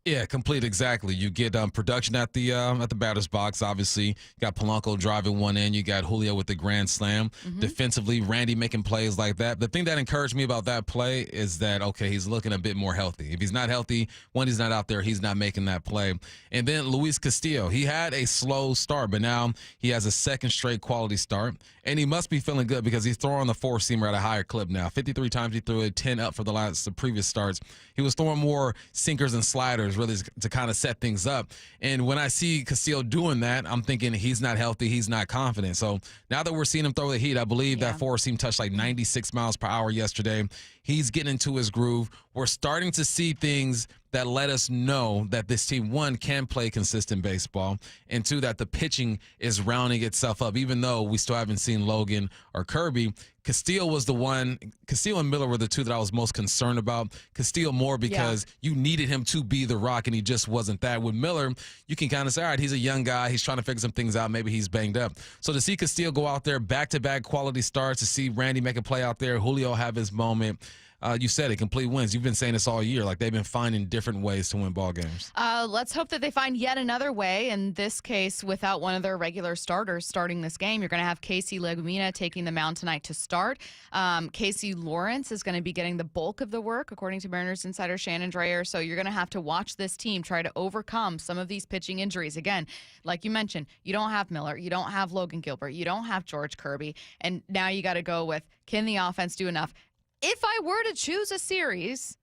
Yeah, complete exactly. You get production at the batter's box. Obviously, you got Polanco driving one in. You got Julio with the grand slam. Hmm. Defensively, Randy making plays like that. The thing that encouraged me about that play is that okay, he's looking a bit more healthy. If he's not healthy, when he's not out there, he's not making that play. And then Luis Castillo, he had a slow start, but now he has a second straight quality start, and he must be feeling good because he's throwing the four seamer at a higher clip now. 53 times he threw it, 10 up for the previous starts. He was throwing more sinkers and sliders really to kind of set things up. And when I see Castillo doing that, I'm thinking he's not healthy, he's not confident. So now that we're seeing him throw the heat, I believe that four seam touched like 96 miles per hour yesterday. He's getting into his groove. We're starting to see things that let us know that this team, one, can play consistent baseball, and two, that the pitching is rounding itself up. Even though we still haven't seen Logan or Kirby, Castillo was the one. Castillo and Miller were the two that I was most concerned about. Castillo more because you needed him to be the rock, and he just wasn't that. With Miller, you can kind of say, all right, he's a young guy. He's trying to figure some things out. Maybe he's banged up. So to see Castillo go out there, back-to-back quality starts, to see Randy make a play out there, Julio have his moment. You said it, complete wins. You've been saying this all year. Like, they've been finding different ways to win ball games. Let's hope that they find yet another way. In this case, without one of their regular starters starting this game, you're going to have Casey Legumina taking the mound tonight to start. Casey Lawrence is going to be getting the bulk of the work, according to Mariners insider Shannon Drayer. So you're going to have to watch this team try to overcome some of these pitching injuries. Again, like you mentioned, you don't have Miller, you don't have Logan Gilbert, you don't have George Kirby, and now you got to go with, can the offense do enough? If I were to choose a series,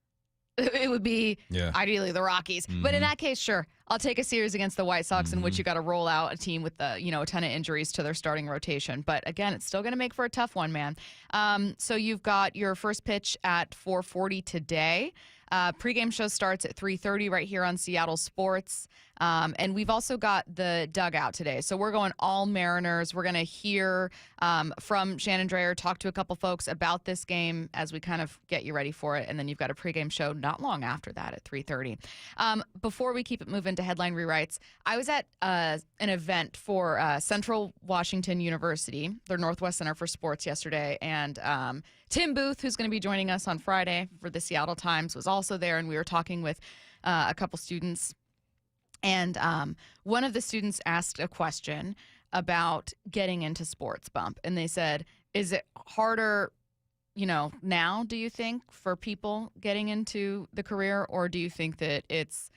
it would be ideally the Rockies. Mm-hmm. But in that case, sure, I'll take a series against the White Sox in which you got to roll out a team with a ton of injuries to their starting rotation. But again, it's still going to make for a tough one, man. So you've got your first pitch at 4:40 today. Pregame show starts at 3:30 right here on Seattle Sports. And we've also got the dugout today. So we're going all Mariners. We're going to hear from Shannon Drayer, talk to a couple folks about this game as we kind of get you ready for it. And then you've got a pregame show not long after that at 3:30. Before we keep it moving to headline rewrites, I was at an event for Central Washington University, their Northwest Center for Sports yesterday. And Tim Booth, who's going to be joining us on Friday for the Seattle Times, was also there. And we were talking with a couple students. And one of the students asked a question about getting into sports, Bump. And they said, is it harder, now, do you think, for people getting into the career? Or do you think that it's,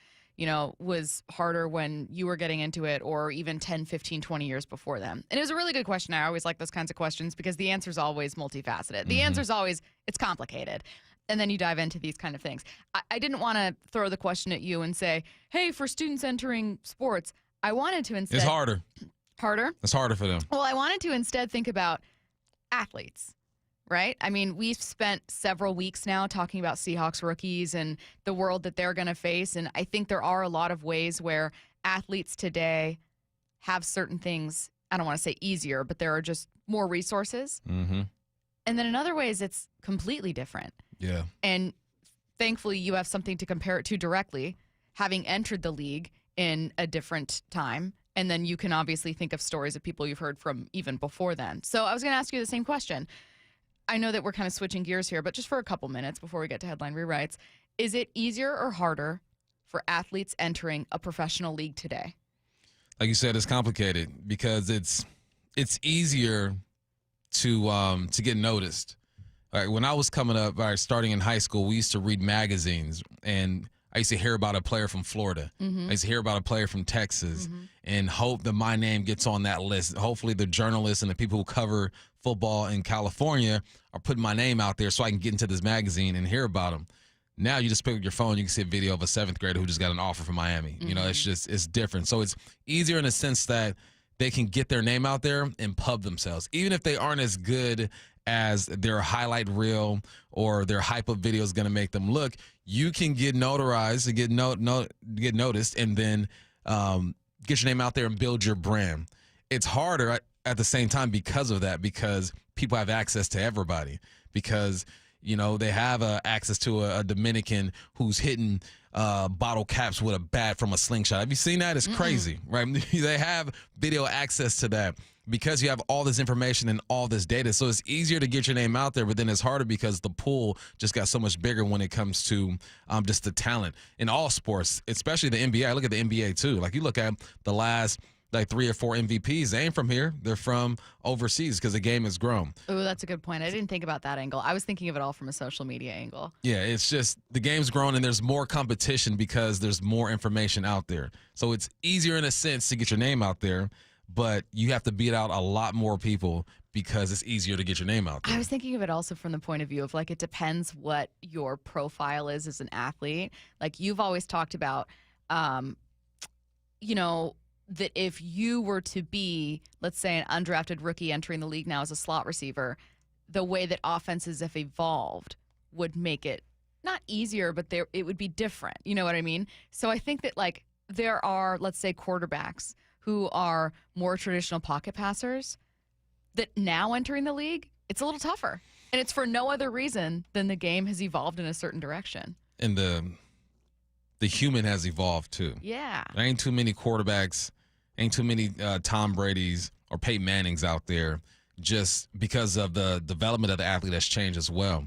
was harder when you were getting into it, or even 10, 15, 20 years before them? And it was a really good question. I always like those kinds of questions because the answer is always multifaceted. The answer is always, it's complicated. And then you dive into these kind of things. I didn't want to throw the question at you and say, hey, for students entering sports, I wanted to instead... It's harder. Harder? It's harder for them. Well, I wanted to instead think about athletes, right? I mean, we've spent several weeks now talking about Seahawks rookies and the world that they're going to face. And I think there are a lot of ways where athletes today have certain things, I don't want to say easier, but there are just more resources. Mm-hmm. And then in other ways, it's completely different. Yeah. And thankfully, you have something to compare it to directly, having entered the league in a different time. And then you can obviously think of stories of people you've heard from even before then. So I was going to ask you the same question. I know that we're kind of switching gears here, but just for a couple minutes before we get to headline rewrites, is it easier or harder for athletes entering a professional league today? Like you said, it's complicated because it's easier to get noticed. Like when I was coming up, starting in high school, we used to read magazines, and I used to hear about a player from Florida. Mm-hmm. I used to hear about a player from Texas, and hope that my name gets on that list. Hopefully the journalists and the people who cover football in California are putting my name out there so I can get into this magazine and hear about them. Now you just pick up your phone, you can see a video of a seventh grader who just got an offer from Miami. Mm-hmm. It's different. So it's easier in the sense that they can get their name out there and pub themselves. Even if they aren't as good as their highlight reel or their hype-up video is going to make them look, you can get notarized and get noticed, and then get your name out there and build your brand. It's harder at the same time because of that, because people have access to everybody. Because They have access to a Dominican who's hitting bottle caps with a bat from a slingshot. Have you seen that? It's crazy, right? They have video access to that because you have all this information and all this data. So it's easier to get your name out there, but then it's harder because the pool just got so much bigger when it comes to just the talent in all sports, especially the NBA. I look at the NBA too. Like you look at the last 3 or 4 MVPs, they ain't from here. They're from overseas because the game has grown. Oh, that's a good point. I didn't think about that angle. I was thinking of it all from a social media angle. Yeah, it's just the game's grown and there's more competition because there's more information out there. So it's easier in a sense to get your name out there, but you have to beat out a lot more people because it's easier to get your name out there. I was thinking of it also from the point of view of it depends what your profile is as an athlete. Like you've always talked about, that if you were to be, let's say, an undrafted rookie entering the league now as a slot receiver, the way that offenses have evolved would make it not easier, but it would be different. You know what I mean? So I think that there are, let's say, quarterbacks who are more traditional pocket passers that now entering the league, it's a little tougher. And it's for no other reason than the game has evolved in a certain direction. And the human has evolved too. Yeah. There ain't too many quarterbacks, ain't too many Tom Brady's or Peyton Mannings out there just because of the development of the athlete has changed as well.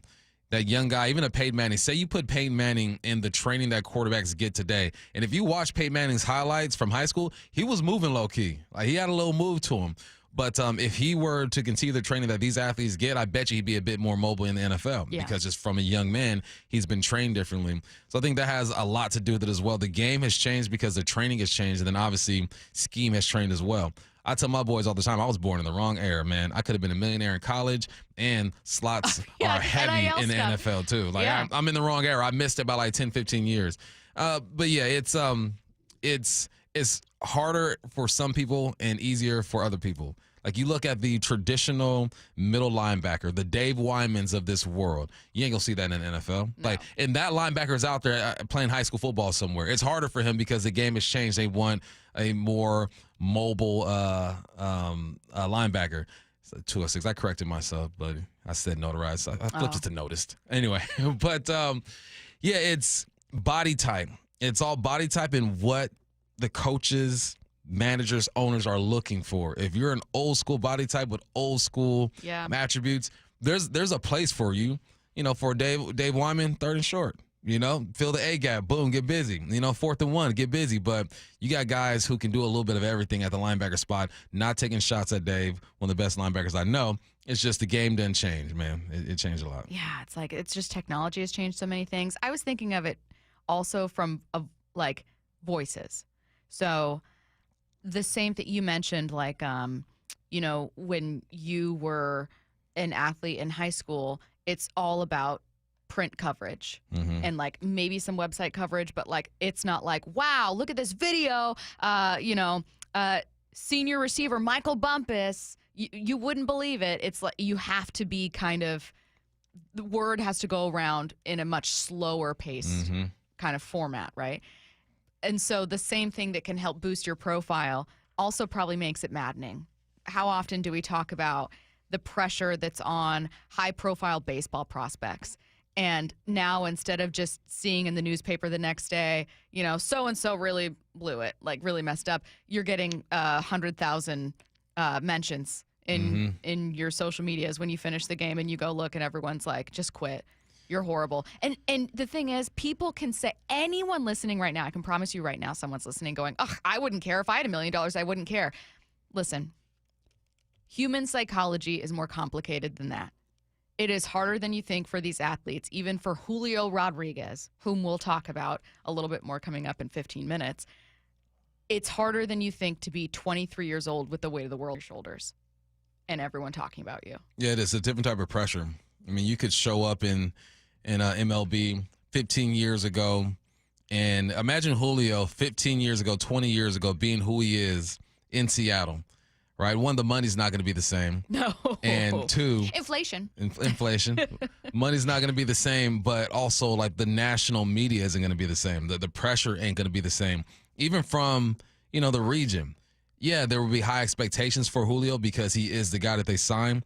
That young guy, even a Peyton Manning, say you put Peyton Manning in the training that quarterbacks get today, and if you watch Peyton Manning's highlights from high school, he was moving low-key. Like he had a little move to him. But if he were to continue the training that these athletes get, I bet you he'd be a bit more mobile in the NFL because just from a young man, he's been trained differently. So I think that has a lot to do with it as well. The game has changed because the training has changed, and then obviously scheme has trained as well. I tell my boys all the time, I was born in the wrong era, man. I could have been a millionaire in college, and slots are heavy in the NFL too. I'm in the wrong era. I missed it by 10, 15 years. But yeah, it's harder for some people and easier for other people. Like you look at the traditional middle linebacker, the Dave Wymans of this world. You ain't gonna see that in the NFL. No. And that linebacker is out there playing high school football somewhere. It's harder for him because the game has changed. They want a more mobile linebacker. So 206. I corrected myself, but I said notarized. So I flipped it to noticed. Anyway, but it's body type. It's all body type and what the coaches, managers, owners are looking for. If you're an old school body type with old school attributes, there's a place for you. For Dave Wyman, 3rd and short. Fill the A gap, boom, get busy. 4th and 1, get busy. But you got guys who can do a little bit of everything at the linebacker spot, not taking shots at Dave, one of the best linebackers I know. It's just the game doesn't change, man. It changed a lot. Yeah, it's just technology has changed so many things. I was thinking of it also from voices. So the same that you mentioned, when you were an athlete in high school, it's all about print coverage and maybe some website coverage, but it's not wow, look at this video, senior receiver Michael Bumpus. You wouldn't believe it. It's you have to be the word has to go around in a much slower paced kind of format, right? And so the same thing that can help boost your profile also probably makes it maddening. How often do we talk about the pressure that's on high-profile baseball prospects? And now instead of just seeing in the newspaper the next day, so-and-so really blew it, really messed up, you're getting 100,000 mentions in your social medias when you finish the game and you go look and everyone's like, just quit. You're horrible. And the thing is, people can say, anyone listening right now, I can promise you right now, someone's listening going, oh, I wouldn't care. If I had $1 million, I wouldn't care. Listen, human psychology is more complicated than that. It is harder than you think for these athletes, even for Julio Rodriguez, whom we'll talk about a little bit more coming up in 15 minutes. It's harder than you think to be 23 years old with the weight of the world on your shoulders and everyone talking about you. Yeah, it is a different type of pressure. I mean, you could show up in MLB 15 years ago, and imagine Julio 15 years ago, 20 years ago, being who he is in Seattle, right? One, the money's not going to be the same. No. And two, inflation. Inflation. Money's not going to be the same, but also the national media isn't going to be the same. The pressure ain't going to be the same. Even from, the region. Yeah, there will be high expectations for Julio because he is the guy that they signed.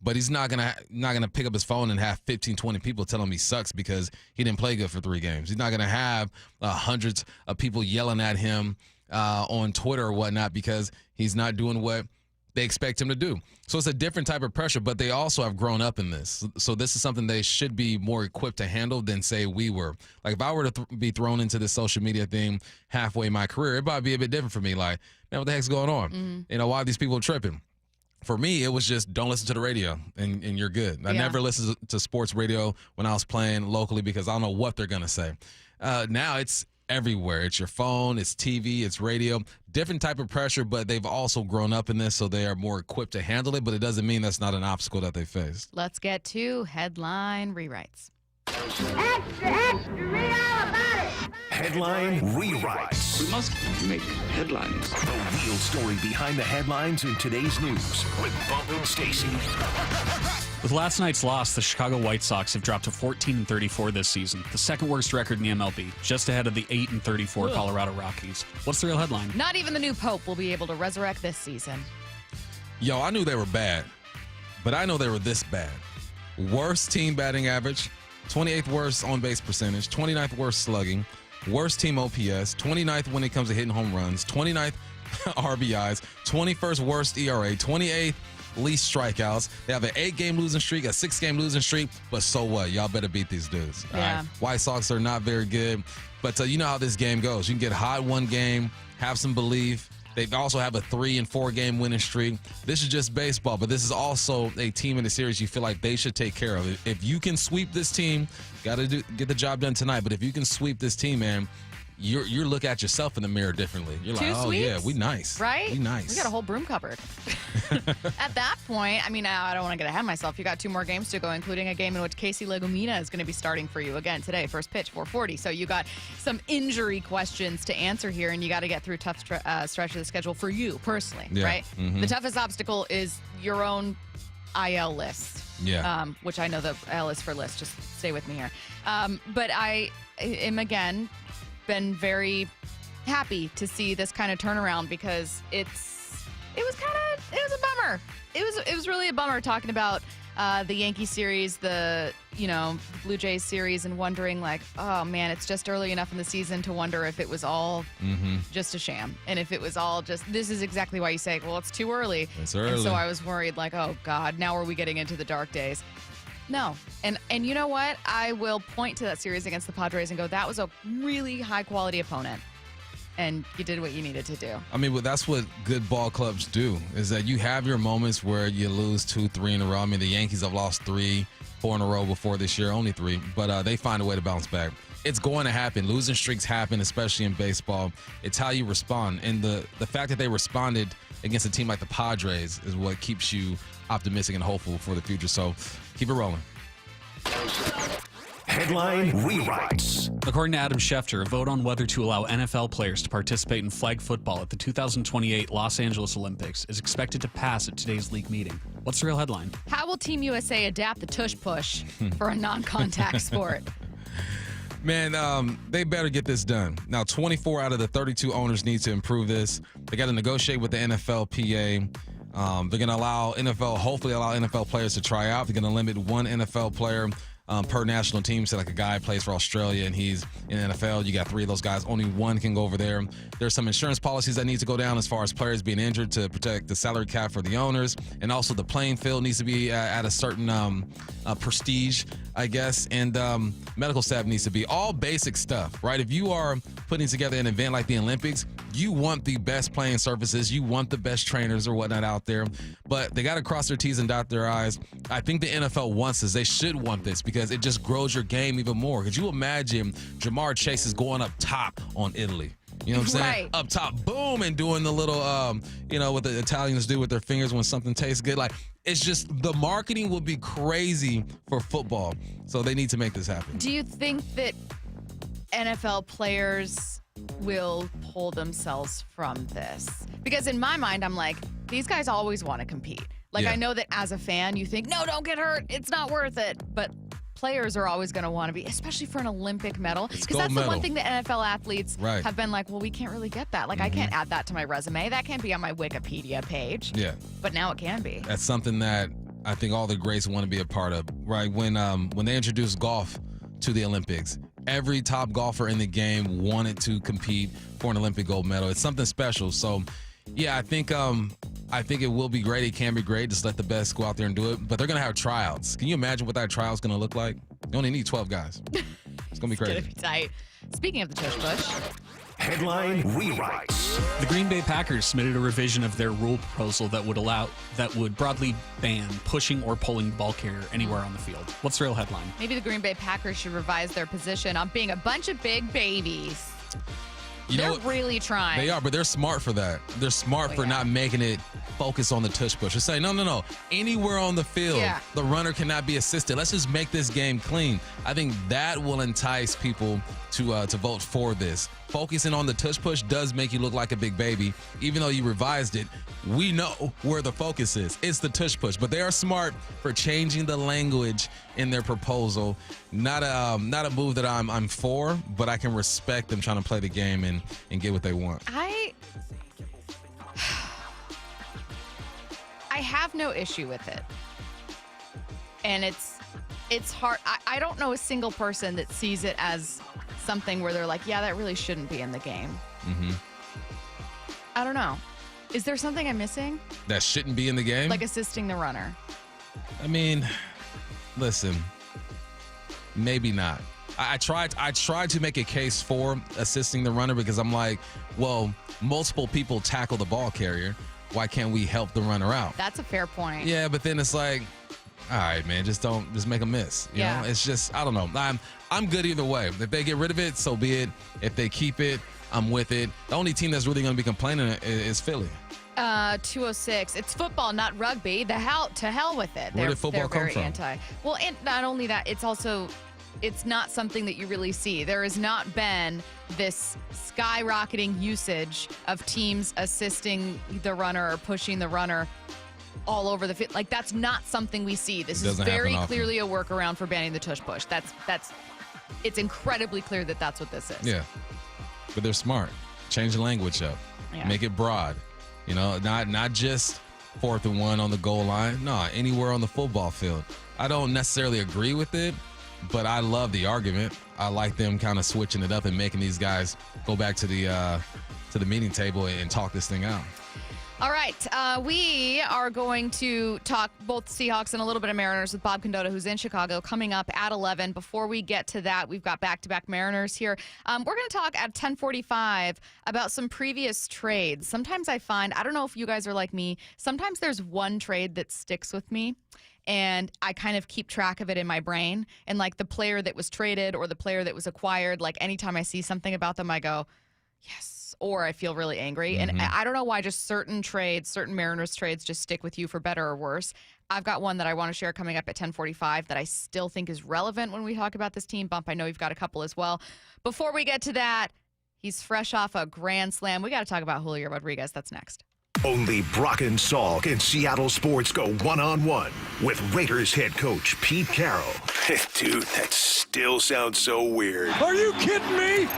But he's not gonna pick up his phone and have 15, 20 people tell him he sucks because he didn't play good for 3 games. He's not gonna have hundreds of people yelling at him on Twitter or whatnot because he's not doing what they expect him to do. So it's a different type of pressure, but they also have grown up in this. So this is something they should be more equipped to handle than, say, we were. Like, if I were to be thrown into this social media thing halfway in my career, it'd probably be a bit different for me. Like, man, what the heck's going on? Why are these people tripping? For me, it was just don't listen to the radio and you're good. I never listened to sports radio when I was playing locally because I don't know what they're going to say. Now it's everywhere. It's your phone, it's TV, it's radio. Different type of pressure, but they've also grown up in this, so they are more equipped to handle it, but it doesn't mean that's not an obstacle that they face. Let's get to headline rewrites. Extra, extra, read all about it. Headline rewrites. We must make headlines. The real story behind the headlines in today's news with Bump and Stacy. With last night's loss, the Chicago White Sox have dropped to 14-34 this season, the second worst record in the MLB, just ahead of the 8-34 Colorado Rockies. What's the real headline? Not even the new Pope will be able to resurrect this season. Yo, I knew they were bad, but I know they were this bad. Worst team batting average, 28th worst on-base percentage, 29th worst slugging, worst team OPS, 29th when it comes to hitting home runs, 29th RBIs, 21st worst ERA, 28th least strikeouts. They have an 8-game losing streak, a 6-game losing streak, but so what? Y'all better beat these dudes. All right? White Sox are not very good, but you know how this game goes. You can get hot one game, have some belief. They also have a 3- and 4-game winning streak. This is just baseball, but this is also a team in the series you feel like they should take care of. If you can sweep this team, got to get the job done tonight, but if you can sweep this team, man, you're looking at yourself in the mirror differently. You're like, oh, yeah, we nice. Right? We nice. We got a whole broom cupboard. At that point, I mean, I don't want to get ahead of myself. You got 2 more games to go, including a game in which Casey Legumina is going to be starting for you again today. First pitch, 4:40. So you got some injury questions to answer here, and you got to get through a tough stretch of the schedule for you personally, right? Mm-hmm. The toughest obstacle is your own IL list. Yeah. Which I know the L is for list. Just stay with me here. But I am, again, been very happy to see this kind of turnaround because it was a bummer. It was really a bummer talking about the Yankee series, the Blue Jays series, and wondering like, oh man, it's just early enough in the season to wonder if it was all just a sham, and if it was all just, this is exactly why you say, well, it's too early. It's early. And so I was worried like, oh God, now are we getting into the dark days? No. And you know what? I will point to that series against the Padres and go, that was a really high-quality opponent. And you did what you needed to do. I mean, that's what good ball clubs do, is that you have your moments where you lose 2, 3 in a row. I mean, the Yankees have lost 3, 4 in a row before this year, only 3. But they find a way to bounce back. It's going to happen. Losing streaks happen, especially in baseball. It's how you respond. And the fact that they responded against a team like the Padres is what keeps you optimistic and hopeful for the future. So keep it rolling. Headline rewrites. According to Adam Schefter, a vote on whether to allow NFL players to participate in flag football at the 2028 Los Angeles Olympics is expected to pass at today's league meeting. What's the real headline? How will Team USA adapt the tush push for a non-contact sport? Man, they better get this done. Now, 24 out of the 32 owners need to improve this. They got to negotiate with the NFLPA. They're going to hopefully allow NFL players to try out. They're going to limit 1 NFL player per national team. So like a guy plays for Australia and he's in the NFL. You got 3 of those guys. Only 1 can go over there. There's some insurance policies that need to go down as far as players being injured to protect the salary cap for the owners. And also the playing field needs to be at a certain prestige, I guess. And medical staff needs to be all basic stuff, right? If you are putting together an event like the Olympics, you want the best playing surfaces. You want the best trainers or whatnot out there. But they got to cross their T's and dot their I's. I think the NFL wants this. They should want this because it just grows your game even more. Could you imagine Jamar Chase is going up top on Italy? You know what I'm saying? Right. Up top, boom, and doing the little, what the Italians do with their fingers when something tastes good. Like, it's just, the marketing would be crazy for football. So they need to make this happen. Do you think that NFL players will pull themselves from this? Because in my mind, I'm like, these guys always want to compete. Like, Yeah. I know that as a fan, you think, no, don't get hurt. It's not worth it. But players are always going to want to be, especially for an Olympic medal. Because gold that's the medal. one thing that NFL athletes Right. have been like, well, we can't really get that. Like, I can't add that to my resume. That can't be on my Wikipedia page. Yeah. But now it can be. That's something that I think all the greats want to be a part of. Right when they introduced golf to the Olympics, every top golfer in the game wanted to compete for an Olympic gold medal. It's something special. So, yeah, I think it will be great. It can be great. Just let the best go out there and do it. But they're gonna have tryouts. Can you imagine what that tryout's gonna look like? You only need 12 guys. It's gonna be crazy. It's gonna be tight. Speaking of the tush push. Headline rewrites. The Green Bay Packers submitted a revision of their rule proposal that would broadly ban pushing or pulling the ball carrier anywhere on the field. What's the real headline? Maybe the Green Bay Packers should revise their position on being a bunch of big babies. They're really trying. They are, but they're smart for that. They're smart for not making it focus on the tush push. They're saying, no. Anywhere on the field, the runner cannot be assisted. Let's just make this game clean. I think that will entice people to vote for this. Focusing on the tush push does make you look like a big baby. Even though you revised it, we know where the focus is. It's the tush push. But they are smart for changing the language in their proposal. Not a move that I'm for, but I can respect them trying to play the game and get what they want. I have no issue with it. And it's hard. I don't know a single person that sees it as something where they're like, yeah, that really shouldn't be in the game. Mm-hmm. I don't know. Is there something I'm missing? That shouldn't be in the game? Like assisting the runner. I mean, listen, maybe not. I tried to make a case for assisting the runner because I'm like, well, multiple people tackle the ball carrier. Why can't we help the runner out? That's a fair point. Yeah, but then it's like, all right, man, just make a miss. You know, it's just, I don't know. I'm good either way. If they get rid of it, so be it. If they keep it, I'm with it. The only team that's really going to be complaining is Philly. 206. It's football, not rugby. To hell with it. Where did football come from? Anti. Well, and not only that, it's not something that you really see. There has not been this skyrocketing usage of teams assisting the runner or pushing the runner all over the field. Like, that's not something we see. This is very clearly a workaround for banning the tush push. It's incredibly clear that that's what this is. Yeah, but they're smart. Change the language up. Yeah. Make it broad. You know, not just 4th and 1 on the goal line. No, anywhere on the football field. I don't necessarily agree with it, but I love the argument. I like them kind of switching it up and making these guys go back to the meeting table and talk this thing out. All right. We are going to talk both Seahawks and a little bit of Mariners with Bob Condotta, who's in Chicago, coming up at 11. Before we get to that, we've got back-to-back Mariners here. We're going to talk at 10:45 about some previous trades. Sometimes I find, I don't know if you guys are like me, sometimes there's one trade that sticks with me, and I kind of keep track of it in my brain. And like the player that was traded or the player that was acquired, like anytime I see something about them, I go, yes. Or I feel really angry. And I don't know why just certain Mariners trades just stick with you for better or worse. I've got one that I want to share coming up at 10:45 that I still think is relevant when we talk about this team. Bump, I know you've got a couple as well. Before we get to that, he's fresh off a grand slam. We got to talk about Julio Rodriguez. That's next. Only Brock and Salk in Seattle sports go one-on-one with Raiders head coach Pete Carroll. Dude, that still sounds so weird. Are you kidding me?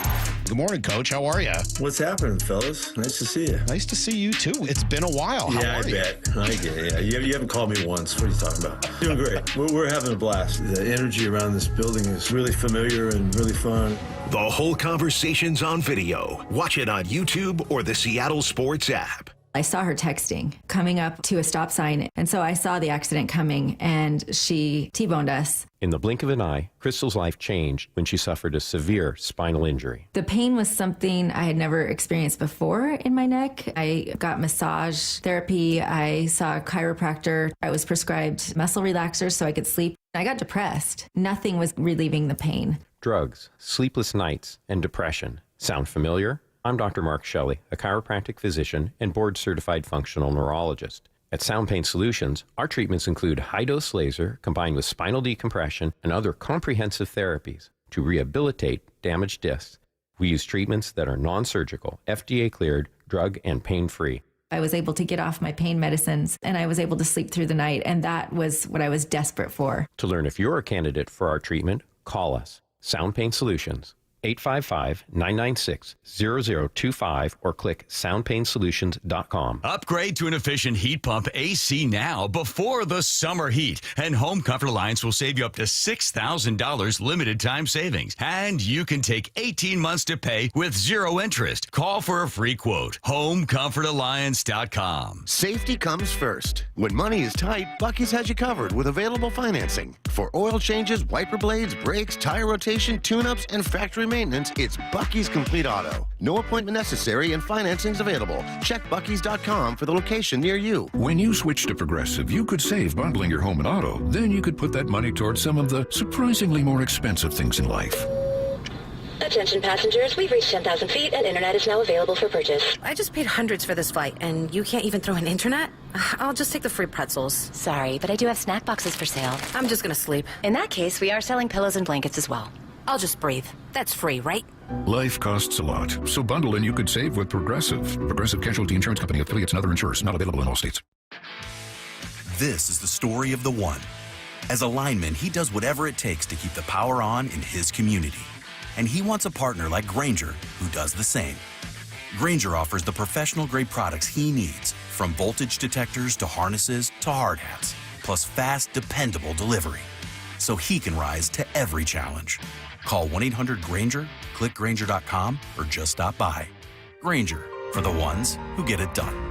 Good morning, Coach. How are you? What's happening, fellas? Nice to see you. Nice to see you, too. It's been a while. How I are you? bet. I get it. Yeah. You haven't called me once. What are you talking about? Doing great. We're having a blast. The energy around this building is really familiar and really fun. The whole conversation's on video. Watch it on YouTube or the Seattle Sports app. I saw her texting, coming up to a stop sign, and so I saw the accident coming, and she T-boned us. In the blink of an eye, Crystal's life changed when she suffered a severe spinal injury. The pain was something I had never experienced before in my neck. I got massage therapy. I saw a chiropractor. I was prescribed muscle relaxers so I could sleep. I got depressed. Nothing was relieving the pain. Drugs, sleepless nights, and depression. Sound familiar? I'm Dr. Mark Shelley, a chiropractic physician and board-certified functional neurologist. At Sound Pain Solutions, our treatments include high-dose laser combined with spinal decompression and other comprehensive therapies to rehabilitate damaged discs. We use treatments that are non-surgical, FDA-cleared, drug and pain-free. I was able to get off my pain medicines, and I was able to sleep through the night, and that was what I was desperate for. To learn if you're a candidate for our treatment, call us. Sound Pain Solutions, 855-996-0025 or click soundpainsolutions.com. Upgrade to an efficient heat pump AC now before the summer heat. And Home Comfort Alliance will save you up to $6,000 limited time savings. And you can take 18 months to pay with zero interest. Call for a free quote. HomeComfortAlliance.com. Safety comes first. When money is tight, Buc-ee's has you covered with available financing. For oil changes, wiper blades, brakes, tire rotation, tune-ups, and factory maintenance, it's Buc-ee's Complete Auto. No appointment necessary and financing's available. Check Buc-ee's.com for the location near you. When you switch to Progressive, you could save bundling your home and auto. Then you could put that money towards some of the surprisingly more expensive things in life. Attention passengers, we've reached 10,000 feet and internet is now available for purchase. I just paid hundreds for this flight, and you can't even throw an internet? I'll just take the free pretzels. Sorry, but I do have snack boxes for sale. I'm just gonna sleep. In that case, we are selling pillows and blankets as well. I'll just breathe. That's free, right? Life costs a lot, so bundle and you could save with Progressive. Progressive Casualty Insurance Company, affiliates, and other insurers. Not available in all states. This is the story of the one. As a lineman, he does whatever it takes to keep the power on in his community. And he wants a partner like Grainger who does the same. Grainger offers the professional-grade products he needs, from voltage detectors to harnesses to hard hats, plus fast, dependable delivery, so he can rise to every challenge. Call 1-800-GRAINGER, click Grainger.com, or just stop by. Grainger, for the ones who get it done.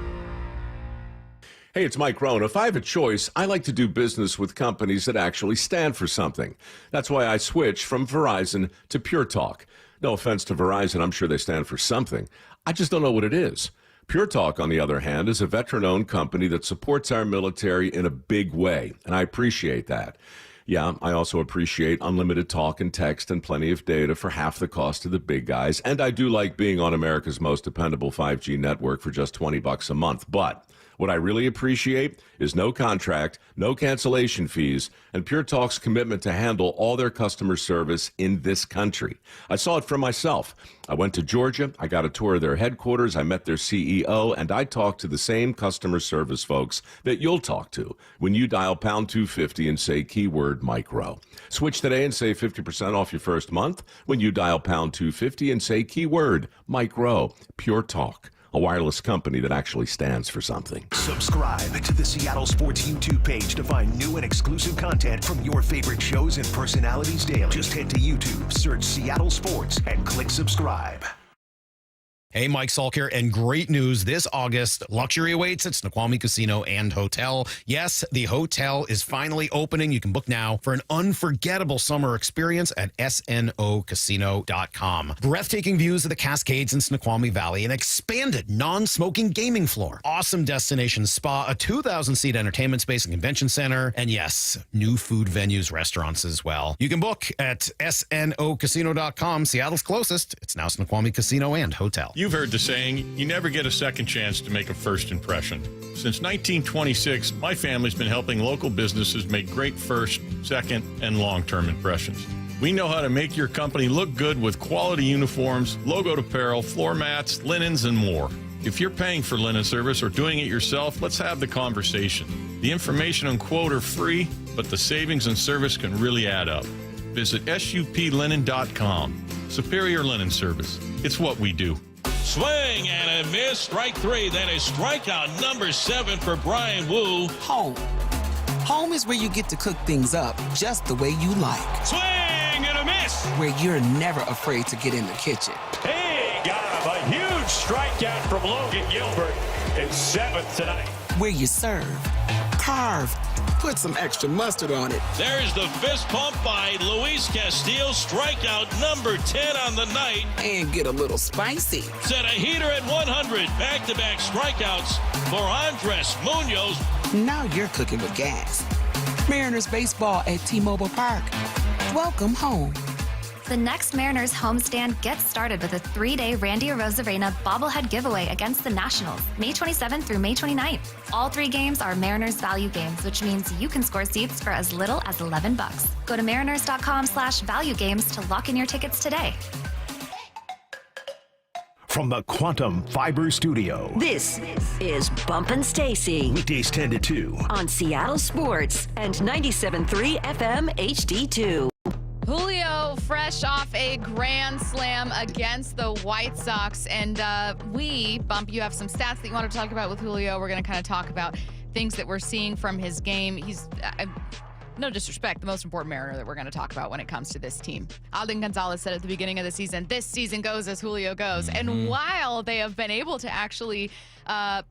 Hey, it's Mike Rohn. If I have a choice, I like to do business with companies that actually stand for something. That's why I switched from Verizon to Pure Talk. No offense to Verizon, I'm sure they stand for something. I just don't know what it is. Pure Talk, on the other hand, is a veteran-owned company that supports our military in a big way, and I appreciate that. Yeah, I also appreciate unlimited talk and text and plenty of data for half the cost of the big guys, and I do like being on America's most dependable 5G network for just $20 a month, but what I really appreciate is no contract, no cancellation fees, and Pure Talk's commitment to handle all their customer service in this country. I saw it for myself. I went to Georgia, I got a tour of their headquarters, I met their CEO, and I talked to the same customer service folks that you'll talk to when you dial pound 250 and say keyword micro. Switch today and save 50% off your first month when you dial pound 250 and say keyword micro. Pure Talk. A wireless company that actually stands for something. Subscribe to the Seattle Sports YouTube page to find new and exclusive content from your favorite shows and personalities daily. Just head to YouTube, search Seattle Sports, and click subscribe. Hey, Mike Salk here, and great news this August. Luxury awaits at Snoqualmie Casino and Hotel. Yes, the hotel is finally opening. You can book now for an unforgettable summer experience at snocasino.com. Breathtaking views of the Cascades in Snoqualmie Valley, an expanded non-smoking gaming floor, awesome destination spa, a 2,000-seat entertainment space and convention center, and yes, new food venues, restaurants as well. You can book at snocasino.com. Seattle's closest. It's now Snoqualmie Casino and Hotel. You've heard the saying, you never get a second chance to make a first impression. Since 1926, my family's been helping local businesses make great first, second, and long-term impressions. We know how to make your company look good with quality uniforms, logoed apparel, floor mats, linens, and more. If you're paying for linen service or doing it yourself, let's have the conversation. The information and quote are free, but the savings and service can really add up. Visit suplinen.com. Superior Linen Service. It's what we do. Swing and a miss. Strike three. Then a strikeout number 7 for Brian Wu. Home. Home is where you get to cook things up just the way you like. Swing and a miss. Where you're never afraid to get in the kitchen. He got him. A huge strikeout from Logan Gilbert. It's 7th tonight. Where you serve. Carve. Put some extra mustard on it. There's the fist pump by Luis Castillo. Strikeout number 10 on the night. And get a little spicy. Set a heater at 100. Back-to-back strikeouts for Andres Munoz. Now you're cooking with gas. Mariners baseball at T-Mobile Park. Welcome home. The next Mariners homestand gets started with a 3-day Randy Arozarena bobblehead giveaway against the Nationals, May 27th through May 29th. All 3 games are Mariners value games, which means you can score seats for as little as $11. Go to mariners.com/value games to lock in your tickets today. From the Quantum Fiber Studio. This is Bumpin' Stacy. Weekdays 10 to 2. On Seattle Sports and 97.3 FM HD2. Julio fresh off a grand slam against the White Sox. And Bump, you have some stats that you want to talk about with Julio. We're going to kind of talk about things that we're seeing from his game. He's, no disrespect, the most important Mariner that we're going to talk about when it comes to this team. Alden Gonzalez said at the beginning of the season, this season goes as Julio goes. And while they have been able to actually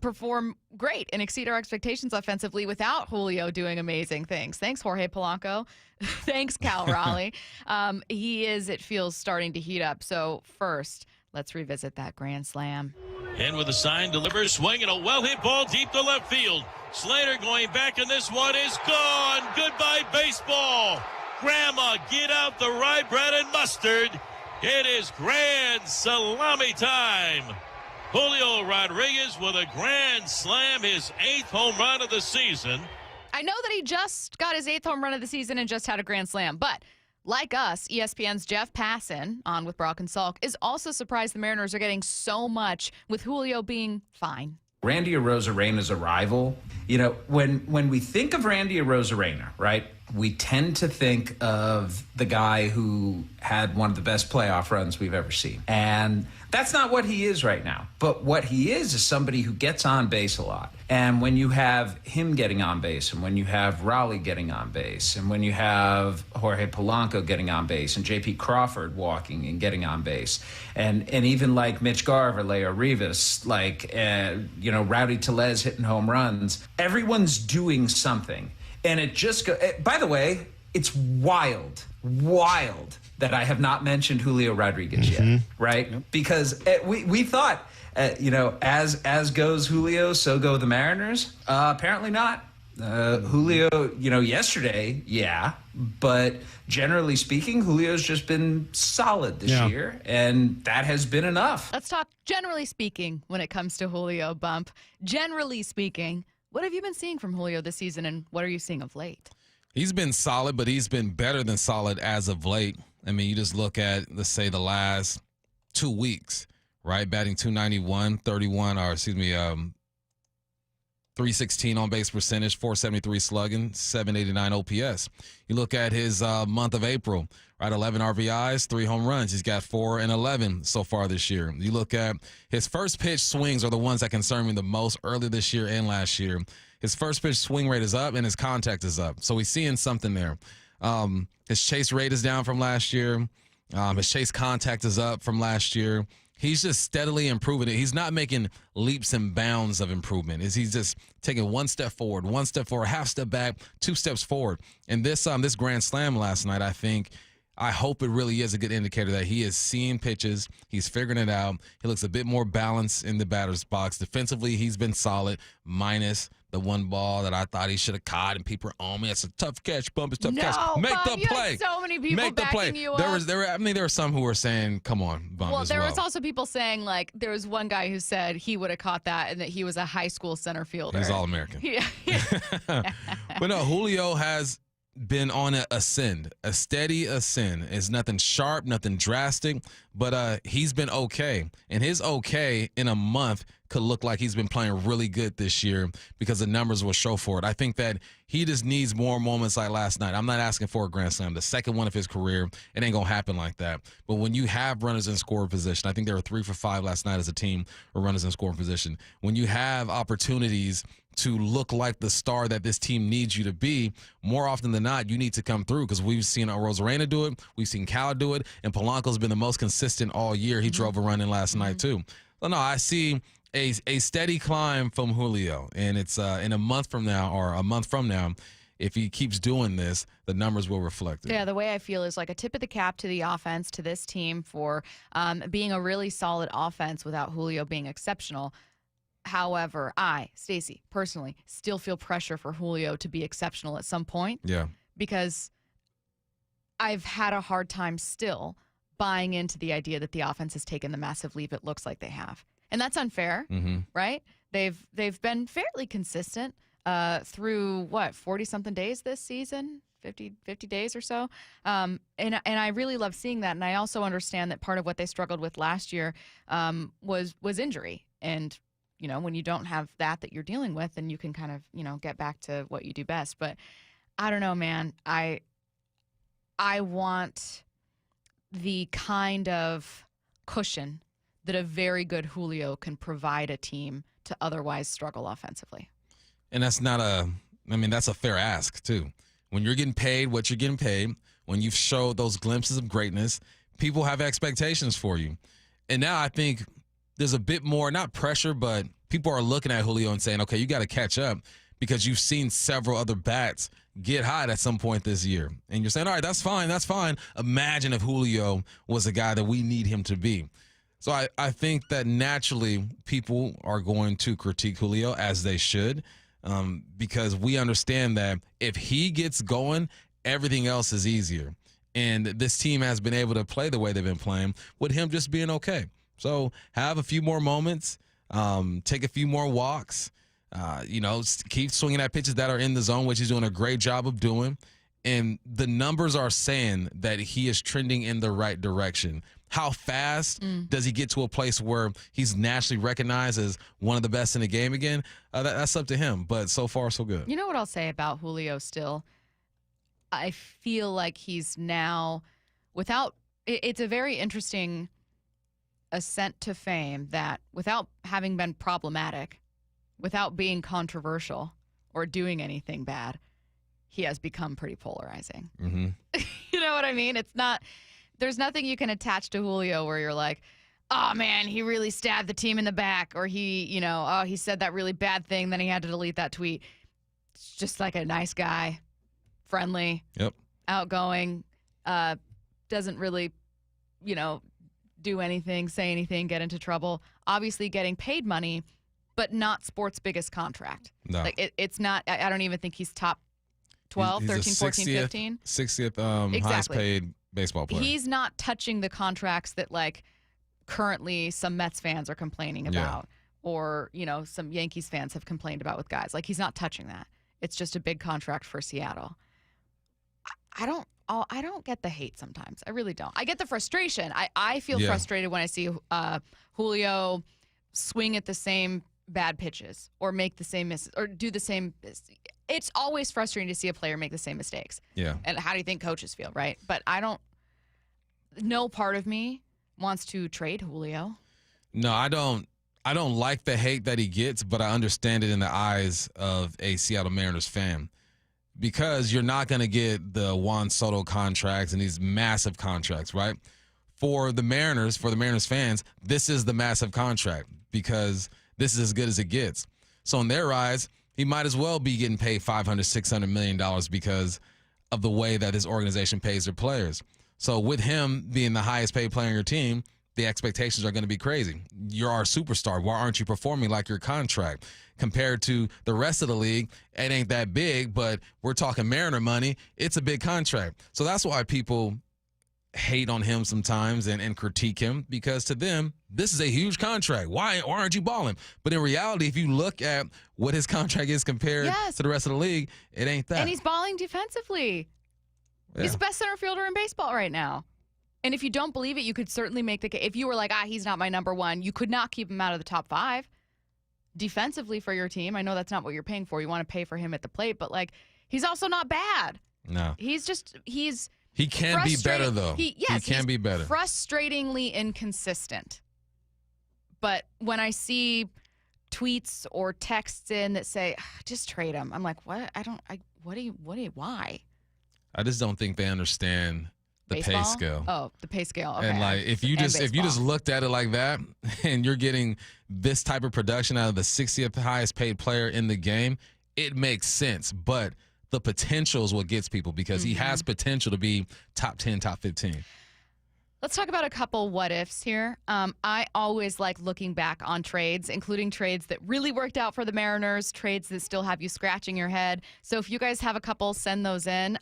perform great and exceed our expectations offensively without Julio doing amazing things. Thanks, Jorge Polanco. Thanks, Cal Raleigh. It feels, starting to heat up. So first, let's revisit that grand slam. And with a sign delivered, swinging a well-hit ball deep to left field. Slater going back, and this one is gone. Goodbye, baseball. Grandma, get out the rye bread and mustard. It is grand salami time. Julio Rodriguez with a grand slam, his 8th home run of the season. I know that he just got his 8th home run of the season and just had a grand slam, but like us, ESPN's Jeff Passan, on with Brock and Salk, is also surprised the Mariners are getting so much with Julio being fine. Randy Arozarena's arrival, when we think of Randy Arozarena, right, we tend to think of the guy who had one of the best playoff runs we've ever seen. And that's not what he is right now. But what he is somebody who gets on base a lot. And when you have him getting on base, and when you have Raleigh getting on base, and when you have Jorge Polanco getting on base, and J.P. Crawford walking and getting on base, and even like Mitch Garver, Leo Rivas, Rowdy Tellez hitting home runs, everyone's doing something. And it just by the way, it's wild that I have not mentioned Julio Rodriguez yet, right? Yep. Because we thought, as goes Julio, so go the Mariners. Apparently not. Julio, yesterday, yeah. But generally speaking, Julio's just been solid this year, and that has been enough. Let's talk generally speaking when it comes to Julio, Bump. Generally speaking, what have you been seeing from Julio this season, and what are you seeing of late? He's been solid, but he's been better than solid as of late. I mean, you just look at, let's say, the last 2 weeks, right? Batting 291, 316 on base percentage, 473 slugging, 789 OPS. You look at his month of April, right? 11 RBIs, 3 home runs. He's got 4 and 11 so far this year. You look at his first pitch swings are the ones that concern me the most early this year and last year. His first pitch swing rate is up and his contact is up. So he's seeing something there. His chase rate is down from last year. His chase contact is up from last year. He's just steadily improving it. He's not making leaps and bounds of improvement. He's just taking one step forward, half step back, 2 steps forward. And this grand slam last night, I hope it really is a good indicator that he is seeing pitches. He's figuring it out. He looks a bit more balanced in the batter's box. Defensively, he's been solid, minus the one ball that I thought he should have caught, and people are on me. It's a tough catch, Bump. It's a tough catch. Make Bump, the play. You had so many people Make the play. backing you up. There were some who were saying, "Come on, Bump." Well, there was also people saying, like, there was one guy who said he would have caught that and that he was a high school center fielder. He's All-American. Yeah. But no, Julio has been on a ascend, a steady ascend. It's nothing sharp, nothing drastic, but he's been okay. And his okay in a month could look like he's been playing really good this year because the numbers will show for it. I think that he just needs more moments like last night. I'm not asking for a grand slam, the second one of his career. It ain't going to happen like that. But when you have runners in scoring position, I think there were 3 for 5 last night as a team with runners in scoring position. When you have opportunities to look like the star that this team needs you to be, more often than not, you need to come through, because we've seen Rosarena do it, we've seen Cal do it, and Polanco's been the most consistent all year. He drove a run in last night too. So no, I see a steady climb from Julio, and it's in a month from now, if he keeps doing this, the numbers will reflect it. Yeah, the way I feel is like a tip of the cap to the offense, to this team for being a really solid offense without Julio being exceptional. However, I, Stacy, personally, still feel pressure for Julio to be exceptional at some point. Yeah. Because I've had a hard time still buying into the idea that the offense has taken the massive leap it looks like they have. And that's unfair, right? They've been fairly consistent through, 40-something days this season? 50 days or so. And I really love seeing that. And I also understand that part of what they struggled with last year was injury. And when you don't have that you're dealing with, then you can kind of, get back to what you do best. But I don't know, man. I want the kind of cushion that a very good Julio can provide a team to otherwise struggle offensively. And that's that's a fair ask, too. When you're getting paid what you're getting paid, when you've showed those glimpses of greatness, people have expectations for you. And now I think there's a bit more, not pressure, but people are looking at Julio and saying, okay, you got to catch up because you've seen several other bats get hot at some point this year. And you're saying, all right, that's fine, that's fine. Imagine if Julio was the guy that we need him to be. So I think that naturally people are going to critique Julio, as they should, because we understand that if he gets going, everything else is easier. And this team has been able to play the way they've been playing with him just being okay. So have a few more moments, take a few more walks, keep swinging at pitches that are in the zone, which he's doing a great job of doing. And the numbers are saying that he is trending in the right direction. How fast does he get to a place where he's nationally recognized as one of the best in the game again? That's up to him. But so far, so good. You know what I'll say about Julio still? I feel like he's now, it's a very interesting ascent to fame that without having been problematic, without being controversial or doing anything bad, he has become pretty polarizing. Mm-hmm. You know what I mean? There's nothing you can attach to Julio where you're like, oh man, he really stabbed the team in the back, or he said that really bad thing, then he had to delete that tweet. It's just like a nice guy, friendly, outgoing, doesn't really, do anything, say anything, get into trouble. Obviously getting paid money, but not sports' biggest contract. No. Like it's not, I don't even think he's top 12, he's 13, 14, 15. 60th highest paid baseball player. He's not touching the contracts that currently some Mets fans are complaining about, or some Yankees fans have complained about with guys. Like he's not touching that. It's just a big contract for Seattle. I don't get the hate sometimes. I really don't. I get the frustration. I feel frustrated when I see Julio swing at the same bad pitches or make the same misses or do the same. It's always frustrating to see a player make the same mistakes. Yeah. And how do you think coaches feel, right? But no part of me wants to trade Julio. No, I don't like the hate that he gets, but I understand it in the eyes of a Seattle Mariners fan. Because you're not going to get the Juan Soto contracts and these massive contracts, right? For the Mariners fans, this is the massive contract because this is as good as it gets. So in their eyes, he might as well be getting paid $500, $600 million because of the way that this organization pays their players. So with him being the highest paid player on your team, the expectations are going to be crazy. You're our superstar. Why aren't you performing like your contract? Compared to the rest of the league, it ain't that big, but we're talking Mariner money. It's a big contract. So that's why people hate on him sometimes and critique him, because to them, this is a huge contract. Why aren't you balling? But in reality, if you look at what his contract is compared to the rest of the league, it ain't that. And he's balling defensively. Yeah. He's the best center fielder in baseball right now. And if you don't believe it, you could certainly make the case. If you were like, he's not my number one, you could not keep him out of the top 5 defensively for your team. I know that's not what you're paying for. You want to pay for him at the plate, but he's also not bad. No. He can be better, though. He can be better. Frustratingly inconsistent. But when I see tweets or texts in that say, just trade him, I'm like, what? Why? I just don't think they understand the baseball? pay scale. Oh, the pay scale. Okay. And if you just looked at it like that, and you're getting this type of production out of the 60th highest paid player in the game, it makes sense. But the potential is what gets people, because he has potential to be top 10, top 15. Let's talk about a couple what ifs here. I always like looking back on trades, including trades that really worked out for the Mariners, trades that still have you scratching your head. So if you guys have a couple, send those in.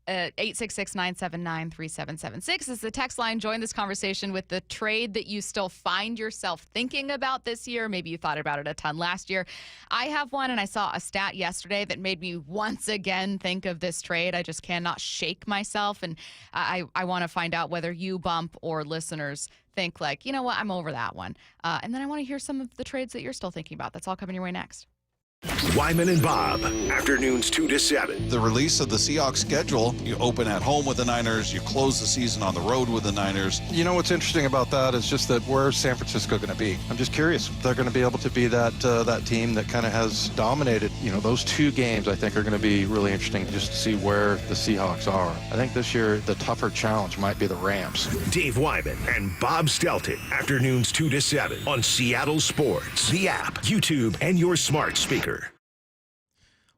866-979-3776 is the text line. Join this conversation with the trade that you still find yourself thinking about this year. Maybe you thought about it a ton last year. I have one, and I saw a stat yesterday that made me once again think of this trade. I just cannot shake myself, and I want to find out whether you bump or listeners think you know what, I'm over that one. And then I want to hear some of the trades that you're still thinking about. That's all coming your way next. Wyman and Bob, afternoons 2 to 7. The release of the Seahawks schedule, you open at home with the Niners, you close the season on the road with the Niners. You know what's interesting about that is just that where's San Francisco going to be? I'm just curious if they're going to be able to be that team that kind of has dominated. You know, those 2 games I think are going to be really interesting just to see where the Seahawks are. I think this year the tougher challenge might be the Rams. Dave Wyman and Bob Stelton, afternoons 2 to 7 on Seattle Sports, the app, YouTube, and your smart speaker.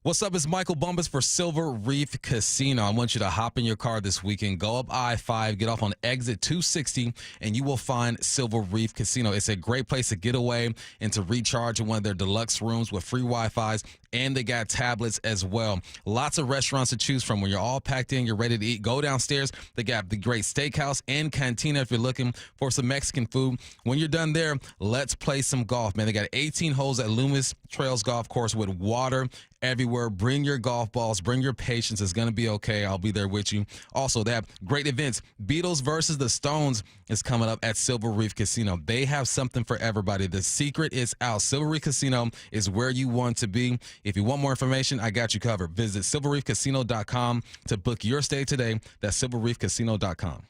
What's up? It's Michael Bumpus for Silver Reef Casino. I want you to hop in your car this weekend, go up I-5, get off on exit 260, and you will find Silver Reef Casino. It's a great place to get away and to recharge in one of their deluxe rooms with free Wi-Fis, and they got tablets as well. Lots of restaurants to choose from. When you're all packed in, you're ready to eat, go downstairs. They got the great steakhouse and cantina if you're looking for some Mexican food. When you're done there, let's play some golf, man. They got 18 holes at Loomis Trails Golf Course with water everywhere. Bring your golf balls. Bring your patience. It's going to be okay. I'll be there with you. Also, they have great events. Beatles versus the Stones is coming up at Silver Reef Casino. They have something for everybody. The secret is out. Silver Reef Casino is where you want to be. If you want more information, I got you covered. Visit silverreefcasino.com to book your stay today. That's silverreefcasino.com.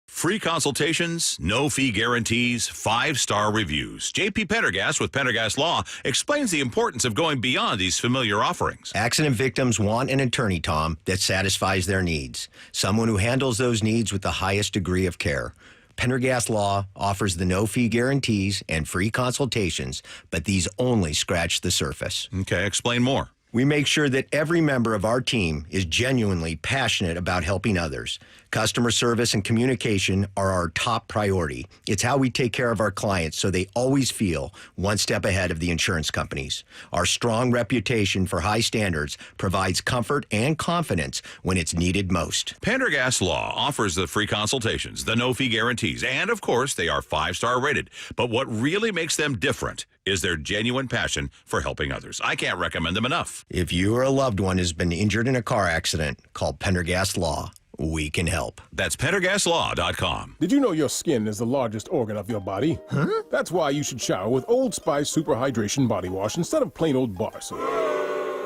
Free consultations, no fee guarantees, 5-star reviews. JP Pendergast with Pendergast Law explains the importance of going beyond these familiar offerings. Accident victims want an attorney, Tom, that satisfies their needs. Someone who handles those needs with the highest degree of care. Pendergast Law offers the no-fee guarantees and free consultations, but these only scratch the surface. Okay, explain more. We make sure that every member of our team is genuinely passionate about helping others. Customer service and communication are our top priority. It's how we take care of our clients so they always feel one step ahead of the insurance companies. Our strong reputation for high standards provides comfort and confidence when it's needed most. Pendergast Law offers the free consultations, the no-fee guarantees, and, of course, they are 5-star rated. But what really makes them different is their genuine passion for helping others. I can't recommend them enough. If you or a loved one has been injured in a car accident, call Pendergast Law. We can help. That's PendergastLaw.com. Did you know your skin is the largest organ of your body? Huh? That's why you should shower with Old Spice Super Hydration Body Wash instead of plain old bar soap.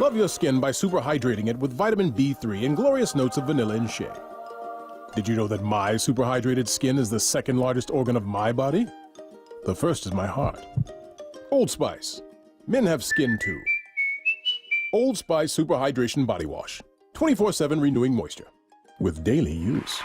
Love your skin by super hydrating it with vitamin B3 and glorious notes of vanilla and shea. Did you know that my super hydrated skin is the second largest organ of my body? The first is my heart. Old Spice. Men have skin too. Old Spice Super Hydration Body Wash. 24/7 renewing moisture. With daily use.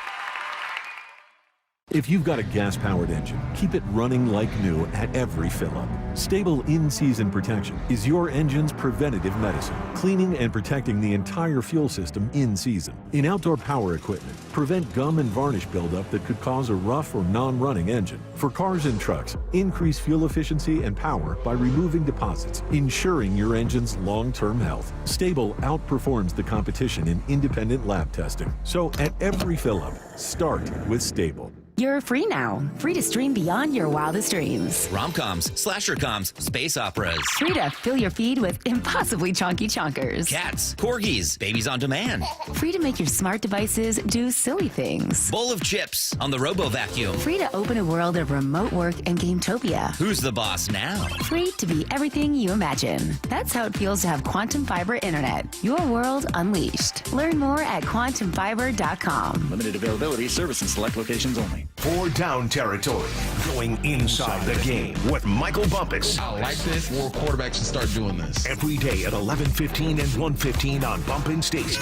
If you've got a gas-powered engine, keep it running like new at every fill-up. Stable in-season protection is your engine's preventative medicine, cleaning and protecting the entire fuel system in season. In outdoor power equipment, prevent gum and varnish buildup that could cause a rough or non-running engine. For cars and trucks, increase fuel efficiency and power by removing deposits, ensuring your engine's long-term health. Stable outperforms the competition in independent lab testing. So at every fill-up, start with Stable. You're free now. Free to stream beyond your wildest dreams. Rom-coms, slasher-coms, space operas. Free to fill your feed with impossibly chonky chonkers. Cats, corgis, babies on demand. Free to make your smart devices do silly things. Bowl of chips on the Robo-Vacuum. Free to open a world of remote work and Gametopia. Who's the boss now? Free to be everything you imagine. That's how it feels to have Quantum Fiber Internet. Your world unleashed. Learn more at quantumfiber.com. Limited availability, service in select locations only. 4 down territory, going inside the game with Michael Bumpus. I like this. More quarterbacks should start doing this. Every day at 11:15 and 1:15 on Bumpin' Stacy.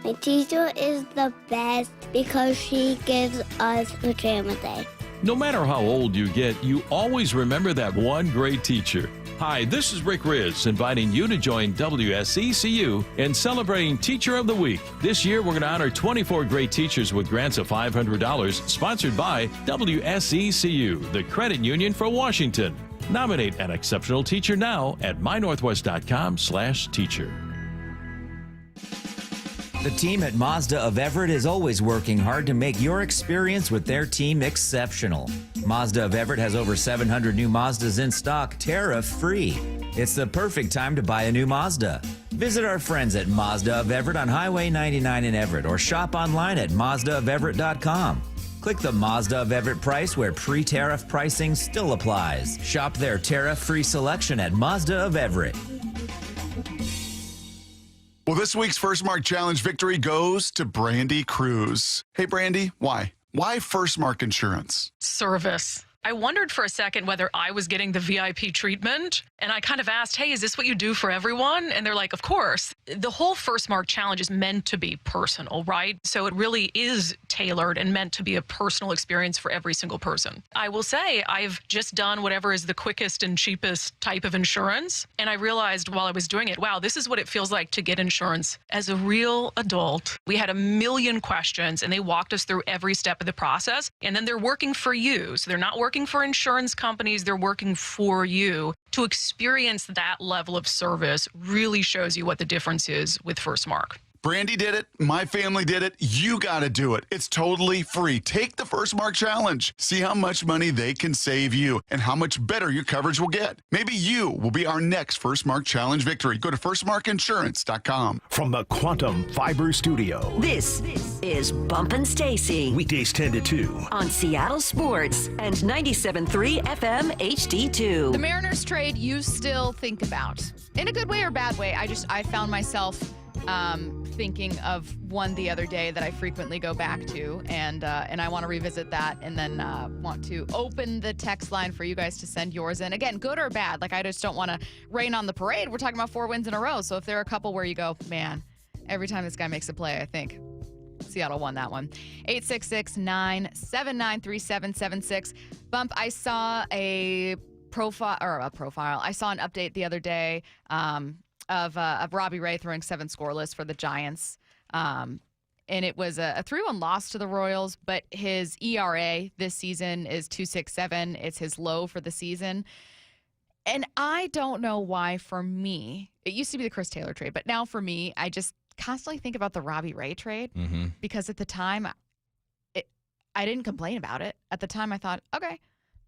My teacher is the best because she gives us pajama day. No matter how old you get, you always remember that one great teacher. Hi, this is Rick Riz, inviting you to join WSECU in celebrating Teacher of the Week. This year, we're going to honor 24 great teachers with grants of $500, sponsored by WSECU, the credit union for Washington. Nominate an exceptional teacher now at mynorthwest.com/teacher. The team at Mazda of Everett is always working hard to make your experience with their team exceptional. Mazda of Everett has over 700 new Mazdas in stock, tariff-free. It's the perfect time to buy a new Mazda. Visit our friends at Mazda of Everett on Highway 99 in Everett or shop online at MazdaofEverett.com. Click the Mazda of Everett price where pre-tariff pricing still applies. Shop their tariff-free selection at Mazda of Everett. Well, this week's First Mark Challenge victory goes to Brandy Cruz. Hey, Brandy, why? Why First Mark Insurance? Service. I wondered for a second whether I was getting the VIP treatment, and I kind of asked, hey, is this what you do for everyone? And they're like, of course. The whole First Mark Challenge is meant to be personal, right? So it really is tailored and meant to be a personal experience for every single person. I will say I've just done whatever is the quickest and cheapest type of insurance, and I realized while I was doing it, wow, this is what it feels like to get insurance as a real adult. We had a million questions, and they walked us through every step of the process, and then they're working for you. So they're not working for insurance companies, they're working for you. To experience that level of service really shows you what the difference is with First Mark. Brandy did it. My family did it. You got to do it. It's totally free. Take the First Mark Challenge. See how much money they can save you and how much better your coverage will get. Maybe you will be our next First Mark Challenge victory. Go to firstmarkinsurance.com. From the Quantum Fiber Studio. This is Bumpin' Stacy. Weekdays 10 to 2. On Seattle Sports and 97.3 FM HD2. The Mariners trade you still think about. In a good way or bad way. I found myself thinking of one the other day that I frequently go back to, and I want to revisit that, and then want to open the text line for you guys to send yours in. Again, good or bad. Like, I just don't want to rain on the parade. We're talking about 4 wins in a row. So if there are a couple where you go, man, every time this guy makes a play, I think Seattle won that one. 866-979-3776. Bump, I saw a profile. I saw an update the other day of Robbie Ray throwing 7 scoreless for the Giants. And it was a 3-1 loss to the Royals, but his ERA this season is 2.67. It's his low for the season. And I don't know why, for me, it used to be the Chris Taylor trade, but now for me, I just constantly think about the Robbie Ray trade because at the time, I didn't complain about it. At the time, I thought, okay,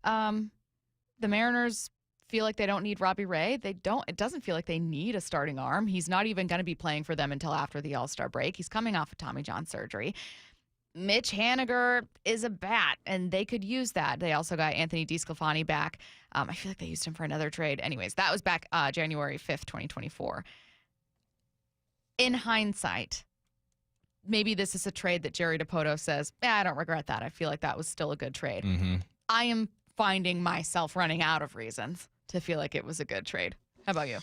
the Mariners feel like they don't need Robbie Ray. It doesn't feel like they need a starting arm. He's not even going to be playing for them until after the All-Star break. He's coming off of Tommy John surgery. Mitch Haniger is a bat, and they could use that. They also got Anthony DeSclafani back. I feel like they used him for another trade. Anyways, that was back January 5th, 2024. In hindsight, maybe this is a trade that Jerry Dipoto says, I don't regret that. I feel like that was still a good trade. I am finding myself running out of reasons to feel like it was a good trade. How about you?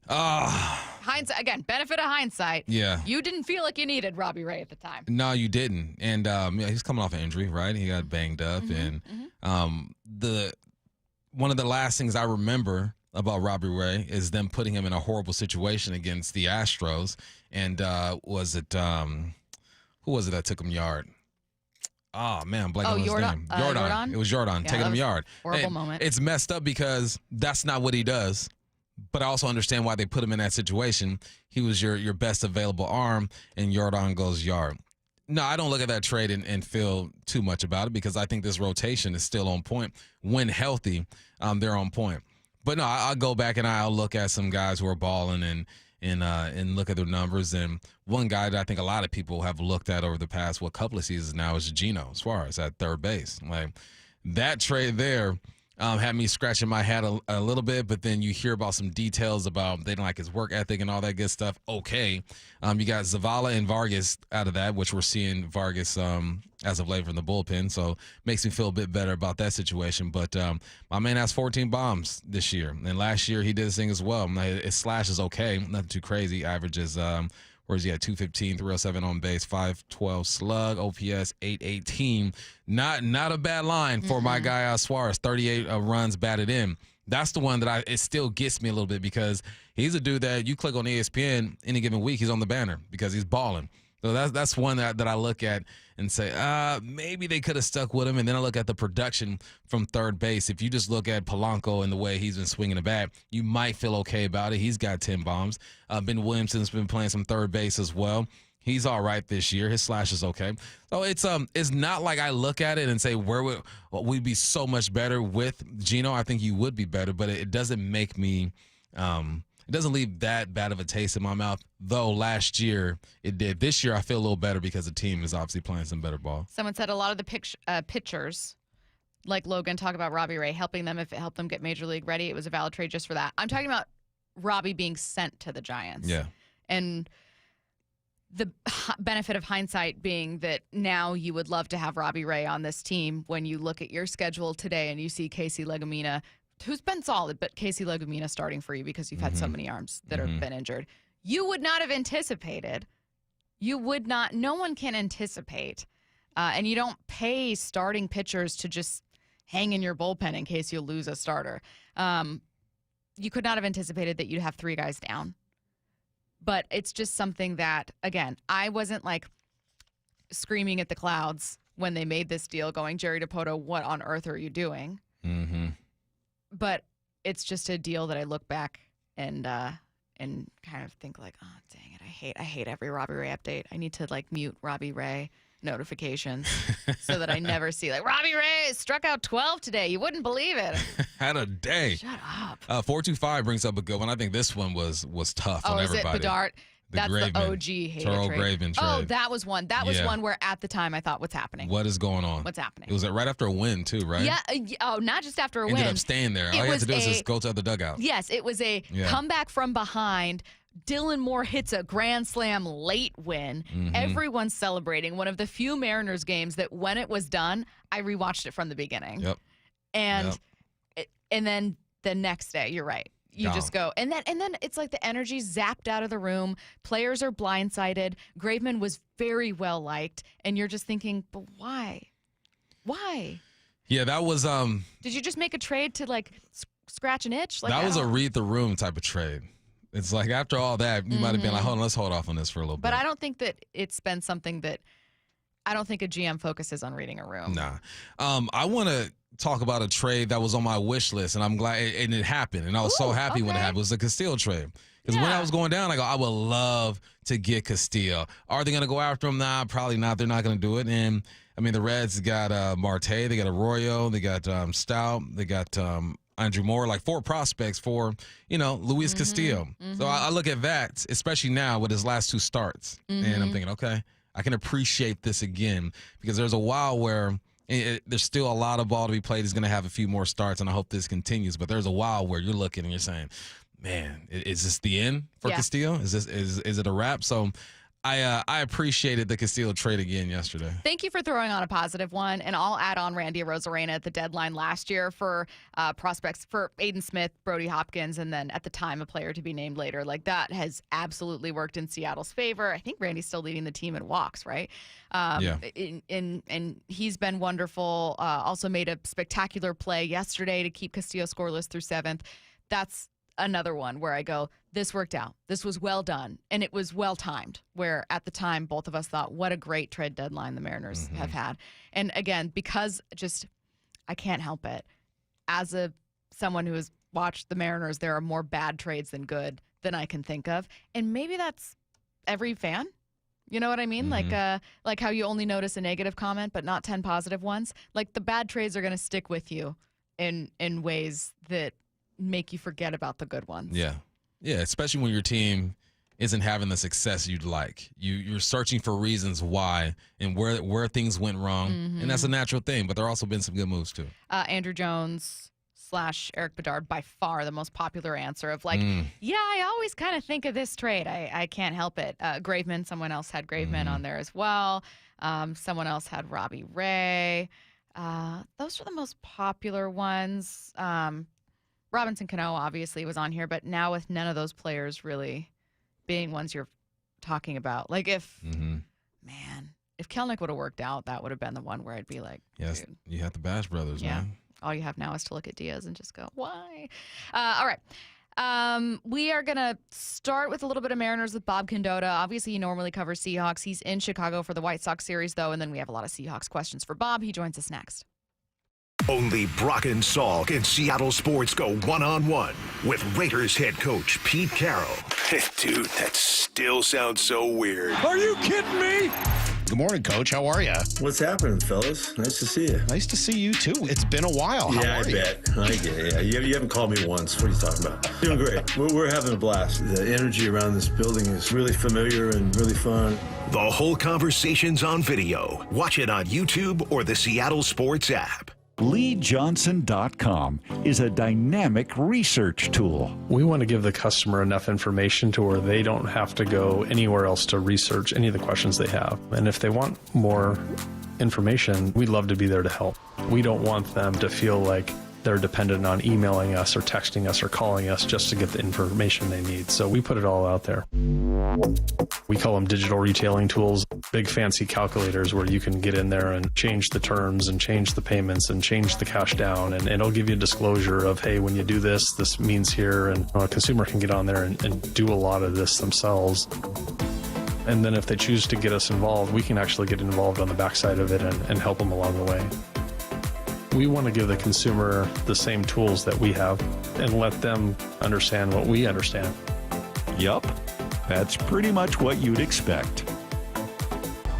Hindsight, again, benefit of hindsight. Yeah. You didn't feel like you needed Robbie Ray at the time. No, you didn't. And he's coming off an injury, right? He got banged up. And one of the last things I remember about Robbie Ray is them putting him in a horrible situation against the Astros. And was it who was it that took him yard? Oh, man, I'm blanking on his name. Jordan. It was Jordan taking him yard. Horrible moment. It's messed up because that's not what he does. But I also understand why they put him in that situation. He was your best available arm, and Jordan goes yard. No, I don't look at that trade and feel too much about it because I think this rotation is still on point. When healthy, they're on point. But no, I'll go back and I'll look at some guys who are balling and look at their numbers. And one guy that I think a lot of people have looked at over the past couple of seasons now is Gino Suarez at third base. Like, that trade there had me scratching my head a little bit, but then you hear about some details about they don't like his work ethic and all that good stuff. Okay. You got Zavala and Vargas out of that, which we're seeing Vargas as of late from the bullpen, so makes me feel a bit better about that situation. But my man has 14 bombs this year, and last year he did his thing as well. His slash is okay, nothing too crazy. Averages, where's he at? 215, 307 on base, 512 slug, OPS 818. Not a bad line for my guy Suarez. 38 runs batted in. That's the one that it still gets me a little bit because he's a dude that you click on ESPN any given week, he's on the banner because he's balling. So that's one that I look at and say, maybe they could have stuck with him. And then I look at the production from third base. If you just look at Polanco and the way he's been swinging the bat, you might feel okay about it. He's got 10 bombs. Ben Williamson's been playing some third base as well. He's all right this year. His slash is okay. So it's not like I look at it and say where we'd be so much better with Gino. I think you would be better, but it doesn't make me it doesn't leave that bad of a taste in my mouth, though last year it did. This year I feel a little better because the team is obviously playing some better ball. Someone said a lot of the pitchers, like Logan, talk about Robbie Ray helping them if it helped them get Major League ready. It was a valid trade just for that. I'm talking about Robbie being sent to the Giants. Yeah. And the benefit of hindsight being that now you would love to have Robbie Ray on this team when you look at your schedule today and you see Casey Legumina, who's been solid, but Casey Legumina starting for you because you've had so many arms that have been injured. You would not have anticipated. No one can anticipate. And you don't pay starting pitchers to just hang in your bullpen in case you lose a starter. You could not have anticipated that you'd have 3 guys down. But it's just something that, again, I wasn't like screaming at the clouds when they made this deal going, Jerry Dipoto, what on earth are you doing? But it's just a deal that I look back and kind of think like, oh, dang it, I hate every Robbie Ray update. I need to like mute Robbie Ray notifications so that I never see like Robbie Ray struck out 12 today. You wouldn't believe it. Had a day. Shut up. 425 brings up a good one. I think this one was tough on everybody. Oh, is it Bedard? That's Graveman, the OG hater Terrell trade. Graveman trade. Oh, that was one. That was one where at the time I thought, what's happening? What is going on? What's happening? It was right after a win too, right? Yeah. Oh, not just after a win. Ended up staying there. All you had to do was just go to the dugout. Yes, it was a comeback from behind. Dylan Moore hits a grand slam late win. Everyone's celebrating. One of the few Mariners games that when it was done, I rewatched it from the beginning. Yep. And then the next day, you're right. You just go. And then it's like the energy zapped out of the room. Players are blindsided. Graveman was very well liked. And you're just thinking, but why? Why? Yeah, that was Did you just make a trade to like scratch an itch? Like, that was a read the room type of trade. It's like after all that, you might have been like, hold on, let's hold off on this for a little bit. But I don't think that it's been something that I don't think a GM focuses on reading a room. Nah. I want to talk about a trade that was on my wish list, and I'm glad and it happened. And I was so happy when it happened. It was the Castillo trade. Because when I was going down, I go, I would love to get Castillo. Are they going to go after him? Nah, probably not. They're not going to do it. And I mean, the Reds got Marte, they got Arroyo, they got Stout, they got Andrew Moore, like 4 prospects for, Luis Castillo. So I look at that, especially now with his last 2 starts. And I'm thinking, okay, I can appreciate this again because there's a while where there's still a lot of ball to be played. He's going to have a few more starts, and I hope this continues. But there's a while where you're looking and you're saying, man, is this the end for Castillo? Is it a wrap? So I appreciated the Castillo trade again yesterday. Thank you for throwing on a positive one, and I'll add on Randy Arozarena at the deadline last year for prospects for Aiden Smith, Brody Hopkins, and then at the time a player to be named later. Like that has absolutely worked in Seattle's favor. I think Randy's still leading the team in walks, right? And he's been wonderful. Also made a spectacular play yesterday to keep Castillo scoreless through 7th. That's another one where I go, this worked out. This was well done. And it was well timed, where at the time, both of us thought, what a great trade deadline the Mariners have had. And again, because I can't help it. As someone who has watched the Mariners, there are more bad trades than good than I can think of. And maybe that's every fan. You know what I mean? Like how you only notice a negative comment, but not 10 positive ones. Like the bad trades are going to stick with you in ways that make you forget about the good ones. Yeah, especially when your team isn't having the success you'd like. You're searching for reasons why and where things went wrong, and that's a natural thing. But there also been some good moves too. Andrew Jones / Eric Bedard, by far the most popular answer of like, I always kind of think of this trade. I can't help it. Graveman, someone else had Graveman on there as well. Someone else had Robbie Ray. Those are the most popular ones. Robinson Cano obviously was on here, but now with none of those players really being ones you're talking about. Like if Kelnick would have worked out, that would have been the one where I'd be like, yes, dude. You have the Bash brothers, man. All you have now is to look at Diaz and just go, why? All right. We are going to start with a little bit of Mariners with Bob Condotta. Obviously, he normally covers Seahawks. He's in Chicago for the White Sox series, though, and then we have a lot of Seahawks questions for Bob. He joins us next. Only Brock and Salk in Seattle sports go one-on-one with Raiders head coach Pete Carroll. Dude, that still sounds so weird. Are you kidding me? Good morning, Coach. How are you? What's happening, fellas? Nice to see you. Nice to see you, too. It's been a while. How Yeah, are I you? bet. I get it. Yeah, you haven't called me once. What are you talking about? Doing great. We're having a blast. The energy around this building is really familiar and really fun. The whole conversation's on video. Watch it on YouTube or the Seattle Sports app. LeeJohnson.com is a dynamic research tool. We want to give the customer enough information to where they don't have to go anywhere else to research any of the questions they have. And if they want more information, we'd love to be there to help. We don't want them to feel like they're dependent on emailing us or texting us or calling us just to get the information they need. So we put it all out there. We call them digital retailing tools, big fancy calculators where you can get in there and change the terms and change the payments and change the cash down. And it'll give you a disclosure of, hey, when you do this, this means here. And a consumer can get on there and do a lot of this themselves. And then if they choose to get us involved, we can actually get involved on the backside of it and help them along the way. We want to give the consumer the same tools that we have and let them understand what we understand. Yup, that's pretty much what you'd expect.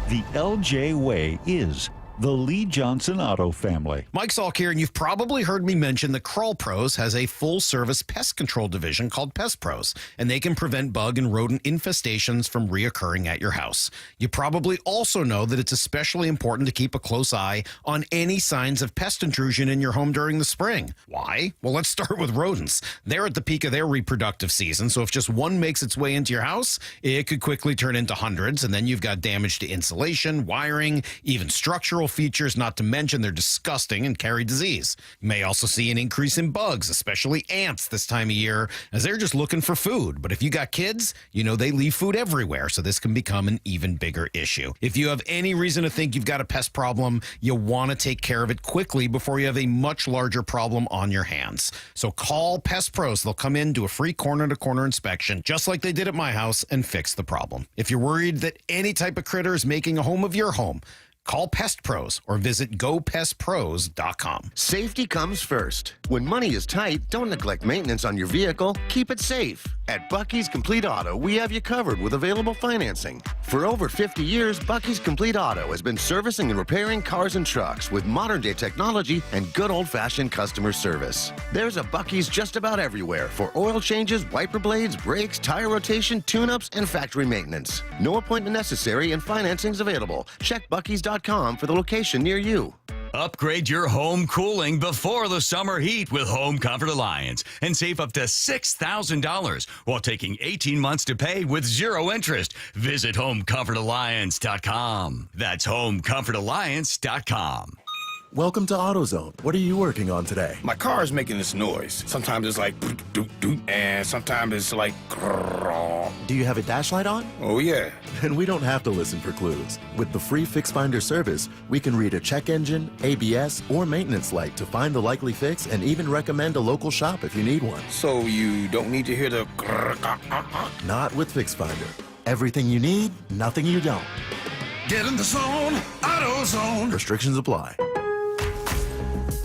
The LJ Way is the Lee Johnson Auto family. Mike Salk here, and you've probably heard me mention that Crawl Pros has a full-service pest control division called Pest Pros, and they can prevent bug and rodent infestations from reoccurring at your house. You probably also know that it's especially important to keep a close eye on any signs of pest intrusion in your home during the spring. Why? Well, let's start with rodents. They're at the peak of their reproductive season, so if just one makes its way into your house, it could quickly turn into hundreds, and then you've got damage to insulation, wiring, even structural features, not to mention they're disgusting and carry disease. You may also see an increase in bugs, especially ants this time of year, as they're just looking for food. But if you got kids, you know they leave food everywhere, so this can become an even bigger issue. If you have any reason to think you've got a pest problem, you want to take care of it quickly before you have a much larger problem on your hands. So call Pest Pros. They'll come in, do a free corner-to-corner inspection, just like they did at my house, and fix the problem. If you're worried that any type of critter is making a home of your home, call Pest Pros or visit gopestpros.com. Safety comes first. When money is tight, don't neglect maintenance on your vehicle. Keep it safe. At Bucky's Complete Auto, we have you covered with available financing. For over 50 years, Bucky's Complete Auto has been servicing and repairing cars and trucks with modern-day technology and good old-fashioned customer service. There's a Bucky's just about everywhere for oil changes, wiper blades, brakes, tire rotation, tune-ups, and factory maintenance. No appointment necessary and financing's available. Check Bucky's.com for the location near you. Upgrade your home cooling before the summer heat with Home Comfort Alliance and save up to $6,000 while taking 18 months to pay with zero interest. Visit HomeComfortAlliance.com. That's HomeComfortAlliance.com. Welcome to AutoZone. What are you working on today? My car is making this noise. Sometimes it's like doot, doot, doot, and sometimes it's like grrr. Do you have a dash light on? Oh, yeah. Then we don't have to listen for clues. With the free Fix Finder service, we can read a check engine, ABS, or maintenance light to find the likely fix and even recommend a local shop if you need one. So you don't need to hear the grrr. Not with Fix Finder. Everything you need, nothing you don't. Get in the zone, AutoZone. Restrictions apply.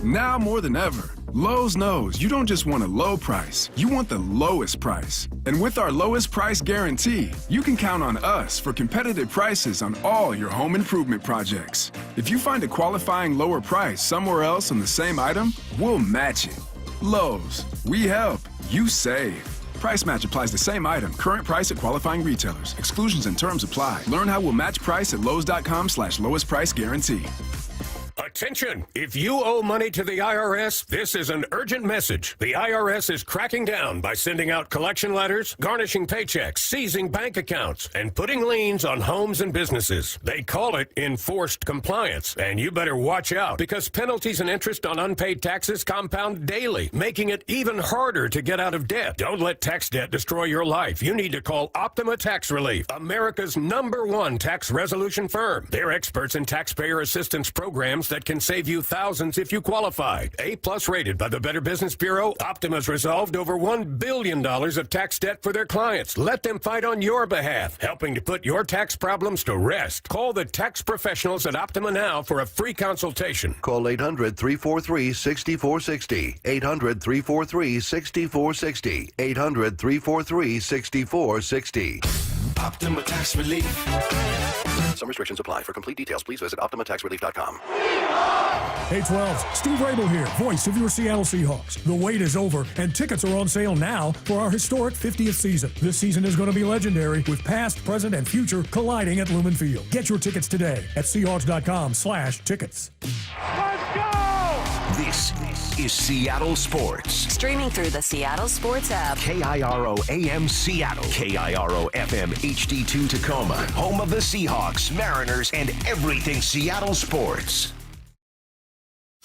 Now more than ever, Lowe's knows you don't just want a low price, you want the lowest price. And with our lowest price guarantee, you can count on us for competitive prices on all your home improvement projects. If you find a qualifying lower price somewhere else on the same item, we'll match it. Lowe's, we help, you save. Price match applies the same item. Current price at qualifying retailers. Exclusions and terms apply. Learn how we'll match price at lowes.com/lowest price guarantee. Attention! If you owe money to the IRS, this is an urgent message. The IRS is cracking down by sending out collection letters, garnishing paychecks, seizing bank accounts, and putting liens on homes and businesses. They call it enforced compliance, and you better watch out because penalties and interest on unpaid taxes compound daily, making it even harder to get out of debt. Don't let tax debt destroy your life. You need to call Optima Tax Relief, America's #1 tax resolution firm. They're experts in taxpayer assistance programs that can save you thousands if you qualify. A+ rated by the Better Business Bureau, Optima's resolved over $1 billion of tax debt for their clients. Let them fight on your behalf, helping to put your tax problems to rest. Call the tax professionals at Optima now for a free consultation. Call 800-343-6460. 800-343-6460. 800-343-6460. Optima Tax Relief. Some restrictions apply. For complete details, please visit OptimaTaxRelief.com. Hey 12s, Steve Rabel here, voice of your Seattle Seahawks. The wait is over, and tickets are on sale now for our historic 50th season. This season is going to be legendary, with past, present, and future colliding at Lumen Field. Get your tickets today at Seahawks.com/tickets. Let's go! This is Seattle Sports. Streaming through the Seattle Sports app. KIRO AM Seattle. KIRO FM HD2 Tacoma. Home of the Seahawks, Mariners, and everything Seattle sports.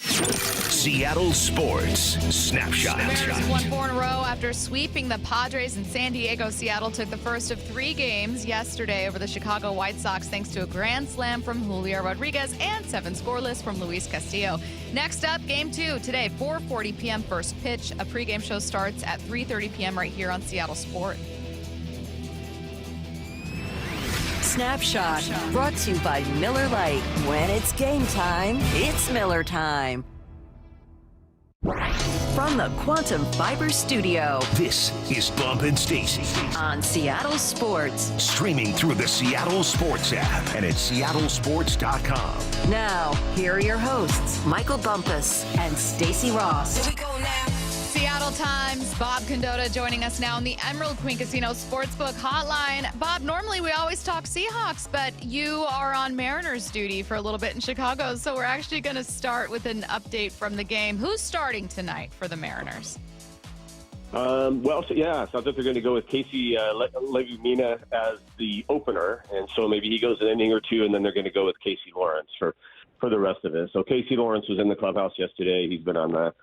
Seattle Sports Snapshot. Mariners won 4 in a row after sweeping the Padres in San Diego. Seattle took the first of 3 games yesterday over the Chicago White Sox thanks to a grand slam from Julio Rodriguez and 7 scoreless from Luis Castillo. Next up, Game 2 today, 4:40 p.m. first pitch. A pregame show starts at 3:30 p.m. right here on Seattle Sports. Snapshot, brought to you by Miller Lite. When it's game time, it's Miller time. From the Quantum Fiber Studio, this is Bump and Stacy on Seattle Sports. Streaming through the Seattle Sports app and at seattlesports.com. Now, here are your hosts, Michael Bumpus and Stacy Ross. Here we go now. Seattle Times, Bob Condota joining us now on the Emerald Queen Casino Sportsbook Hotline. Bob, normally we always talk Seahawks, but you are on Mariners duty for a little bit in Chicago, so we're actually going to start with an update from the game. Who's starting tonight for the Mariners? Sounds like they're going to go with Casey Legumina as the opener, and so maybe he goes an inning or two, and then they're going to go with Casey Lawrence for the rest of it. So Casey Lawrence was in the clubhouse yesterday. He's been on the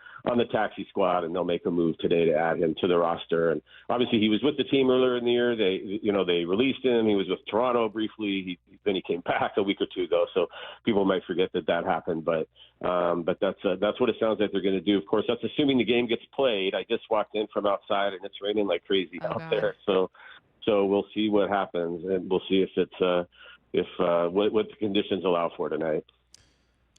taxi squad, and they'll make a move today to add him to the roster. And obviously, he was with the team earlier in the year. They released him. He was with Toronto briefly. Then he came back a week or two ago. So people might forget that happened. But that's what it sounds like they're going to do. Of course, that's assuming the game gets played. I just walked in from outside, and it's raining like crazy out there. So we'll see what happens, and we'll see if it's what the conditions allow for tonight.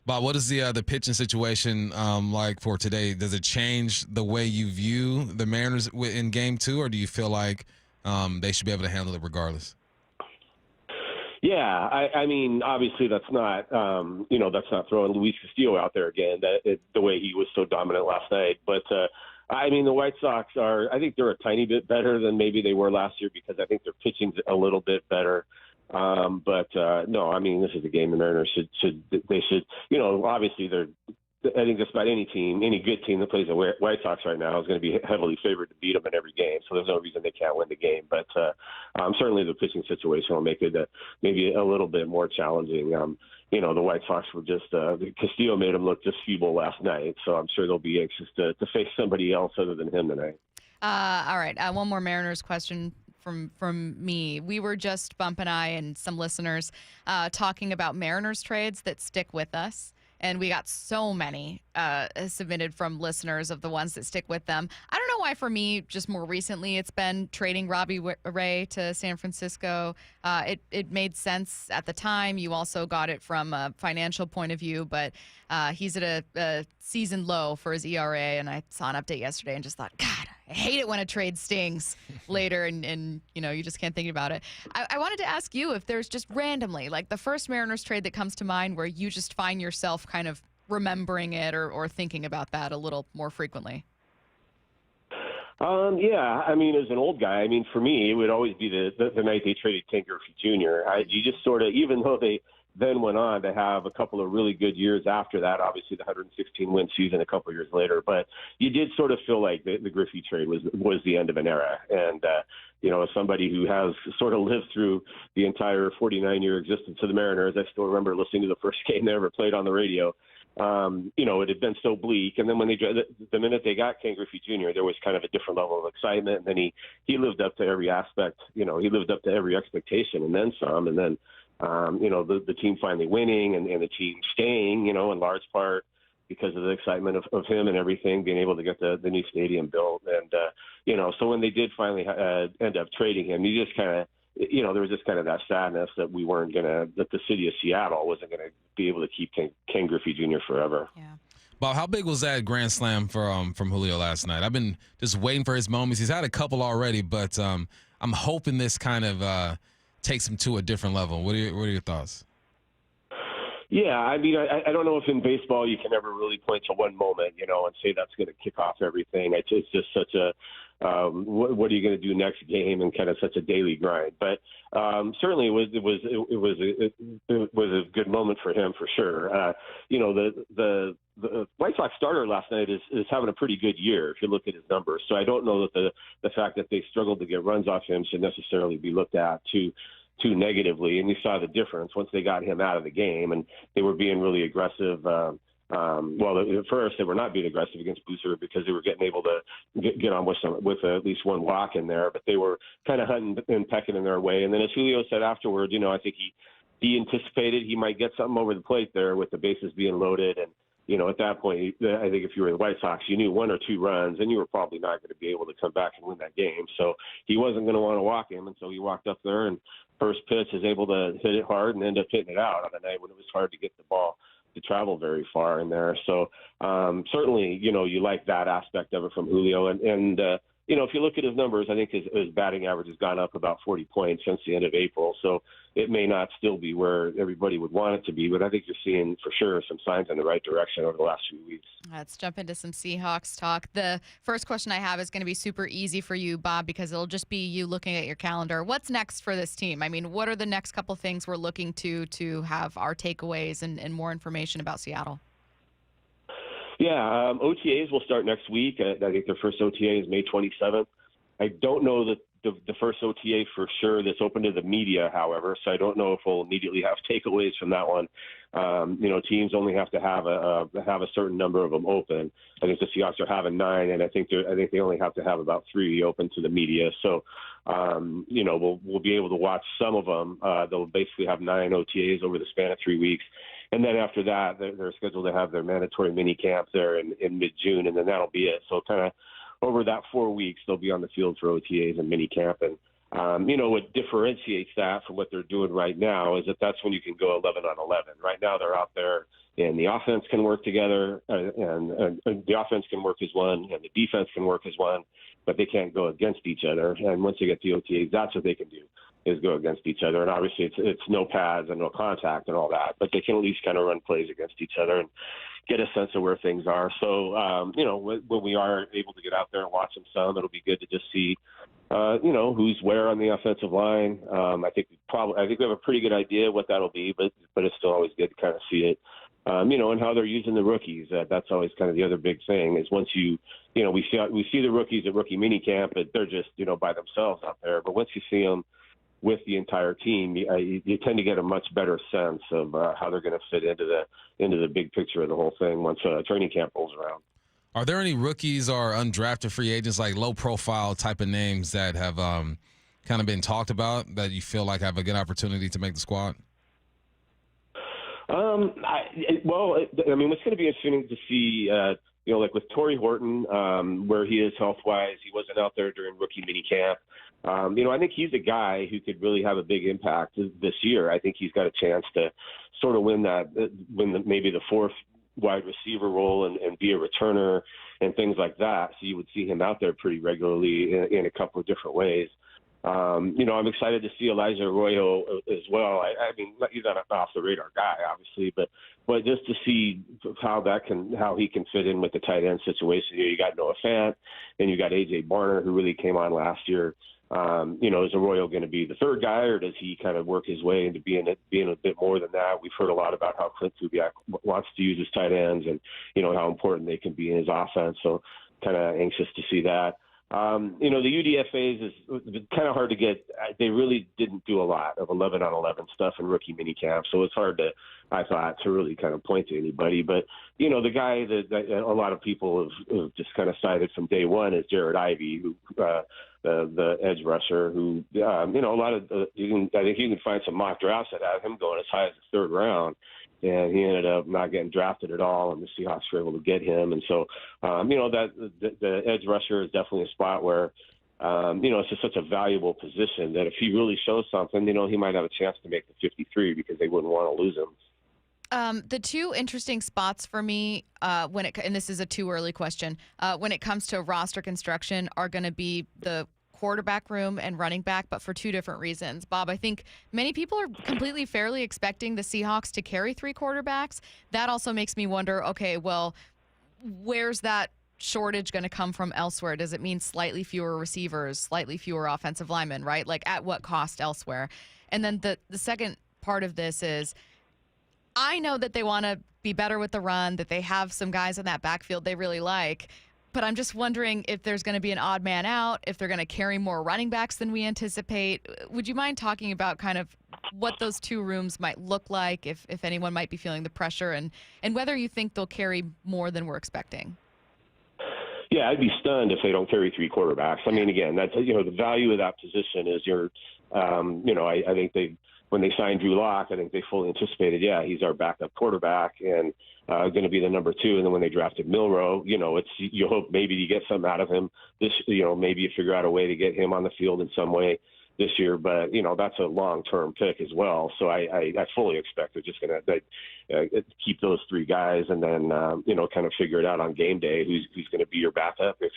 Bob, what is the pitching situation like for today? Does it change the way you view the Mariners in Game 2, or do you feel like they should be able to handle it regardless? Yeah, I mean, obviously that's not throwing Luis Castillo out there again the way he was so dominant last night. But I mean, the White Sox I think they're a tiny bit better than maybe they were last year because I think their pitching's a little bit better. No, I mean, this is a game the Mariners should obviously I think just about any good team that plays the White Sox right now is going to be heavily favored to beat them in every game. So there's no reason they can't win the game. But certainly the pitching situation will make it maybe a little bit more challenging. The White Sox were just Castillo made them look just feeble last night. So I'm sure they'll be anxious to face somebody else other than him tonight. All right. One more Mariners question from me. We were just, Bump and I and some listeners, talking about Mariners trades that stick with us. And we got so many submitted from listeners of the ones that stick with them. I don't know why for me, just more recently, it's been trading Robbie Ray to San Francisco. It made sense at the time. You also got it from a financial point of view, but he's at a season low for his ERA. And I saw an update yesterday and just thought, God, I hate it when a trade stings later and you just can't think about it. I wanted to ask you if there's just randomly, like the first Mariners trade that comes to mind where you just find yourself kind of remembering it or thinking about that a little more frequently. Yeah, I mean, as an old guy, I mean, for me, it would always be the night they traded Ken Griffey Jr. You just sort of, even though they then went on to have a couple of really good years after that, obviously the 116-win season a couple of years later, but you did sort of feel like the Griffey trade was the end of an era. And, as somebody who has sort of lived through the entire 49-year existence of the Mariners, I still remember listening to the first game they ever played on the radio. It had been so bleak. And then when the minute they got Ken Griffey Jr., there was kind of a different level of excitement. And then he lived up to every aspect. He lived up to every expectation and then some. And then, the team finally winning and the team staying, in large part because of the excitement of him and everything, being able to get the new stadium built. And, so when they did finally end up trading him, you just kind of, there was just kind of that sadness that that the city of Seattle wasn't going to be able to keep Ken Griffey Jr. forever. Yeah. Bob, how big was that grand slam from Julio last night? I've been just waiting for his moments. He's had a couple already, but I'm hoping this kind of takes him to a different level. What are your thoughts? Yeah, I mean, I don't know if in baseball you can ever really point to one moment, and say that's going to kick off everything. It's just such a what are you going to do next game, and kind of such a daily grind. But certainly it was a good moment for him for sure. The White Sox starter last night is having a pretty good year if you look at his numbers. So I don't know that the fact that they struggled to get runs off him should necessarily be looked at too negatively. And you saw the difference once they got him out of the game, and they were being really aggressive. Well, at first they were not being aggressive against Boozer because they were able to get on with at least one walk in there, but they were kind of hunting and pecking in their way. And then as Julio said afterward, I think he anticipated he might get something over the plate there with the bases being loaded. And, at that point, I think if you were the White Sox, you knew 1 or 2 runs, and you were probably not going to be able to come back and win that game. So he wasn't going to want to walk him, and so he walked up there, and first pitch is able to hit it hard and end up hitting it out on a night when it was hard to get the ball to travel very far in there. So certainly, you like that aspect of it from Julio. And if you look at his numbers, I think his batting average has gone up about 40 points since the end of April. So it may not still be where everybody would want it to be, but I think you're seeing for sure some signs in the right direction over the last few weeks. Let's jump into some Seahawks talk. The first question I have is going to be super easy for you, Bob, because it'll just be you looking at your calendar. What's next for this team? I mean, what are the next couple things we're looking to have our takeaways and more information about Seattle? Yeah, OTAs will start next week. I think their first OTA is May 27th. I don't know that the first OTA for sure that's open to the media, however, so I don't know if we'll immediately have takeaways from that one. Teams only have to have a certain number of them open. I think the Seahawks are having 9, and I think they only have to have about 3 open to the media. So, we'll be able to watch some of them. They'll basically have 9 OTAs over the span of 3 weeks. And then after that, they're scheduled to have their mandatory mini camp there in mid-June, and then that'll be it. So kind of over that 4 weeks, they'll be on the field for OTAs and mini camp. And, what differentiates that from what they're doing right now is that's when you can go 11 on 11. Right now they're out there, and the offense can work together, and the offense can work as one, and the defense can work as one, but they can't go against each other. And once they get the OTAs, that's what they can do, is go against each other. And obviously it's no pads and no contact and all that, but they can at least kind of run plays against each other and get a sense of where things are. So, when we are able to get out there and watch them some, it'll be good to just see, who's where on the offensive line. I think we have a pretty good idea what that'll be, but it's still always good to kind of see it. And how they're using the rookies. That's always kind of the other big thing is once we see the rookies at rookie mini camp, but they're just, by themselves out there. But once you see them with the entire team, you tend to get a much better sense of how they're going to fit into the big picture of the whole thing once training camp rolls around. Are there any rookies or undrafted free agents, like low-profile type of names that have kind of been talked about that you feel like have a good opportunity to make the squad? What's going to be interesting to see, like with Torrey Horton, where he is health-wise, he wasn't out there during rookie minicamp. I think he's a guy who could really have a big impact this year. I think he's got a chance to sort of win maybe the 4th wide receiver role and be a returner and things like that. So you would see him out there pretty regularly in a couple of different ways. I'm excited to see Elijah Arroyo as well. I mean, he's not an off the radar guy, obviously, but just to see how he can fit in with the tight end situation. You got Noah Fant and you got AJ Barner, who really came on last year. Is Arroyo going to be the 3rd guy, or does he kind of work his way into being a bit more than that? We've heard a lot about how Clint Kubiak wants to use his tight ends and, how important they can be in his offense. So kind of anxious to see that. The UDFAs is kind of hard to get. They really didn't do a lot of 11 on 11 stuff in rookie minicamp, so it's hard to really kind of point to anybody. But, the guy that a lot of people have just kind of cited from day one is Jared Ivey, who, the edge rusher, who, I think you can find some mock drafts that have him going as high as the 3rd round. And he ended up not getting drafted at all, and the Seahawks were able to get him. And so, that the edge rusher is definitely a spot where, it's just such a valuable position that if he really shows something, he might have a chance to make the 53 because they wouldn't want to lose him. The 2 interesting spots for me, and this is a too early question, when it comes to roster construction, are going to be the quarterback room and running back, but for two different reasons. Bob, I think many people are completely fairly expecting the Seahawks to carry 3 quarterbacks. That also makes me wonder, okay, well, where's that shortage going to come from elsewhere? Does it mean slightly fewer receivers, slightly fewer offensive linemen, right? Like at what cost elsewhere? And then the second part of this is, I know that they want to be better with the run, that they have some guys in that backfield they really like, but I'm just wondering if there's going to be an odd man out, if they're going to carry more running backs than we anticipate. Would you mind talking about kind of what those 2 rooms might look like, if anyone might be feeling the pressure, and whether you think they'll carry more than we're expecting? Yeah, I'd be stunned if they don't carry 3 quarterbacks. I mean, again, that's, the value of that position is I think when they signed Drew Lock, I think they fully anticipated, he's our backup quarterback and going to be the number 2. And then when they drafted Milroe, you hope maybe you get something out of him this, maybe you figure out a way to get him on the field in some way this year. But, that's a long-term pick as well. So I fully expect they're just going to keep those 3 guys and then, kind of figure it out on game day who's going to be your backup. You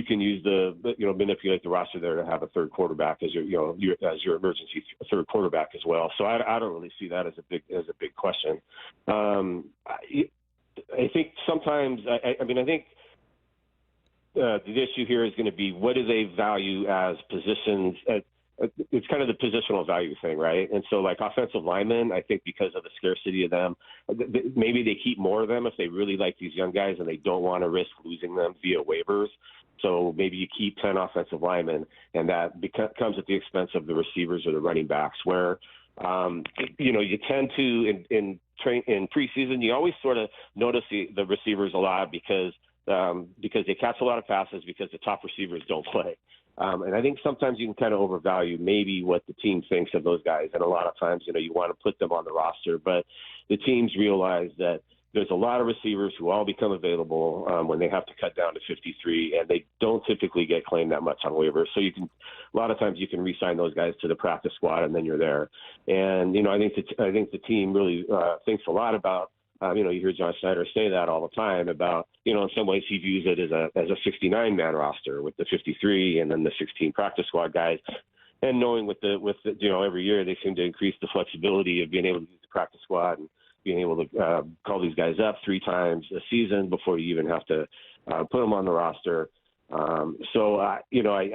can use the manipulate the roster there to have a third quarterback as your emergency third quarterback as well. So I don't really see that as a big question. I think sometimes I think the issue here is going to be, what do they value as positions? It's kind of the positional value thing, right? And so like offensive linemen, I think because of the scarcity of them, maybe they keep more of them if they really like these young guys and they don't want to risk losing them via waivers. So maybe you keep 10 offensive linemen, and that comes at the expense of the receivers or the running backs, where, you tend to, in preseason, you always sort of notice the receivers a lot because they catch a lot of passes because the top receivers don't play. And I think sometimes you can kind of overvalue maybe what the team thinks of those guys. And a lot of times, you want to put them on the roster, but the teams realize that there's a lot of receivers who all become available when they have to cut down to 53, and they don't typically get claimed that much on waivers. So a lot of times you can re-sign those guys to the practice squad, and then you're there. And I think the team really thinks a lot about. You hear John Schneider say that all the time about, in some ways he views it as a 69-man roster with the 53 and then the 16 practice squad guys. And knowing with every year they seem to increase the flexibility of being able to use the practice squad and being able to call these guys up 3 times a season before you even have to put them on the roster. I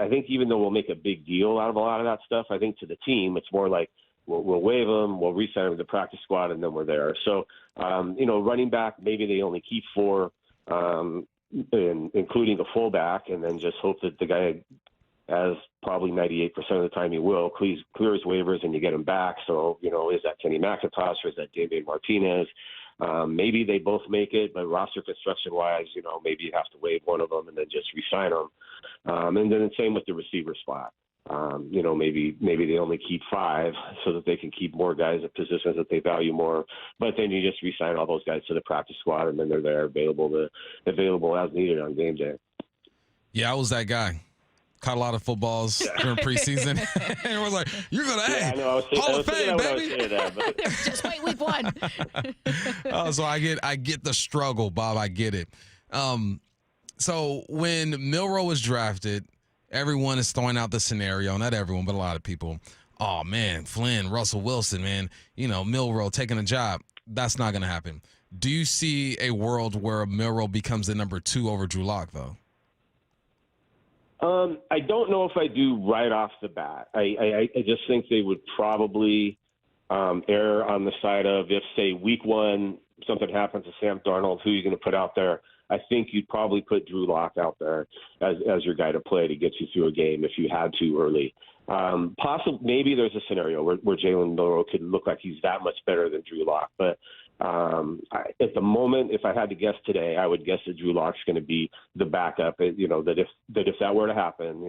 think even though we'll make a big deal out of a lot of that stuff, I think to the team it's more like we'll waive them, we'll re-sign them to the practice squad, and then we're there. So, running back, maybe they only keep 4, including a fullback, and then just hope that the guy, as probably 98% of the time he will, clears waivers and you get him back. So, is that Kenny McIntosh or is that David Martinez? Maybe they both make it, but roster construction-wise, maybe you have to waive one of them and then just re-sign them. And then the same with the receiver spot. Maybe they only keep 5 so that they can keep more guys at positions that they value more. But then you just re-sign all those guys to the practice squad, and then they're there available as needed on game day. Yeah, I was that guy. Caught a lot of footballs during preseason. And was like, you're going to, Hall of Fame, baby. Just wait week 1. So I get the struggle, Bob. I get it. So when Milroe was drafted, everyone is throwing out the scenario, not everyone, but a lot of people. Oh, man, Flynn, Russell Wilson, man, Milroe taking a job. That's not going to happen. Do you see a world where Milroe becomes the number 2 over Drew Lock, though? I don't know if I do right off the bat. I just think they would probably err on the side of, if, say, week 1, something happens to Sam Darnold, who are you going to put out there? I think you'd probably put Drew Lock out there as your guy to play to get you through a game if you had to early. Maybe there's a scenario where Jalen Milroe could look like he's that much better than Drew Lock. But at the moment, if I had to guess today, I would guess that Drew Lock's going to be the backup. That if that were to happen,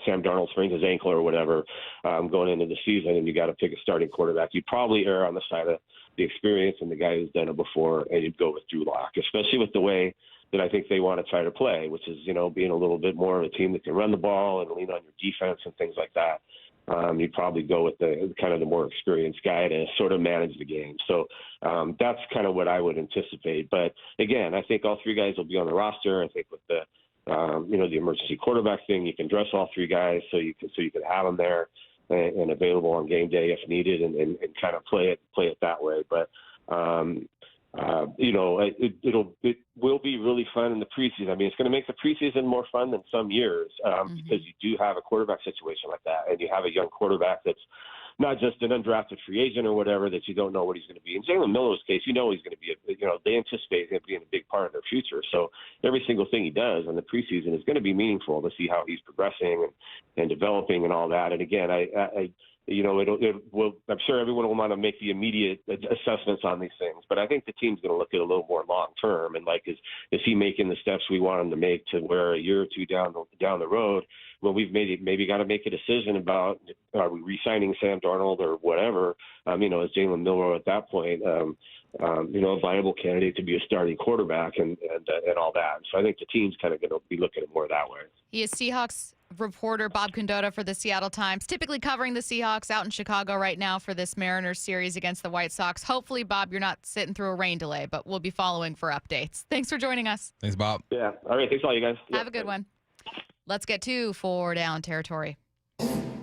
Sam Darnold sprains his ankle or whatever going into the season, and you got to pick a starting quarterback, you'd probably err on the side of the experience and the guy who's done it before, and you'd go with Drew Lock, especially with the way that I think they want to try to play, which is, being a little bit more of a team that can run the ball and lean on your defense and things like that. You'd probably go with the kind of the more experienced guy to sort of manage the game. So that's kind of what I would anticipate. But again, I think all 3 guys will be on the roster. I think with the the emergency quarterback thing. You can dress all three guys so you can have them there and available on game day if needed, and kind of play it that way. But it will be really fun in the preseason. I mean, it's going to make the preseason more fun than some years because you do have a quarterback situation like that, and you have a young quarterback that's not just an undrafted free agent or whatever that you don't know what he's going to be. In Jalen Miller's case, he's going to be they anticipate him being a big part of their future. So every single thing he does in the preseason is going to be meaningful to see how he's progressing and developing and all that. And again, I'm sure everyone will want to make the immediate assessments on these things, but I think the team's going to look at it a little more long term and is he making the steps we want him to make to where a year or two down the road, when we've maybe got to make a decision about are we re-signing Sam Darnold or whatever, is Jalen Miller at that point, a viable candidate to be a starting quarterback and all that. So I think the team's kind of going to be looking at it more that way. He is Seahawks reporter Bob Condotta for the Seattle Times, typically covering the Seahawks, out in Chicago right now for this Mariners series against the White Sox. Hopefully, Bob, you're not sitting through a rain delay, but we'll be following for updates. Thanks for joining us. Thanks, Bob. Yeah. All right. Thanks all you guys. Have a good one. Let's get to 4 Down territory.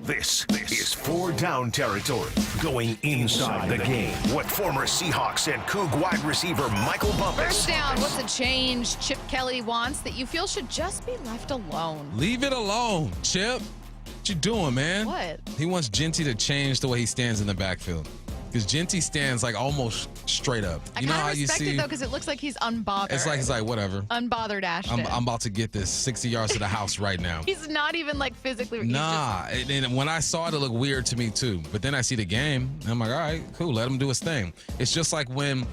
This is 4 Down territory, going inside the game with former Seahawks and Coug wide receiver Michael Bumpus. First down, what's a change Chip Kelly wants that you feel should just be left alone? Leave it alone, Chip. What you doing, man? What? He wants Genty to change the way he stands in the backfield. Because Genty stands almost straight up. I kind of respect it, though, because it looks like he's unbothered. It's like whatever. Unbothered Ashton. I'm about to get this 60 yards to the house right now. He's not even physically. Nah. And when I saw it, it looked weird to me too. But then I see the game, and I'm like, all right, cool. Let him do his thing. It's just like when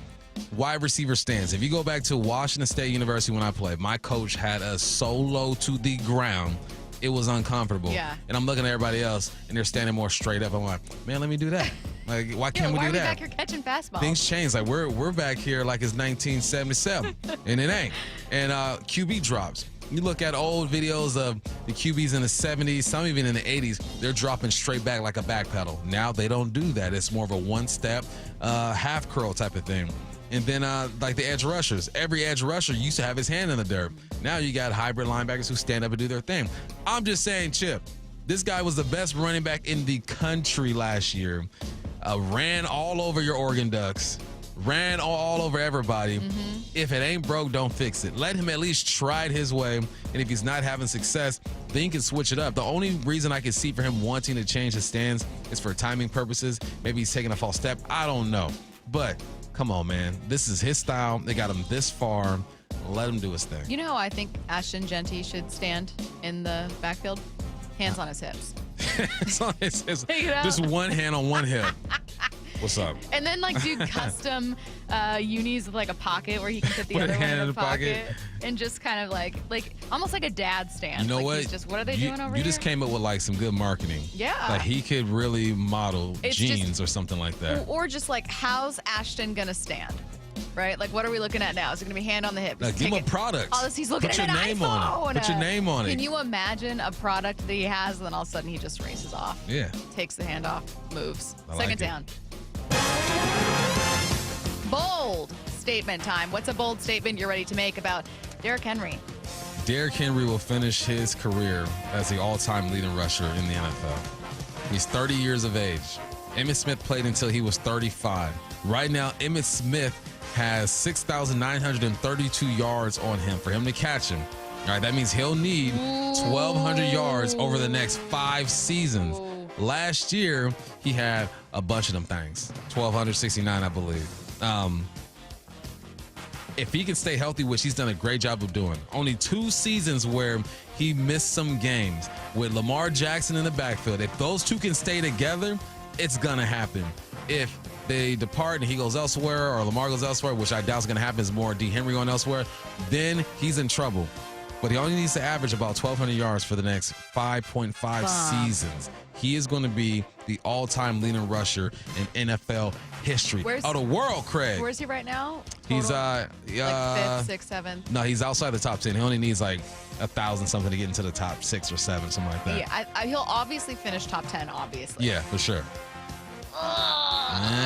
wide receiver stands. If you go back to Washington State University when I played, my coach had us so low to the ground. It was uncomfortable. Yeah. And I'm looking at everybody else, and they're standing more straight up. I'm like, man, let me do that. Why can't we do that? Why are we back here catching fastballs? Things change. We're back here like it's 1977, and it ain't. And QB drops. You look at old videos of the QBs in the 70s, some even in the 80s, they're dropping straight back like a back pedal. Now they don't do that. It's more of a one-step, half curl type of thing. And then like the edge rushers. Every edge rusher used to have his hand in the dirt. Now you got hybrid linebackers who stand up and do their thing. I'm just saying, Chip, this guy was the best running back in the country last year. Ran all over your Oregon Ducks. Ran all over everybody. Mm-hmm. If it ain't broke, don't fix it. Let him at least try it his way. And if he's not having success, then you can switch it up. The only reason I can see for him wanting to change his stance is for timing purposes. Maybe he's taking a false step. I don't know. But come on, man. This is his style. They got him this far. Let him do his thing. You know how I think Ashton Genty should stand in the backfield? Hands on his hips. Hands on his hips. Just one hand on one hip. What's up? And then do custom unis with a pocket where he can put the other one in the pocket. And just kind of like almost like a dad stand. You know what? He's just, what are they doing over here? You just came up with some good marketing. Yeah. He could really model jeans or something like that. Or just how's Ashton gonna stand? Right? What are we looking at now? Is it going to be hand on the hip? Give him a product. Oh, he's looking at an iPhone. On it. Put your name on it. Can you imagine a product that he has and then all of a sudden he just races off? Yeah. Takes the hand off, moves. Second down. Bold statement time. What's a bold statement you're ready to make about Derrick Henry? Derrick Henry will finish his career as the all-time leading rusher in the NFL. He's 30 years of age. Emmitt Smith played until he was 35. Right now, Emmitt Smith has 6,932 yards on him for him to catch him. All right, that means he'll need 1,200 yards over the next 5 seasons. Last year, he had a bunch of them things. 1,269, I believe. If he can stay healthy, which he's done a great job of doing, only 2 seasons where he missed some games with Lamar Jackson in the backfield. If those two can stay together, it's going to happen. If they depart and he goes elsewhere or Lamar goes elsewhere, which I doubt is going to happen, is more D. Henry going elsewhere, then he's in trouble. But he only needs to average about 1,200 yards for the next 5.5 seasons. He is going to be the all-time leading rusher in NFL history. The world, Craig. Where's he right now? Total? He's 5th, 6th, 7th. No, he's outside the top 10. He only needs 1,000 something to get into the top 6 or 7, something like that. Yeah, he'll obviously finish top 10, obviously. Yeah, for sure.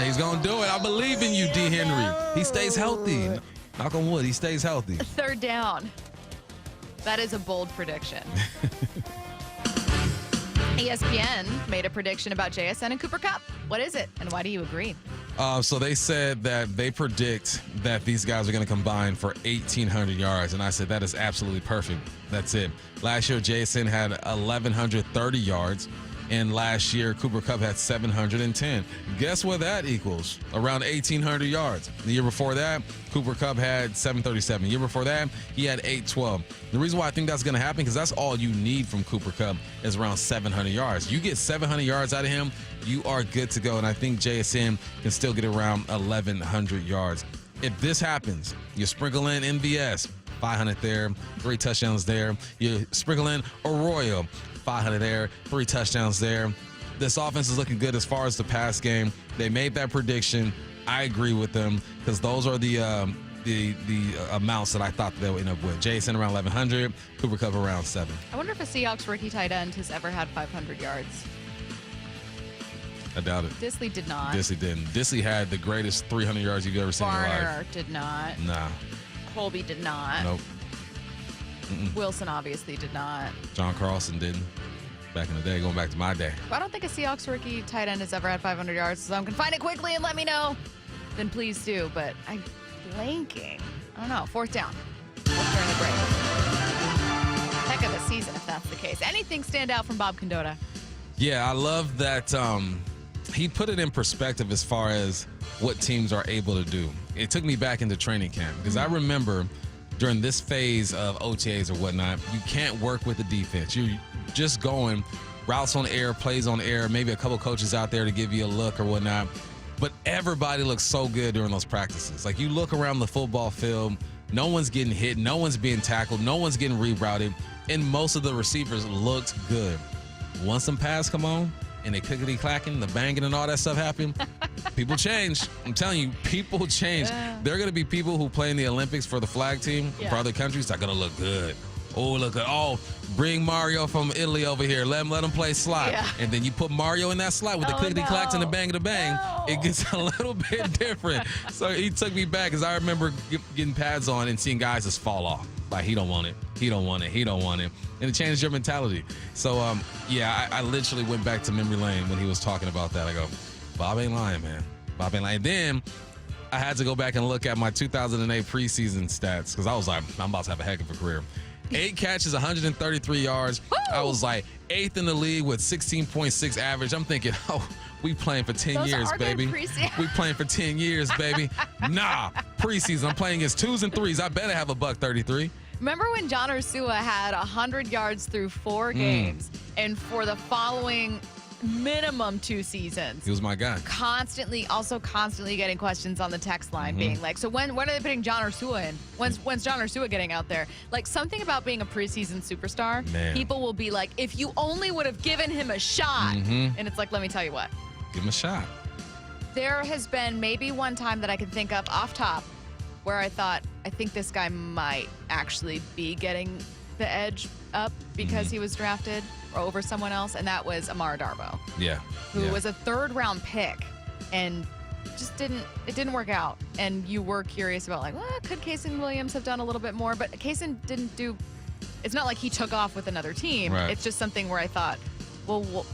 He's going to do it. I believe in you, D. Henry. He stays healthy. Knock on wood, he stays healthy. 3rd down. That is a bold prediction. ESPN made a prediction about JSN and Cooper Kupp. What is it, and why do you agree? So they said that they predict that these guys are going to combine for 1,800 yards, and I said that is absolutely perfect. That's it. Last year, JSN had 1,130 yards, and last year, Cooper Kupp had 710. Guess what that equals? Around 1,800 yards. The year before that, Cooper Kupp had 737. The year before that, he had 812. The reason why I think that's going to happen, because that's all you need from Cooper Kupp is around 700 yards. You get 700 yards out of him, you are good to go, and I think JSN can still get around 1,100 yards. If this happens, you sprinkle in MVS, 500 there, 3 touchdowns there. You sprinkle in Arroyo, 500 there, 3 touchdowns there. This offense is looking good as far as the pass game. They made that prediction. I agree with them because those are the amounts that I thought they would end up with. Jason around 1,100, Cooper Kupp around 7. I wonder if a Seahawks rookie tight end has ever had 500 yards. I doubt it. Disley did not. Disley didn't. Disley had the greatest 300 yards you've ever seen in your life. Barner did not. Nah. Colby did not. Nope. Wilson obviously did not. John Carlson didn't. Back in the day, going back to my day. I don't think a Seahawks rookie tight end has ever had 500 yards. So someone can find it quickly and let me know, then please do. But I'm blanking. I don't know. 4th down. During the break. Heck of a season if that's the case. Anything stand out from Bob Condotta? Yeah, I love that he put it in perspective as far as what teams are able to do. It took me back into training camp because I remember during this phase of OTAs or whatnot, you can't work with the defense. You're just going routes on air, plays on air, maybe a couple coaches out there to give you a look or whatnot. But everybody looks so good during those practices. Like you look around the football field, no one's getting hit, no one's being tackled, no one's getting rerouted, and most of the receivers looked good. Once some pass come on and they clickety-clacking, the banging and all that stuff happen, people change. I'm telling you, people change. Yeah. There are going to be people who play in the Olympics for the flag team for other countries that are going to look good. Oh, look at bring Mario from Italy over here. Let him play slot. Yeah. And then you put Mario in that slot with the clickety-clacks and the bang of the bang. It gets a little bit different. So he took me back because I remember getting pads on and seeing guys just fall off. Like, he don't want it. He don't want it. He don't want it. And it changed your mentality. So, I literally went back to memory lane when he was talking about that. I go, Bob ain't lying, man. Bob ain't lying. And then I had to go back and look at my 2008 preseason stats because I was like, I'm about to have a heck of a career. 8 catches, 133 yards. Woo! I was like 8th in the league with 16.6 average. I'm thinking, we playing for 10 years, baby. We playing for 10 years, baby. Nah, preseason. I'm playing against 2s and 3s. I better have a $133. Remember when John Ursua had 100 yards through 4 games, and for the following minimum 2 seasons, he was my guy. Constantly getting questions on the text line, being like, "So when are they putting John Ursua in? When's John Ursua getting out there?" Like something about being a preseason superstar. Man. People will be like, "If you only would have given him a shot," and it's like, let me tell you what. Give him a shot. There has been maybe one time that I can think of off top where I thought, I think this guy might actually be getting the edge up because he was drafted or over someone else, and that was Amara Darboh. Yeah. Who was a 3rd-round pick and just didn't work out. And you were curious about, like, well, could Kaysen Williams have done a little bit more? But Kaysen didn't do, it's not like he took off with another team. Right. It's just something where I thought, well,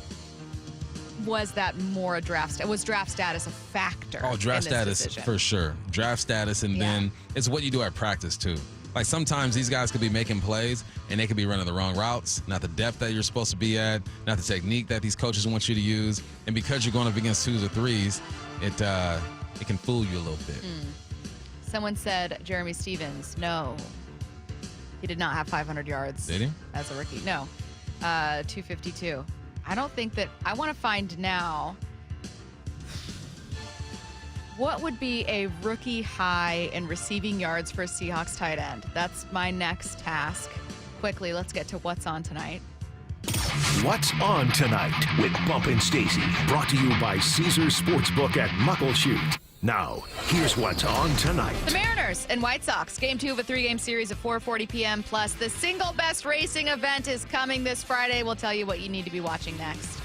was that more a draft? Was draft status a factor? Oh, draft in this status decision? for sure. Draft status, and then it's what you do at practice too. Like sometimes these guys could be making plays and they could be running the wrong routes, not the depth that you're supposed to be at, not the technique that these coaches want you to use, and because you're going up against 2s or 3s, it can fool you a little bit. Someone said Jeremy Stevens. No, he did not have 500 yards. Did he? As a rookie? No, 252. I don't think that. I want to find now what would be a rookie high in receiving yards for a Seahawks tight end. That's my next task. Quickly, let's get to what's on tonight. What's on tonight with Bump and Stacy, brought to you by Caesars Sportsbook at Muckleshoot. Now, here's what's on tonight. The Mariners and White Sox, game 2 of a 3-game series at 4:40 p.m. Plus, the single best racing event is coming this Friday. We'll tell you what you need to be watching next.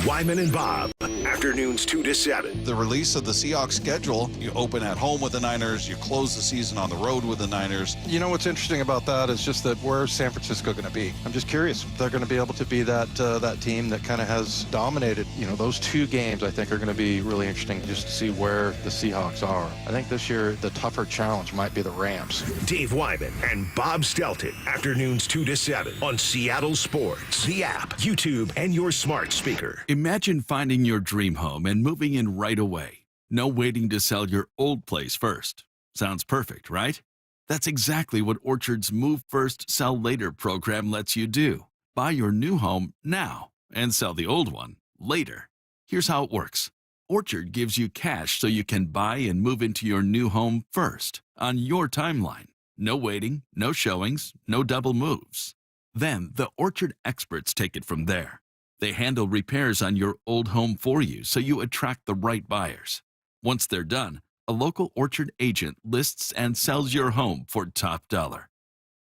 Wyman and Bob Afternoons 2 to 7. The release of the Seahawks schedule, you open at home with the Niners, you close the season on the road with the Niners. You know what's interesting about that is just that where's San Francisco going to be? I'm just curious if they're going to be able to be that team that kind of has dominated. You know, those two games I think are going to be really interesting just to see where the Seahawks are. I think this year the tougher challenge might be the Rams. Dave Wyman and Bob Stelton. Afternoons 2 to 7 on Seattle Sports, the app, YouTube, and your smart speaker. Imagine finding your dream home and moving in right away. No waiting to sell your old place first. Sounds perfect, right? That's exactly what Orchard's Move First, Sell Later program lets you do. Buy your new home now and sell the old one later. Here's how it works. Orchard gives you cash so you can buy and move into your new home first on your timeline. No waiting, no showings, no double moves. Then the Orchard experts take it from there. They handle repairs on your old home for you so you attract the right buyers. Once they're done, a local Orchard agent lists and sells your home for top dollar.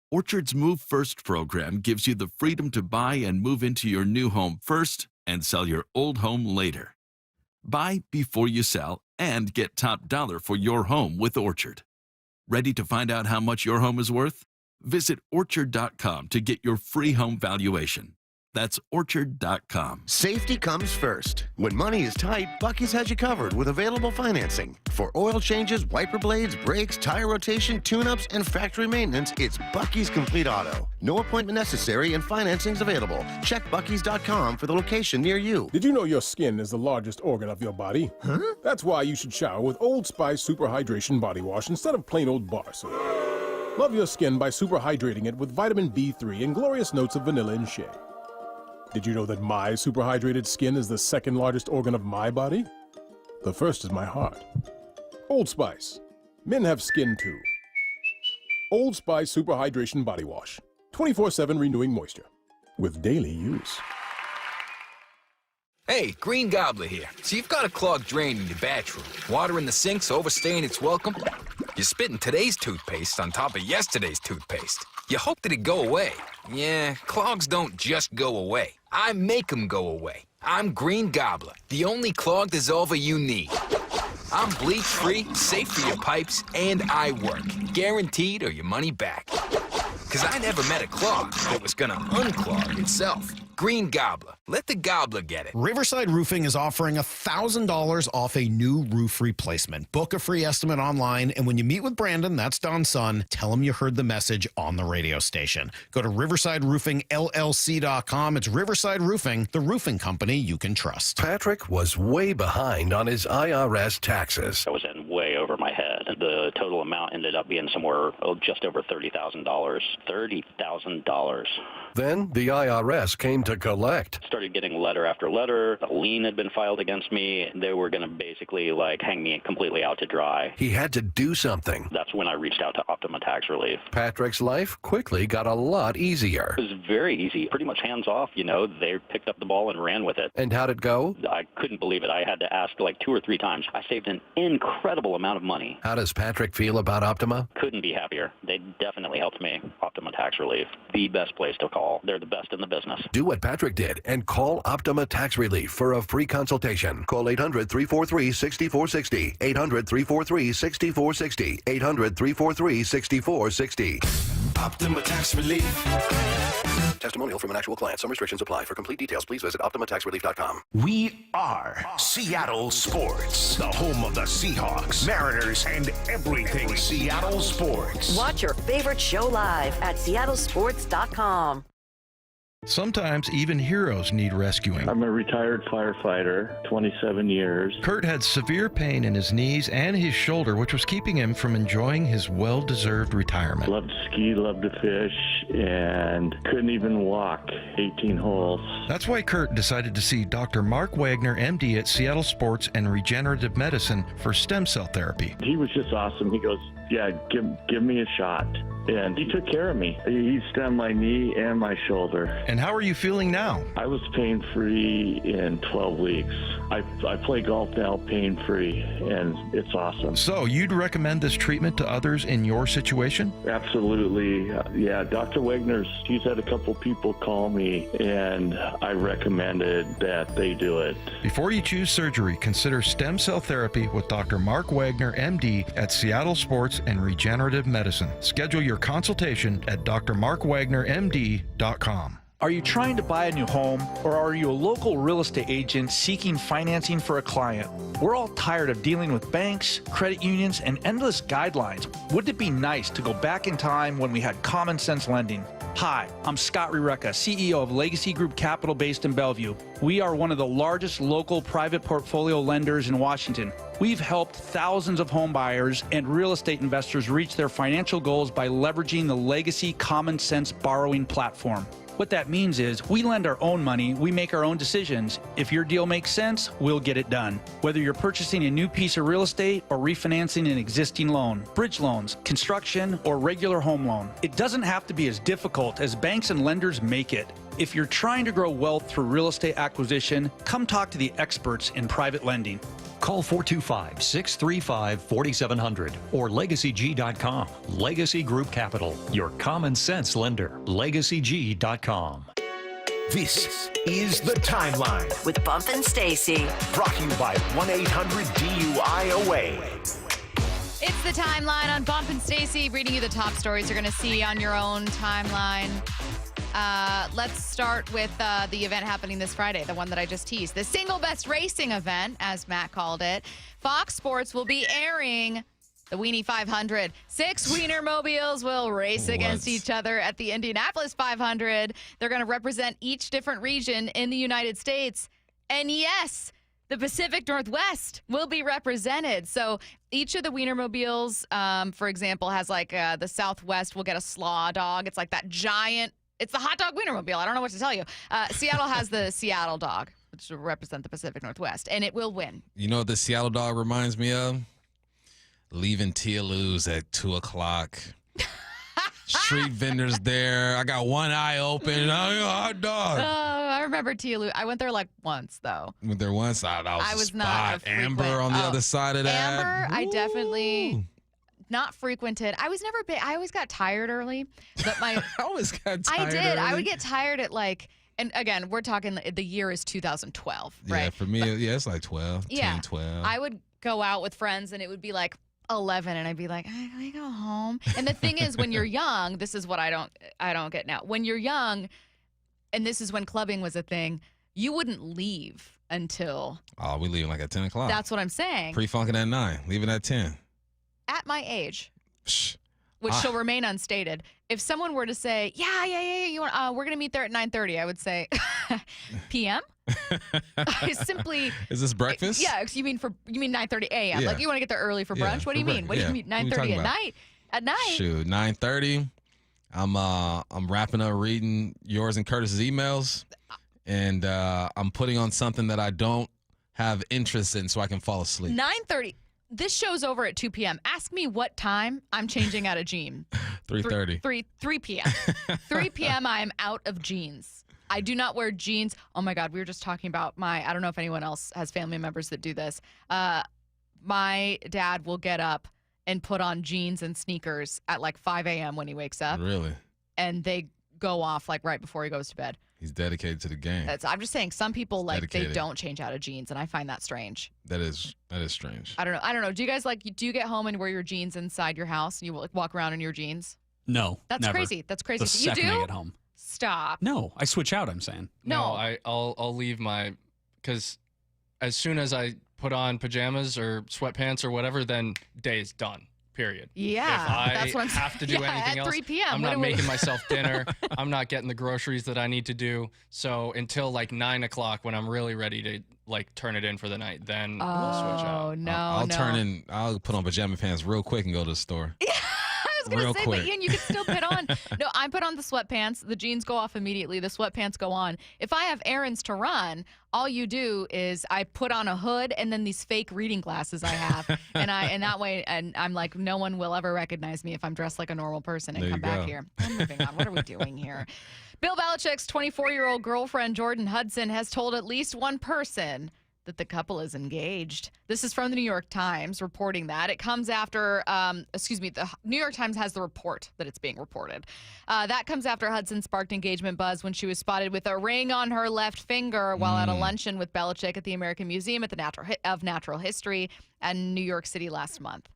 Orchard's Move First program gives you the freedom to buy and move into your new home first and sell your old home later. Buy before you sell and get top dollar for your home with Orchard. Ready to find out how much your home is worth? Visit Orchard.com to get your free home valuation. That's Orchard.com. Safety comes first. When money is tight, Buc-ee's has you covered with available financing. For oil changes, wiper blades, brakes, tire rotation, tune-ups, and factory maintenance, it's Buc-ee's Complete Auto. No appointment necessary and financing's available. Check Buc-ee's.com for the location near you. Did you know your skin is the largest organ of your body? Huh? That's why you should shower with Old Spice Super Hydration Body Wash instead of plain old bar soap. Love your skin by super hydrating it with vitamin B3 and glorious notes of vanilla and shea. Did you know that my superhydrated skin is the second largest organ of my body? The first is my heart. Old Spice. Men have skin too. Old Spice Super Hydration Body Wash. 24/7 renewing moisture. With daily use. Hey, Green Gobbler here. So you've got a clogged drain in your bathroom. Water in the sink's overstaying its welcome. You're spitting today's toothpaste on top of yesterday's toothpaste. You hope that it'd go away. Yeah, clogs don't just go away. I make them go away. I'm Green Gobbler, the only clog dissolver you need. I'm bleach-free, safe for your pipes, and I work. Guaranteed or your money back. Because I never met a clog that was gonna unclog itself. Green Gobbler. Let the gobbler get it. Riverside Roofing is offering $1,000 off a new roof replacement. Book a free estimate online, and when you meet with Brandon, that's Don's son, tell him you heard the message on the radio station. Go to riversideroofingllc.com. It's Riverside Roofing, the roofing company you can trust. Patrick was way behind on his IRS taxes. I was in way over my head. The total amount ended up being somewhere just over $30,000. $30,000. Then the IRS came to collect. Started getting letter after letter. A lien had been filed against me. They were going to basically hang me completely out to dry. He had to do something. That's when I reached out to Optima Tax Relief. Patrick's life quickly got a lot easier. It was very easy, pretty much hands off. They picked up the ball and ran with it. And how'd it go? I couldn't believe it. I had to ask 2 or 3 times. I saved an incredible amount of money. How does Patrick feel about Optima? Couldn't be happier. They definitely helped me. Optima Tax Relief, the best place to call. They're the best in the business. Do what Patrick did and call Optima Tax Relief for a free consultation. Call 800-343-6460. 800-343-6460. 800-343-6460. Optima Tax Relief. Testimonial from an actual client. Some restrictions apply. For complete details, please visit OptimaTaxRelief.com. We are Seattle Sports, the home of the Seahawks, Mariners, and everything Seattle sports. Watch your favorite show live at seattlesports.com. Sometimes even heroes need rescuing. I'm a retired firefighter, 27 years. Kurt had severe pain in his knees and his shoulder, which was keeping him from enjoying his well-deserved retirement. Loved to ski, loved to fish, and couldn't even walk 18 holes. That's why Kurt decided to see Dr. Mark Wagner, MD at Seattle Sports and Regenerative Medicine for stem cell therapy. He was just awesome. He goes, yeah, give me a shot. And he took care of me. He stemmed my knee and my shoulder. And how are you feeling now? I was pain-free in 12 weeks. I play golf now pain-free, and it's awesome. So you'd recommend this treatment to others in your situation? Absolutely. Yeah, Dr. Wagner's, he's had a couple people call me, and I recommended that they do it. Before you choose surgery, consider stem cell therapy with Dr. Mark Wagner, MD, at Seattle Sports and Regenerative Medicine. Schedule your consultation at drmarkwagnermd.com. Are you trying to buy a new home, or are you a local real estate agent seeking financing for a client? We're all tired of dealing with banks, credit unions, and endless guidelines. Wouldn't it be nice to go back in time when we had common sense lending? Hi, I'm Scott Rureka, CEO of Legacy Group Capital based in Bellevue. We are one of the largest local private portfolio lenders in Washington. We've helped thousands of home buyers and real estate investors reach their financial goals by leveraging the Legacy Common Sense borrowing platform. What that means is we lend our own money, we make our own decisions. If your deal makes sense, we'll get it done. Whether you're purchasing a new piece of real estate or refinancing an existing loan, bridge loans, construction, or regular home loan, it doesn't have to be as difficult as banks and lenders make it. If you're trying to grow wealth through real estate acquisition, come talk to the experts in private lending. Call 425-635-4700 or LegacyG.com. Legacy Group Capital, your common sense lender. LegacyG.com. This is The Timeline with Bump and Stacy. Brought to you by 1-800-DUI-AWAY. It's The Timeline on Bump and Stacy, reading you the top stories you're going to see on your own timeline. Let's start with the event happening this Friday, the one that I just teased. The single best racing event, as Matt called it. Fox Sports will be airing the Weenie 500. 6 Wienermobiles will race against each other at the Indianapolis 500. They're going to represent each different region in the United States. And yes, the Pacific Northwest will be represented. So each of the Wienermobiles, for example, has like the Southwest will get a slaw dog. It's like that giant. It's the hot dog Wienermobile. I don't know what to tell you. Seattle has the Seattle dog, which will represent the Pacific Northwest, and it will win. You know what the Seattle dog reminds me of? Leaving Tia-Lou's at 2 o'clock. Street vendors there. I got one eye open. I got a hot dog. Oh, I remember Tia-Lou. I went there like once, though. Went there once. I was not a Amber on the other side of that. Amber, I definitely... Not frequented. I was never big. I always got tired early. But I always got tired. I did. Early. I would get tired at like, and again, we're talking the year is 2012, right? Yeah, for me, it's like 12, 10, 12. I would go out with friends and it would be like 11 and I'd be like, can we go home? And the thing is, when you're young, this is what I don't get now. When you're young, and this is when clubbing was a thing, you wouldn't leave until. Oh, we leaving like at 10 o'clock. That's what I'm saying. Pre-funking at 9, leaving at 10. At my age, which shall remain unstated, if someone were to say, yeah, you want, we're going to meet there at 9:30, I would say, p.m.? I simply. Is this breakfast? Yeah, you mean 9:30 a.m. Yeah. Like you want to get there early for brunch? What do you mean? What do you mean 9:30 at night? At night? Shoot, 9:30. I'm wrapping up reading yours and Curtis's emails, and I'm putting on something that I don't have interest in so I can fall asleep. 9:30. This show's over at 2 p.m. Ask me what time I'm changing out of jeans. 3:30. 3 p.m. 3 p.m. I am out of jeans. I do not wear jeans. Oh, my God. We were just talking about I don't know if anyone else has family members that do this. My dad will get up and put on jeans and sneakers at like 5 a.m. when he wakes up. Really? And they go off like right before he goes to bed. He's dedicated to the game. I'm just saying some people they dedicated. don't change out of jeans, and I find that strange. That is strange. I don't know. Do you guys do you get home and wear your jeans inside your house and you walk around in your jeans? No, that's never. crazy. That's crazy. The second you do? I get home. Stop. No, I switch out. I'm saying. No, I'll leave because as soon as I put on pajamas or sweatpants or whatever, then day's done. Period. Yeah, if I have to do anything at 3 else, p.m. I'm not making myself dinner. I'm not getting the groceries that I need to do. So until like 9 o'clock, when I'm really ready to like turn it in for the night, then we'll switch out. Oh no! I'll put on pajama pants real quick and go to the store. I was going to say, but Ian, you can still put on. No, I put on the sweatpants. The jeans go off immediately. The sweatpants go on. If I have errands to run, all you do is I put on a hood and then these fake reading glasses I have, and that way, and I'm like, no one will ever recognize me if I'm dressed like a normal person and come back here. I'm moving on. What are we doing here? Bill Belichick's 24-year-old girlfriend Jordan Hudson has told at least one person that the couple is engaged. This is from the New York Times reporting that. It comes after, the New York Times has the report that it's being reported. That comes after Hudson sparked engagement buzz when she was spotted with a ring on her left finger while at a luncheon with Belichick at the American Museum of Natural History in New York City last month.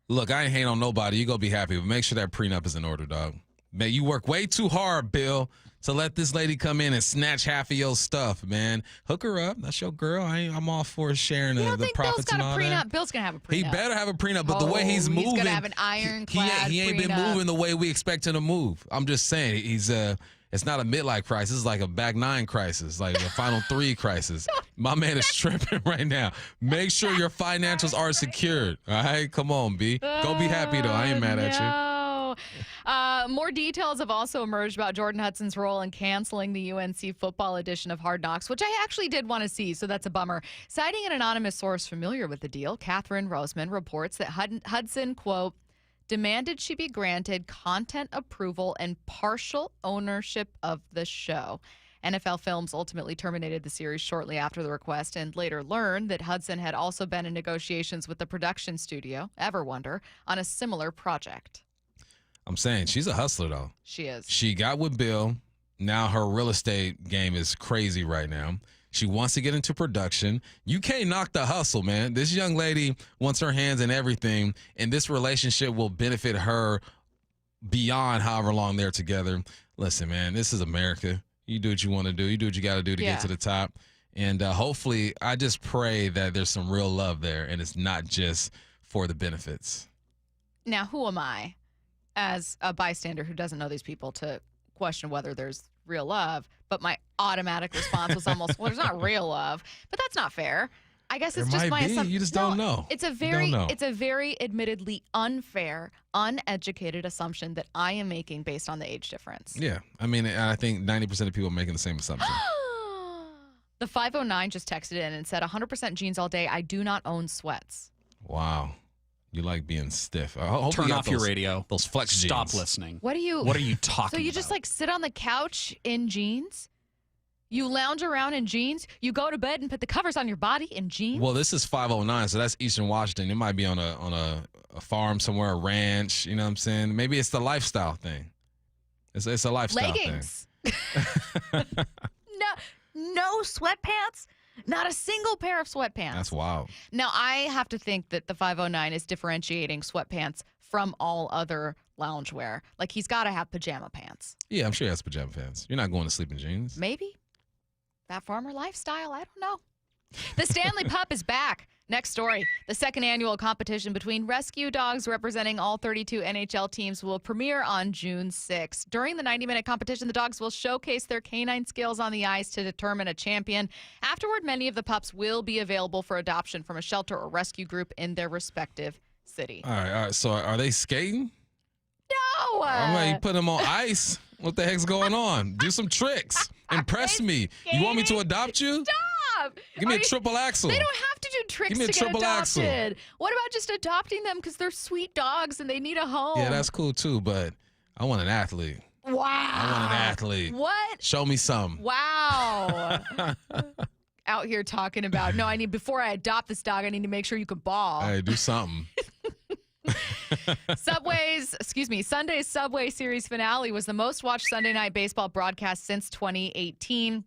Look, I ain't hating on nobody. You go be happy, but make sure that prenup is in order, dog. Man, you work way too hard, Bill, to let this lady come in and snatch half of your stuff, man. Hook her up. That's your girl. I'm all for sharing the profits and all that. Bill's going to have a prenup. He better have a prenup, but the way he's moving. He's going to have an ironclad he ain't been moving the way we expect him to move. I'm just saying, it's not a midlife crisis. It's like a back nine crisis, like a final three crisis. My man is tripping right now. Make sure your financials are secured. All right? Come on, B. Go be happy, though. I ain't mad at you. More details have also emerged about Jordan Hudson's role in canceling the UNC football edition of Hard Knocks, which I actually did want to see, so that's a bummer. Citing an anonymous source familiar with the deal, Catherine Roseman reports that Hudson, quote, demanded she be granted content approval and partial ownership of the show. NFL Films ultimately terminated the series shortly after the request and later learned that Hudson had also been in negotiations with the production studio, Everwonder, on a similar project. I'm saying she's a hustler, though. She is. She got with Bill. Now her real estate game is crazy right now. She wants to get into production. You can't knock the hustle, man. This young lady wants her hands in everything, and this relationship will benefit her beyond however long they're together. Listen, man, this is America. You do what you want to do. You do what you got to do to get to the top. And hopefully, I just pray that there's some real love there, and it's not just for the benefits. Now, who am I, as a bystander who doesn't know these people, to question whether there's real love? But my automatic response was almost, well, there's not real love. But that's not fair. I guess it's just my assumption. You just don't know. It's a very admittedly unfair, uneducated assumption that I am making based on the age difference. Yeah. I mean, I think 90% of people are making the same assumption. The 509 just texted in and said, 100% jeans all day. I do not own sweats. Wow. You like being stiff. Turn off your radio. Those flex jeans. Stop listening. What are you talking So you about? just like sit on the couch in jeans? You lounge around in jeans? You go to bed and put the covers on your body in jeans? Well, this is 509, so that's Eastern Washington. It might be on a farm somewhere, a ranch. You know what I'm saying? Maybe it's the lifestyle thing. It's a lifestyle Leggings. thing. No sweatpants? Not a single pair of sweatpants. That's wild. Now, I have to think that the 509 is differentiating sweatpants from all other loungewear. Like, he's got to have pajama pants. Yeah, I'm sure he has pajama pants. You're not going to sleep in jeans. Maybe. That farmer lifestyle, I don't know. The Stanley Pup is back. Next story. The second annual competition between rescue dogs representing all 32 NHL teams will premiere on June 6th. During the 90-minute competition, the dogs will showcase their canine skills on the ice to determine a champion. Afterward, many of the pups will be available for adoption from a shelter or rescue group in their respective city. All right. So are they skating? No. I'm like, you put them on ice. What the heck's going on? Do some tricks. Impress me. You want me to adopt you? Stop. Give me a triple axel. They don't have to do tricks Give me a to get triple adopted. axel. What about just adopting them because they're sweet dogs and they need a home? Yeah, that's cool too, but I want an athlete. Wow. I want an athlete. What? Show me some. Wow. Out here talking about, before I adopt this dog, I need to make sure you can ball. Hey, do something. Sunday's Subway Series finale was the most watched Sunday night baseball broadcast since 2018.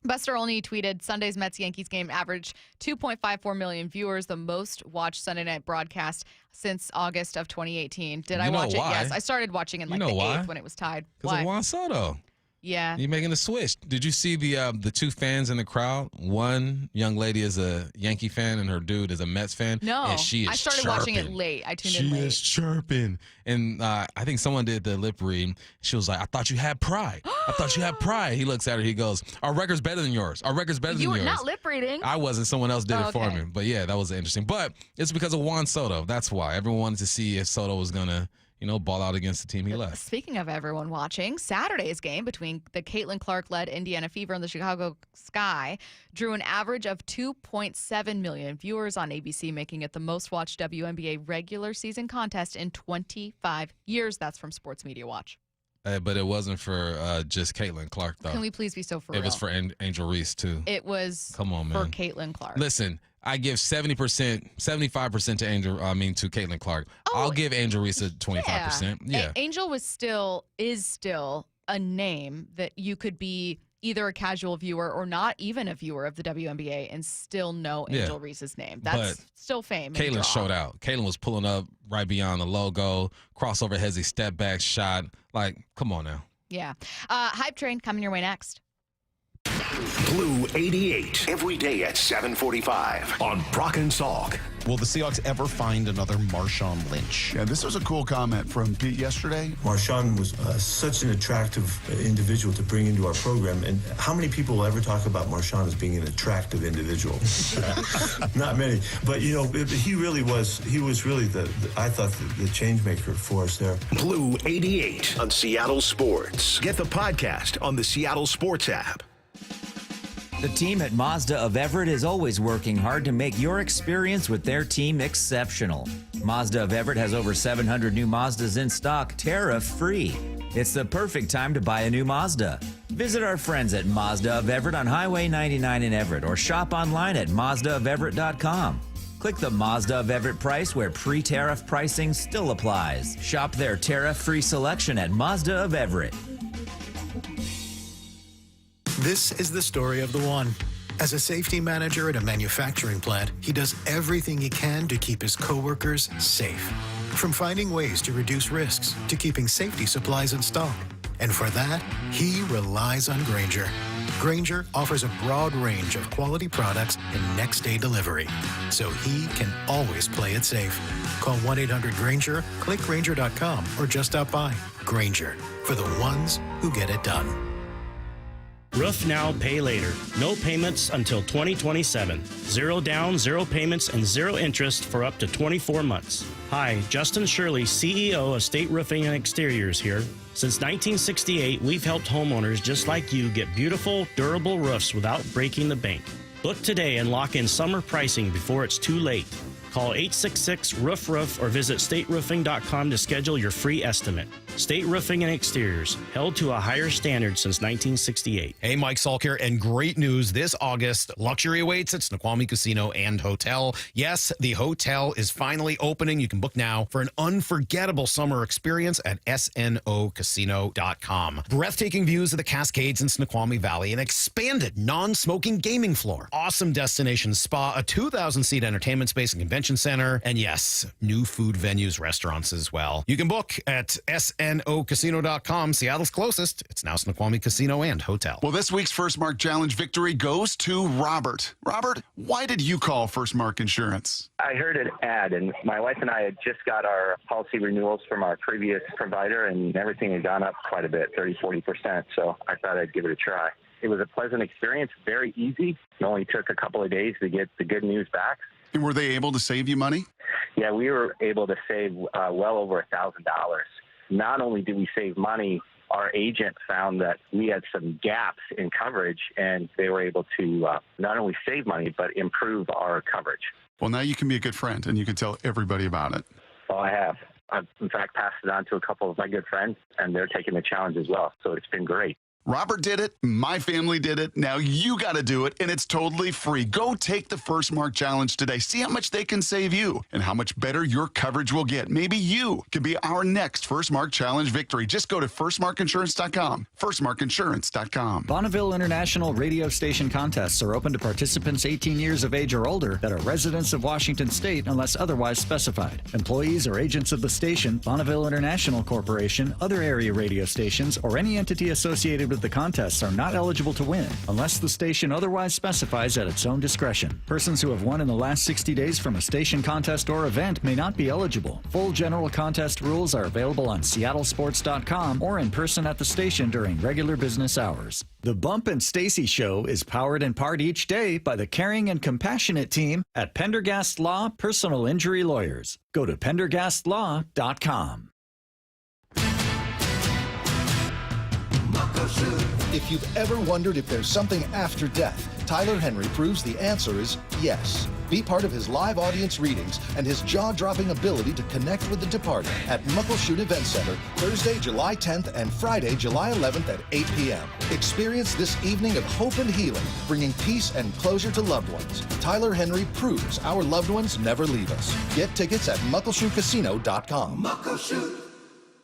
Buster Olney tweeted, Sunday's Mets-Yankees game averaged 2.54 million viewers, the most watched Sunday night broadcast since August of 2018. Did I watch it? Yes, I started watching in the 8th when it was tied. Because of Juan Soto. Yeah. You're making a switch. Did you see the two fans in the crowd? One young lady is a Yankee fan and her dude is a Mets fan. No, and she is I started watching it late. I tuned in late. She is chirping. And I think someone did the lip read. She was like, I thought you had pride. I thought you had pride. He looks at her. He goes, our record's better than yours. Our record's better than yours. You were not lip reading. I wasn't. Someone else did it for okay. me. But yeah, that was interesting. But it's because of Juan Soto. That's why. Everyone wanted to see if Soto was going to ball out against the team he left. Speaking of everyone watching, Saturday's game between the Caitlin Clark-led Indiana Fever and the Chicago Sky drew an average of 2.7 million viewers on ABC, making it the most watched WNBA regular season contest in 25 years. That's from Sports Media Watch. But it wasn't for just Caitlin Clark, though. Can we please be so for It real? was for Angel Reese, too. It was Come on, for man. Caitlin Clark. Listen, I give 70%, 75% to Caitlin Clark. I'll give Angel Reese a 25%. Yeah. Angel is still a name that you could be either a casual viewer or not even a viewer of the WNBA and still know Angel Reese's name. That's still fame. Caitlin showed out. Caitlin was pulling up right beyond the logo, crossover hezzy step back shot. Like, come on now. Yeah. Hype Train coming your way next. Blue 88, every day at 7:45 on Brock and Salk. Will the Seahawks ever find another Marshawn Lynch? Yeah, this was a cool comment from Pete yesterday. Marshawn was such an attractive individual to bring into our program. And how many people ever talk about Marshawn as being an attractive individual? Not many. But, you know, he was really I thought, the change maker for us there. Blue 88 on Seattle Sports. Get the podcast on the Seattle Sports app. The team at Mazda of Everett is always working hard to make your experience with their team exceptional. Mazda of Everett has over 700 new Mazdas in stock, tariff-free. It's the perfect time to buy a new Mazda. Visit our friends at Mazda of Everett on Highway 99 in Everett or shop online at MazdaofEverett.com. Click the Mazda of Everett price where pre-tariff pricing still applies. Shop their tariff-free selection at Mazda of Everett. This is the story of the one. As a safety manager at a manufacturing plant, he does everything he can to keep his coworkers safe. From finding ways to reduce risks to keeping safety supplies in stock. And for that, he relies on Grainger. Grainger offers a broad range of quality products and next-day delivery, so he can always play it safe. Call 1-800-GRAINGER, click Grainger.com, or just stop by. Grainger, for the ones who get it done. Roof now, pay later. No payments until 2027. Zero down, zero payments, and zero interest for up to 24 months. Hi, Justin Shirley, CEO of State Roofing and Exteriors here. Since 1968, we've helped homeowners just like you get beautiful, durable roofs without breaking the bank. Book today and lock in summer pricing before it's too late. Call 866-ROOF-ROOF or visit stateroofing.com to schedule your free estimate. State Roofing and Exteriors, held to a higher standard since 1968. Hey, Mike Salk here, and great news this August. Luxury awaits at Snoqualmie Casino and Hotel. Yes, the hotel is finally opening. You can book now for an unforgettable summer experience at snocasino.com. Breathtaking views of the Cascades in Snoqualmie Valley, an expanded non-smoking gaming floor, awesome destination spa, a 2,000-seat entertainment space and convention center, and yes, new food venues, restaurants as well. You can book at snocasino.com. Seattle's closest. It's now Snoqualmie Casino and Hotel. Well, this week's First Mark Challenge victory goes to Robert. Robert, why did you call First Mark Insurance? I heard an ad, and my wife and I had just got our policy renewals from our previous provider, and everything had gone up quite a bit, 30-40%, so I thought I'd give it a try. It was a pleasant experience, very easy. It only took a couple of days to get the good news back. And were they able to save you money? Yeah, we were able to save well over $1,000. Not only did we save money, our agent found that we had some gaps in coverage, and they were able to not only save money, but improve our coverage. Well, now you can be a good friend, and you can tell everybody about it. Well, I have. I've, in fact, passed it on to a couple of my good friends, and they're taking the challenge as well. So it's been great. Robert did it. My family did it. Now you got to do it, and it's totally free. Go take the First Mark Challenge today. See how much they can save you and how much better your coverage will get. Maybe you could be our next First Mark Challenge victory. Just go to firstmarkinsurance.com. Firstmarkinsurance.com. Bonneville International radio station contests are open to participants 18 years of age or older that are residents of Washington State unless otherwise specified. Employees or agents of the station, Bonneville International Corporation, other area radio stations, or any entity associated with the contests are not eligible to win unless the station otherwise specifies at its own discretion. Persons who have won in the last 60 days from a station contest or event may not be eligible. Full general contest rules are available on seattlesports.com or in person at the station during regular business hours. The Bump and Stacy Show is powered in part each day by the caring and compassionate team at Pendergast Law Personal Injury Lawyers. Go to pendergastlaw.com. If you've ever wondered if there's something after death, Tyler Henry proves the answer is yes. Be part of his live audience readings and his jaw-dropping ability to connect with the departed at Muckleshoot Event Center, Thursday, July 10th and Friday, July 11th at 8 p.m. Experience this evening of hope and healing, bringing peace and closure to loved ones. Tyler Henry proves our loved ones never leave us. Get tickets at muckleshootcasino.com.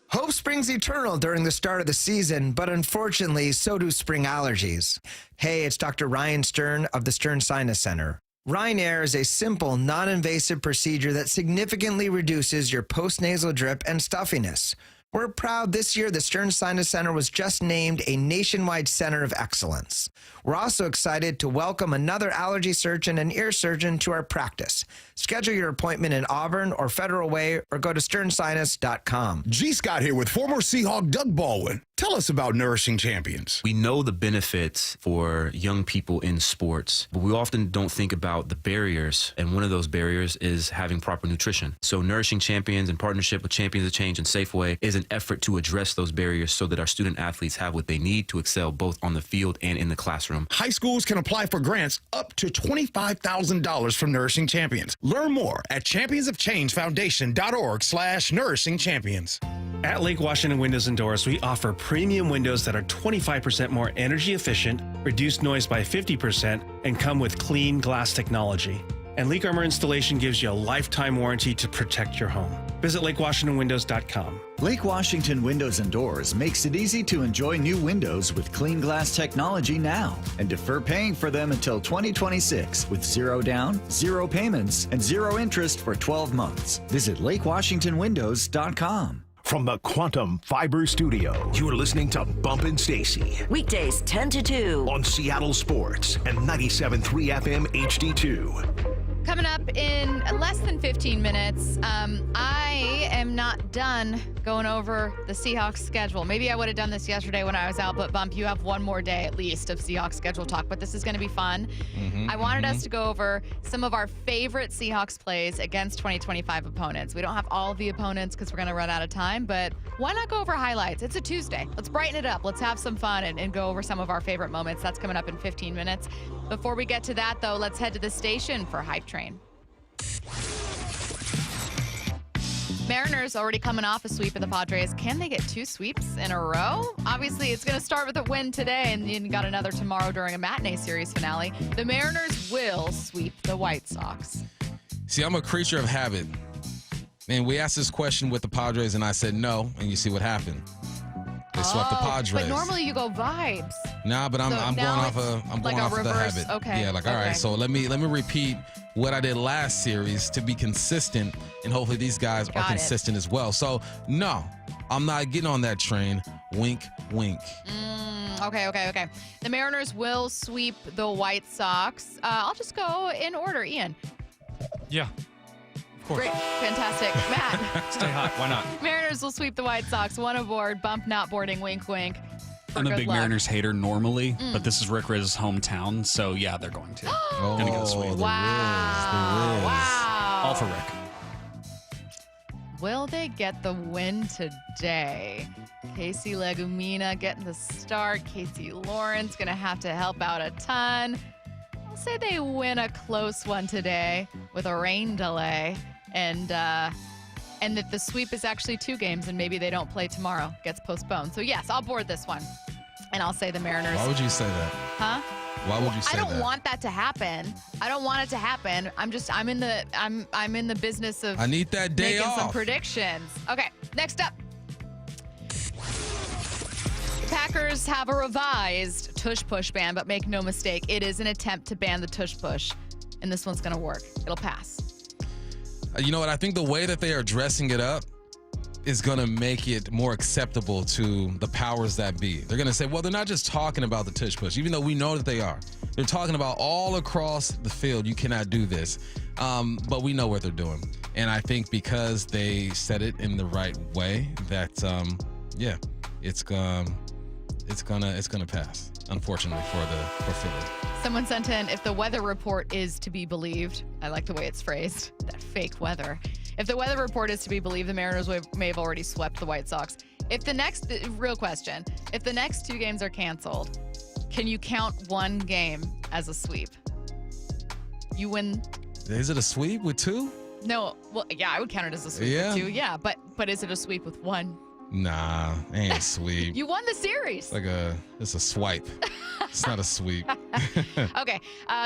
Hope springs eternal during the start of the season, but unfortunately, so do spring allergies. Hey, it's Dr. Ryan Stern of the Stern Sinus Center. Rhine Air is a simple, non-invasive procedure that significantly reduces your postnasal drip and stuffiness. We're proud this year the Stern Sinus Center was just named a nationwide center of excellence. We're also excited to welcome another allergy surgeon and ear surgeon to our practice. Schedule your appointment in Auburn or Federal Way or go to sternsinus.com. G. Scott here with former Seahawk Doug Baldwin. Tell us about Nourishing Champions. We know the benefits for young people in sports, but we often don't think about the barriers. And one of those barriers is having proper nutrition. So Nourishing Champions, in partnership with Champions of Change and Safeway, is an effort to address those barriers so that our student athletes have what they need to excel both on the field and in the classroom. High schools can apply for grants up to $25,000 from Nourishing Champions. Learn more at championsofchangefoundation.org/Nourishing Champions. At Lake Washington Windows and Doors, we offer premium windows that are 25% more energy efficient, reduce noise by 50%, and come with clean glass technology. And Leak Armor installation gives you a lifetime warranty to protect your home. Visit LakeWashingtonWindows.com. Lake Washington Windows and Doors makes it easy to enjoy new windows with clean glass technology now and defer paying for them until 2026 with zero down, zero payments, and zero interest for 12 months. Visit LakeWashingtonWindows.com. From the Quantum Fiber Studio, you're listening to Bumpin' Stacy. Weekdays 10 to 2. On Seattle Sports and 97.3 FM HD2. Coming up in less than 15 minutes, I am not done going over the Seahawks schedule. Maybe I would have done this yesterday when I was out, but Bump, you have one more day at least of Seahawks schedule talk, but this is going to be fun. I wanted us to go over some of our favorite Seahawks plays against 2025 opponents. We don't have all of the opponents because we're going to run out of time, but why not go over highlights? It's a Tuesday. Let's brighten it up. Let's have some fun and go over some of our favorite moments. That's coming up in 15 minutes. Before we get to that, though, let's head to the station for Hype Train. Mariners already coming off a sweep of the Padres. Can they get 2 sweeps in a row? Obviously, it's going to start with a win today, and you got another tomorrow during a matinee series finale. The Mariners will sweep the White Sox. See, I'm a creature of habit. And we asked this question with the Padres, and I said no, and you see what happened. They swept the Padres. But normally you go vibes. Nah, but I'm going off of the habit. Okay. Yeah, all right. So let me repeat what I did last series to be consistent, and hopefully these guys are consistent as well. So no, I'm not getting on that train. Wink, wink. Okay. The Mariners will sweep the White Sox. I'll just go in order. Ian. Yeah. Of course. Great. Fantastic. Matt. Stay hot. Why not? Mariners will sweep the White Sox. One aboard. Bump not boarding. Wink, wink. I'm a big luck. Mariners hater normally, but this is Rick Riz's hometown, so yeah, they're going to. Gonna get a sweep. Wow. All for Rick. Will they get the win today? Casey Legumina getting the start. Casey Lawrence going to have to help out a ton. I'll say they win a close one today with a rain delay. And that the sweep is actually 2 games and maybe they don't play tomorrow. Gets postponed. So, yes, I'll board this one. And I'll say the Mariners. Why would you say that? Huh? Why would you say that? I don't want that to happen. I don't want it to happen. I'm in the business of I need that day making off. some predictions. Okay, next up. The Packers have a revised tush-push ban, but make no mistake, it is an attempt to ban the tush-push. And this one's going to work. It'll pass. You know what? I think the way that they are dressing it up is going to make it more acceptable to the powers that be. They're going to say, well, they're not just talking about the tush push, even though we know that they are. They're talking about all across the field, you cannot do this. But we know what they're doing. And I think because they said it in the right way, that, it's gonna pass, unfortunately, for Philly. Someone sent in, if the weather report is to be believed, I like the way it's phrased, that fake weather. If the weather report is to be believed, the Mariners may have already swept the White Sox. Real question, if the next 2 games are canceled, can you count one game as a sweep? You win Is it a sweep with 2? No, well, yeah, I would count it as a sweep with 2. Yeah, but is it a sweep with 1? Nah, ain't a sweep. You won the series. It's a swipe. It's not a sweep. Okay,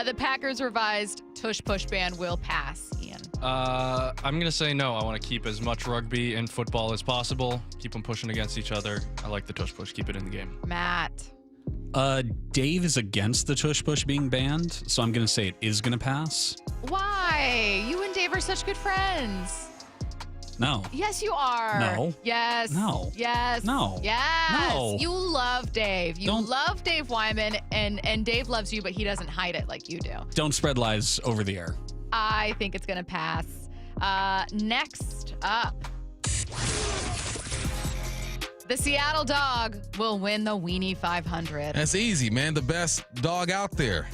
the Packers' revised tush-push ban will pass, Ian. I'm going to say no. I want to keep as much rugby and football as possible. Keep them pushing against each other. I like the tush-push. Keep it in the game. Matt. Dave is against the tush-push being banned, so I'm going to say it is going to pass. Why? You and Dave are such good friends. No. Yes, you are. No. Yes. No. Yes. No. Yes. No. You love Dave. You love Dave Wyman, and Dave loves you, but he doesn't hide it like you do. Don't spread lies over the air. I think it's going to pass. Next up, the Seattle Dog will win the Weenie 500. That's easy, man. The best dog out there.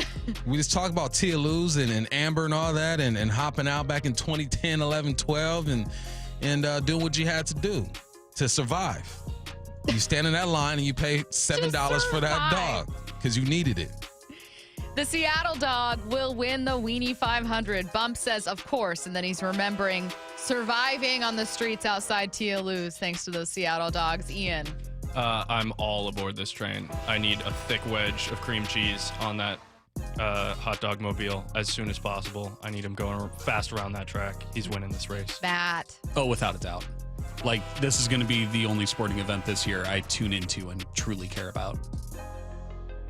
We just talk about Tia Luz and Amber and all that and hopping out back in 2010, 11, 12 and doing what you had to do to survive. You stand in that line and you pay $7 for that dog because you needed it. The Seattle Dog will win the Weenie 500. Bump says, of course, and then he's remembering surviving on the streets outside Tia Luz thanks to those Seattle Dogs. Ian. I'm all aboard this train. I need a thick wedge of cream cheese on that hot dog mobile as soon as possible. I need him going fast around that track. He's winning this race. Matt. Oh, without a doubt. Like, this is going to be the only sporting event this year I tune into and truly care about.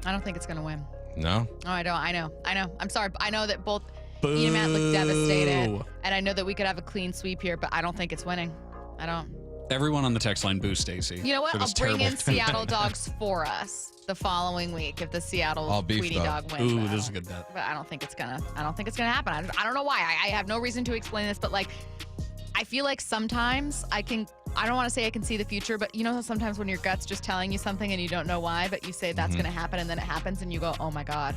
I don't think it's going to win. No? Oh, I don't. I know. I'm sorry. I know that both Ian and Matt look devastated. And I know that we could have a clean sweep here, but I don't think it's winning. I don't. Everyone on the text line, boo Stacy. You know what? I'll bring in Seattle Dogs for us the following week if the Seattle Weenie Dog wins. Ooh, this is a good bet. But I don't think it's gonna happen. I don't know why. I have no reason to explain this, but like, I feel like sometimes I don't want to say I can see the future, but you know, sometimes when your gut's just telling you something and you don't know why, but you say that's going to happen and then it happens and you go, oh my God.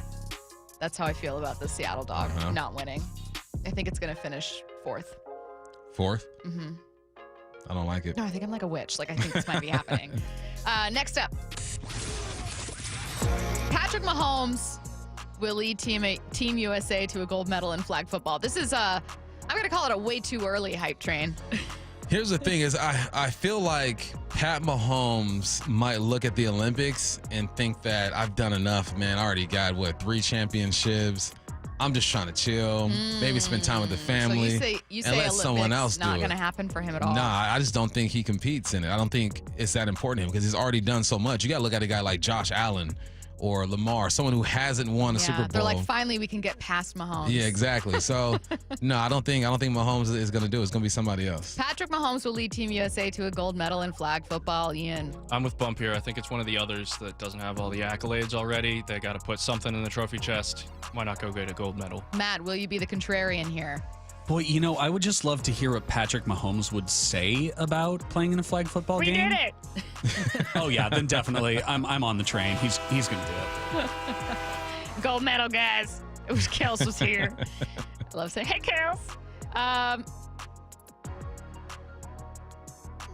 That's how I feel about the Seattle Dog not winning. I think it's going to finish 4th. 4th? Mm-hmm. I don't like it. No, I think I'm like a witch. Like, I think this might be happening. Next up. Patrick Mahomes will lead Team USA to a gold medal in flag football. This is I'm going to call it a way too early hype train. Here's the thing is I feel like Pat Mahomes might look at the Olympics and think that I've done enough, man. I already got, 3 championships. I'm just trying to chill, maybe spend time with the family, So you say and let Olympics someone else do it. not going to happen for him at all. Nah, I just don't think he competes in it. I don't think it's that important to him because he's already done so much. You got to look at a guy like Josh Allen or Lamar, someone who hasn't won a Super Bowl. They're like, finally, we can get past Mahomes. Yeah, exactly. So, no, I don't think Mahomes is going to do it. It's going to be somebody else. Patrick Mahomes will lead Team USA to a gold medal in flag football. Ian. I'm with Bump here. I think it's one of the others that doesn't have all the accolades already. They got to put something in the trophy chest. Why not go get a gold medal? Matt, will you be the contrarian here? Boy, you know, I would just love to hear what Patrick Mahomes would say about playing in a flag football game. We did it! Oh, yeah, then definitely. I'm on the train. He's going to do it. Gold medal, guys. It was Kels was here. I love saying, hey, Kels.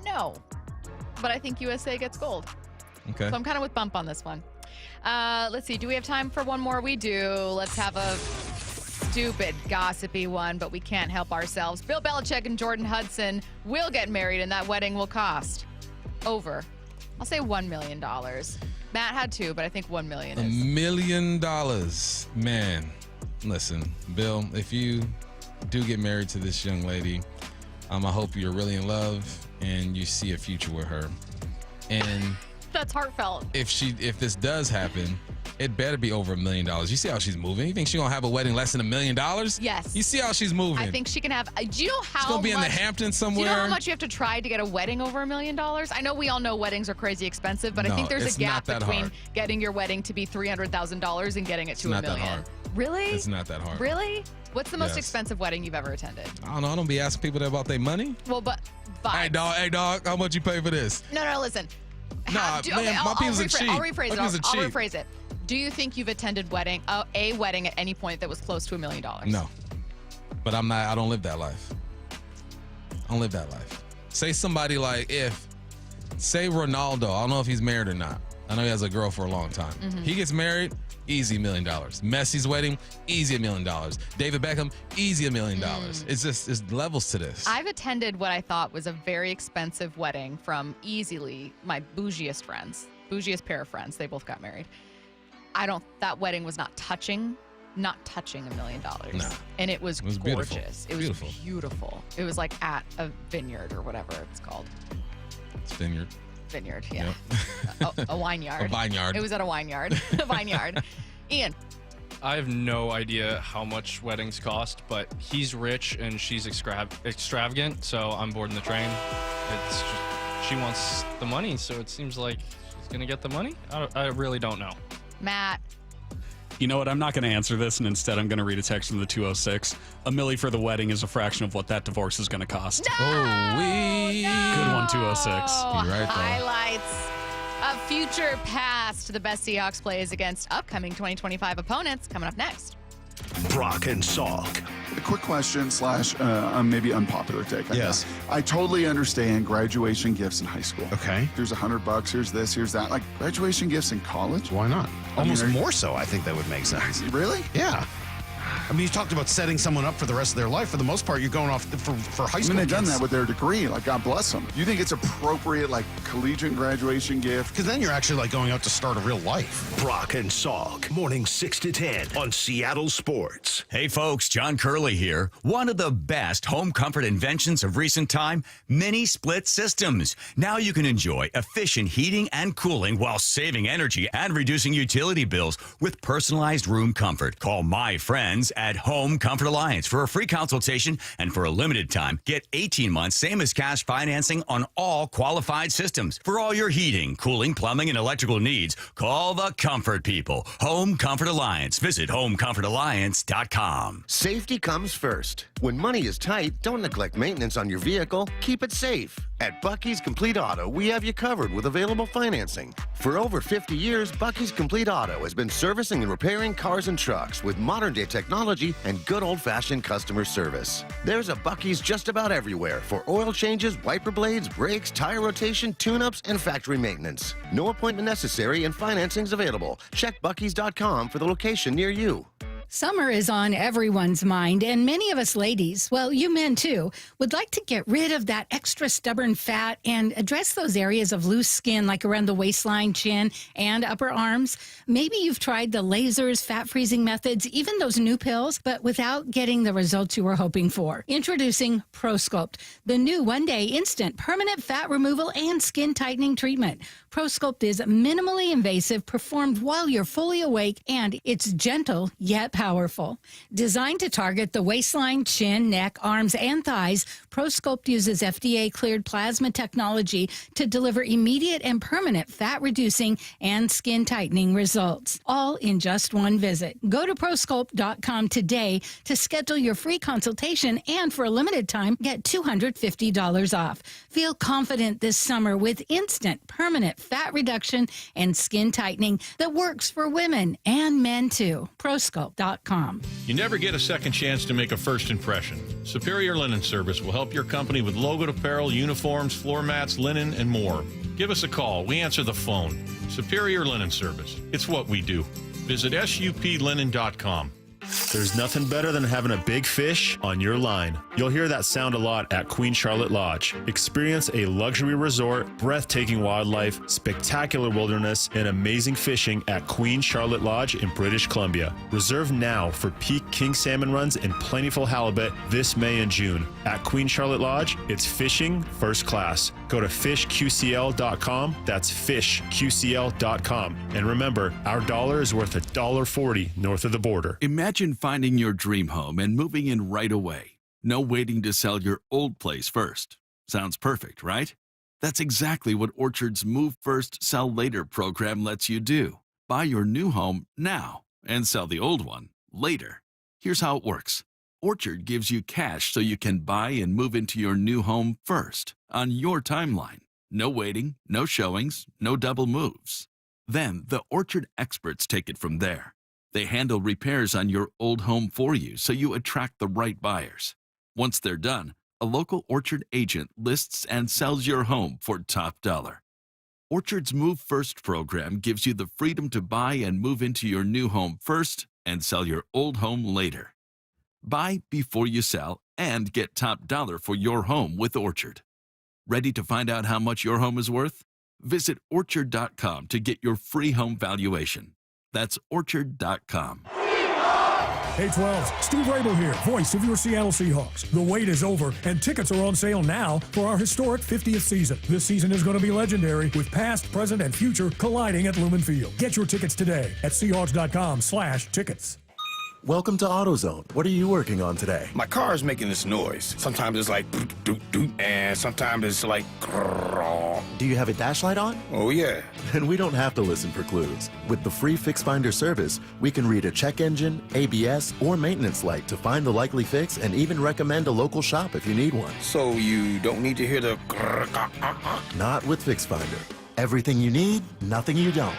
No. But I think USA gets gold. Okay. So I'm kind of with Bump on this one. Let's see. Do we have time for one more? We do. Let's have a stupid, gossipy one, but we can't help ourselves. Bill Belichick and Jordan Hudson will get married, and that wedding will cost over, I'll say $1 million. Matt had 2, but I think $1 million is. $1 million. Man, listen, Bill, if you do get married to this young lady, I hope you're really in love and you see a future with her. And that's heartfelt. If this does happen, it better be over $1 million. You see how she's moving? You think she's going to have a wedding less than $1 million? Yes. You see how she's moving? I think she can have. Do you know how she's going to be in the much- Hamptons somewhere? Do you know how much you have to try to get a wedding over $1 million? I know we all know weddings are crazy expensive, but I No, think there's it's a gap not that between hard. getting your wedding to be $300,000 and getting it to It's $1 not that million. hard. Really? It's not that hard. Really? What's the most Yes. expensive wedding you've ever attended? I don't know. I don't be asking people that about their money. Well, but Hey, dog, how much you pay for this? No, listen. Nah, man, my people's are cheap. I'll rephrase My it. people's are I'll cheap. rephrase it. Do you think you've attended a wedding at any point that was close to $1 million? No. But I don't live that life. I don't live that life. Say somebody like if say Ronaldo, I don't know if he's married or not. I know he has a girl for a long time. He gets married, easy $1 million. Messi's wedding, easy $1 million. David Beckham, easy $1 million. It's levels to this. I've attended what I thought was a very expensive wedding from easily my bougiest pair of friends. They both got married. That wedding was not touching $1 million. No. And it was gorgeous. It was Beautiful. beautiful. It was like at a vineyard or whatever it's called. It's vineyard. Vineyard, yeah. A wine yard. A vineyard. It was at a wine yard. A vineyard. Ian. I have no idea how much weddings cost, but he's rich and she's extravagant, so I'm boarding the train. It's just, she wants the money, so it seems like she's going to get the money. I really don't know. Matt. You know what? I'm not going to answer this, and instead I'm going to read a text from the 206. $1 million for the wedding is a fraction of what that divorce is going to cost. No! Good one, 206. You're right, though. Highlights of future past. The best Seahawks plays against upcoming 2025 opponents coming up next. Brock and Salk. A quick question / maybe unpopular take. Yes. I totally understand graduation gifts in high school. Okay. Here's $100. Here's this. Here's that. Like graduation gifts in college. Why not? Almost are you- more so, I think that would make sense. Really? Yeah. I mean, you talked about setting someone up for the rest of their life. For the most part, you're going off for high I school mean, they've done kids. that with their degree. Like, God bless them. You think it's appropriate, like, collegiate graduation gift? Because then you're actually like going out to start a real life. Brock and Salk. Morning 6 to 10 on Seattle Sports. Hey folks, John Curley here. One of the best home comfort inventions of recent time, mini split systems. Now you can enjoy efficient heating and cooling while saving energy and reducing utility bills with personalized room comfort. Call my friends at Home Comfort Alliance for a free consultation, and for a limited time, get 18 months, same as cash financing on all qualified systems. For all your heating, cooling, plumbing, and electrical needs, call the comfort people. Home Comfort Alliance. Visit homecomfortalliance.com. Safety comes first. When money is tight, don't neglect maintenance on your vehicle. Keep it safe. At Bucky's Complete Auto, we have you covered with available financing. For over 50 years, Bucky's Complete Auto has been servicing and repairing cars and trucks with modern-day technology and good old-fashioned customer service. There's a Bucky's just about everywhere for oil changes, wiper blades, brakes, tire rotation, tune-ups, and factory maintenance. No appointment necessary and financing's available. Check Bucky's.com for the location near you. Summer is on everyone's mind, and many of us ladies, well, you men too, would like to get rid of that extra stubborn fat and address those areas of loose skin like around the waistline, chin, and upper arms. Maybe you've tried the lasers, fat freezing methods, even those new pills, but without getting the results you were hoping for. Introducing ProSculpt, the new one-day instant permanent fat removal and skin tightening treatment. ProSculpt is minimally invasive, performed while you're fully awake, and it's gentle yet powerful. Designed to target the waistline, chin, neck, arms, and thighs, ProSculpt uses FDA-cleared plasma technology to deliver immediate and permanent fat-reducing and skin-tightening results, all in just one visit. Go to ProSculpt.com today to schedule your free consultation, and for a limited time, get $250 off. Feel confident this summer with instant, permanent fat reduction and skin tightening that works for women and men too. ProSculpt.com. You never get a second chance to make a first impression. Superior Linen Service will help your company with logoed apparel, uniforms, floor mats, linen, and more. Give us a call. We answer the phone. Superior Linen Service. It's what we do. Visit suplinen.com. There's nothing better than having a big fish on your line. You'll hear that sound a lot at Queen Charlotte Lodge. Experience a luxury resort, breathtaking wildlife, spectacular wilderness, and amazing fishing at Queen Charlotte Lodge in British Columbia. Reserve now for peak king salmon runs and plentiful halibut this May and June. At Queen Charlotte Lodge, it's fishing first class. Go to fishqcl.com. That's fishqcl.com. And remember, our dollar is worth $1.40 north of the border. Imagine finding your dream home and moving in right away. No waiting to sell your old place first. Sounds perfect, right? That's exactly what Orchard's Move First, Sell Later program lets you do. Buy your new home now and sell the old one later. Here's how it works. Orchard gives you cash so you can buy and move into your new home first on your timeline. No waiting, no showings, no double moves. Then the Orchard experts take it from there. They handle repairs on your old home for you so you attract the right buyers. Once they're done, a local Orchard agent lists and sells your home for top dollar. Orchard's Move First program gives you the freedom to buy and move into your new home first and sell your old home later. Buy before you sell and get top dollar for your home with Orchard. Ready to find out how much your home is worth? Visit Orchard.com to get your free home valuation. That's Orchard.com. Hey 12s, Steve Rabel here, voice of your Seattle Seahawks. The wait is over, and tickets are on sale now for our historic 50th season. This season is going to be legendary, with past, present, and future colliding at Lumen Field. Get your tickets today at Seahawks.com/tickets. Welcome to AutoZone. What are you working on today? My car is making this noise. Sometimes it's like doot doot, and sometimes it's like grrr. Do you have a dash light on? Oh yeah. Then we don't have to listen for clues. With the free Fix Finder service, we can read a check engine, ABS, or maintenance light to find the likely fix and even recommend a local shop if you need one. So you don't need to hear the grrr. Not with Fix Finder. Everything you need, nothing you don't.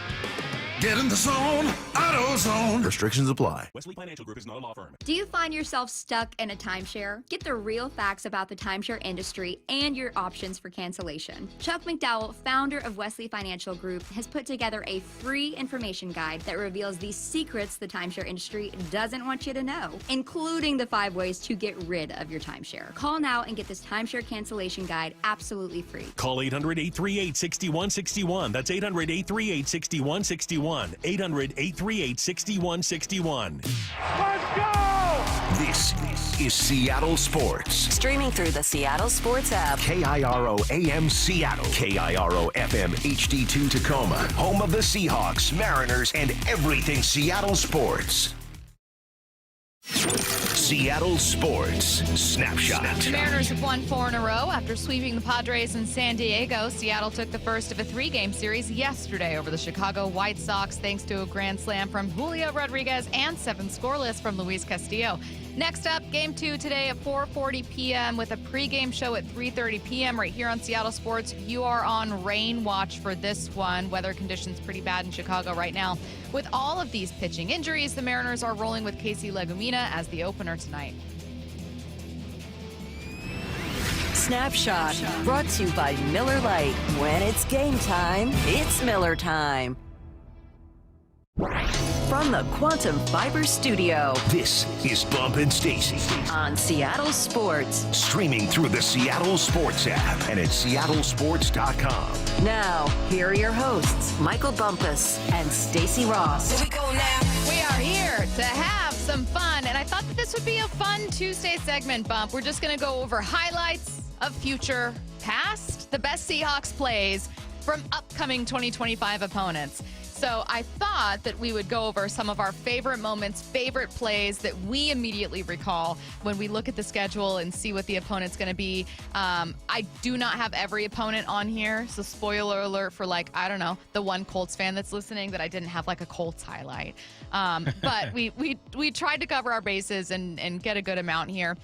Get in the zone, AutoZone. Restrictions apply. Wesley Financial Group is not a law firm. Do you find yourself stuck in a timeshare? Get the real facts about the timeshare industry and your options for cancellation. Chuck McDowell, founder of Wesley Financial Group, has put together a free information guide that reveals the secrets the timeshare industry doesn't want you to know, including the 5 ways to get rid of your timeshare. Call now and get this timeshare cancellation guide absolutely free. Call 800-838-6161. That's 800-838-6161. 800-838-6161. Let's go! This is Seattle Sports. Streaming through the Seattle Sports app. KIRO AM Seattle. KIRO FM HD2 Tacoma. Home of the Seahawks, Mariners, and everything Seattle sports. Seattle Sports Snapshot. The Mariners have won 4 in a row after sweeping the Padres in San Diego. Seattle took the first of a 3-game series yesterday over the Chicago White Sox thanks to a grand slam from Julio Rodriguez and 7 scoreless from Luis Castillo. Next up, Game 2 today at 4:40 p.m. with a pregame show at 3:30 p.m. right here on Seattle Sports. You are on rain watch for this one. Weather conditions pretty bad in Chicago right now. With all of these pitching injuries, the Mariners are rolling with Casey Legumina as the opener tonight. Snapshot, brought to you by Miller Lite. When it's game time, it's Miller time. From the Quantum Fiber Studio, this is Bump and Stacy on Seattle Sports. Streaming through the Seattle Sports app and at seattlesports.com. Now, here are your hosts, Michael Bumpus and Stacy Ross. Here we go now. We are here to have some fun, and I thought that this would be a fun Tuesday segment, Bump. We're just going to go over highlights of future, past, the best Seahawks plays from upcoming 2025 opponents. So I thought that we would go over some of our favorite moments, favorite plays that we immediately recall when we look at the schedule and see what the opponent's going to be. I do not have every opponent on here, so spoiler alert for, like, I don't know, the one Colts fan that's listening that I didn't have like a Colts highlight. But we tried to cover our bases and get a good amount here.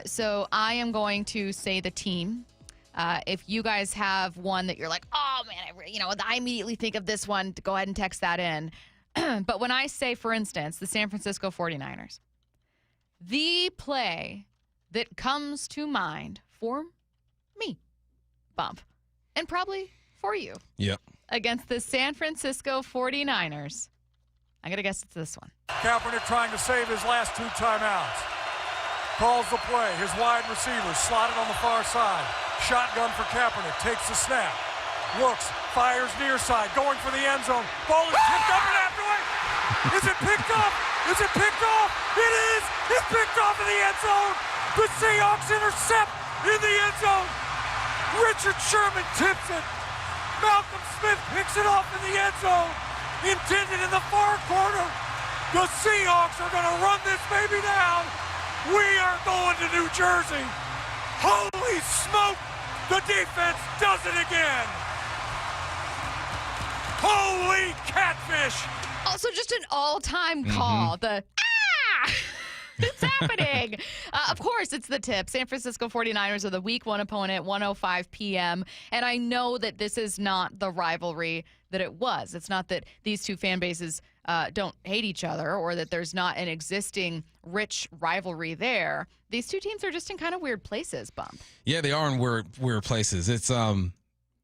So I am going to say the team. If you guys have one that you're like, oh man, I immediately think of this one, go ahead and text that in. But when I say, for instance, the San Francisco 49ers, the play that comes to mind for me, Bump, and probably for you, against the San Francisco 49ers, I'm going to guess it's this one. Kaepernick trying to save his last 2 timeouts. Calls the play. His wide receivers slotted on the far side. Shotgun for Kaepernick. Takes the snap. Looks. Fires near side. Going for the end zone. Ball is tipped up and after it. Is it picked off? Is it picked off? It is. It's picked off in the end zone. The Seahawks intercept in the end zone. Richard Sherman tips it. Malcolm Smith picks it off in the end zone. Intended in the far corner. The Seahawks are going to run this baby down. We are going to New Jersey. Holy smoke! The defense does it again. Holy catfish! Also, just an all-time call. The it's happening. Of course, it's the tip. San Francisco 49ers are the Week 1 opponent, 1:05 p.m. And I know that this is not the rivalry that it was. It's not that these two fan bases don't hate each other or that there's not an existing rich rivalry there. These two teams are just in kind of weird places, Bump. Yeah, they are in weird places. It's San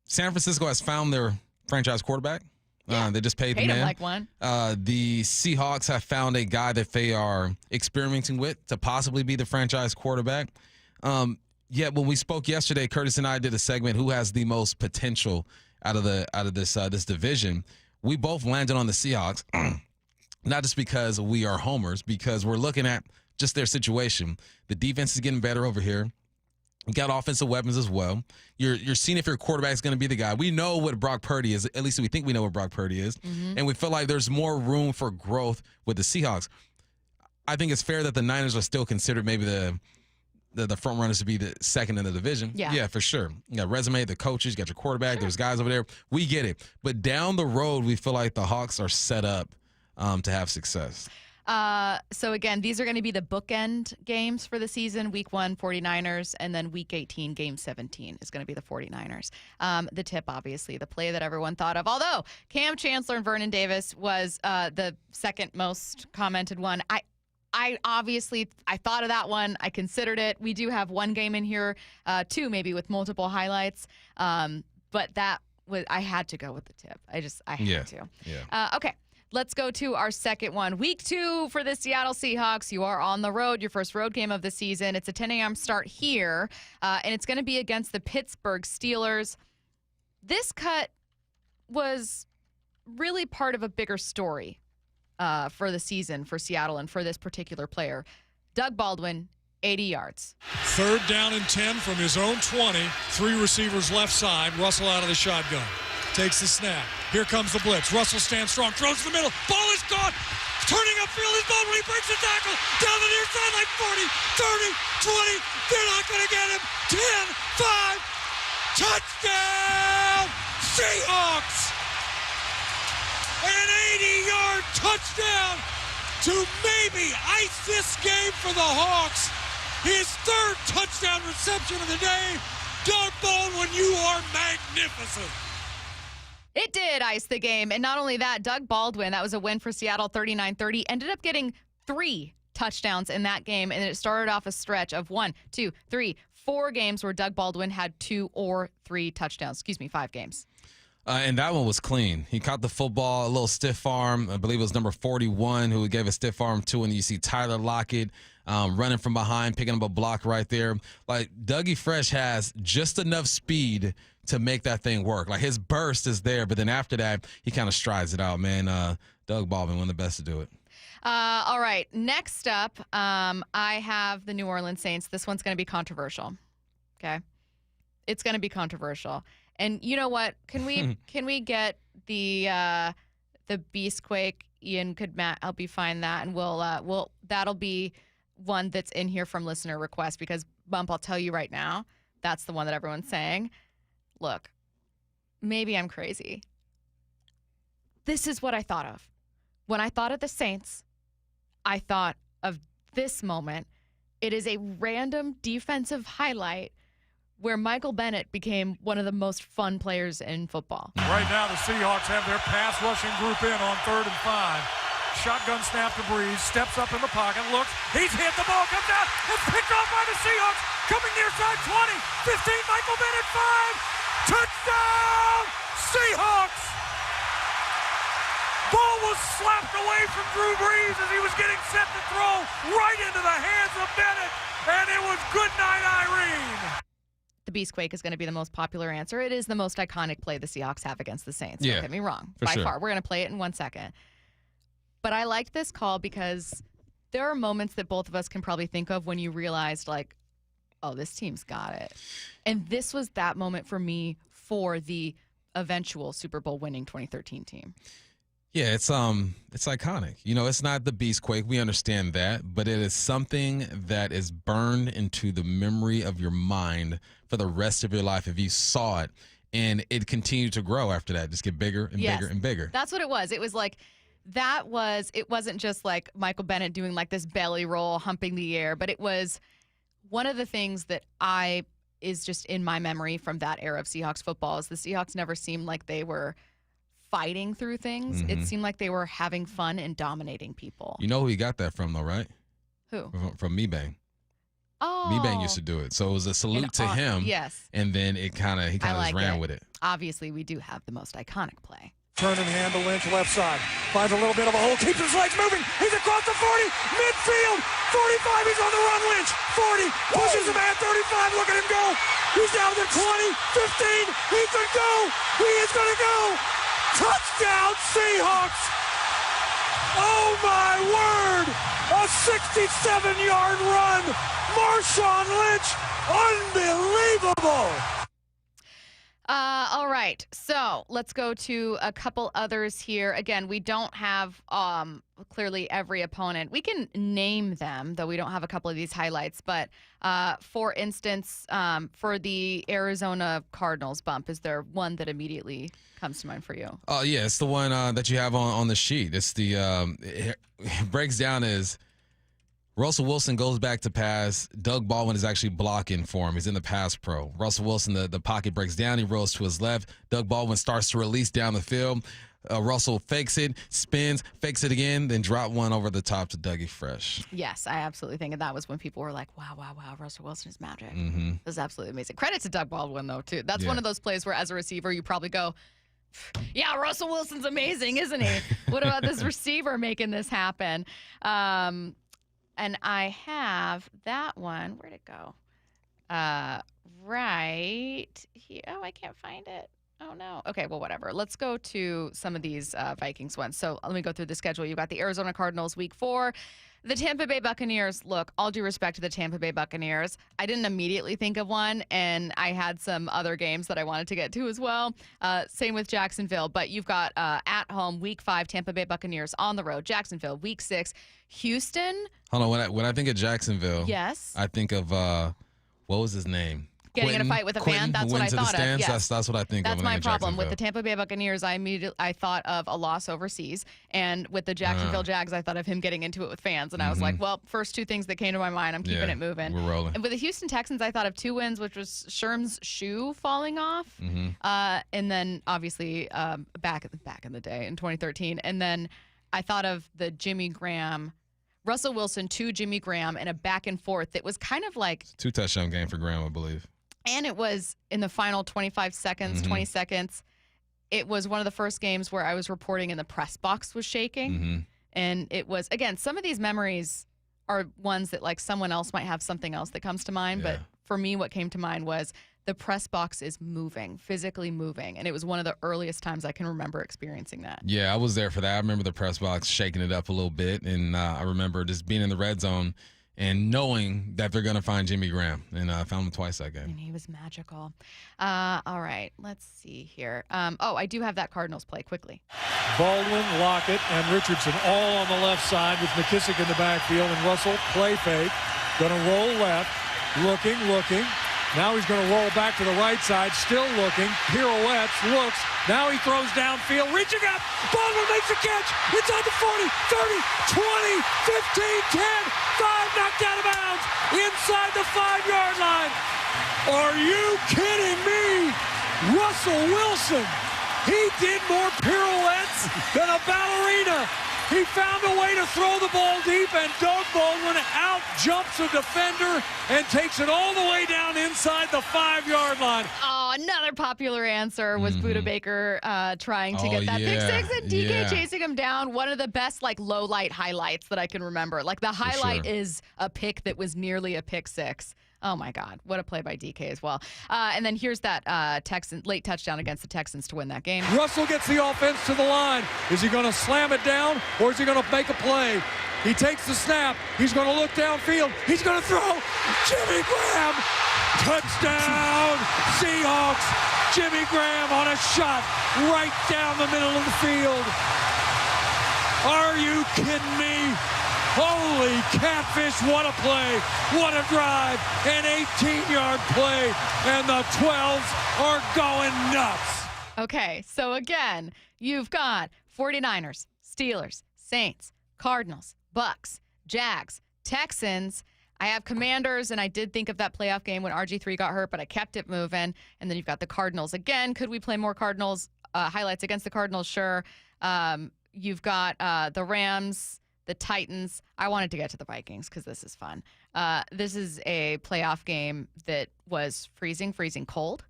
Francisco has found their franchise quarterback. They just paid the Paid man. him like one. The Seahawks have found a guy that they are experimenting with to possibly be the franchise quarterback. Yet when we spoke yesterday, Curtis and I did a segment, who has the most potential out of this division. We both landed on the Seahawks, not just because we are homers, because we're looking at just their situation. The defense is getting better over here. You got offensive weapons as well. You're seeing if your quarterback is going to be the guy. We know what Brock Purdy is. At least we think we know what Brock Purdy is. And we feel like there's more room for growth with the Seahawks. I think it's fair that the Niners are still considered maybe the front runners to be the second in the division. Yeah, for sure. You got resume, the coaches, you got your quarterback. There's guys over there. We get it. But down the road, we feel like the Hawks are set up to have success. So again, these are going to be the bookend games for the season. Week 1, 49ers, and then week 18, game 17 is going to be the 49ers. The tip, obviously, the play that everyone thought of. Although Cam Chancellor and Vernon Davis was the second most commented one. I obviously thought of that one. I considered it. We do have one game in here, two maybe with multiple highlights. But that was, I had to go with the tip. I had to. Yeah. Okay. Let's go to our second one. Week 2 for the Seattle Seahawks. You are on the road, your first road game of the season. It's a 10 a.m. start here, and it's going to be against the Pittsburgh Steelers. This cut was really part of a bigger story for the season for Seattle and for this particular player. Doug Baldwin, 80 yards. 3rd down and 10 from his own 20. 3 receivers left side. Russell out of the shotgun. Takes the snap. Here comes the blitz. Russell stands strong. Throws to the middle. Ball is gone. Turning upfield is Baldwin. He breaks the tackle. Down the near sideline. 40, 30, 20. They're not going to get him. 10, 5. Touchdown! Seahawks! An 80-yard touchdown to maybe ice this game for the Hawks. His 3rd touchdown reception of the day. Doug Baldwin, you are magnificent. It did ice the game. And not only that, Doug Baldwin, that was a win for Seattle, 39-30, ended up getting 3 touchdowns in that game. And it started off a stretch of 1, 2, 3, 4 games where Doug Baldwin had 2 or 3 touchdowns. 5 games. And that one was clean. He caught the football, a little stiff arm. I believe it was number 41 who gave a stiff arm to. And you see Tyler Lockett running from behind, picking up a block right there. Like, Dougie Fresh has just enough speed to make that thing work. Like, his burst is there, but then after that, he kind of strides it out, man. Doug Baldwin, one of the best to do it. All right. Next up, I have the New Orleans Saints. This one's going to be controversial. Okay. It's going to be controversial. And you know what? Can we get the Beastquake? Ian could help you find that, and we'll that'll be one that's in here from listener request, because Bump, I'll tell you right now, that's the one that everyone's saying. Look, maybe I'm crazy. This is what I thought of. When I thought of the Saints, I thought of this moment. It is a random defensive highlight where Michael Bennett became one of the most fun players in football. Right now, the Seahawks have their pass rushing group in on 3rd and 5. Shotgun snap to Breeze, steps up in the pocket, looks, he's hit, the ball comes out, it's picked off by the Seahawks, coming near side 20, 15, Michael Bennett 5, touchdown, Seahawks! Ball was slapped away from Drew Brees as he was getting set to throw right into the hands of Bennett, and it was good night, Irene. The Beastquake is going to be the most popular answer. It is the most iconic play the Seahawks have against the Saints. Yeah, don't get me wrong. by By sure. far. We're going to play it in 1 second. But I liked this call because there are moments that both of us can probably think of when you realized, like, oh, this team's got it. And this was that moment for me for the eventual Super Bowl winning 2013 team. Yeah, it's iconic. You know, it's not the Beastquake. We understand that, but it is something that is burned into the memory of your mind for the rest of your life if you saw it, and it continued to grow after that. Just get bigger and Yes. bigger and bigger. That's what it was. It was like, it wasn't just like Michael Bennett doing like this belly roll, humping the air, but it was one of the things that is just in my memory from that era of Seahawks football is the Seahawks never seemed like they were fighting through things. Mhm. It seemed like they were having fun and dominating people. You know who he got that from, though, right? Who? From Me-Bang. Oh. Me-Bang used to do it. So it was a salute to him. Yes. And then he kind of I just like ran it. with it. obviously we do have the most iconic play. Turn and hand to Lynch, left side. Finds a little bit of a hole, keeps his legs moving. He's across the 40, midfield, 45, he's on the run, Lynch. 40, pushes him at 35, look at him go. He's down to 20, 15, he could go. He is going to go. Touchdown, Seahawks. Oh, my word. A 67-yard run. Marshawn Lynch, unbelievable. All right, so let's go to a couple others here. Again, we don't have clearly every opponent. We can name them, though we don't have a couple of these highlights. But for instance, for the Arizona Cardinals bump, is there one that immediately comes to mind for you? Oh, yeah, it's the one that you have on the sheet. It's the it breaks down as Russell Wilson goes back to pass. Doug Baldwin is actually blocking for him. He's in the pass pro. Russell Wilson, the pocket breaks down. He rolls to his left. Doug Baldwin starts to release down the field. Russell fakes it, spins, fakes it again, then drop one over the top to Dougie Fresh. Yes, I absolutely think that was when people were like, wow, Russell Wilson is magic. Mm-hmm. It was absolutely amazing. Credit to Doug Baldwin, though, too. That's one of those plays where, as a receiver, you probably go, yeah, Russell Wilson's amazing, isn't he? What about this receiver making this happen? And I have that one. Where'd it go? Right here. Oh, I can't find it. Oh, no. Okay, well, whatever. Let's go to some of these Vikings ones. So let me go through the schedule. You've got the Arizona Cardinals week 4. The Tampa Bay Buccaneers. Look, all due respect to the Tampa Bay Buccaneers, I didn't immediately think of one, and I had some other games that I wanted to get to as well. Same with Jacksonville. But you've got at home, week 5, Tampa Bay Buccaneers. On the road, Jacksonville, week 6. Houston. Hold on. When I think of Jacksonville, yes, I think of what was his name? Getting in a fight with a fan. That's what I thought of. Yes. That's what I think of. That's my problem with the Tampa Bay Buccaneers. I thought of a loss overseas, and with the Jacksonville Jags, I thought of him getting into it with fans, and I was like, well, first two things that came to my mind. I'm keeping it moving. We're rolling. And with the Houston Texans, I thought of 2 wins, which was Sherm's shoe falling off, and then obviously back in the day in 2013, and then I thought of the Jimmy Graham. Russell Wilson to Jimmy Graham in a back and forth that was kind of like 2-touchdown game for Graham, I believe. And it was in the final 25 seconds, 20 seconds. It was one of the first games where I was reporting and the press box was shaking. And it was, again, some of these memories are ones that like someone else might have something else that comes to mind. But for me, what came to mind was the press box is moving, physically moving. And it was one of the earliest times I can remember experiencing that. Yeah, I was there for that. I remember the press box shaking it up a little bit. And I remember just being in the red zone and knowing that they're going to find Jimmy Graham. And I found him twice that game. And he was magical. All right, let's see here. I do have that Cardinals play quickly. Baldwin, Lockett, and Richardson all on the left side with McKissick in the backfield. And Russell, play fake. Going to roll left. Looking. Now he's going to roll back to the right side. Still looking. Pirouettes. Looks. Now he throws downfield. Reaching up. Baldwin makes a catch. Inside the 40, 30, 20, 15, 10. 5 knocked out of bounds. Inside the 5-yard line. Are you kidding me? Russell Wilson. He did more pirouettes than a ballerina. He found a way to throw the ball deep, and Doug Baldwin out jumps a defender and takes it all the way down inside the 5-yard line. Oh, another popular answer was Buda Baker trying to get that pick six and DK chasing him down. One of the best low light highlights that I can remember. Like the highlight is a pick that was nearly a pick six. Oh, my God. What a play by DK as well. And then here's that Texan late touchdown against the Texans to win that game. Russell gets the offense to the line. Is he going to slam it down or is he going to make a play? He takes the snap. He's going to look downfield. He's going to throw. Jimmy Graham. Touchdown. Seahawks. Jimmy Graham on a shot right down the middle of the field. Are you kidding me? Holy catfish, what a play, what a drive, an 18-yard play, and the 12s are going nuts. Okay, so again, you've got 49ers, Steelers, Saints, Cardinals, Bucks, Jags, Texans. I have Commanders, and I did think of that playoff game when RG3 got hurt, but I kept it moving. And then you've got the Cardinals. Again, could we play more Cardinals highlights against the Cardinals? Sure. You've got the Rams, the Titans. I wanted to get to the Vikings because this is fun. This is a playoff game that was freezing cold.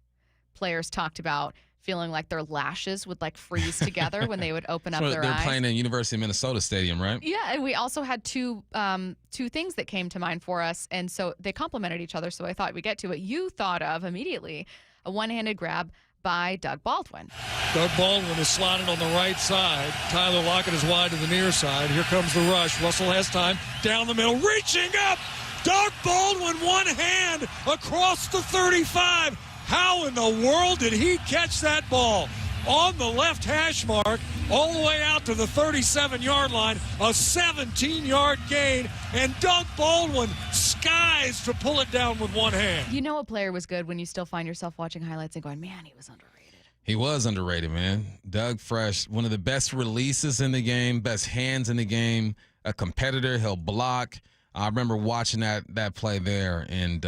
Players talked about feeling like their lashes would like freeze together when they would open up So their they're eyes. playing in University of Minnesota Stadium, right? Yeah, and we also had two things that came to mind for us, and so they complemented each other, so I thought we'd get to it. You thought of immediately a one-handed grab by Doug Baldwin. Doug Baldwin is slotted on the right side. Tyler Lockett is wide to the near side. Here comes the rush. Russell has time. Down the middle, reaching up. Doug Baldwin, one hand across the 35. How in the world did he catch that ball? On the left hash mark, all the way out to the 37-yard line, a 17-yard gain, and Doug Baldwin skies to pull it down with one hand. You know a player was good when you still find yourself watching highlights and going, man, he was underrated. He was underrated, man. Doug Fresh, one of the best releases in the game, best hands in the game, a competitor. He'll block. I remember watching that play there and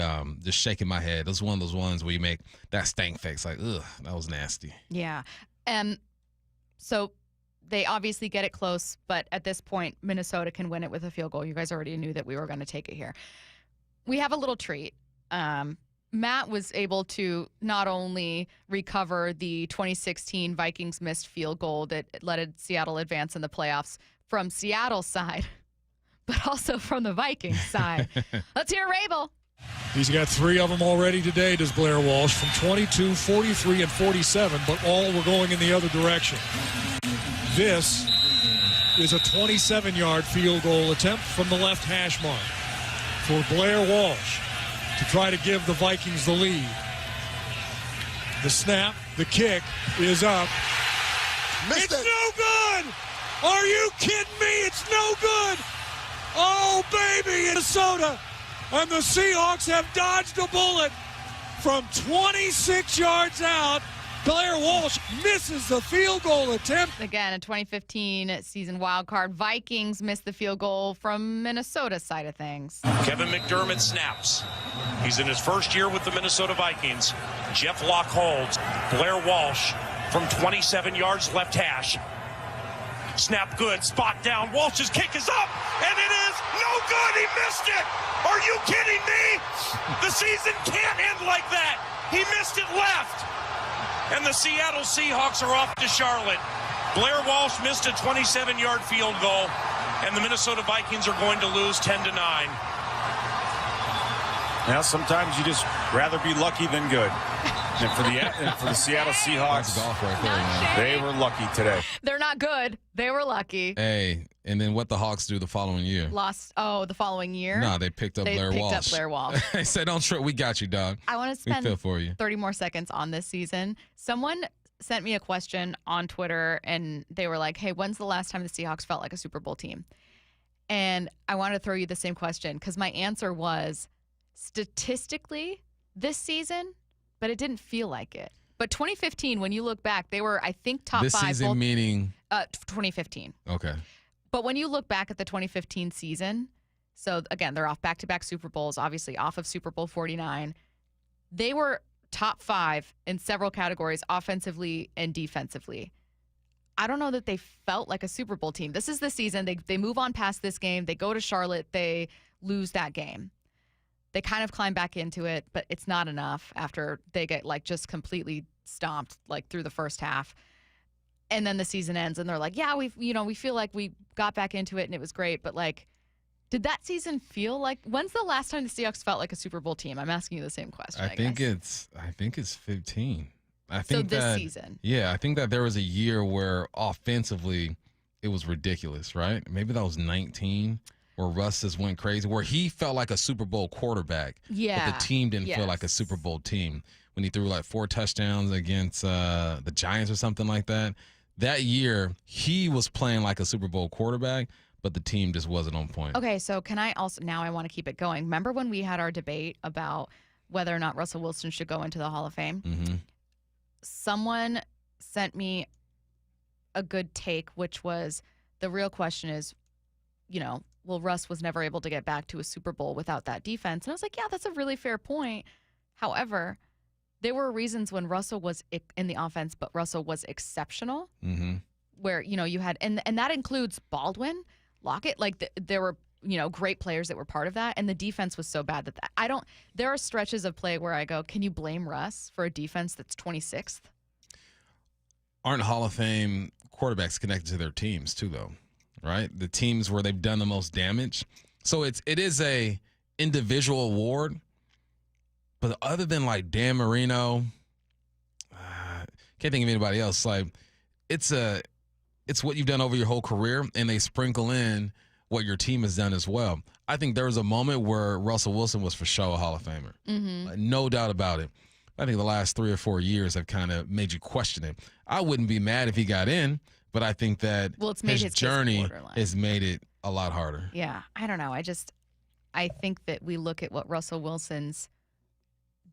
just shaking my head. It was one of those ones where you make that stank face, like, ugh, that was nasty. Yeah. So they obviously get it close, but at this point, Minnesota can win it with a field goal. You guys already knew that we were going to take it here. We have a little treat. Matt was able to not only recover the 2016 Vikings missed field goal that let Seattle advance in the playoffs from Seattle's side, but also from the Vikings side. Let's hear Rabel. He's got 3 of them already today, does Blair Walsh, from 22, 43, and 47, but all were going in the other direction. This is a 27-yard field goal attempt from the left hash mark for Blair Walsh to try to give the Vikings the lead. The snap, the kick is up. It's no good! Are you kidding me? It's no good! Oh, baby, Minnesota. And the Seahawks have dodged a bullet from 26 yards out. Blair Walsh misses the field goal attempt. Again, a 2015 season wild card. Vikings missed the field goal from Minnesota's side of things. Kevin McDermott snaps. He's in his first year with the Minnesota Vikings. Jeff Locke holds. Blair Walsh from 27 yards left hash. Snap good, spot down. Walsh's kick is up, and it is no good. He missed it. Are you kidding me? The season can't end like that. He missed it left. And the Seattle Seahawks are off to Charlotte. Blair Walsh missed a 27-yard field goal, and the Minnesota Vikings are going to lose 10-9. Now, sometimes you just rather be lucky than good. And for the Seattle Seahawks, golf right there, man. They were lucky today. They're not good. They were lucky. Hey, and then what the Hawks do the following year? Lost, the following year? No, they picked up Blair Walsh. They picked up Blair Walsh. They said, don't trip, we got you, dog. I want to We spend feel for you. 30 more seconds on this season. Someone sent me a question on Twitter, and they were like, hey, when's the last time the Seahawks felt like a Super Bowl team? And I want to throw you the same question because my answer was statistically this season, but it didn't feel like it. But 2015, when you look back, they were, I think, top this 5. This season meaning? 2015. Okay. But when you look back at the 2015 season, so again, they're off back-to-back Super Bowls, obviously off of Super Bowl 49. They were top 5 in several categories, offensively and defensively. I don't know that they felt like a Super Bowl team. This is the season. They move on past this game. They go to Charlotte. They lose that game. They kind of climb back into it, but it's not enough after they get like just completely stomped like through the first half. And then the season ends and they're like, yeah, we feel like we got back into it and it was great. But like, did that season feel like, when's the last time the Seahawks felt like a Super Bowl team? I'm asking you the same question. I think it's 15. I think so this that, season. Yeah, I think that there was a year where offensively it was ridiculous, right? Maybe that was 19 where Russ just went crazy, where he felt like a Super Bowl quarterback. Yeah. But the team didn't feel like a Super Bowl team when he threw like 4 touchdowns against the Giants or something like that. That year, he was playing like a Super Bowl quarterback, but the team just wasn't on point. Okay, so can I also, now I want to keep it going. Remember when we had our debate about whether or not Russell Wilson should go into the Hall of Fame? Mm-hmm. Someone sent me a good take, which was the real question is, well, Russ was never able to get back to a Super Bowl without that defense. And I was like, yeah, that's a really fair point. However, there were reasons when Russell was in the offense, but Russell was exceptional. Mm-hmm. Where, you had, and that includes Baldwin, Lockett. Like, there were, great players that were part of that. And the defense was so bad that there are stretches of play where I go, can you blame Russ for a defense that's 26th? aren't Hall of Fame quarterbacks connected to their teams too, though, right? The teams where they've done the most damage. So it is a individual award, but other than like Dan Marino, can't think of anybody else. Like it's what you've done over your whole career, and they sprinkle in what your team has done as well. I think there was a moment where Russell Wilson was for sure a Hall of Famer. No doubt about it. I think the last 3 or 4 years have kind of made you question it. I wouldn't be mad if he got in, but I think that it's made his journey has made it a lot harder. Yeah, I don't know. I think that we look at what Russell Wilson's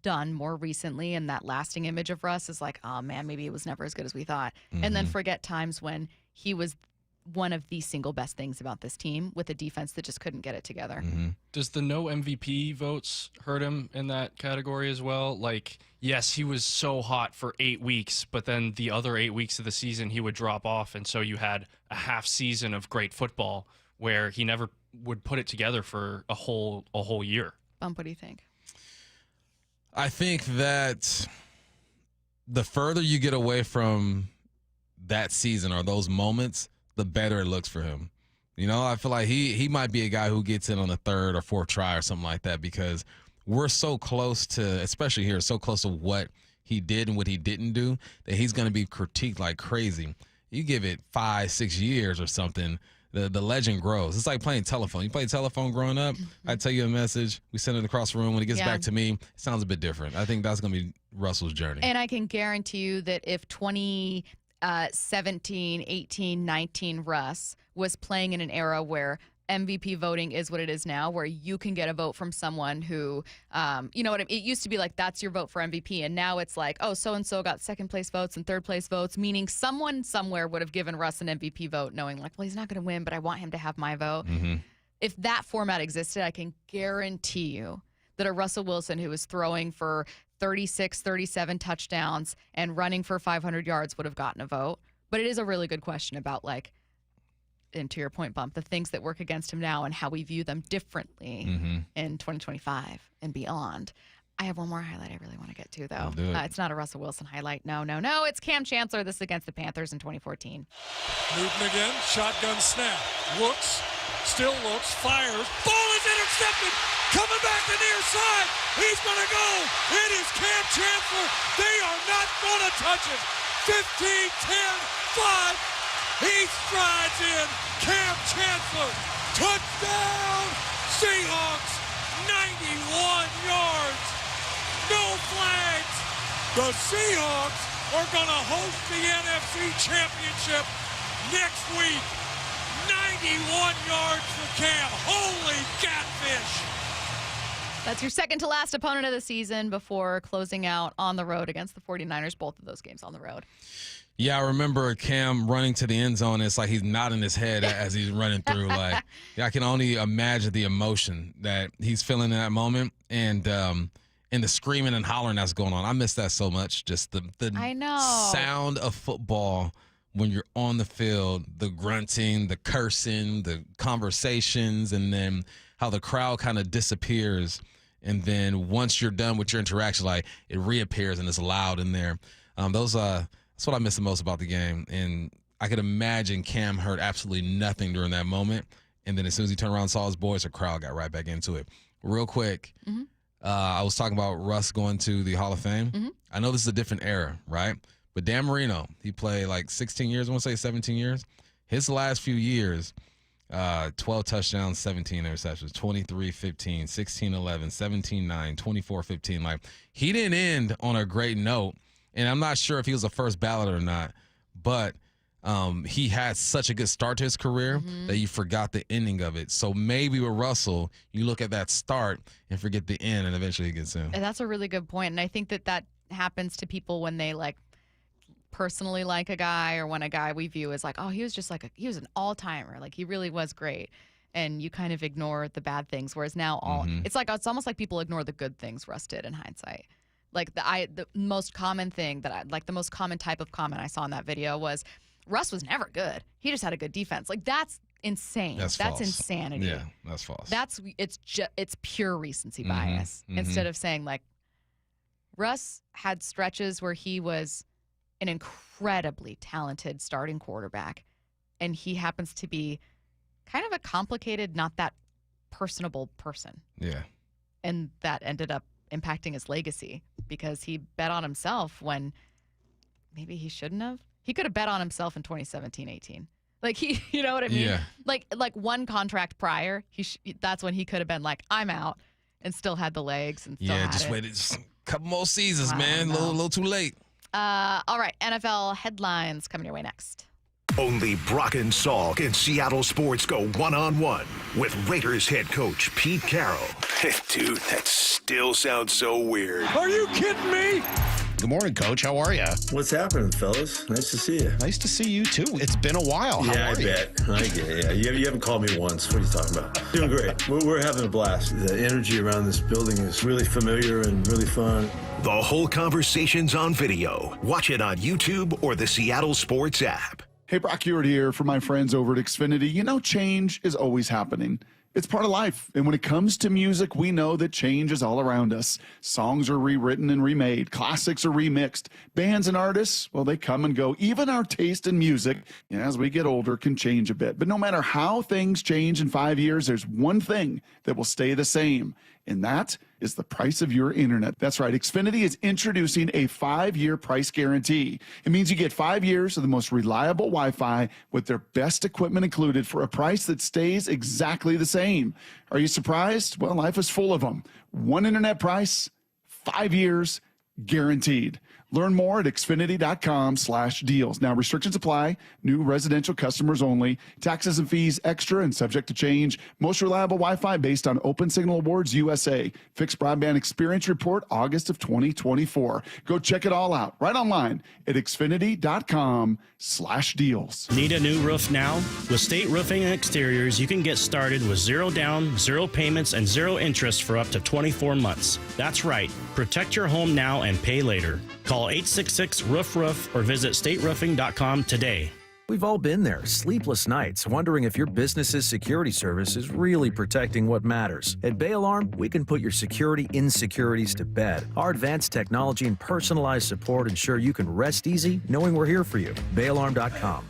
done more recently, and that lasting image of Russ is like, oh man, maybe it was never as good as we thought. And then forget times when he was one of the single best things about this team with a defense that just couldn't get it together. Does the no MVP votes hurt him in that category as well? Like, yes, he was so hot for 8 weeks, but then the other 8 weeks of the season he would drop off, and so you had a half season of great football where he never would put it together for a whole year. Bump, what do you think? I think that the further you get away from that season or those moments, the better it looks for him. You know, I feel like he might be a guy who gets in on the 3rd or 4th try or something like that, because we're so close to, especially here, so close to what he did and what he didn't do, that he's going to be critiqued like crazy. You give it 5-6 years or something, the legend grows. It's like playing telephone. You played telephone growing up, I tell you a message, we send it across the room. When it gets back to me, it sounds a bit different. I think that's going to be Russell's journey. And I can guarantee you that if 2017, 18, 19 Russ was playing in an era where MVP voting is what it is now, where you can get a vote from someone who, you know what I mean? It used to be like, that's your vote for MVP. And now it's like, oh, so-and-so got 2nd place votes and 3rd place votes, meaning someone somewhere would have given Russ an MVP vote knowing like, well, he's not going to win, but I want him to have my vote. If that format existed, I can guarantee you that a Russell Wilson who was throwing for 36, 37 touchdowns and running for 500 yards would have gotten a vote. But it is a really good question about, like, and to your point, Bump, the things that work against him now and how we view them differently in 2025 and beyond. I have one more highlight I really want to get to, though. It's not a Russell Wilson highlight. No. It's Cam Chancellor. This is against the Panthers in 2014. Newton again, shotgun snap. Looks, still looks, fires. Ball is intercepted. Coming back to near side. He's going to go. It is Cam Chancellor. They are not going to touch it. 15, 10, 5. He strides in. Cam Chancellor. Touchdown. Seahawks. 91 yards. No flags. The Seahawks are going to host the NFC Championship next week. 91 yards for Cam. Holy catfish. That's your second to last opponent of the season before closing out on the road against the 49ers, both of those games on the road. Yeah, I remember Cam running to the end zone. It's like he's nodding his head as he's running through. Like, I can only imagine the emotion that he's feeling in that moment, and the screaming and hollering that's going on. I miss that so much. Just the sound of football when you're on the field, the grunting, the cursing, the conversations, and then how the crowd kind of disappears. And then once you're done with your interaction, like, it reappears and it's loud in there. That's what I miss the most about the game. And I could imagine Cam heard absolutely nothing during that moment. And then as soon as he turned around and saw his boys, the crowd got right back into it. Real quick, I was talking about Russ going to the Hall of Fame. I know this is a different era, right? But Dan Marino, he played like 16 years, I want to say 17 years. His last few years, 12 touchdowns, 17 interceptions, 23-15, 16-11, 17-9, 24-15. Like, he didn't end on a great note. And I'm not sure if he was a first ballot or not, but he had such a good start to his career that you forgot the ending of it. So maybe with Russell, you look at that start and forget the end, and eventually he gets in. And that's a really good point. And I think that happens to people when they, like, personally like a guy, or when a guy we view as like, oh, he was just like he was an all-timer. Like, he really was great. And you kind of ignore the bad things, whereas now it's almost like people ignore the good things Russ did in hindsight. Like, the most common thing the most common type of comment I saw in that video was, Russ was never good. He just had a good defense. Like, that's insane. That's false. Insanity. Yeah, that's false. It's pure recency bias. Instead of saying, like, Russ had stretches where he was an incredibly talented starting quarterback, and he happens to be kind of a complicated, not that personable person. Yeah. And that ended up impacting his legacy because he bet on himself when maybe he shouldn't have. He could have bet on himself in 2017-18. Like, you know what I mean? Yeah. Like one contract prior, that's when he could have been like, I'm out, and still had the legs and still had just it. waited just a couple more seasons, I man. don't A know. little too late. All right, NFL headlines coming your way next. Only Brock and Salk in Seattle sports go one-on-one with Raiders head coach Pete Carroll. Dude, that still sounds so weird. Are you kidding me? Good morning, Coach. How are you? What's happening, fellas? Nice to see you. Nice to see you, too. It's been a while. How Yeah, are I you? bet. I get it. Yeah, you haven't called me once. What are you talking about? Doing great. We're having a blast. The energy around this building is really familiar and really fun. The whole conversation's on video. Watch it on YouTube or the Seattle Sports app. Hey, Brock Hewitt here for my friends over at Xfinity. You know, change is always happening. It's part of life. And when it comes to music, we know that change is all around us. Songs are rewritten and remade. Classics are remixed. Bands and artists, well, they come and go. Even our taste in music, as we get older, can change a bit. But no matter how things change in 5 years, there's one thing that will stay the same. And that is the price of your internet. That's right. Xfinity is introducing a 5-year price guarantee. It means you get 5 years of the most reliable Wi-Fi with their best equipment included for a price that stays exactly the same. Are you surprised? Well, life is full of them. One internet price, 5 years, guaranteed. Learn more at Xfinity.com/deals. Now, restrictions apply. New residential customers only. Taxes and fees extra and subject to change. Most reliable Wi-Fi based on Open Signal Awards USA. Fixed Broadband Experience Report, August of 2024. Go check it all out right online at Xfinity.com/deals. Need a new roof now? With State Roofing and Exteriors, you can get started with 0 down, 0 payments, and 0 interest for up to 24 months. That's right. Protect your home now and pay later. Call 866-ROOF-ROOF or visit stateroofing.com today. We've all been there, sleepless nights, wondering if your business's security service is really protecting what matters. At Bay Alarm, we can put your security insecurities to bed. Our advanced technology and personalized support ensure you can rest easy knowing we're here for you. BayAlarm.com.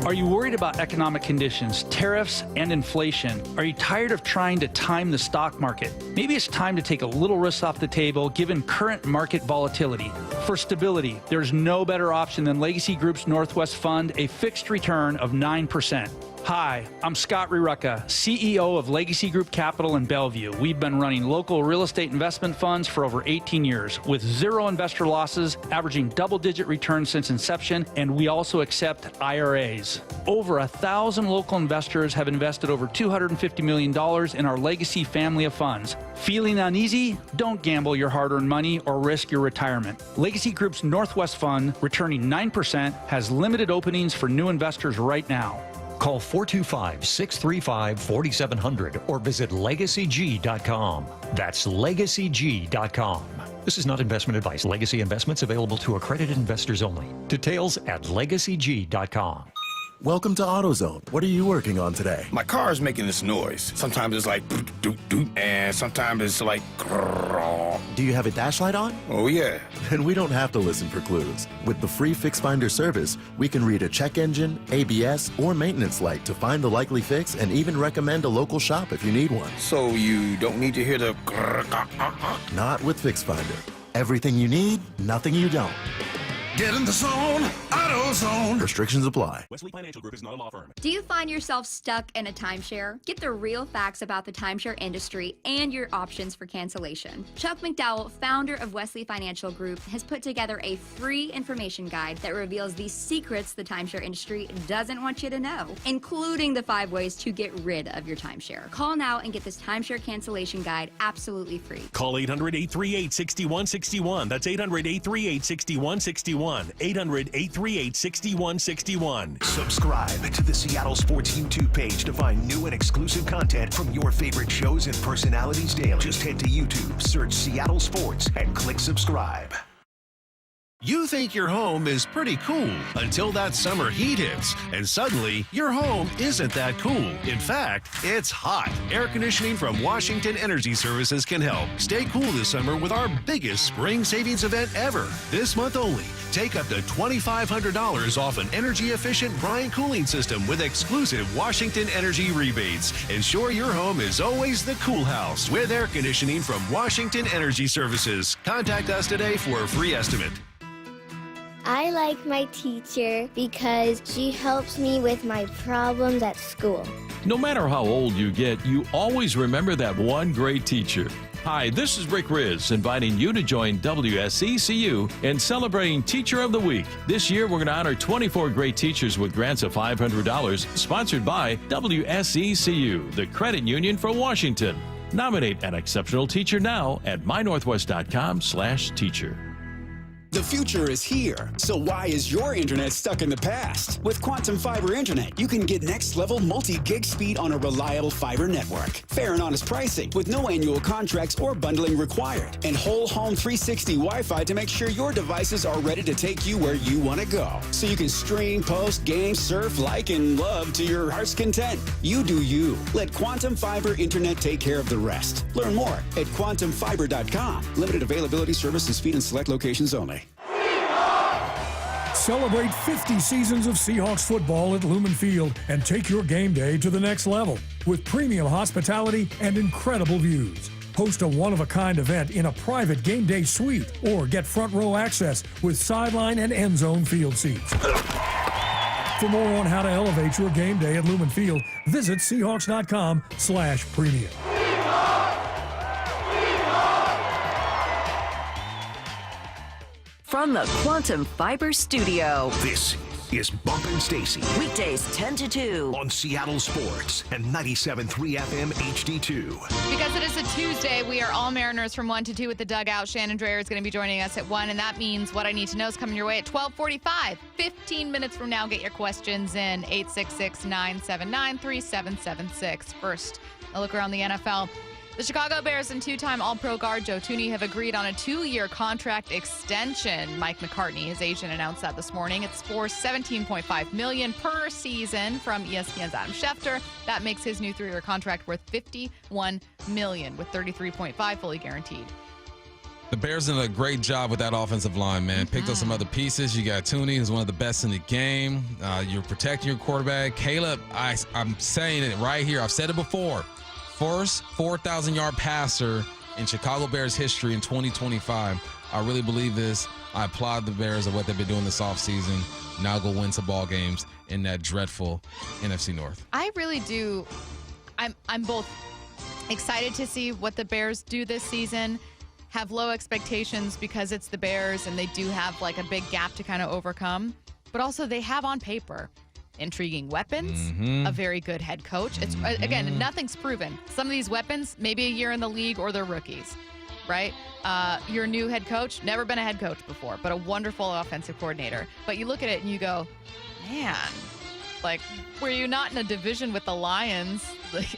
Are you worried about economic conditions, tariffs, and inflation? Are you tired of trying to time the stock market? Maybe it's time to take a little risk off the table given current market volatility. For stability, there's no better option than Legacy Group's Northwest Fund, a fixed return of 9%. Hi, I'm Scott Rirucka, CEO of Legacy Group Capital in Bellevue. We've been running local real estate investment funds for over 18 years with 0 investor losses, averaging double-digit returns since inception, and we also accept IRAs. Over 1,000 local investors have invested over $250 million in our Legacy family of funds. Feeling uneasy? Don't gamble your hard-earned money or risk your retirement. Legacy Group's Northwest Fund, returning 9%, has limited openings for new investors right now. Call 425-635-4700 or visit LegacyG.com. That's LegacyG.com. This is not investment advice. Legacy investments available to accredited investors only. Details at LegacyG.com. Welcome to AutoZone. What are you working on today? My car is making this noise. Sometimes it's like doot doot, and sometimes it's like grrr. Do you have a dash light on? Oh yeah. Then we don't have to listen for clues. With the free Fix Finder service, we can read a check engine, ABS, or maintenance light to find the likely fix and even recommend a local shop if you need one. So you don't need to hear the grrr. Not with Fix Finder. Everything you need, nothing you don't. Get in the zone, AutoZone. Restrictions apply. Wesley Financial Group is not a law firm. Do you find yourself stuck in a timeshare? Get the real facts about the timeshare industry and your options for cancellation. Chuck McDowell, founder of Wesley Financial Group, has put together a free information guide that reveals the secrets the timeshare industry doesn't want you to know, including the 5 ways to get rid of your timeshare. Call now and get this timeshare cancellation guide absolutely free. Call 800-838-6161. That's 800-838-6161. 800-838-6161. Subscribe to the Seattle Sports YouTube page to find new and exclusive content from your favorite shows and personalities daily. Just head to YouTube, search Seattle Sports, and click subscribe. You think your home is pretty cool until that summer heat hits, and suddenly your home isn't that cool. In fact, it's hot. Air conditioning from Washington Energy Services can help. Stay cool this summer with our biggest spring savings event ever. This month only, take up to $2,500 off an energy-efficient Bryant cooling system with exclusive Washington Energy rebates. Ensure your home is always the cool house with air conditioning from Washington Energy Services. Contact us today for a free estimate. I like my teacher because she helps me with my problems at school. No matter how old you get, you always remember that one great teacher. Hi, this is Rick Riz, inviting you to join WSECU in celebrating Teacher of the Week. This year, we're going to honor 24 great teachers with grants of $500, sponsored by WSECU, the credit union for Washington. Nominate an exceptional teacher now at mynorthwest.com/teacher. The future is here, so why is your internet stuck in the past? With Quantum Fiber Internet, you can get next-level multi-gig speed on a reliable fiber network. Fair and honest pricing with no annual contracts or bundling required. And whole home 360 Wi-Fi to make sure your devices are ready to take you where you want to go. So you can stream, post, game, surf, like, and love to your heart's content. You do you. Let Quantum Fiber Internet take care of the rest. Learn more at quantumfiber.com. Limited availability, service, and speed in select locations only. Celebrate 50 seasons of Seahawks football at Lumen Field and take your game day to the next level with premium hospitality and incredible views. Host a one-of-a-kind event in a private game day suite or get front row access with sideline and end zone field seats. For more on how to elevate your game day at Lumen Field, visit Seahawks.com/premium. From the Quantum Fiber Studio. This is Bumpin' Stacy. Weekdays 10 to 2. On Seattle Sports and 97.3 FM HD2. Because it is a Tuesday, we are all Mariners from 1 to 2 with the dugout. Shannon Dreyer is going to be joining us at 1, and that means What I Need to Know is coming your way at 12:45. 15 minutes from now, get your questions in. 866-979-3776. First, a look around the NFL. The Chicago Bears and two-time All-Pro guard Joe Thuney have agreed on a 2-year contract extension. Mike McCartney, his agent, announced that this morning. It's for $17.5 million per season from ESPN's Adam Schefter. That makes his new 3-year contract worth $51 million, with $33.5 fully guaranteed. The Bears did a great job with that offensive line, man. Picked up some other pieces. You got Thuney, who's one of the best in the game. You're protecting your quarterback. Caleb, I'm saying it right here. I've said it before. First 4,000-yard passer in Chicago Bears history in 2025. I really believe this. I applaud the Bears of what they've been doing this offseason. Now go win some ball games in that dreadful NFC North. I really do. I'm both excited to see what the Bears do this season, have low expectations because it's the Bears and they do have like a big gap to kind of overcome, but also they have on paper intriguing weapons, a very good head coach. It's again, nothing's proven. Some of these weapons, maybe a year in the league or they're rookies, right? Your new head coach, never been a head coach before, but a wonderful offensive coordinator. But you look at it and you go, man, like, were you not in a division with the Lions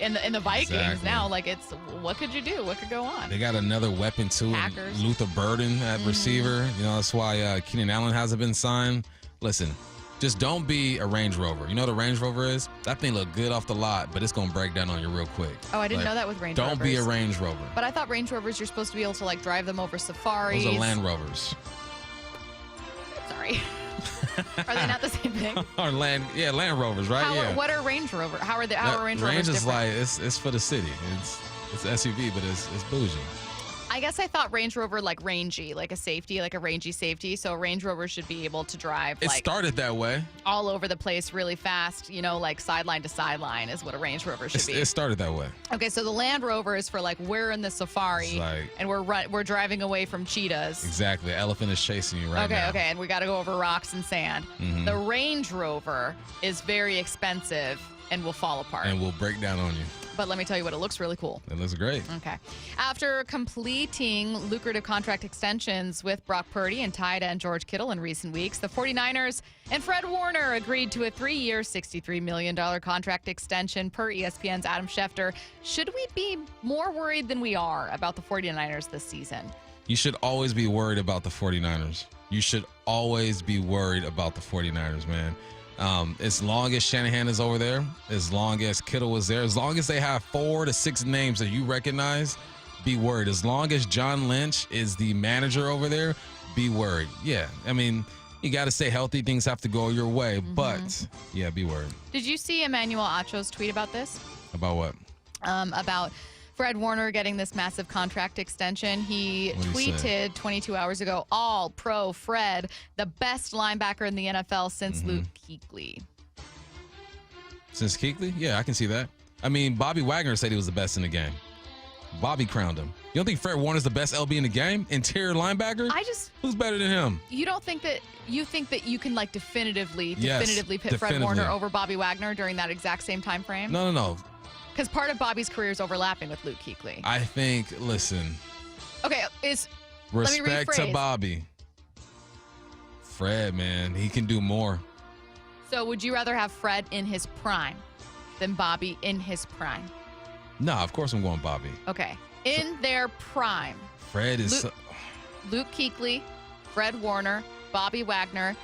and the Vikings? Exactly. Now? Like, it's, what could you do? What could go on? They got another weapon, too. Packers. Luther Burden at receiver. You know, that's why Keenan Allen hasn't been signed. Listen, just don't be a Range Rover. You know what a Range Rover is? That thing look good off the lot, but it's going to break down on you real quick. Oh, I didn't know that with Range Rovers. Don't be a Range Rover. But I thought Range Rovers, you're supposed to be able to, like, drive them over safaris. Those are Land Rovers. Sorry. Are they not the same thing? Or Land Rovers, right? What are Range Rover? How are Range Rovers Range is different? like, it's for the city. It's SUV, but it's bougie. I guess I thought Range Rover like rangy, like a safety, like a rangy safety. So Range Rover should be able to drive It started that way. all over the place really fast, you know, like sideline to sideline is what a Range Rover should be. It started that way. Okay, so the Land Rover is for like we're in the safari and we're driving away from cheetahs. Exactly. The elephant is chasing you right now. Okay, and we got to go over rocks and sand. Mhm. The Range Rover is very expensive and will fall apart. And will break down on you. But let me tell you what, it looks really cool. It looks great. Okay. After completing lucrative contract extensions with Brock Purdy and Ty and George Kittle in recent weeks, the 49ers and Fred Warner agreed to a 3-year, $63 million contract extension per ESPN's Adam Schefter. Should we be more worried than we are about the 49ers this season? You should always be worried about the 49ers. You should always be worried about the 49ers, man. As long as Shanahan is over there, as long as Kittle is there, as long as they have 4 to 6 names that you recognize, be worried. As long as John Lynch is the manager over there, be worried. Yeah, I mean, you got to stay healthy. Things have to go your way, but yeah, be worried. Did you see Emmanuel Acho's tweet about this? About what? About Fred Warner getting this massive contract extension. He tweeted 22 hours ago, all pro Fred, the best linebacker in the NFL since Luke Kuechly. Since Kuechly? Yeah, I can see that. I mean, Bobby Wagner said he was the best in the game. Bobby crowned him. You don't think Fred Warner's the best LB in the game? Interior linebacker? Who's better than him? You don't think that you can like definitively pit Fred definitively. Warner over Bobby Wagner during that exact same time frame? No. Because part of Bobby's career is overlapping with Luke Kuechly. I think, listen. Okay, Respect to Bobby. Fred, man, he can do more. So would you rather have Fred in his prime than Bobby in his prime? No, of course I'm going Bobby. Okay. In their prime. Fred is... Luke Kuechly, Fred Warner, Bobby Wagner,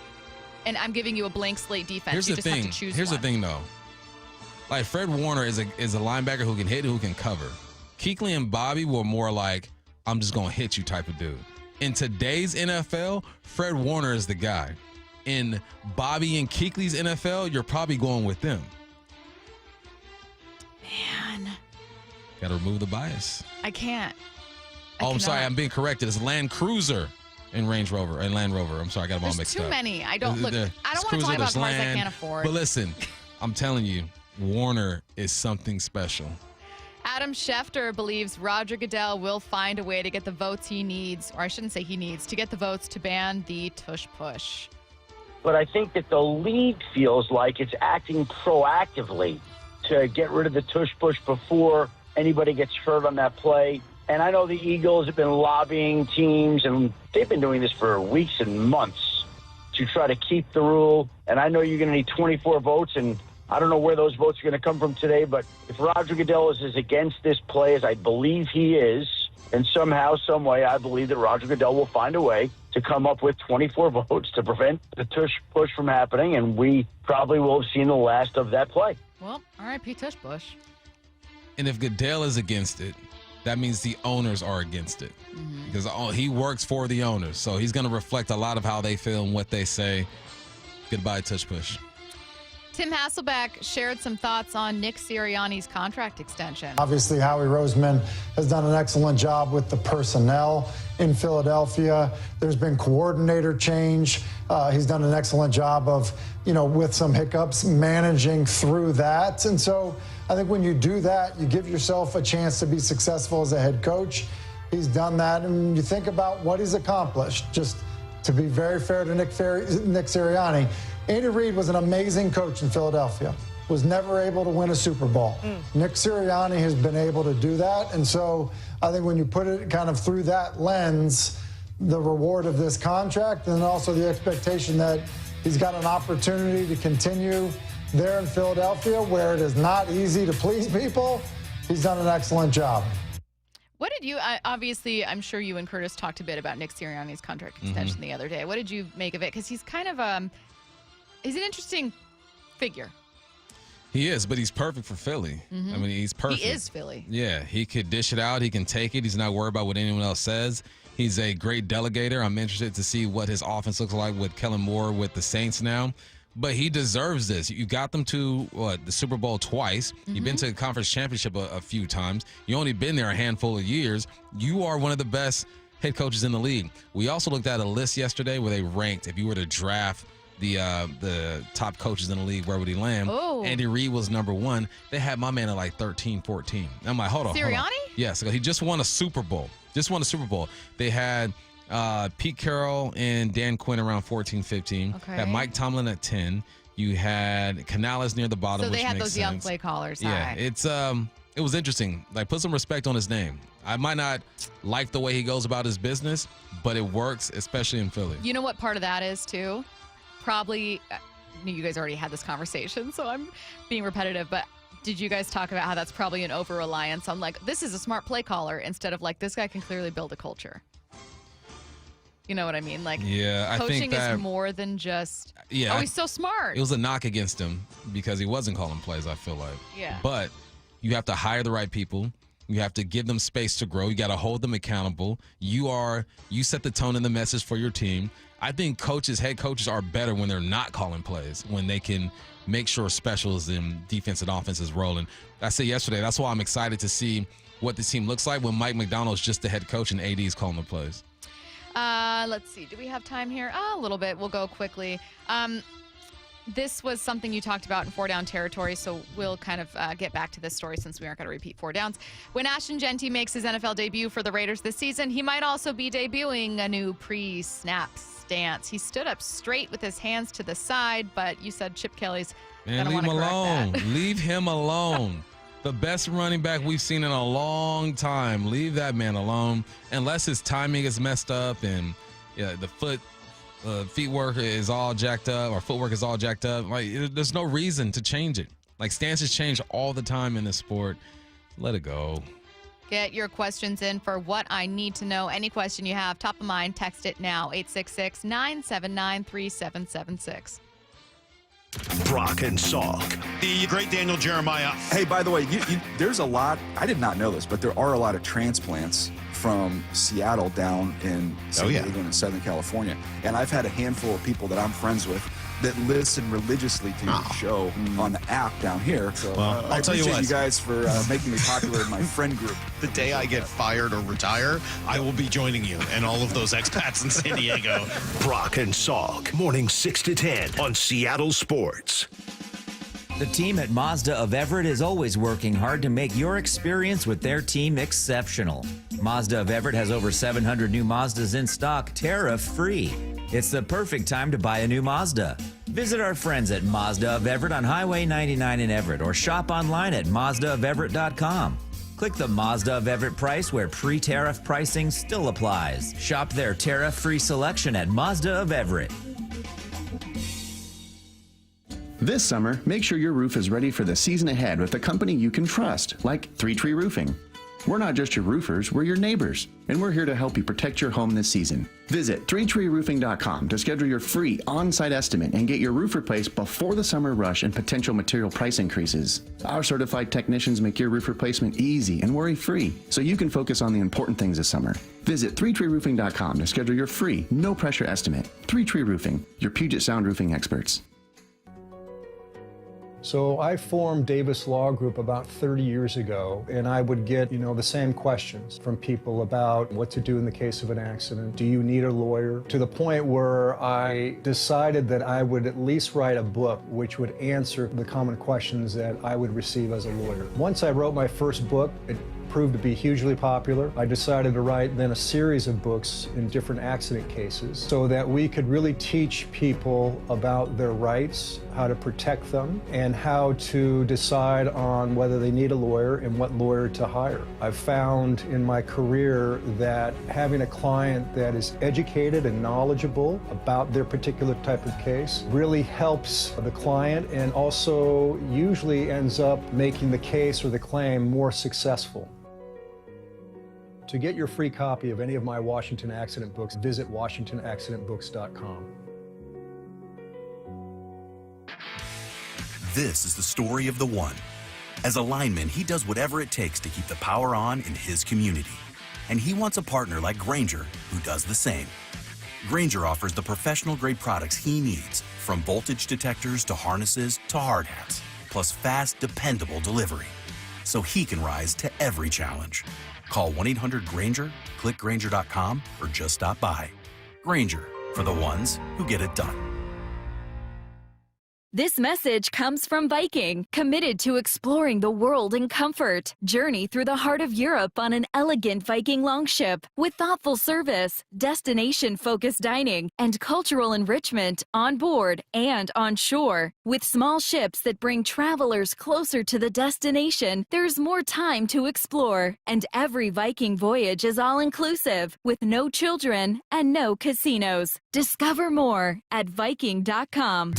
and I'm giving you a blank slate defense. Here's you the just thing. have to choose Here's one. the thing, though. Like, Fred Warner is a linebacker who can hit, who can cover. Kuechly and Bobby were more like, I'm just going to hit you type of dude. In today's NFL, Fred Warner is the guy. In Bobby and Kuechly's NFL, you're probably going with them. Man. Got to remove the bias. I can't. I'm sorry. I'm being corrected. It's Land Cruiser and Range Rover and Land Rover. I'm sorry. I got them all mixed up. There's too many. I don't want to talk about cars I can't afford. But listen, I'm telling you, Warner is something special. Adam Schefter believes Roger Goodell will find a way to get the votes he needs, or I shouldn't say he needs, to get the votes to ban the tush push. But I think that the league feels like it's acting proactively to get rid of the tush push before anybody gets hurt on that play. And I know the Eagles have been lobbying teams, and they've been doing this for weeks and months to try to keep the rule. And I know you're going to need 24 votes, and I don't know where those votes are going to come from today, but if Roger Goodell is as against this play as I believe he is, and somehow, some way, I believe that Roger Goodell will find a way to come up with 24 votes to prevent the tush push from happening, and we probably will have seen the last of that play. Well, R.I.P. tush push. And if Goodell is against it, that means the owners are against it. Because he works for the owners, so he's going to reflect a lot of how they feel and what they say. Goodbye, tush push. Tim Hasselbeck shared some thoughts on Nick Sirianni's contract extension. Obviously, Howie Roseman has done an excellent job with the personnel in Philadelphia. There's been coordinator change. He's done an excellent job of, with some hiccups, managing through that. And so I think when you do that, you give yourself a chance to be successful as a head coach. He's done that. And you think about what he's accomplished. Just to be very fair to Nick Sirianni, Andy Reid was an amazing coach in Philadelphia, was never able to win a Super Bowl. Nick Sirianni has been able to do that. And so I think when you put it kind of through that lens, the reward of this contract and also the expectation that he's got an opportunity to continue there in Philadelphia where it is not easy to please people, he's done an excellent job. What did you, obviously, I'm sure you and Curtis talked a bit about Nick Sirianni's contract extension the other day. What did you make of it? Because he's kind of, he's an interesting figure. He is, but he's perfect for Philly. I mean, he's perfect. He is Philly. Yeah, he could dish it out. He can take it. He's not worried about what anyone else says. He's a great delegator. I'm interested to see what his offense looks like with Kellen Moore with the Saints now. But he deserves this. You got them to the Super Bowl twice. You've been to the conference championship a few times. You only been there a handful of years. You are one of the best head coaches in the league. We also looked at a list yesterday where they ranked, if you were to draft the top coaches in the league, where would he land? Oh. Andy Reid was number 1. They had my man at like 13, 14. I'm like, hold on. Sirianni? Yes, he just won a Super Bowl. They had Pete Carroll and Dan Quinn around 14, 15. Okay. Had Mike Tomlin at 10. You had Canales near the bottom, So which they had makes those sense. young play callers. Yeah, it was interesting. Like, put some respect on his name. I might not like the way he goes about his business, but it works, especially in Philly. You know what part of that is, too? Probably, you guys already had this conversation, so I'm being repetitive, but did you guys talk about how that's probably an over-reliance on, like, this is a smart play caller instead of, like, this guy can clearly build a culture? You know what I mean? Like, yeah, I coaching think that, is more than just, yeah, oh, he's so smart. It was a knock against him because he wasn't calling plays, I feel like. Yeah. But you have to hire the right people. You have to give them space to grow. You got to hold them accountable. You set the tone and the message for your team. I think head coaches are better when they're not calling plays, when they can make sure specials and defense and offense is rolling. I said yesterday, that's why I'm excited to see what this team looks like when Mike McDonald's just the head coach and AD is calling the plays. Let's see. Do we have time here? A little bit. We'll go quickly. This was something you talked about in 4-down territory, so we'll kind of get back to this story since we aren't going to repeat 4 downs. When Ashton Genty makes his NFL debut for the Raiders this season, he might also be debuting a new pre-snap stance. He stood up straight with his hands to the side, but you said Chip Kelly's going to want to correct that. Leave him alone. The best running back we've seen in a long time. Leave that man alone. Unless his timing is messed up and the feet work is all jacked up or footwork is all jacked up. Like, there's no reason to change it. Like, stances change all the time in this sport. Let it go. Get your questions in for What I Need to Know. Any question you have, top of mind, text it now. 866-979-3776. Brock and Salk. The great Daniel Jeremiah. Hey, by the way, there's a lot, I did not know this, but there are a lot of transplants from Seattle down in San Diego and Southern California. And I've had a handful of people that I'm friends with that listen religiously to the show on the app down here. So I'll tell you what, you guys for making me popular in my friend group. The day I get fired or retire, I will be joining you and all of those expats in San Diego. Brock and Salk, morning 6 to 10 on Seattle Sports. The team at Mazda of Everett is always working hard to make your experience with their team exceptional. Mazda of Everett has over 700 new Mazdas in stock, tariff-free. It's the perfect time to buy a new Mazda. Visit our friends at Mazda of Everett on Highway 99 in Everett or shop online at MazdaofEverett.com. Click the Mazda of Everett price where pre-tariff pricing still applies. Shop their tariff-free selection at Mazda of Everett. This summer, make sure your roof is ready for the season ahead with a company you can trust, like 3 Tree Roofing. We're not just your roofers, we're your neighbors, and we're here to help you protect your home this season. Visit 3treeroofing.com to schedule your free on-site estimate and get your roof replaced before the summer rush and potential material price increases. Our certified technicians make your roof replacement easy and worry-free, so you can focus on the important things this summer. Visit 3treeroofing.com to schedule your free, no-pressure estimate. 3 Tree Roofing, your Puget Sound roofing experts. So I formed Davis Law Group about 30 years ago, and I would get, the same questions from people about what to do in the case of an accident. Do you need a lawyer? To the point where I decided that I would at least write a book which would answer the common questions that I would receive as a lawyer. Once I wrote my first book, it proved to be hugely popular. I decided to write then a series of books in different accident cases so that we could really teach people about their rights, how to protect them, and how to decide on whether they need a lawyer and what lawyer to hire. I've found in my career that having a client that is educated and knowledgeable about their particular type of case really helps the client and also usually ends up making the case or the claim more successful. To get your free copy of any of my Washington accident books, visit WashingtonAccidentBooks.com. This is the story of the one. As a lineman, he does whatever it takes to keep the power on in his community. And he wants a partner like Grainger who does the same. Grainger offers the professional-grade products he needs, from voltage detectors to harnesses to hard hats, plus fast, dependable delivery, so he can rise to every challenge. Call 1-800-GRAINGER, click Grainger.com, or just stop by. Grainger, for the ones who get it done. This message comes from Viking, committed to exploring the world in comfort. Journey through the heart of Europe on an elegant Viking longship with thoughtful service, destination-focused dining, and cultural enrichment on board and on shore. With small ships that bring travelers closer to the destination, there's more time to explore. And every Viking voyage is all-inclusive, with no children and no casinos. Discover more at Viking.com.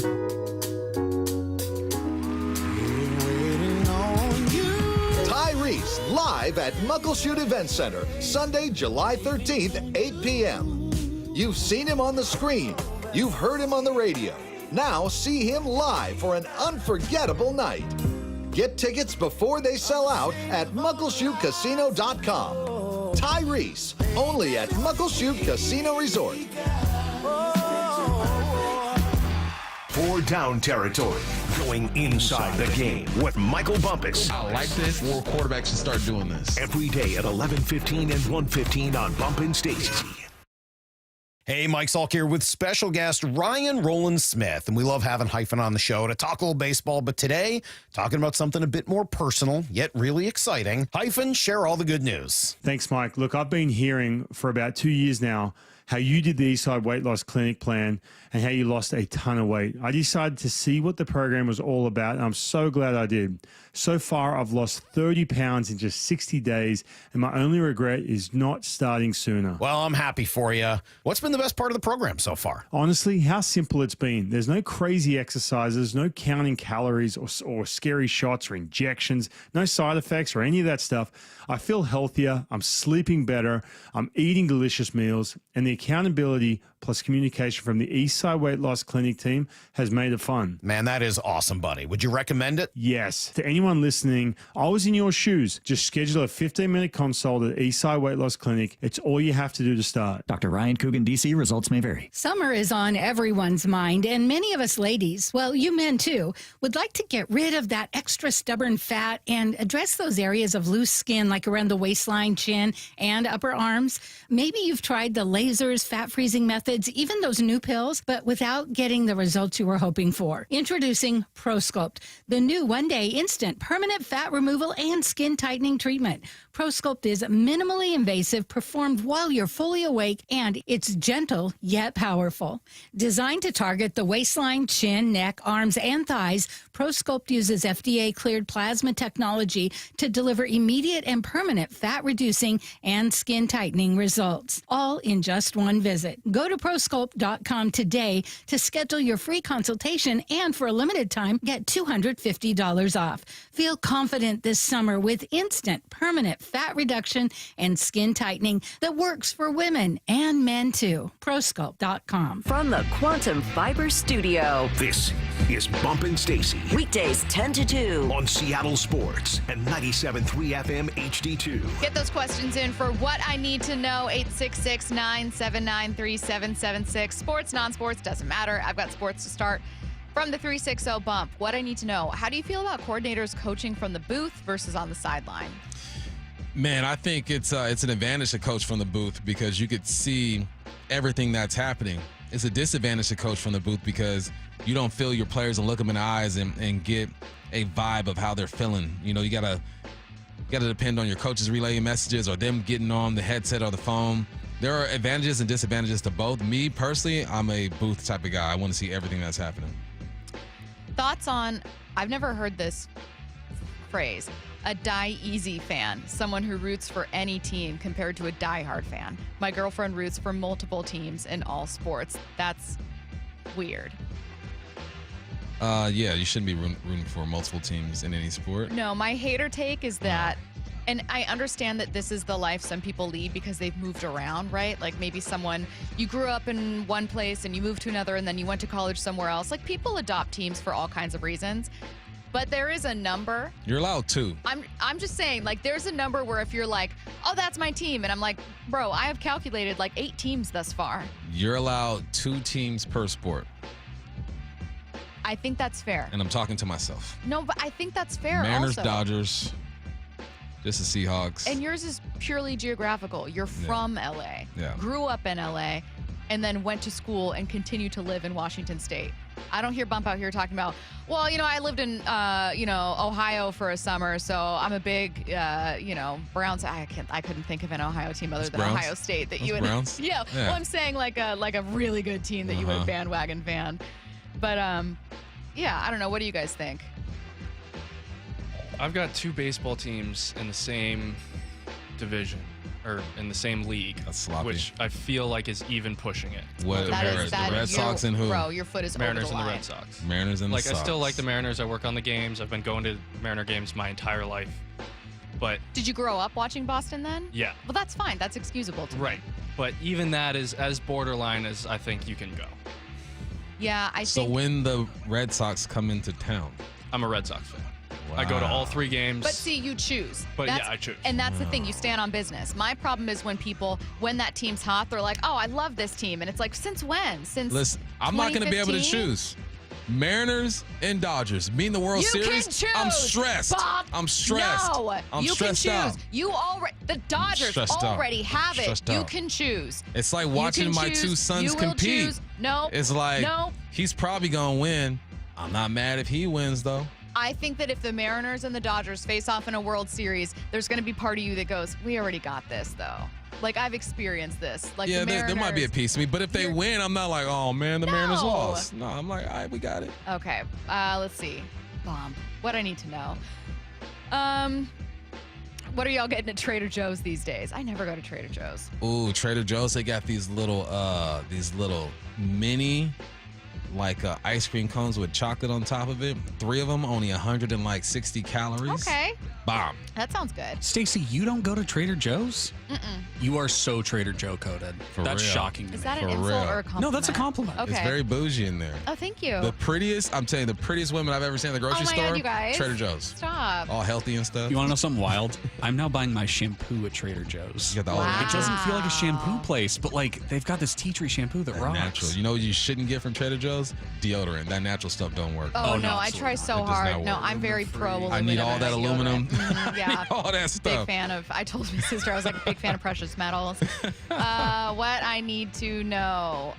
Live at Muckleshoot Event Center, Sunday, July 13th, 8 p.m. You've seen him on the screen. You've heard him on the radio. Now see him live for an unforgettable night. Get tickets before they sell out at MuckleshootCasino.com. Tyrese, only at Muckleshoot Casino Resort. For Down Territory, going inside the game with Michael Bumpus. I like this. More quarterbacks should start doing this. Every day at 11:15 and 1:15 on Bumpin' Stacy. Hey, Mike Salk here with special guest Ryan Roland Smith. And we love having Hyphen on the show to talk a little baseball. But today, talking about something a bit more personal, yet really exciting. Hyphen, share all the good news. Thanks, Mike. Look, I've been hearing for about 2 years now how you did the Eastside Weight Loss Clinic plan and how you lost a ton of weight. I decided to see what the program was all about, and I'm so glad I did. So far, I've lost 30 pounds in just 60 days, and my only regret is not starting sooner. Well, I'm happy for you. What's been the best part of the program so far? Honestly, how simple it's been. There's no crazy exercises, no counting calories or scary shots or injections, no side effects or any of that stuff. I feel healthier, I'm sleeping better, I'm eating delicious meals, and the accountability plus communication from the Eastside Weight Loss Clinic team has made it fun. Man, that is awesome, buddy. Would you recommend it? Yes. To anyone listening, I was in your shoes. Just schedule a 15-minute consult at Eastside Weight Loss Clinic. It's all you have to do to start. Dr. Ryan Coogan, D.C. Results may vary. Summer is on everyone's mind, and many of us ladies, well, you men too, would like to get rid of that extra stubborn fat and address those areas of loose skin like around the waistline, chin, and upper arms. Maybe you've tried the lasers, fat freezing methods, even those new pills, but without getting the results you were hoping for. Introducing ProSculpt, the new one-day instant permanent fat removal and skin tightening treatment. ProSculpt is minimally invasive, performed while you're fully awake, and it's gentle yet powerful. Designed to target the waistline, chin, neck, arms, and thighs, ProSculpt uses FDA-cleared plasma technology to deliver immediate and permanent fat-reducing and skin tightening results, all in just one visit. Go to ProSculpt.com today to schedule your free consultation, and for a limited time, get $250 off. Feel confident this summer with instant, permanent fat reduction and skin tightening that works for women and men too. ProSculpt.com. From the Quantum Fiber Studio, This is Bumpin' Stacy. weekdays 10 to 2. On Seattle Sports and 97.3 FM HD2. Get those questions in for What I Need to Know, 866-979-3776. Sports, non-sports, doesn't matter. I've got sports to start. From the 360 bump, what I need to know. How do you feel about coordinators coaching from the booth versus on the sideline? Man, I think it's an advantage to coach from the booth because you could see everything that's happening. It's a disadvantage to coach from the booth because you don't feel your players and look them in the eyes and get a vibe of how they're feeling. You know, you gotta depend on your coaches relaying messages or them getting on the headset or the phone. There are advantages and disadvantages to both. Me personally, I'm a booth type of guy. I want to see everything that's happening. Thoughts on, I've never heard this phrase, a die easy fan, someone who roots for any team compared to a diehard fan. My girlfriend roots for multiple teams in all sports. That's weird. Yeah, you shouldn't be rooting for multiple teams in any sport. No, my hater take is that, and I understand that this is the life some people lead because they've moved around, right? Like maybe you grew up in one place and you moved to another and then you went to college somewhere else. Like people adopt teams for all kinds of reasons. But there is a number. You're allowed to. I'm just saying, like, there's a number where if you're like, oh, that's my team. And I'm like, bro, I have calculated like 8 teams thus far. You're allowed 2 teams per sport. I think that's fair. And I'm talking to myself. No, but I think that's fair Mariners, also. Dodgers, just the Seahawks. And yours is purely geographical. You're from LA. Yeah. Grew up in LA and then went to school and continued to live in Washington State. I don't hear Bump out here talking about, well, I lived in, Ohio for a summer, so I'm a big, Browns. I couldn't think of an Ohio team other than Browns? Ohio State that Those you would. Browns? Yeah. Well, I'm saying like a really good team that you would bandwagon fan. But I don't know. What do you guys think? I've got 2 baseball teams in the same division. Or in the same league. That's sloppy. Which I feel like is even pushing it. What? The Red Sox and who? Bro, your foot is Mariners over the and the line. Red Sox. Mariners and the Sox. I still like the Mariners. I work on the games. I've been going to Mariner games my entire life. But did you grow up watching Boston then? Yeah. Well, that's fine. That's excusable to me. Right. But even that is as borderline as I think you can go. Yeah, I So think. when the Red Sox come into town, I'm a Red Sox fan. I go to all 3 games. But see, you choose. But yeah, I choose. And that's the thing. You stand on business. My problem is when that team's hot, they're like, oh, I love this team. And it's like, since when? Since listen, I'm not going to be able to 2015? choose. Mariners and Dodgers. Me in the World You Series. can choose, I'm stressed. Bob. I'm stressed. No, I'm you stressed can choose. out. You already. The Dodgers stressed out. already have it. Stressed You out. can choose. It's like You watching can my choose. 2 sons You will compete. choose. No. It's like No. he's probably going to win. I'm not mad if he wins, though. I think that if the Mariners and the Dodgers face off in a World Series, there's going to be part of you that goes, we already got this, though. Like, I've experienced this. Like, Yeah, the Mariners, there might be a piece of me. But if they win, I'm not like, oh, man, the Mariners lost. No, I'm like, all right, we got it. Okay, let's see. Bomb. What I need to know. What are y'all getting at Trader Joe's these days? I never go to Trader Joe's. Ooh, Trader Joe's, they got these little mini ice cream cones with chocolate on top of it. 3 of them, only 160 calories. Okay. Bomb. That sounds good. Stacy, you don't go to Trader Joe's? Mm-mm. You are so Trader Joe coded. For That's real. shocking to Is me. that an For insult real. or a compliment? No, that's a compliment. Okay. It's very bougie in there. Oh, thank you. The prettiest, I'm telling you, the prettiest women I've ever seen in the grocery Oh my store, God, you guys. Trader Joe's. Stop. All healthy and stuff. You want to know something wild? I'm now buying my shampoo at Trader Joe's. You got the old It doesn't feel like a shampoo place, but they've got this tea tree shampoo that rocks. natural. You know what you shouldn't get from Trader Joe's? Deodorant. That natural stuff don't work. Oh, no, I try so It does hard. not No, work. I'm very pro aluminum. I need all that aluminum. Yeah. all that stuff. Big fan of, I told my sister I was like a big fan of precious metals. What I need to know.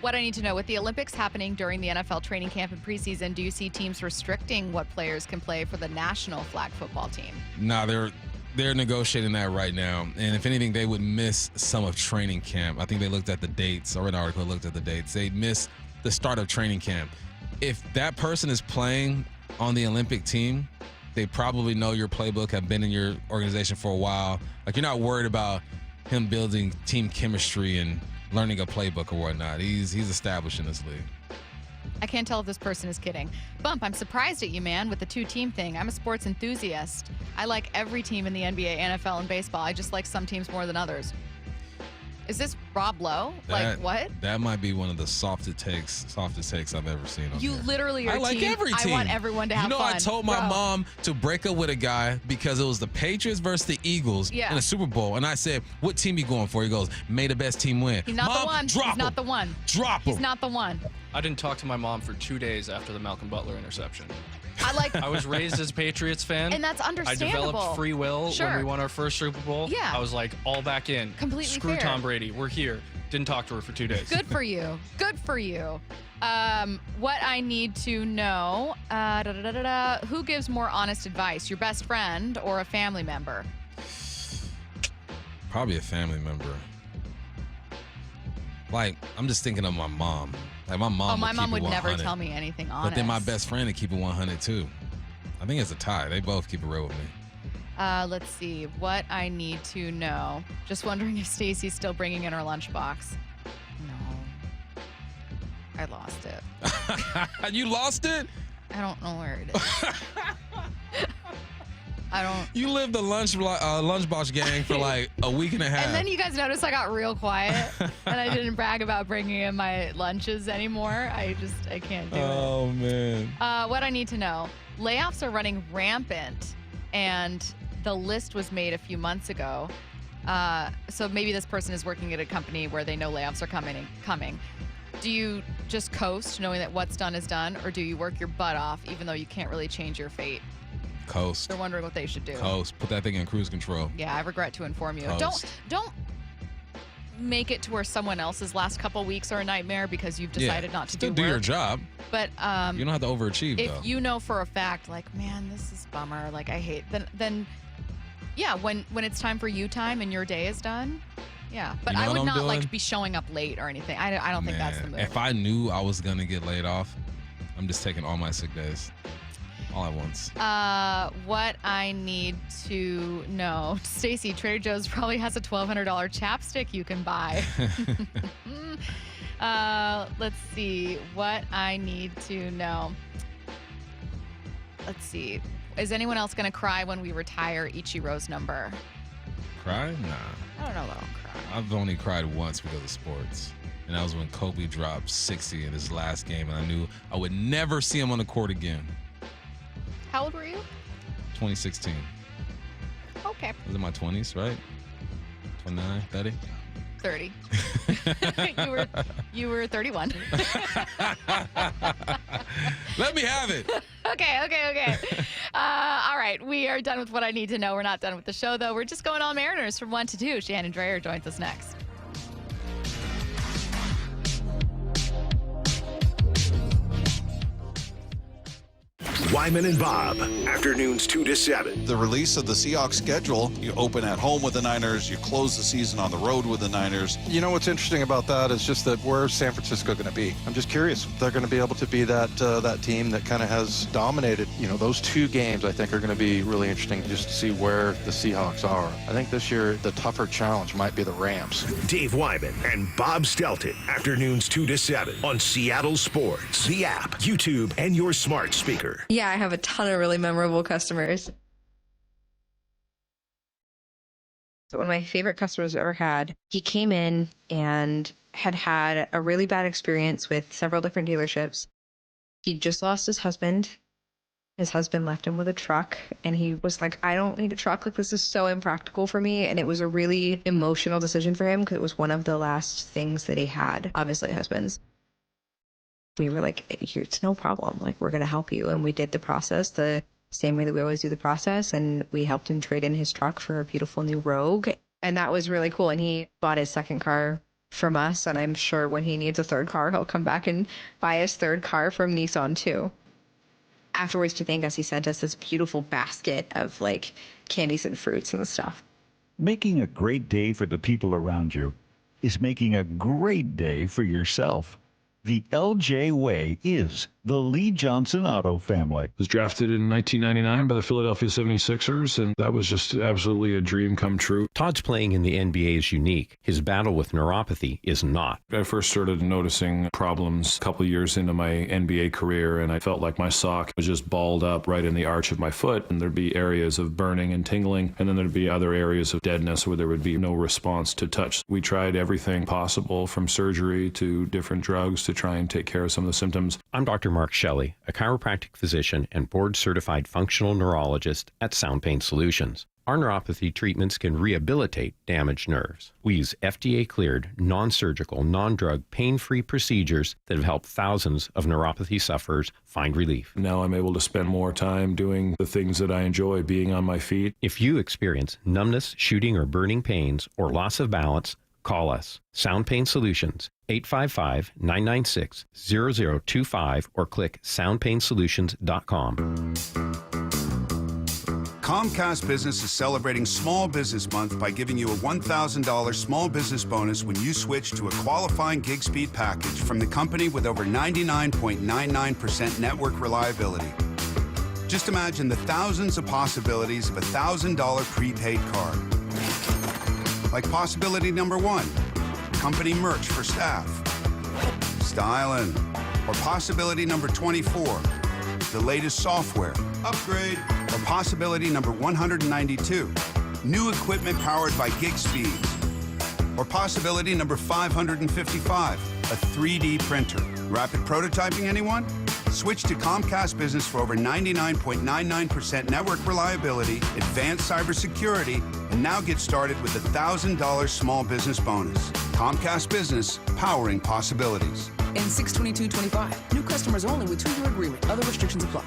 What I need to know, with the Olympics happening during the NFL training camp and preseason, do you see teams restricting what players can play for the national flag football team? Nah, they're negotiating that right now. And if anything, they would miss some of training camp. I think they looked at the dates, or an article looked at the dates. They missed the start of training camp. If that person is playing on the Olympic team, they probably know your playbook, have been in your organization for a while. Like, you're not worried about him building team chemistry and learning a playbook or whatnot. He's established in this league. I can't tell if this person is kidding. Bump, I'm surprised at you, man, with the 2-team thing. I'm a sports enthusiast. I like every team in the NBA, NFL, and baseball. I just like some teams more than others. Is this Rob Lowe? Like, what? That might be one of the softest takes I've ever seen. On You here. literally are I like team. every team. I want everyone to have You know, fun. I told my Bro. mom to break up with a guy because it was the Patriots versus the Eagles Yeah. in a Super Bowl. And I said, what team you going for? He goes, may the best team win. He's not Mom, the one. Drop He's him. not the one. Drop him. He's not the one. I didn't talk to my mom for 2 days after the Malcolm Butler interception. I was raised as a Patriots fan. And that's I understandable. developed free will Sure. when we won our first Super Bowl. Yeah. I was like, all back in. Completely Screw fair. Tom Brady. We're here. Didn't talk to her for 2 days. Good for you. Good for you. What I need to know, who gives more honest advice, your best friend or a family member? Probably a family member. Like, I'm just thinking of my mom. Like, my mom my would mom keep it would never 100. tell me anything honest. But then my best friend would keep it 100 too. I think it's a tie. They both keep it real with me. Let's see. What I need to know. Just wondering if Stacy's still bringing in her lunchbox. No. I lost it. You lost it? I don't know where it is. I don't. You lived the lunchbox gang for like a week and a half. And then you guys noticed I got real quiet and I didn't brag about bringing in my lunches anymore. I can't do it. Oh, man. What I need to know. Layoffs are running rampant, and the list was made a few months ago. So maybe this person is working at a company where they know layoffs are coming. Do you just coast knowing that what's done is done, or do you work your butt off even though you can't really change your fate? Coast. They're wondering what they should do. Coast. Put that thing in cruise control. Yeah, I regret to inform you. Coast. Don't make it to where someone else's last couple weeks are a nightmare because you've decided not to Still do do your work. job. But You don't have to overachieve, if though. you know for a fact, like, man, this is bummer, like I hate, then yeah, when it's time for you time and your day is done, yeah. But You know I would what I'm not like doing? be showing up late or anything. I don't think that's the move. If I knew I was going to get laid off, I'm just taking all my sick days. All at once. What I need to know. Stacy, Trader Joe's probably has a $1,200 chapstick you can buy. Let's see. What I need to know. Let's see. Is anyone else going to cry when we retire Ichiro's number? Cry? Nah. I don't know about cry. I've only cried once because of sports. And that was when Kobe dropped 60 in his last game, and I knew I would never see him on the court again. How old were you? 2016. Okay. I was in my 20s, right? 29, 30? 30. you were 31. Let me have it. Okay. All right. We are done with what I need to know. We're not done with the show, though. We're just going on Mariners from 1 to 2. Shannon Dreyer joins us next. Wyman and Bob, afternoons 2 to 7. The release of the Seahawks schedule, you open at home with the Niners, you close the season on the road with the Niners. You know what's interesting about that is just that where's San Francisco going to be? I'm just curious if they're going to be able to be that team that kind of has dominated. You know, those 2 games I think are going to be really interesting just to see where the Seahawks are. I think this year the tougher challenge might be the Rams. Dave Wyman and Bob Stelton, afternoons 2 to 7 on Seattle Sports, the app, YouTube, and your smart speaker. Yeah, I have a ton of really memorable customers. So one of my favorite customers I've ever had, he came in and had a really bad experience with several different dealerships. He just lost his husband. His husband left him with a truck, and he was like, I don't need a truck. Like, this is so impractical for me. And it was a really emotional decision for him because it was one of the last things that he had, obviously husbands. We were like, it's no problem. Like, we're going to help you. And we did the process the same way that we always do the process. And we helped him trade in his truck for a beautiful new Rogue. And that was really cool. And he bought his second car from us. And I'm sure when he needs a third car, he'll come back and buy his third car from Nissan too. Afterwards, to thank us, he sent us this beautiful basket of like candies and fruits and stuff. Making a great day for the people around you is making a great day for yourself. The LJ Way is the Lee Johnson Auto family. Was drafted in 1999 by the Philadelphia 76ers, and that was just absolutely a dream come true. Todd's playing in the NBA is unique. His battle with neuropathy is not. I first started noticing problems a couple years into my NBA career, and I felt like my sock was just balled up right in the arch of my foot, and there'd be areas of burning and tingling, and then there'd be other areas of deadness where there would be no response to touch. We tried everything possible, from surgery to different drugs, to try and take care of some of the symptoms. I'm Dr. Mark Shelley, a chiropractic physician and board-certified functional neurologist at Sound Pain Solutions. Our neuropathy treatments can rehabilitate damaged nerves. We use FDA-cleared, non-surgical, non-drug, pain-free procedures that have helped thousands of neuropathy sufferers find relief. Now I'm able to spend more time doing the things that I enjoy, being on my feet. If you experience numbness, shooting, or burning pains, or loss of balance, call us. Sound Pain Solutions, 855-996-0025, or click soundpainsolutions.com. Comcast Business is celebrating Small Business Month by giving you a $1,000 small business bonus when you switch to a qualifying gig speed package from the company with over 99.99% network reliability. Just imagine the thousands of possibilities of a $1,000 prepaid card. Like possibility number 1, company merch for staff. Styling. Or possibility number 24, the latest software. Upgrade. Or possibility number 192, new equipment powered by gig speeds. Or possibility number 555, a 3D printer. Rapid prototyping, anyone? Switch to Comcast Business for over 99.99% network reliability, advanced cybersecurity, and now get started with a $1,000 small business bonus. Comcast Business, powering possibilities. In 6/22/25, new customers only with 2-year agreement. Other restrictions apply.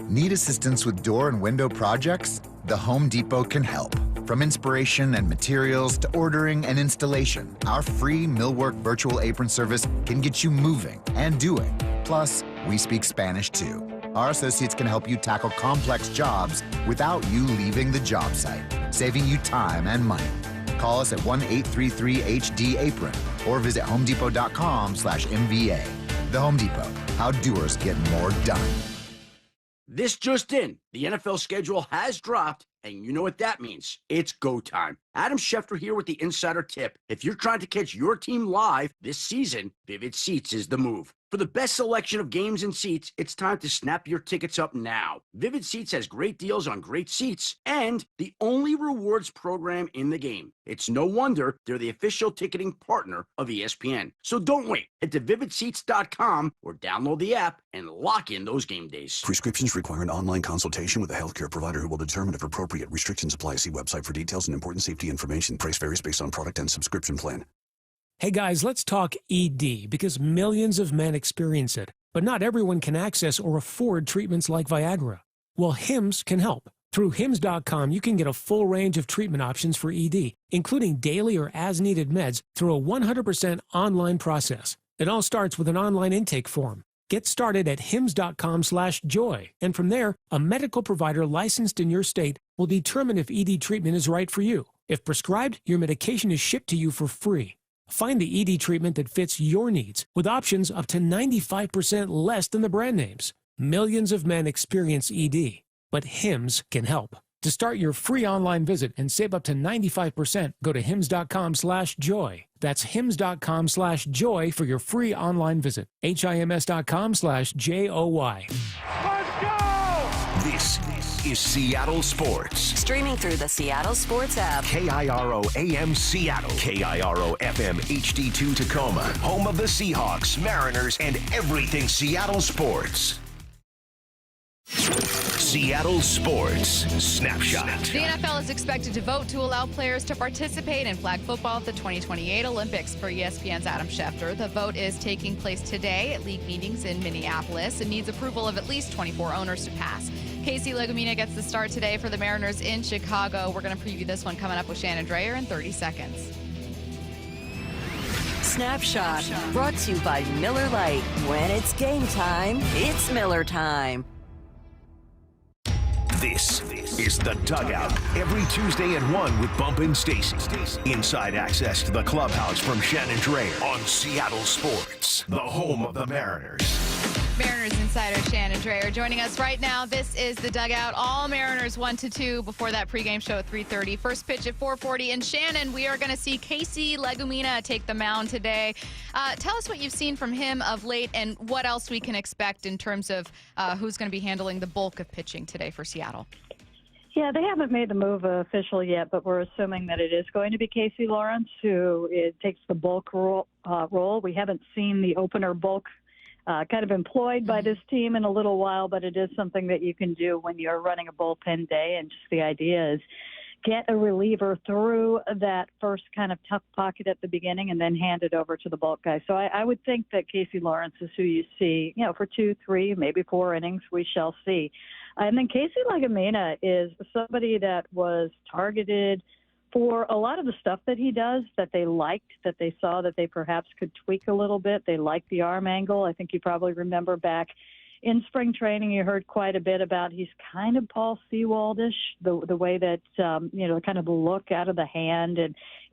Need assistance with door and window projects? The Home Depot can help. From inspiration and materials to ordering and installation, our free Millwork virtual apron service can get you moving and doing. Plus, we speak Spanish too. Our associates can help you tackle complex jobs without you leaving the job site, saving you time and money. Call us at 1-833-HD-APRON or visit homedepot.com/MVA. The Home Depot, how doers get more done. This just in, The NFL schedule has dropped, and you know what that means. It's go time. Adam Schefter here with the Insider Tip. If you're trying to catch your team live this season, Vivid Seats is the move. For the best selection of games and seats, it's time to snap your tickets up now. Vivid Seats has great deals on great seats and the only rewards program in the game. It's no wonder they're the official ticketing partner of ESPN. So don't wait. Head to vividseats.com or download the app and lock in those game days. Prescriptions require an online consultation with a healthcare provider who will determine if appropriate. Restrictions apply. See website for details and important safety information. Price varies based on product and subscription plan. Hey guys, let's talk ED because millions of men experience it, but not everyone can access or afford treatments like Viagra. Well, Hims can help. Through Hims.com, you can get a full range of treatment options for ED, including daily or as-needed meds through a 100% online process. It all starts with an online intake form. Get started at hims.com/joy, and from there, a medical provider licensed in your state will determine if ED treatment is right for you. If prescribed, your medication is shipped to you for free. Find the ED treatment that fits your needs with options up to 95% less than the brand names. Millions of men experience ED, but Hims can help. To start your free online visit and save up to 95%, go to hims.com/joy. That's hims.com/joy for your free online visit. HIMS.com/JOY. This is Seattle Sports. Streaming through the Seattle Sports app. KIRO AM Seattle. KIRO FM HD2 Tacoma. Home of the Seahawks, Mariners, and everything Seattle sports. Seattle Sports Snapshot. The NFL is expected to vote to allow players to participate in flag football at the 2028 Olympics for ESPN's Adam Schefter. The vote is taking place today at league meetings in Minneapolis and needs approval of at least 24 owners to pass. Casey Legumina gets the start today for the Mariners in Chicago. We're going to preview this one coming up with Shannon Dreyer in 30 seconds. Snapshot, brought to you by Miller Lite. When it's game time, it's Miller time. This is The Dugout. Every Tuesday at 1 with Bump and Stacy. Inside access to the clubhouse from Shannon Dreyer on Seattle Sports, the home of the Mariners. Mariners insider Shannon Dreyer joining us right now. This is The Dugout. All Mariners 1-2 before that pregame show at 3:30. First pitch at 4:40. And Shannon, we are going to see Casey Legumina take the mound today. Tell us what you've seen from him of late and what else we can expect in terms of who's going to be handling the bulk of pitching today for Seattle. Yeah, they haven't made the move official yet, but we're assuming that it is going to be Casey Lawrence who takes the bulk role. We haven't seen the opener bulk kind of employed by this team in a little while, but it is something that you can do when you're running a bullpen day. And just the idea is get a reliever through that first kind of tough pocket at the beginning and then hand it over to the bulk guy. So I would think that Casey Lawrence is who you see, for 2, 3, maybe 4 innings. We shall see. And then Casey Legumina is somebody that was targeted for a lot of the stuff that he does that they liked, that they saw that they perhaps could tweak a little bit. They liked the arm angle. I think you probably remember back in spring training, you heard quite a bit about he's kind of Paul Sewaldish, the way that, kind of the look out of the hand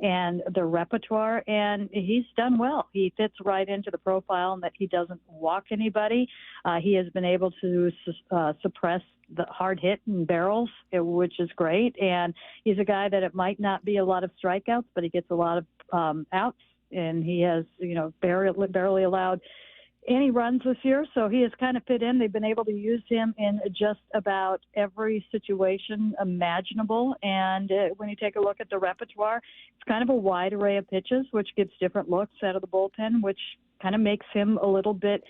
and the repertoire. And he's done well. He fits right into the profile and that he doesn't walk anybody. He has been able to suppress the hard hit and barrels, which is great. And he's a guy that it might not be a lot of strikeouts, but he gets a lot of outs. And he has, barely allowed any runs this year, so he has kind of fit in. They've been able to use him in just about every situation imaginable. And when you take a look at the repertoire, it's kind of a wide array of pitches, which gives different looks out of the bullpen, which kind of makes him a little bit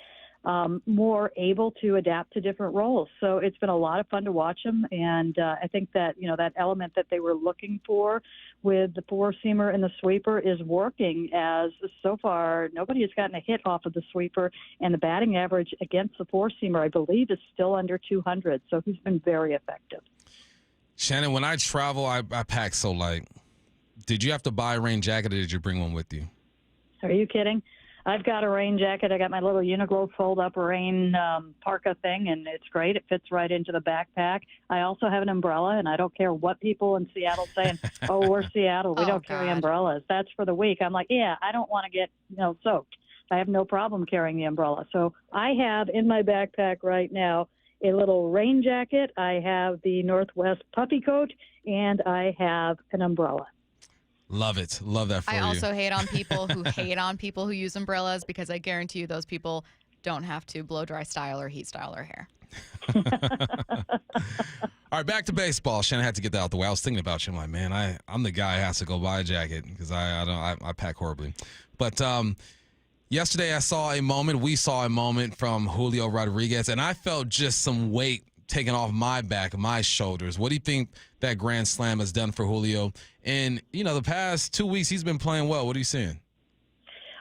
more able to adapt to different roles. So it's been a lot of fun to watch him. And I think that, that element that they were looking for with the four-seamer and the sweeper is working, as so far nobody has gotten a hit off of the sweeper. And the batting average against the four-seamer, I believe, is still under 200. So he's been very effective. Shannon, when I travel, I pack so light. Did you have to buy a rain jacket or did you bring one with you? Are you kidding? I've got a rain jacket. I got my little Uniqlo fold-up rain parka thing, and it's great. It fits right into the backpack. I also have an umbrella, and I don't care what people in Seattle saying, oh, we're Seattle. We don't carry umbrellas. That's for the week. I'm like, yeah, I don't want to get soaked. I have no problem carrying the umbrella. So I have in my backpack right now a little rain jacket, I have the Northwest puffy coat, and I have an umbrella. Love it. Love that for I you. also hate on people who hate on people who use umbrellas because I guarantee you those people don't have to blow dry style or heat style their hair. All right, back to baseball. Shannon had to get that out the way. I was thinking about you. I'm like, man, I'm the guy who has to go buy a jacket because I pack horribly. But yesterday we saw a moment from Julio Rodriguez, and I felt just some weight taken off my back, my shoulders. What do you think that grand slam has done for Julio? And, the past 2 weeks he's been playing well. What are you seeing?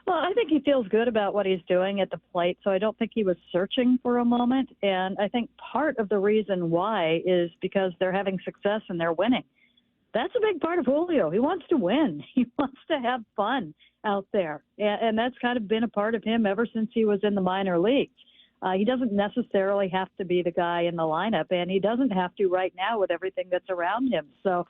Well, I think he feels good about what he's doing at the plate, so I don't think he was searching for a moment. And I think part of the reason why is because they're having success and they're winning. That's a big part of Julio. He wants to win. He wants to have fun out there. And that's kind of been a part of him ever since he was in the minor leagues. He doesn't necessarily have to be the guy in the lineup, and he doesn't have to right now with everything that's around him. So,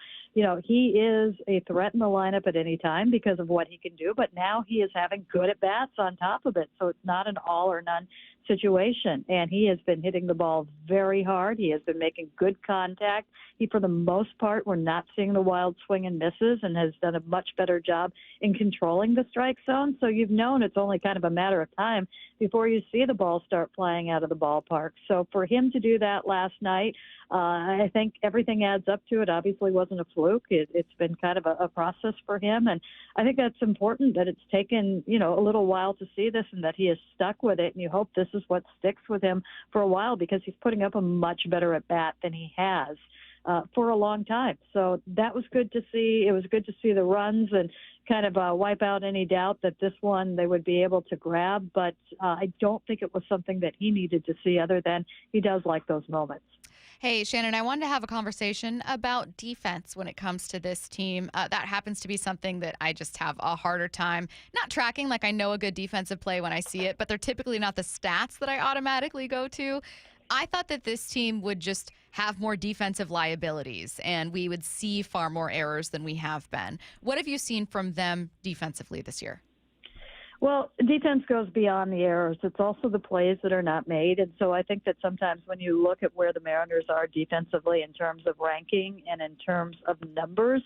he is a threat in the lineup at any time because of what he can do, but now he is having good at-bats on top of it. So it's not an all or none situation, and he has been hitting the ball very hard. He has been making good contact. He, for the most part, we're not seeing the wild swing and misses and has done a much better job in controlling the strike zone. So you've known it's only kind of a matter of time before you see the ball start flying out of the ballpark. So for him to do that last night, I think everything adds up to it. Obviously wasn't a fluke. It's been kind of a process for him. And I think that's important that it's taken, a little while to see this and that he is stuck with it. And you hope this is what sticks with him for a while because he's putting up a much better at bat than he has for a long time. So that was good to see. It was good to see the runs and kind of wipe out any doubt that this one they would be able to grab. But I don't think it was something that he needed to see other than he does like those moments. Hey, Shannon, I wanted to have a conversation about defense when it comes to this team. That happens to be something that I just have a harder time not tracking. Like, I know a good defensive play when I see it, but they're typically not the stats that I automatically go to. I thought that this team would just have more defensive liabilities and we would see far more errors than we have been. What have you seen from them defensively this year? Well, defense goes beyond the errors. It's also the plays that are not made. And so I think that sometimes when you look at where the Mariners are defensively in terms of ranking and in terms of numbers,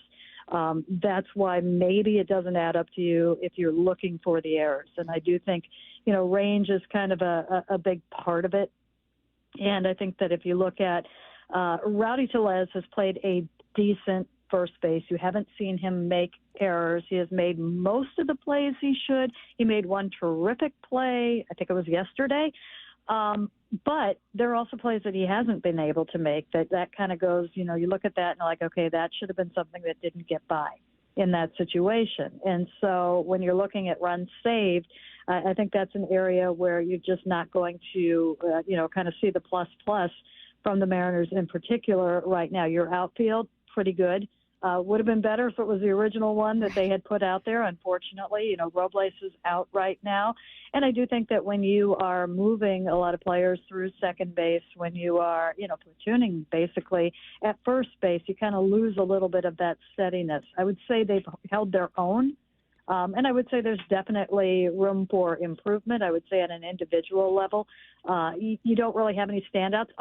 that's why maybe it doesn't add up to you if you're looking for the errors. And I do think, range is kind of a big part of it. And I think that if you look at Rowdy Tellez has played a decent first base. You haven't seen him make errors. He has made most of the plays he should. He made one terrific play, I think it was yesterday. But there are also plays that he hasn't been able to make that kind of goes, you look at that and like, okay, that should have been something that didn't get by in that situation. And so when you're looking at runs saved, I think that's an area where you're just not going to, kind of see the plus from the Mariners in particular right now. Your outfield, pretty good. Would have been better if it was the original one that they had put out there. Unfortunately, Robles is out right now. And I do think that when you are moving a lot of players through second base, when you are, platooning basically at first base, you kind of lose a little bit of that steadiness. I would say they've held their own. And I would say there's definitely room for improvement. I would say at an individual level, you don't really have any standouts.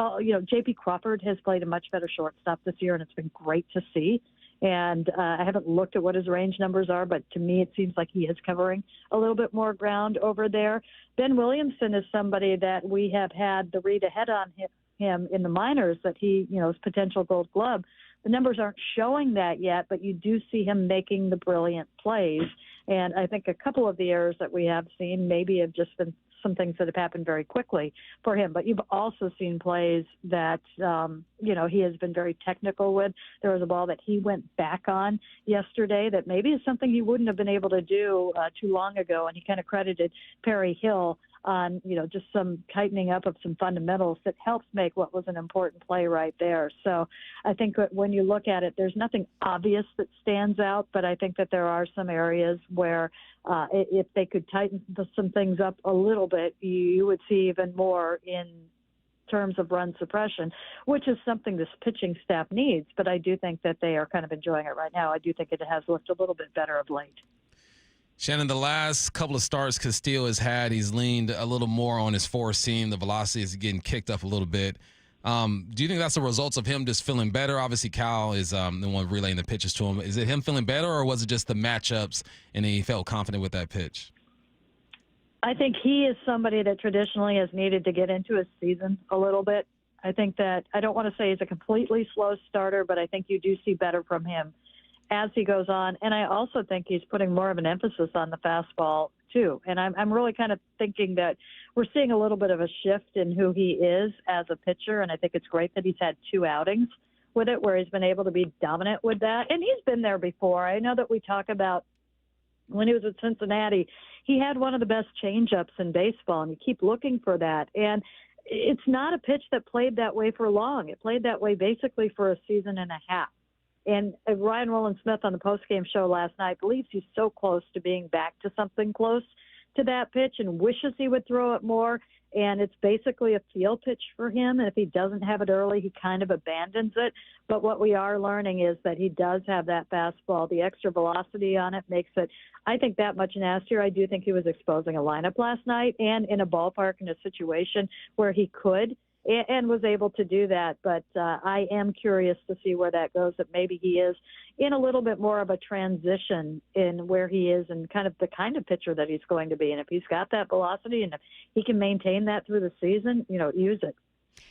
J.P. Crawford has played a much better shortstop this year, and it's been great to see. And I haven't looked at what his range numbers are, but to me it seems like he is covering a little bit more ground over there. Ben Williamson is somebody that we have had the read ahead on him in the minors that he, is potential Gold Glove. The numbers aren't showing that yet, but you do see him making the brilliant plays. And I think a couple of the errors that we have seen maybe have just been some things that have happened very quickly for him. But you've also seen plays that, he has been very technical with. There was a ball that he went back on yesterday that maybe is something he wouldn't have been able to do too long ago. And he kind of credited Perry Hill on, just some tightening up of some fundamentals that helps make what was an important play right there. So I think that when you look at it, there's nothing obvious that stands out, but I think that there are some areas where if they could tighten some things up a little bit, you would see even more in terms of run suppression, which is something this pitching staff needs. But I do think that they are kind of enjoying it right now. I do think it has looked a little bit better of late. Shannon, the last couple of starts Castillo has had, he's leaned a little more on his four seam. The velocity is getting kicked up a little bit. Do you think that's the results of him just feeling better? Obviously, Cal is the one relaying the pitches to him. Is it him feeling better, or was it just the matchups and he felt confident with that pitch? I think he is somebody that traditionally has needed to get into his season a little bit. I think that I don't want to say he's a completely slow starter, but I think you do see better from him as he goes on. And I also think he's putting more of an emphasis on the fastball too. And I'm really kind of thinking that we're seeing a little bit of a shift in who he is as a pitcher. And I think it's great that he's had 2 outings with it where he's been able to be dominant with that. And he's been there before. I know that we talk about when he was at Cincinnati, he had one of the best changeups in baseball, and you keep looking for that. And it's not a pitch that played that way for long. It played that way basically for a season and a half. And Ryan Rowland-Smith on the postgame show last night believes he's so close to being back to something close to that pitch and wishes he would throw it more. And it's basically a feel pitch for him. And if he doesn't have it early, he kind of abandons it. But what we are learning is that he does have that fastball. The extra velocity on it makes it, I think, that much nastier. I do think he was exposing a lineup last night and in a ballpark in a situation where he could and was able to do that. But I am curious to see where that goes, that maybe he is in a little bit more of a transition in where he is and kind of the kind of pitcher that he's going to be. And if he's got that velocity and if he can maintain that through the season, use it.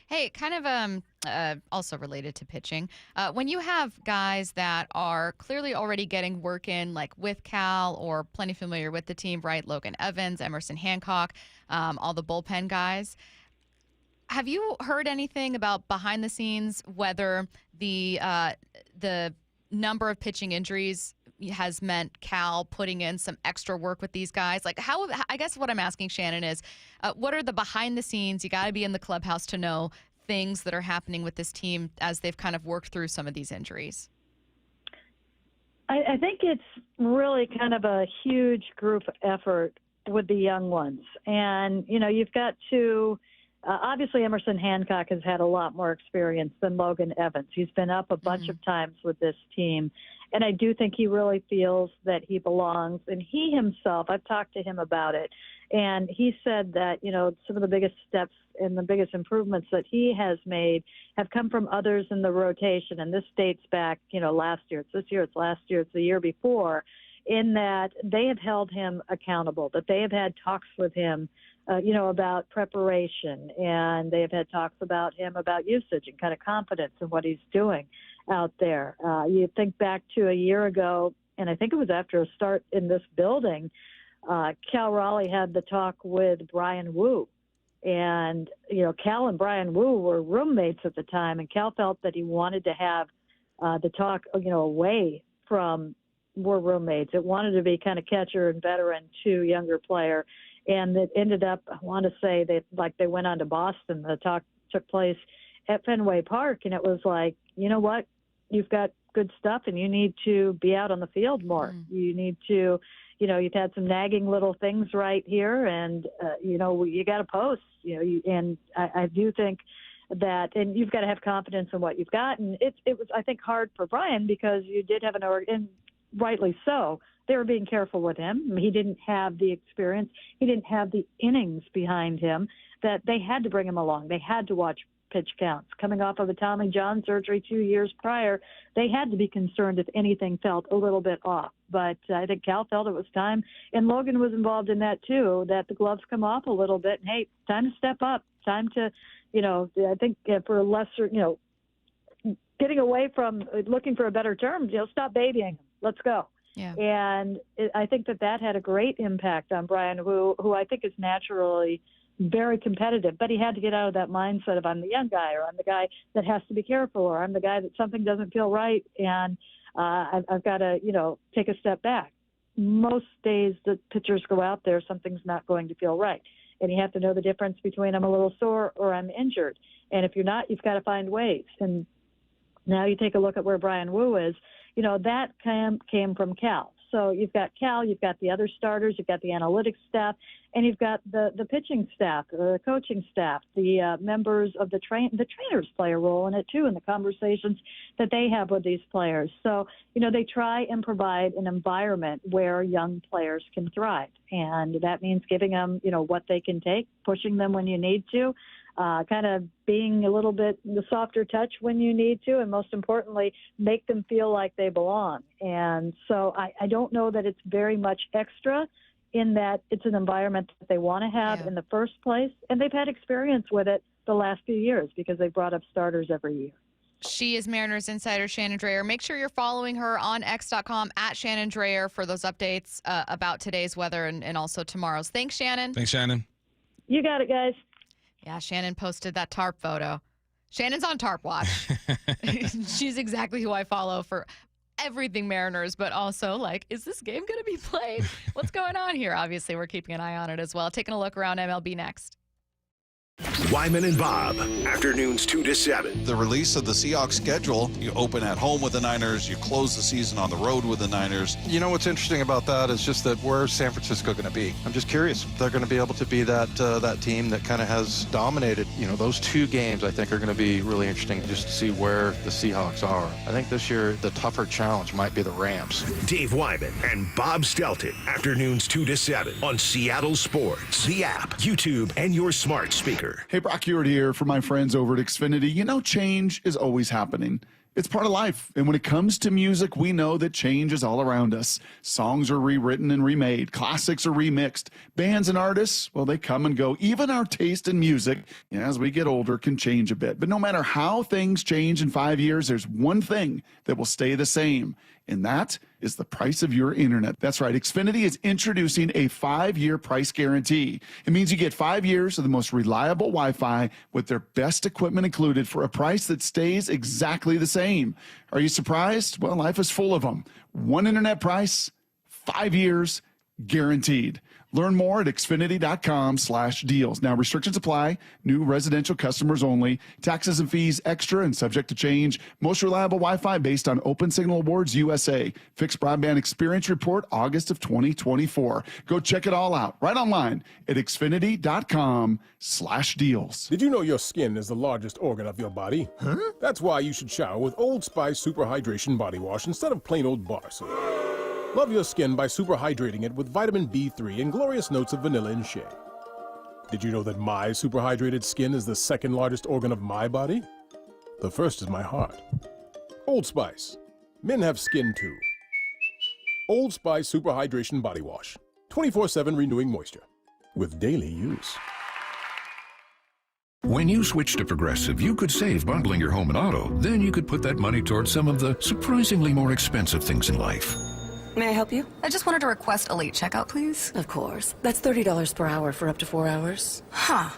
Hey, kind of also related to pitching, when you have guys that are clearly already getting work in, like with Cal or plenty familiar with the team, right? Logan Evans, Emerson Hancock, all the bullpen guys. Have you heard anything about behind the scenes whether the number of pitching injuries has meant Cal putting in some extra work with these guys? Like, I guess what I'm asking, Shannon, is what are the behind the scenes? You got to be in the clubhouse to know things that are happening with this team as they've kind of worked through some of these injuries. I think it's really kind of a huge group effort with the young ones. And, you've got to obviously Emerson Hancock has had a lot more experience than Logan Evans. He's been up a bunch of times with this team. And I do think he really feels that he belongs. And he himself, I've talked to him about it, and he said that, some of the biggest steps and the biggest improvements that he has made have come from others in the rotation. And this dates back, last year. It's this year, it's last year, it's the year before, in that they have held him accountable, that they have had talks with him, about preparation, and they have had talks about him about usage and kind of confidence in what he's doing out there. You think back to a year ago, and I think it was after a start in this building, Cal Raleigh had the talk with Brian Wu. And, Cal and Brian Wu were roommates at the time, and Cal felt that he wanted to have the talk, away from were roommates. It wanted to be kind of catcher and veteran to younger player. And it ended up, I want to say, they went on to Boston. The talk took place at Fenway Park, and it was like, you know what? You've got good stuff, and you need to be out on the field more. You need to, you've had some nagging little things right here, and, you got to post. And I do think that, and you've got to have confidence in what you've got. And it was, I think, hard for Brian because you did have and rightly so, they were being careful with him. He didn't have the experience. He didn't have the innings behind him that they had to bring him along. They had to watch pitch counts. Coming off of a Tommy John surgery 2 years prior, they had to be concerned if anything felt a little bit off. But I think Cal felt it was time, and Logan was involved in that too, that the gloves come off a little bit. And, hey, time to step up. Time to, I think for lesser, getting away from looking for a better term, stop babying him. Let's go. Yeah. And I think that had a great impact on Brian, who I think is naturally very competitive, but he had to get out of that mindset of I'm the young guy, or I'm the guy that has to be careful, or I'm the guy that something doesn't feel right, and I've got to, take a step back. Most days the pitchers go out there, something's not going to feel right. And you have to know the difference between I'm a little sore or I'm injured. And if you're not, you've got to find ways. And now you take a look at where Brian Wu is. That came from Cal. So you've got Cal, you've got the other starters, you've got the analytics staff, and you've got the pitching staff, the coaching staff, the members of the trainers play a role in it too, in the conversations that they have with these players. So, they try and provide an environment where young players can thrive. And that means giving them, what they can take, pushing them when you need to. kind of being a little bit the softer touch when you need to, and most importantly, make them feel like they belong. And so I don't know that it's very much extra in that it's an environment that they want to have in the first place, and they've had experience with it the last few years because they brought up starters every year. She is Mariners insider Shannon Drayer. Make sure you're following her on X.com at Shannon Drayer for those updates about today's weather and also tomorrow's. Thanks, Shannon. Thanks, Shannon. You got it, guys. Yeah, Shannon posted that tarp photo. Shannon's on tarp watch. She's exactly who I follow for everything Mariners, but also like, is this game going to be played? What's going on here? Obviously, we're keeping an eye on it as well. Taking a look around MLB next. Wyman and Bob, afternoons 2 to 7. The release of the Seahawks schedule, you open at home with the Niners, you close the season on the road with the Niners. You know what's interesting about that is just that where's San Francisco going to be? I'm just curious if they're going to be able to be that team that kind of has dominated. You know, those 2 games I think are going to be really interesting just to see where the Seahawks are. I think this year the tougher challenge might be the Rams. Dave Wyman and Bob Stelton, afternoons 2 to 7 on Seattle Sports, the app, YouTube, and your smart speaker. Hey, Brock Ewart here for my friends over at Xfinity. You know, change is always happening. It's part of life. And when it comes to music, we know that change is all around us. Songs are rewritten and remade. Classics are remixed. Bands and artists, well, they come and go. Even our taste in music, as we get older, can change a bit. But no matter how things change in 5 years, there's one thing that will stay the same. And that is the price of your internet. That's right. Xfinity is introducing a 5-year price guarantee. It means you get 5 years of the most reliable Wi-Fi with their best equipment included for a price that stays exactly the same. Are you surprised? Well, life is full of them. One internet price, 5 years, guaranteed. Learn more at Xfinity.com/deals. Now, restrictions apply. New residential customers only. Taxes and fees extra and subject to change. Most reliable Wi-Fi based on Open Signal Awards USA. Fixed Broadband Experience Report, August of 2024. Go check it all out right online at Xfinity.com/deals. Did you know your skin is the largest organ of your body? Huh? That's why you should shower with Old Spice Super Hydration Body Wash instead of plain old bar soap. Love your skin by super hydrating it with vitamin B3 and glorious notes of vanilla and shea. Did you know that my super hydrated skin is the second largest organ of my body? The first is my heart. Old Spice. Men have skin too. Old Spice Super Hydration Body Wash. 24/7 renewing moisture. With daily use. When you switch to Progressive, you could save bundling your home and auto. Then you could put that money towards some of the surprisingly more expensive things in life. May I help you? I just wanted to request a late checkout, please. Of course. That's $30 per hour for up to 4 hours. Huh.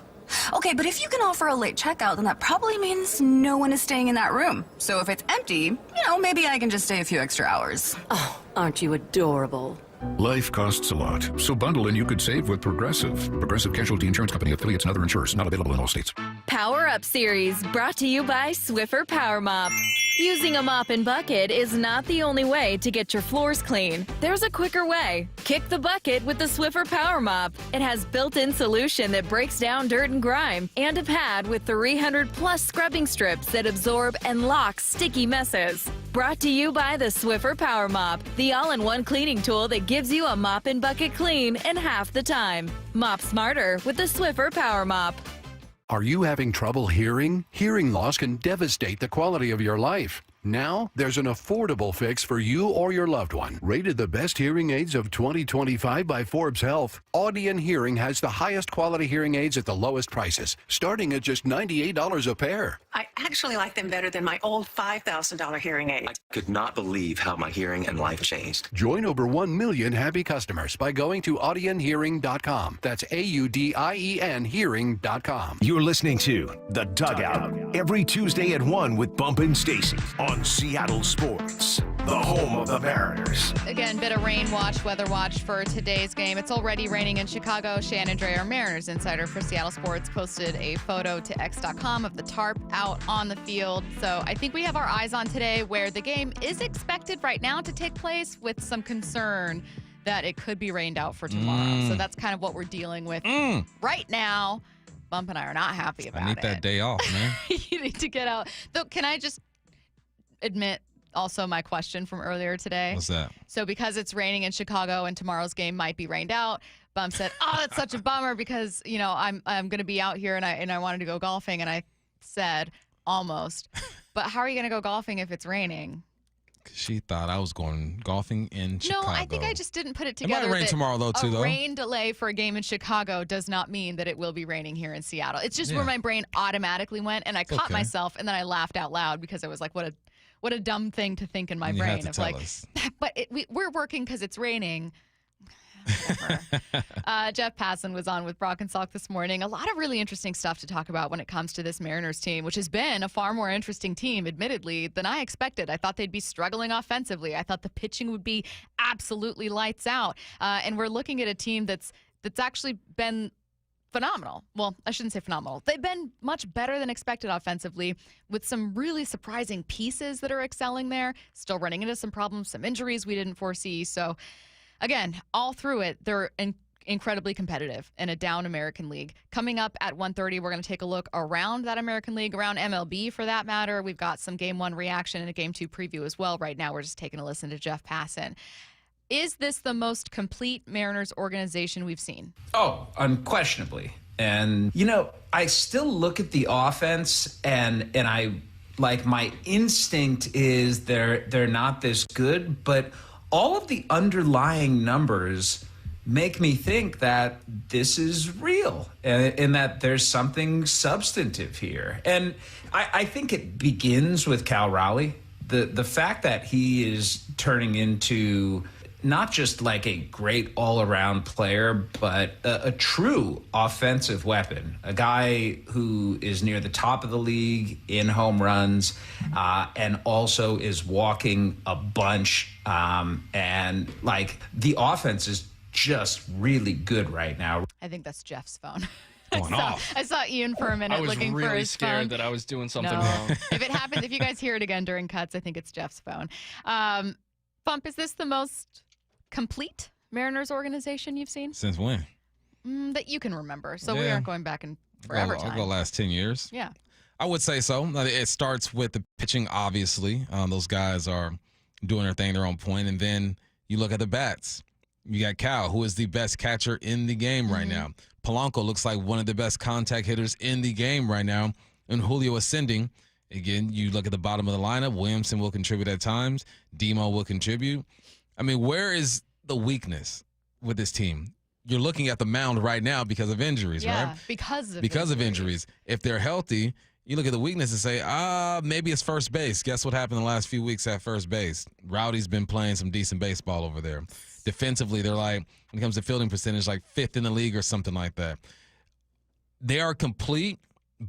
Okay, but if you can offer a late checkout, then that probably means no one is staying in that room. So if it's empty, maybe I can just stay a few extra hours. Oh, aren't you adorable? Life costs a lot, so bundle and you could save with Progressive. Progressive Casualty Insurance Company, affiliates, and other insurers. Not available in all states. Power Up Series, brought to you by Swiffer Power Mop. Using a mop and bucket is not the only way to get your floors clean. There's a quicker way. Kick the bucket with the Swiffer Power Mop. It has built-in solution that breaks down dirt and grime, and a pad with 300-plus scrubbing strips that absorb and lock sticky messes. Brought to you by the Swiffer Power Mop, the all-in-one cleaning tool that gives you a mop and bucket clean in half the time. Mop smarter with the Swiffer Power Mop. Are you having trouble hearing? Hearing loss can devastate the quality of your life. Now, there's an affordable fix for you or your loved one. Rated the best hearing aids of 2025 by Forbes Health, Audion Hearing has the highest quality hearing aids at the lowest prices, starting at just $98 a pair. I actually like them better than my old $5,000 hearing aid. I could not believe how my hearing and life changed. Join over 1 million happy customers by going to audionhearing.com. That's AUDIEN hearing.com. You're listening to The Dugout every Tuesday at 1 with Bump and Stacy on Seattle Sports, the home of the Mariners. Again, bit of rain watch, weather watch for today's game. It's already raining in Chicago. Shannon Drayer, Mariners insider for Seattle Sports, posted a photo to X.com of the tarp out on the field. So I think we have our eyes on today, where the game is expected right now to take place, with some concern that it could be rained out for tomorrow. So that's kind of what we're dealing with right now. Bump and I are not happy about it. I need that day off, man. You need to get out. Though, can I just admit also my question from earlier today? What's that? So because it's raining in Chicago and tomorrow's game might be rained out, Bump said, "Oh, that's such a bummer because I'm going to be out here and I wanted to go golfing." And I said, "Almost, but how are you going to go golfing if it's raining?" She thought I was going golfing in Chicago. No, I think I just didn't put it together. It might rain that tomorrow, though, too, a though. rain delay for a game in Chicago does not mean that it will be raining here in Seattle. It's just where my brain automatically went, and I caught myself, and then I laughed out loud because I was like, what a dumb thing to think in my And you brain had to of tell like, us. but we're working because it's raining. Jeff Passan was on with Brock and Salk this morning. A lot of really interesting stuff to talk about when it comes to this Mariners team, which has been a far more interesting team, admittedly, than I expected. I thought they'd be struggling offensively. I thought the pitching would be absolutely lights out. And we're looking at a team that's actually been phenomenal. Well, I shouldn't say phenomenal. They've been much better than expected offensively with some really surprising pieces that are excelling there. Still running into some problems, some injuries we didn't foresee. So, again, all through it, they're incredibly competitive in a down American League. Coming up at 1:30, we're going to take a look around that American League, around MLB for that matter. We've got some Game 1 reaction and a Game 2 preview as well. Right now, we're just taking a listen to Jeff Passan. Is this the most complete Mariners organization we've seen? Oh, unquestionably. And, I still look at the offense and I like my instinct is they're not this good, but all of the underlying numbers make me think that this is real and that there's something substantive here. And I think it begins with Cal Raleigh. The fact that he is turning into not just like a great all-around player, but a true offensive weapon, a guy who is near the top of the league in home runs and also is walking a bunch. And like the offense is just really good right now. I think that's Jeff's phone. Going off. I saw Ian for a minute looking for his phone. I was really scared that I was doing something No. wrong. If it happens, if you guys hear it again during cuts, I think it's Jeff's phone. Bump, is this the most complete Mariners organization you've seen? Since when? That you can remember. So we Yeah. aren't going back in forever time. I'll go last 10 years. Yeah. I would say so. It starts with the pitching, obviously. Those guys are doing their thing, they're on point. And then you look at the bats. You got Cal, who is the best catcher in the game right now. Polanco looks like one of the best contact hitters in the game right now. And Julio ascending. Again, you look at the bottom of the lineup. Williamson will contribute at times. Demo will contribute. I mean, where is the weakness with this team? You're looking at the mound right now because of injuries, Yeah, right? because of injuries. If they're healthy, you look at the weakness and say, maybe it's first base. Guess what happened the last few weeks at first base? Rowdy's been playing some decent baseball over there. Defensively, they're like, when it comes to fielding percentage, like 5th in the league or something like that. They are complete,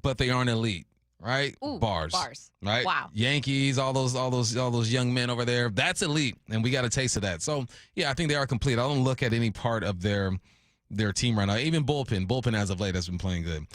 but they aren't elite. Right? Ooh, bars. Right? Wow. Yankees, all those young men over there. That's elite, and we got a taste of that. So, yeah, I think they are complete. I don't look at any part of their team right now. Even bullpen as of late has been playing good.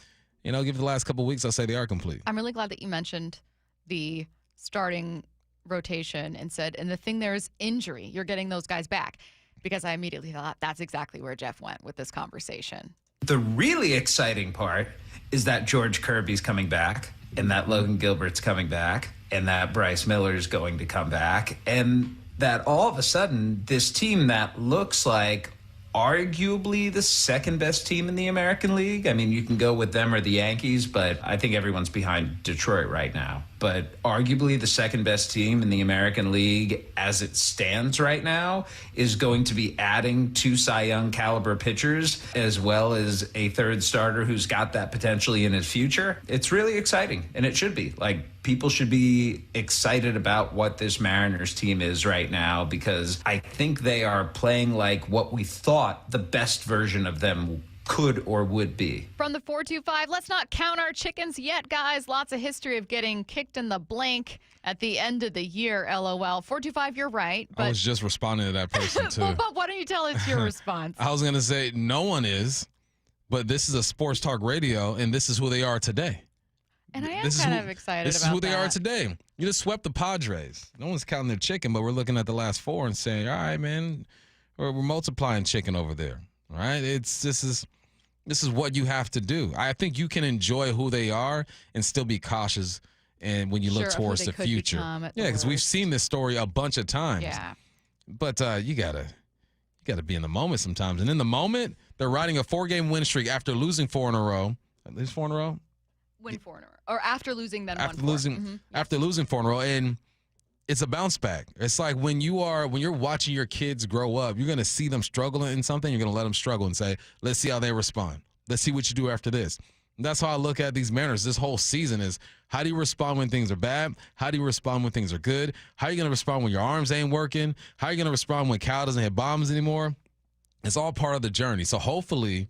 Give it the last couple of weeks, I'll say they are complete. I'm really glad that you mentioned the starting rotation and said, and the thing there is injury. You're getting those guys back, because I immediately thought that's exactly where Jeff went with this conversation. The really exciting part is that George Kirby's coming back, and that Logan Gilbert's coming back, and that Bryce Miller's going to come back, and that all of a sudden this team that looks like arguably the second best team in the American League. I mean, you can go with them or the Yankees, but I think everyone's behind Detroit right now. But arguably the second best team in the American League as it stands right now is going to be adding 2 Cy Young caliber pitchers as well as a third starter who's got that potentially in his future. It's really exciting, and it should be. Like, people should be excited about what this Mariners team is right now, because I think they are playing like what we thought the best version of them could or would be. From the 425, let's not count our chickens yet, guys. Lots of history of getting kicked in the blank at the end of the year, LOL. 425, you're right. But I was just responding to that person, too. Well, but why don't you tell us your response? I was going to say no one is, but this is a sports talk radio, and this is who they are today. And I am kind of excited about that. This is who they are today. You just swept the Padres. No one's counting their chicken, but we're looking at the last 4 and saying, all right, man, we're multiplying chicken over there. All right? This is what you have to do. I think you can enjoy who they are and still be cautious and when you look towards the future. Yeah, because we've seen this story a bunch of times. Yeah. But you gotta be in the moment sometimes. And in the moment, They're riding a 4-game win streak after losing 4 in a row. At least 4 in a row? Win 4 in a row. Or after losing, then After 1-4. losing, after losing 4 in a row. And it's a bounce back. It's like when you're watching your kids grow up, you're going to see them struggle in something. You're going to let them struggle and say, let's see how they respond. Let's see what you do after this. And that's how I look at these Mariners this whole season is how do you respond when things are bad? How do you respond when things are good? How are you going to respond when your arms ain't working? How are you going to respond when Cal doesn't hit bombs anymore? It's all part of the journey. So hopefully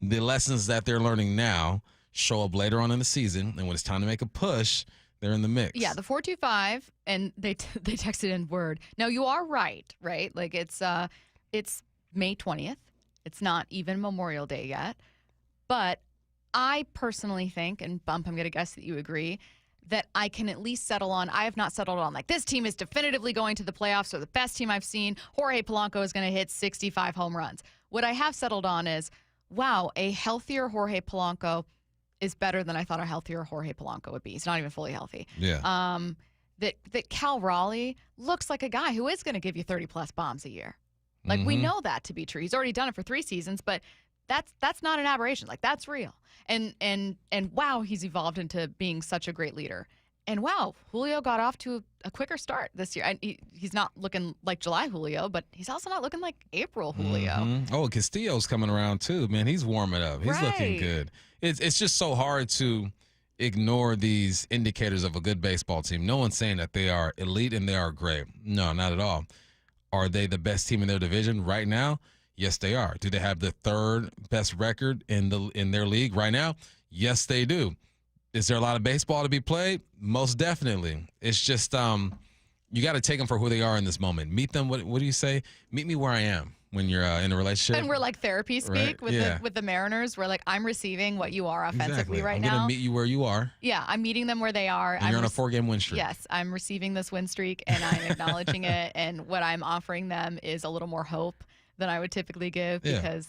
the lessons that they're learning now show up later on in the season. And when it's time to make a push, they're in the mix. Yeah, the 4.25, and they texted in word. Now, you are right? Like it's May 20th. It's not even Memorial Day yet. But I personally think, and Bump, I'm going to guess that you agree, that I can at least settle on. I have not settled on, like, this team is definitively going to the playoffs or the best team I've seen. Jorge Polanco is going to hit 65 home runs. What I have settled on is, wow, a healthier Jorge Polanco is better than I thought a healthier Jorge Polanco would be. He's not even fully healthy. Yeah. That Cal Raleigh looks like a guy who is going to give you 30-plus bombs a year. Like, we know that to be true. He's already done it for 3 seasons, but that's not an aberration. Like, that's real. And wow, he's evolved into being such a great leader. And wow, Julio got off to a quicker start this year. He's not looking like July Julio, but he's also not looking like April Julio. Oh, Castillo's coming around too, man. He's warming up. He's looking good. It's just so hard to ignore these indicators of a good baseball team. No one's saying that they are elite and they are great. No, not at all. Are they the best team in their division right now? Yes, they are. Do they have the 3rd best record in their league right now? Yes, they do. Is there a lot of baseball to be played? Most definitely. It's just you got to take them for who they are in this moment. Meet them. What do you say? Meet me where I am when you're in a relationship. And we're like therapy speak right? with the Mariners. We're like, I'm receiving what you are offensively right now. I'm going to meet you where you are. Yeah, I'm meeting them where they are. And you're on a 4-game win streak. Yes, I'm receiving this win streak, and I'm acknowledging it. And what I'm offering them is a little more hope than I would typically give because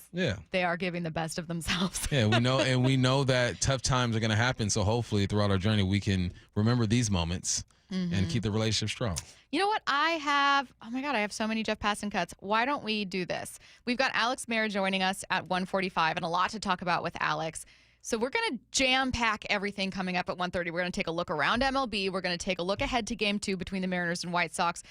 they are giving the best of themselves. Yeah, we know that tough times are going to happen. So hopefully throughout our journey, we can remember these moments and keep the relationship strong. You know what? I have so many Jeff Passan cuts. Why don't we do this? We've got Alex Mayer joining us at 1:45 and a lot to talk about with Alex. So we're going to jam-pack everything coming up at 1:30. We're going to take a look around MLB. We're going to take a look ahead to Game 2 between the Mariners and White Sox,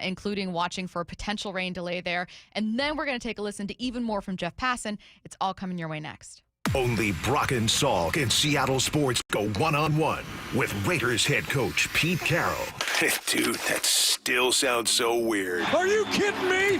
including watching for a potential rain delay there. And then we're going to take a listen to even more from Jeff Passan. It's all coming your way next. Only Brock and Salk in Seattle sports go one-on-one with Raiders head coach Pete Carroll. Dude, that still sounds so weird. Are you kidding me?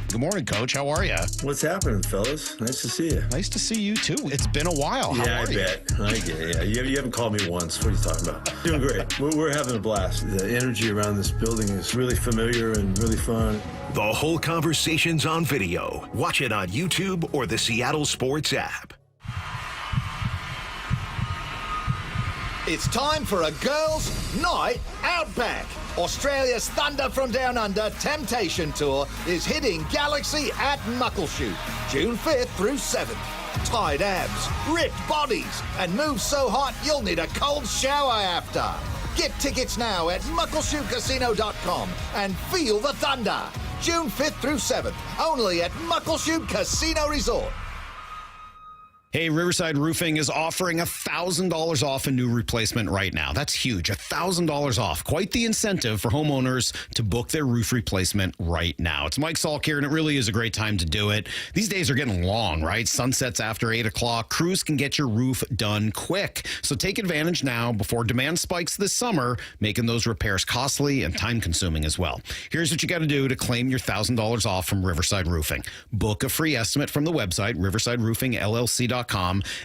Good morning, Coach. How are you? What's happening, fellas? Nice to see you. Nice to see you, too. It's been a while. How I are bet. I get it. Yeah, you haven't called me once. What are you talking about? Doing great. We're having a blast. The energy around this building is really familiar and really fun. The whole conversation's on video. Watch it on YouTube or the Seattle Sports app. It's time for a girls' night out back. Australia's Thunder from Down Under Temptation Tour is hitting Galaxy at Muckleshoot, June 5th through 7th. Tight abs, ripped bodies, and moves so hot you'll need a cold shower after. Get tickets now at muckleshootcasino.com and feel the thunder. June 5th through 7th, only at Muckleshoot Casino Resort. Hey, Riverside Roofing is offering $1,000 off a new replacement right now. That's huge. $1,000 off. Quite the incentive for homeowners to book their roof replacement right now. It's Mike Salk here, and it really is a great time to do it. These days are getting long, right? Sunsets after 8 o'clock. Crews can get your roof done quick. So take advantage now before demand spikes this summer, making those repairs costly and time-consuming as well. Here's what you got to do to claim your $1,000 off from Riverside Roofing. Book a free estimate from the website, riversideroofingllc.com.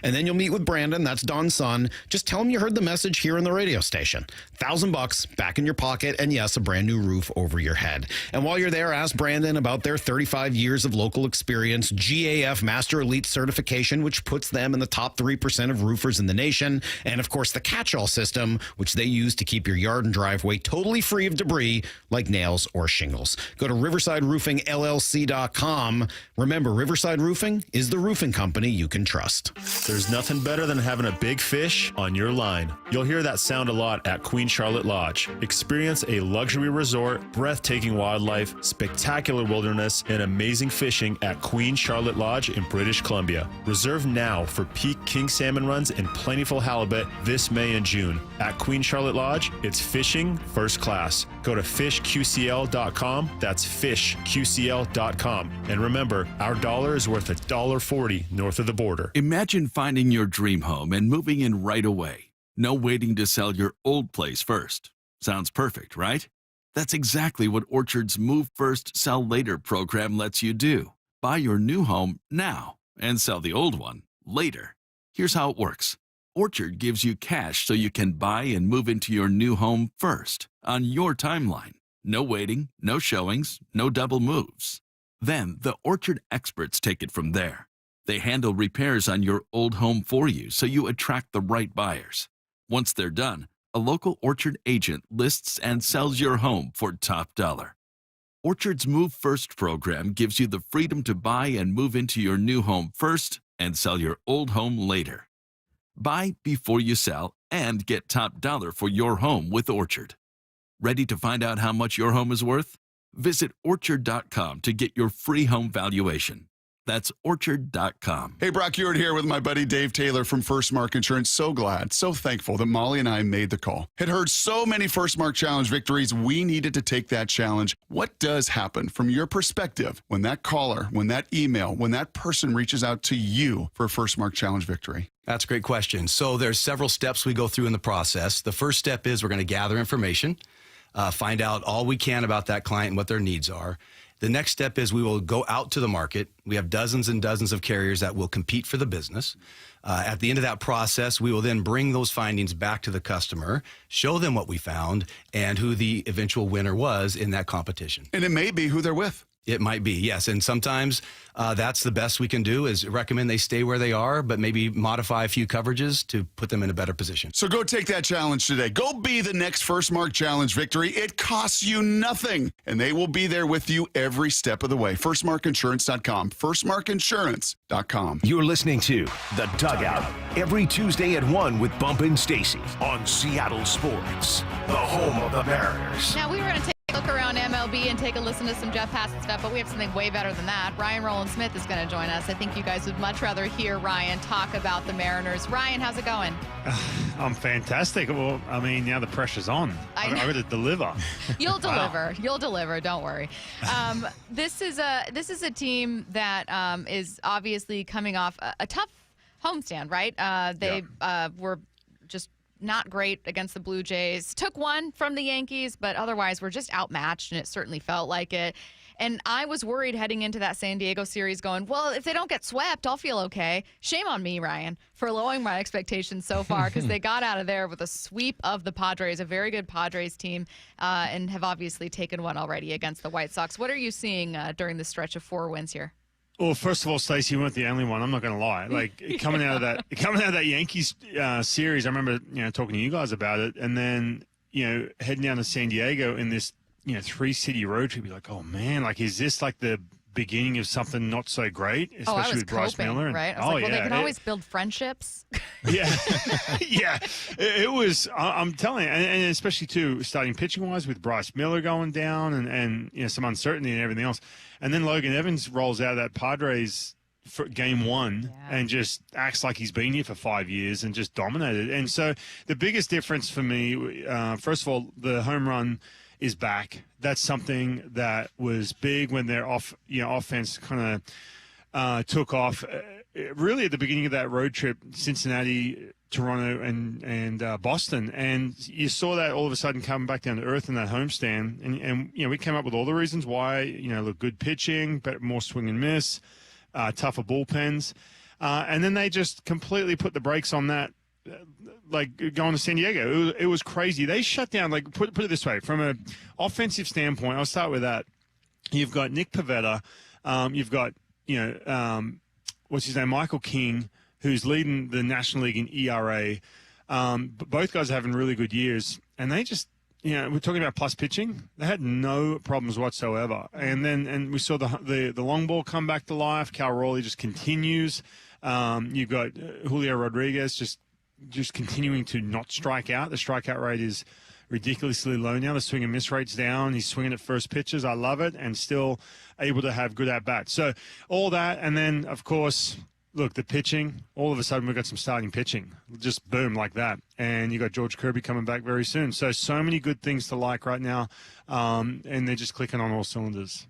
And then you'll meet with Brandon, that's Don's son. Just tell him you heard the message here on the radio station. $1,000 back in your pocket, and yes, a brand new roof over your head. And while you're there, ask Brandon about their 35 years of local experience, GAF Master Elite certification, which puts them in the top 3% of roofers in the nation, and of course the catch-all system, which they use to keep your yard and driveway totally free of debris like nails or shingles. Go to riversideroofingllc.com. Remember, Riverside Roofing is the roofing company you can trust. trust. There's nothing better than having a big fish on your line. You'll hear that sound a lot at Queen Charlotte Lodge. Experience a luxury resort, breathtaking wildlife, spectacular wilderness, and amazing fishing at Queen Charlotte Lodge in British Columbia. Reserve now for peak king salmon runs and plentiful halibut this May and June. At Queen Charlotte Lodge, it's fishing first class. Go to fishqcl.com. That's fishqcl.com. And remember, our dollar is worth $1.40 north of the border. Imagine finding your dream home and moving in right away. No waiting to sell your old place first. Sounds perfect, right? That's exactly what Orchard's Move First, Sell Later program lets you do. Buy your new home now and sell the old one later. Here's how it works. Orchard gives you cash so you can buy and move into your new home first on your timeline. No waiting, no showings, no double moves. Then the Orchard experts take it from there. They handle repairs on your old home for you so you attract the right buyers. Once they're done, a local Orchard agent lists and sells your home for top dollar. Orchard's Move First program gives you the freedom to buy and move into your new home first and sell your old home later. Buy before you sell and get top dollar for your home with Orchard. Ready to find out how much your home is worth? Visit Orchard.com to get your free home valuation. That's Orchard.com. Hey, Brock Ewart here with my buddy Dave Taylor from First Mark Insurance. So glad, so thankful that Molly and I made the call. Had heard so many First Mark Challenge victories, we needed to take that challenge. What does happen from your perspective when that caller, when that email, when that person reaches out to you for a First Mark Challenge victory? That's a great question. So there's several steps we go through in the process. The first step is we're going to gather information, find out all we can about that client and what their needs are. The next step is we will go out to the market. We have dozens and dozens of carriers that will compete for the business. At the end of that process, we will then bring those findings back to the customer, show them what we found, and who the eventual winner was in that competition. And it may be who they're with. It might be, yes. And sometimes that's the best we can do is recommend they stay where they are, but maybe modify a few coverages to put them in a better position. So go take that challenge today. Go be the next First Mark Challenge victory. It costs you nothing, and they will be there with you every step of the way. FirstMarkInsurance.com. FirstMarkInsurance.com. You're listening to The Dugout every Tuesday at 1 with Bump and Stacy on Seattle Sports, the home of the Mariners. Now, we were going to take a look around MLB and take a listen to some Jeff Passan stuff, but we have something way better than that. Ryan Rowland-Smith is going to join us. I think you guys would much rather hear Ryan talk about the Mariners. Ryan, how's it going? I'm fantastic. Well, I mean, now the pressure's on. I got to deliver. You'll deliver. You'll deliver. Don't worry. This is a team that is obviously coming off a tough homestand, right? They were just not great against the Blue Jays. Took one from the Yankees, but otherwise we're just outmatched, and it certainly felt like it. And I was worried heading into that San Diego series going, well, if they don't get swept, I'll feel okay. Shame on me, Ryan, for lowering my expectations so far because they got out of there with a sweep of the Padres, a very good Padres team, and have obviously taken one already against the White Sox. What are you seeing during the stretch of 4 wins here? Well, first of all, Stacy, you weren't the only one. I'm not going to lie. Like coming out of that Yankees series, I remember talking to you guys about it, and then heading down to San Diego in this 3-city road trip. You're like, oh man, like is this like the beginning of something not so great? Especially with Bryce Miller. Right? I was like, well, they can always build friendships. Yeah, yeah. It was. I'm telling you, and especially too starting pitching wise with Bryce Miller going down and some uncertainty and everything else. And then Logan Evans rolls out of that Padres for game one and just acts like he's been here for 5 years and just dominated. And so the biggest difference for me, first of all, the home run is back. That's something that was big when their offense kind of took off. Really at the beginning of that road trip, Cincinnati, Toronto, and Boston, and you saw that all of a sudden come back down to earth in that homestand. And we came up with all the reasons why. Look, good pitching, but more swing and miss, tougher bullpens, and then they just completely put the brakes on that. Like going to San Diego, it was crazy. They shut down. Like put it this way, from an offensive standpoint, I'll start with that. You've got Nick Pivetta, you've got what's his name, Michael King, who's leading the National League in ERA. But both guys are having really good years, and they just we're talking about plus pitching. They had no problems whatsoever. And we saw the long ball come back to life. Cal Raleigh just continues You've got Julio Rodriguez just continuing to not strike out. The strikeout rate is ridiculously low now. The swing and miss rate's down. He's swinging at first pitches. I love it, and still able to have good at-bats. So all that, and then, of course, look, the pitching, all of a sudden we've got some starting pitching. Just boom, like that. And you got George Kirby coming back very soon. So many good things to like right now, and they're just clicking on all cylinders.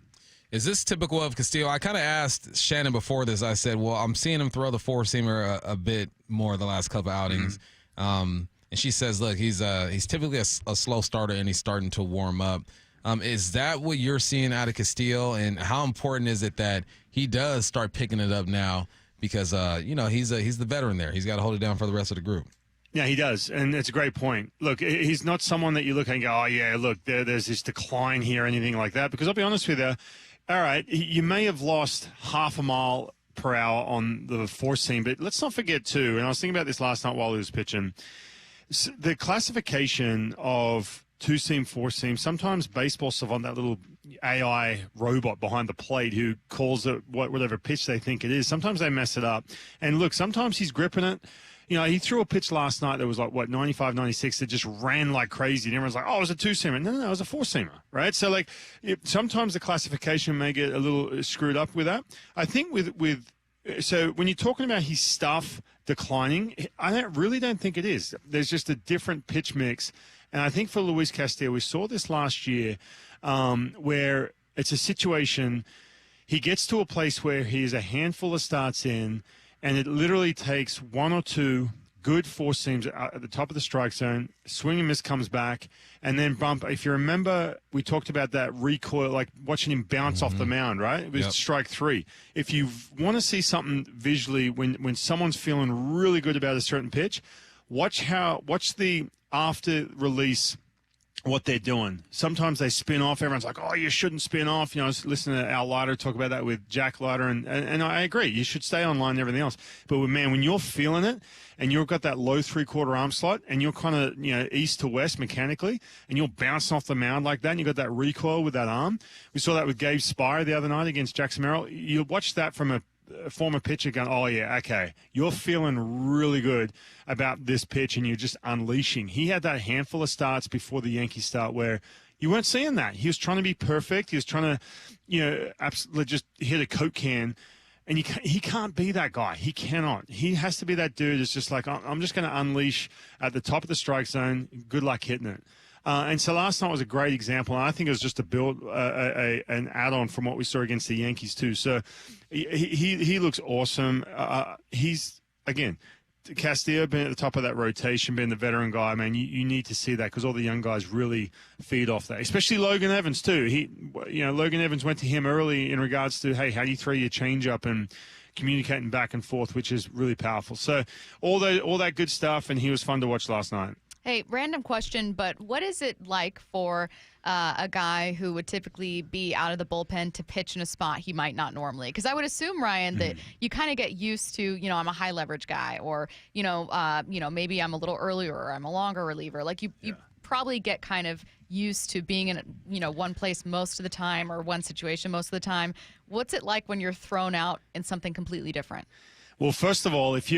Is this typical of Castillo? I kind of asked Shannon before this. I said, well, I'm seeing him throw the four-seamer a bit more the last couple outings. And she says, look, he's typically a slow starter, and he's starting to warm up. Is that what you're seeing out of Castillo? And how important is it that he does start picking it up now? Because, he's the veteran there. He's got to hold it down for the rest of the group. Yeah, he does, and it's a great point. Look, he's not someone that you look and go, oh, yeah, look, there's this decline here or anything like that. Because I'll be honest with you, all right, you may have lost half a mile per hour on the four-seam, but let's not forget, too, and I was thinking about this last night while he was pitching, the classification of two-seam, four-seam, sometimes baseball savant, that little AI robot behind the plate who calls it whatever pitch they think it is, sometimes they mess it up. And look, sometimes he's gripping it. You know, he threw a pitch last night that was like, 95, 96, that just ran like crazy. And everyone's like, oh, it was a two-seamer. No, it was a four-seamer, right? So, like, sometimes the classification may get a little screwed up with that. I think so when you're talking about his stuff declining, I really don't think it is. There's just a different pitch mix. And I think for Luis Castillo, we saw this last year where it's a situation, he gets to a place where he is a handful of starts in, and it literally takes one or two good four seams at the top of the strike zone, swing and miss comes back, and then bump. If you remember, we talked about that recoil, like watching him bounce off the mound, right? It was strike three. If you want to see something visually when someone's feeling really good about a certain pitch, watch the after release what they're doing. Sometimes they spin off. Everyone's like, oh, you shouldn't spin off. You know, I was listening to Al Leiter talk about that with Jack Leiter, and I agree. You should stay online and everything else. But when you're feeling it and you've got that low three-quarter arm slot and you're kind of, east to west mechanically and you're bouncing off the mound like that and you've got that recoil with that arm. We saw that with Gabe Spire the other night against Jackson Merrill. You watch that from a former pitcher going, oh, yeah, okay, you're feeling really good about this pitch and you're just unleashing. He had that handful of starts before the Yankees start where you weren't seeing that. He was trying to be perfect. He was trying to, absolutely just hit a Coke can. And he can't be that guy. He cannot. He has to be that dude that's just like, I'm just going to unleash at the top of the strike zone. Good luck hitting it. And so last night was a great example. And I think it was just to build an add-on from what we saw against the Yankees too. So he looks awesome. He's, again, Castillo being at the top of that rotation, being the veteran guy, man, you need to see that because all the young guys really feed off that, especially Logan Evans too. Logan Evans went to him early in regards to, hey, how do you throw your changeup and communicating back and forth, which is really powerful. So all that good stuff, and he was fun to watch last night. Hey, random question, but what is it like for a guy who would typically be out of the bullpen to pitch in a spot he might not normally? Because I would assume, Ryan, that you kind of get used to, I'm a high leverage guy, or maybe I'm a little earlier, or I'm a longer reliever. Like you probably get kind of used to being in one place most of the time, or one situation most of the time. What's it like when you're thrown out in something completely different? Well, first of all, if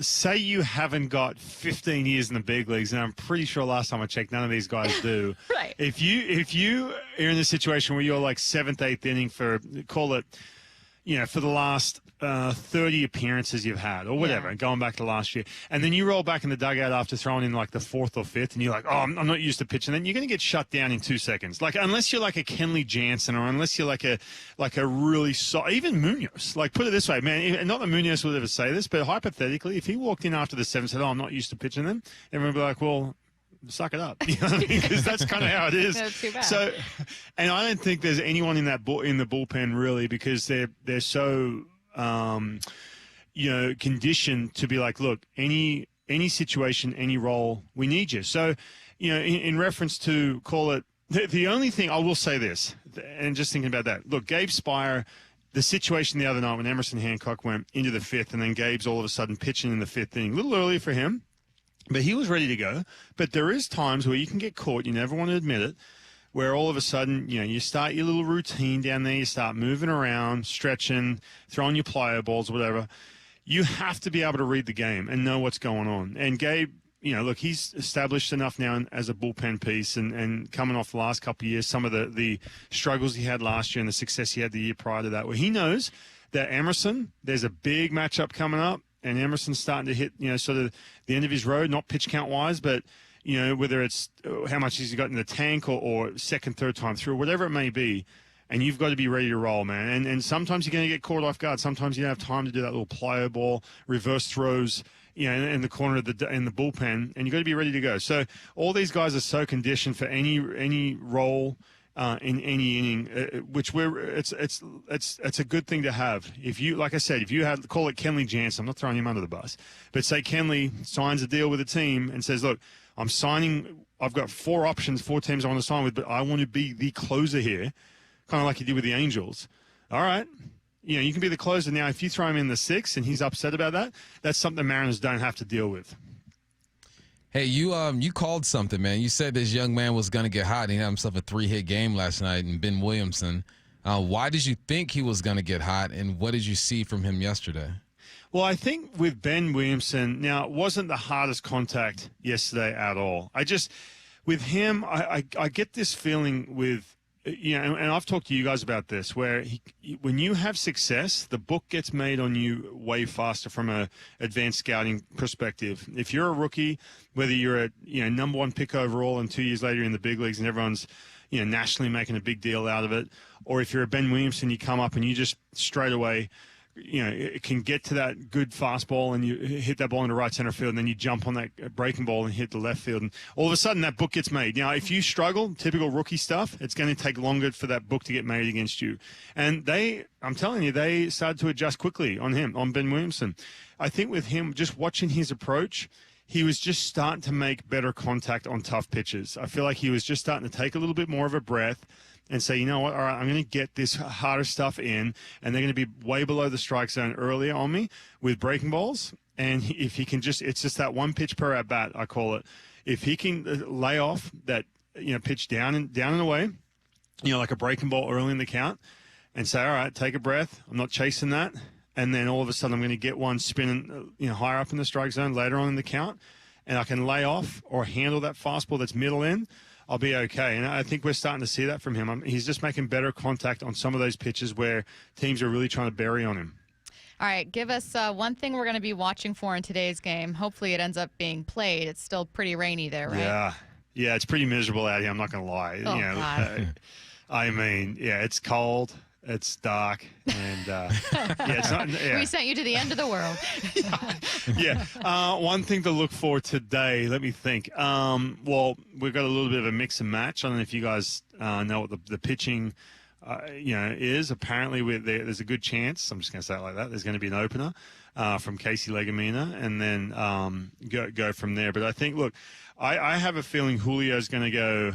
say you haven't got 15 years in the big leagues, and I'm pretty sure last time I checked, none of these guys do. Right. If you are in a situation where you're like 7th, 8th inning for, call it, for the last 30 appearances you've had or whatever, going back to last year, and then you roll back in the dugout after throwing in like the 4th or 5th, and you're like, oh, I'm not used to pitching, then you're going to get shut down in 2 seconds. Like, unless you're like a Kenley Jansen, or unless you're like a really even Munoz. Like, put it this way, man, not that Munoz would ever say this, but hypothetically, if he walked in after the 7th and said, oh, I'm not used to pitching them, everyone would be like, well, suck it up, you know what I mean? Because that's kind of how it is. That's too bad. So, and I don't think there's anyone in the bullpen really, because they're so conditioned to be like, look, any situation, any role, we need you. So, in reference to, call it, the only thing I will say this, and just thinking about that, look, Gabe Spire, the situation the other night when Emerson Hancock went into the 5th, and then Gabe's all of a sudden pitching in the 5th inning, a little early for him. But he was ready to go. But there is times where you can get caught, you never want to admit it, where all of a sudden, you start your little routine down there, you start moving around, stretching, throwing your plyo balls, whatever. you have to be able to read the game and know what's going on. And Gabe, look, he's established enough now as a bullpen piece, and coming off the last couple of years, some of the struggles he had last year and the success he had the year prior to that, where he knows that Emerson, there's a big matchup coming up, and Emerson's starting to hit, sort of the end of his road, not pitch count wise, but, whether it's how much he's got in the tank or second, third time through, whatever it may be. And you've got to be ready to roll, man. And sometimes you're going to get caught off guard. Sometimes you don't have time to do that little plyo ball, reverse throws, in the corner of in the bullpen, and you've got to be ready to go. So all these guys are so conditioned for any role in any inning, which it's a good thing to have. If you, like I said, if you call it Kenley Jansen, I'm not throwing him under the bus, but say Kenley signs a deal with a team and says, look, I'm signing. I've got 4 options, 4 teams I want to sign with, but I want to be the closer here. Kind of like you did with the Angels. All right. You can be the closer. Now, if you throw him in the 6th and he's upset about that, that's something Mariners don't have to deal with. Hey, you called something, man. You said this young man was going to get hot. He had himself a 3-hit game last night, and Ben Williamson. Why did you think he was going to get hot, and what did you see from him yesterday? Well, I think with Ben Williamson, now, it wasn't the hardest contact yesterday at all. With him, I get this feeling with, and I've talked to you guys about this, where when you have success, the book gets made on you way faster from a advanced scouting perspective. If you're a rookie, whether you're a #1 pick overall and 2 years later you're in the big leagues and everyone's nationally making a big deal out of it, or if you're a Ben Williamson, you come up and you just straight away it can get to that good fastball and you hit that ball into right center field, and then you jump on that breaking ball and hit the left field, and all of a sudden that book gets made. Now, if you struggle, typical rookie stuff, it's going to take longer for that book to get made against you. And I'm telling you, they started to adjust quickly on Ben Williamson. I think with him, just watching his approach, he was just starting to make better contact on tough pitches. I feel like he was just starting to take a little bit more of a breath and say, you know what, all right, I'm going to get this harder stuff in, and they're going to be way below the strike zone earlier on me with breaking balls. And if he can it's just that 1 pitch per at-bat, I call it. If he can lay off that, pitch down and away, like a breaking ball early in the count, and say, all right, take a breath, I'm not chasing that, and then all of a sudden I'm going to get one spinning, higher up in the strike zone later on in the count, and I can lay off or handle that fastball that's middle in, I'll be okay. And I think we're starting to see that from him. He's just making better contact on some of those pitches where teams are really trying to bury on him. All right, give us one thing we're going to be watching for in today's game. Hopefully it ends up being played. It's still pretty rainy there, right? Yeah, it's pretty miserable out here. I'm not going to lie. Oh, God. I mean, it's cold. It's dark, and it's not. Yeah. We sent you to the end of the world. One thing to look for today. Let me think. Well, we've got a little bit of a mix and match. I don't know if you guys know what the pitching, is. Apparently, there's a good chance. I'm just going to say it like that. There's going to be an opener from Casey Legumina, and then go from there. But I think, look, I have a feeling Julio's going to go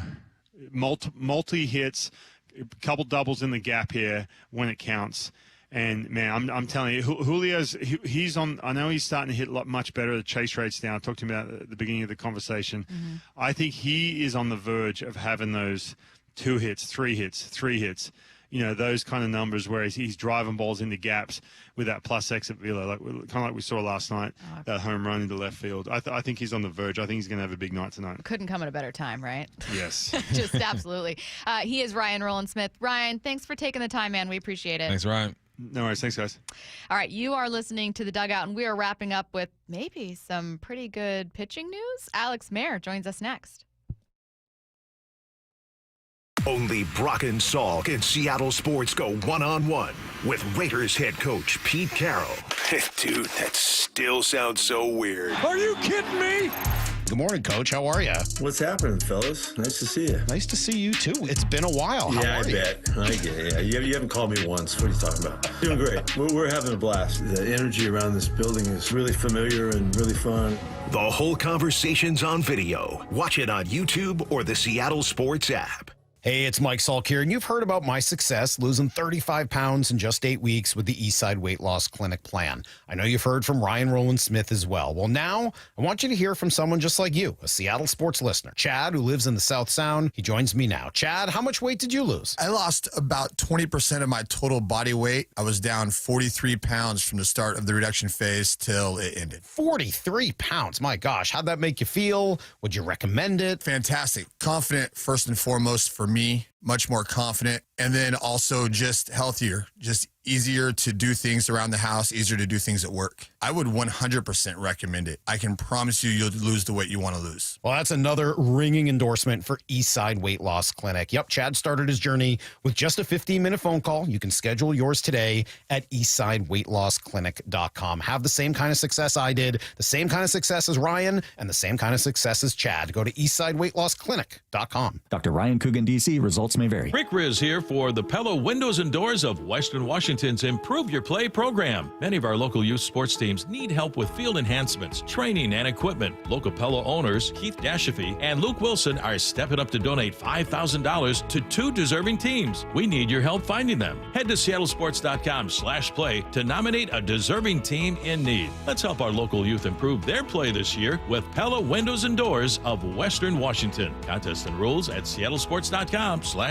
multi hits. A couple doubles in the gap here when it counts. And, man, I'm telling you, Julio's he's on – I know he's starting to hit much better. The chase rate's down. I talked to him about at the beginning of the conversation. Mm-hmm. I think he is on the verge of having those 2 hits, 3 hits, those kind of numbers where he's driving balls into gaps with that plus exit velo, kind of like we saw last night, that home run into left field. I think he's on the verge. I think he's going to have a big night tonight. Couldn't come at a better time, right? Yes. Just absolutely. He is Ryan Rowland-Smith. Ryan, thanks for taking the time, man. We appreciate it. Thanks, Ryan. No worries. Thanks, guys. All right, you are listening to The Dugout, and we are wrapping up with maybe some pretty good pitching news. Alex Mayer joins us next. Only Brock and Salk in Seattle sports go one-on-one with Raiders head coach Pete Carroll. Dude, that still sounds so weird. Are you kidding me? Good morning, Coach. How are you? What's happening, fellas? Nice to see you. Nice to see you, too. It's been a while. How I are you? bet. I get it. Yeah, you haven't called me once. What are you talking about? Doing great. We're having a blast. The energy around this building is really familiar and really fun. The whole conversation's on video. Watch it on YouTube or the Seattle Sports app. Hey, it's Mike Salk here, and you've heard about my success losing 35 pounds in just 8 weeks with the Eastside Weight Loss Clinic plan. I know you've heard from Ryan Rowland Smith as well. Well, now I want you to hear from someone just like you, a Seattle sports listener. Chad, who lives in the South Sound, he joins me now. Chad, how much weight did you lose? I lost about 20% of my total body weight. I was down 43 pounds from the start of the reduction phase till it ended. 43 pounds. My gosh, how'd that make you feel? Would you recommend it? Fantastic. Confident, first and foremost, for me. Much more confident, and then also just healthier, just easier to do things around the house, easier to do things at work. I would 100% recommend it. I can promise you'll lose the weight you want to lose. Well, that's another ringing endorsement for Eastside Weight Loss Clinic. Yep, Chad started his journey with just a 15-minute phone call. You can schedule yours today at eastsideweightlossclinic.com. Have the same kind of success I did, the same kind of success as Ryan, and the same kind of success as Chad. Go to eastsideweightlossclinic.com. Dr. Ryan Coogan, D.C. Results may vary. Rick Riz here for the Pella Windows and Doors of Western Washington's Improve Your Play program. Many of our local youth sports teams need help with field enhancements, training, and equipment. Local Pella owners Keith Dashafy and Luke Wilson are stepping up to donate $5,000 to 2 deserving teams. We need your help finding them. Head to seattlesports.com/play to nominate a deserving team in need. Let's help our local youth improve their play this year with Pella Windows and Doors of Western Washington. Contest and rules at seattlesports.com/play.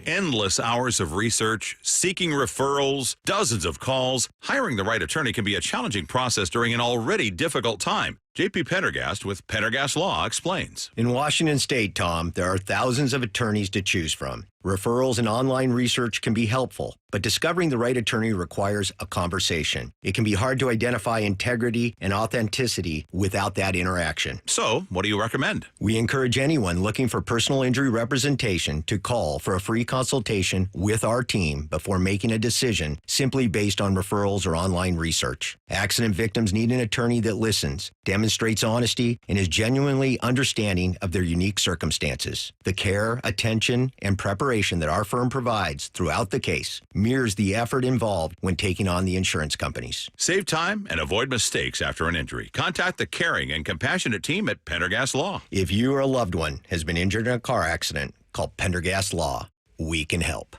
Endless hours of research, seeking referrals, dozens of calls. Hiring the right attorney can be a challenging process during an already difficult time. J.P. Pendergast with Pendergast Law explains. In Washington State, Tom, there are thousands of attorneys to choose from. Referrals and online research can be helpful, but discovering the right attorney requires a conversation. It can be hard to identify integrity and authenticity without that interaction. So, what do you recommend? We encourage anyone looking for personal injury representation to call for a free consultation with our team before making a decision simply based on referrals or online research. Accident victims need an attorney that listens, demonstrates honesty, and is genuinely understanding of their unique circumstances. The care, attention, and preparation that our firm provides throughout the case mirrors the effort involved when taking on the insurance companies. Save time and avoid mistakes after an injury. Contact the caring and compassionate team at Pendergast Law. If you or a loved one has been injured in a car accident, call Pendergast Law. We can help.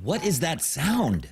What is that sound?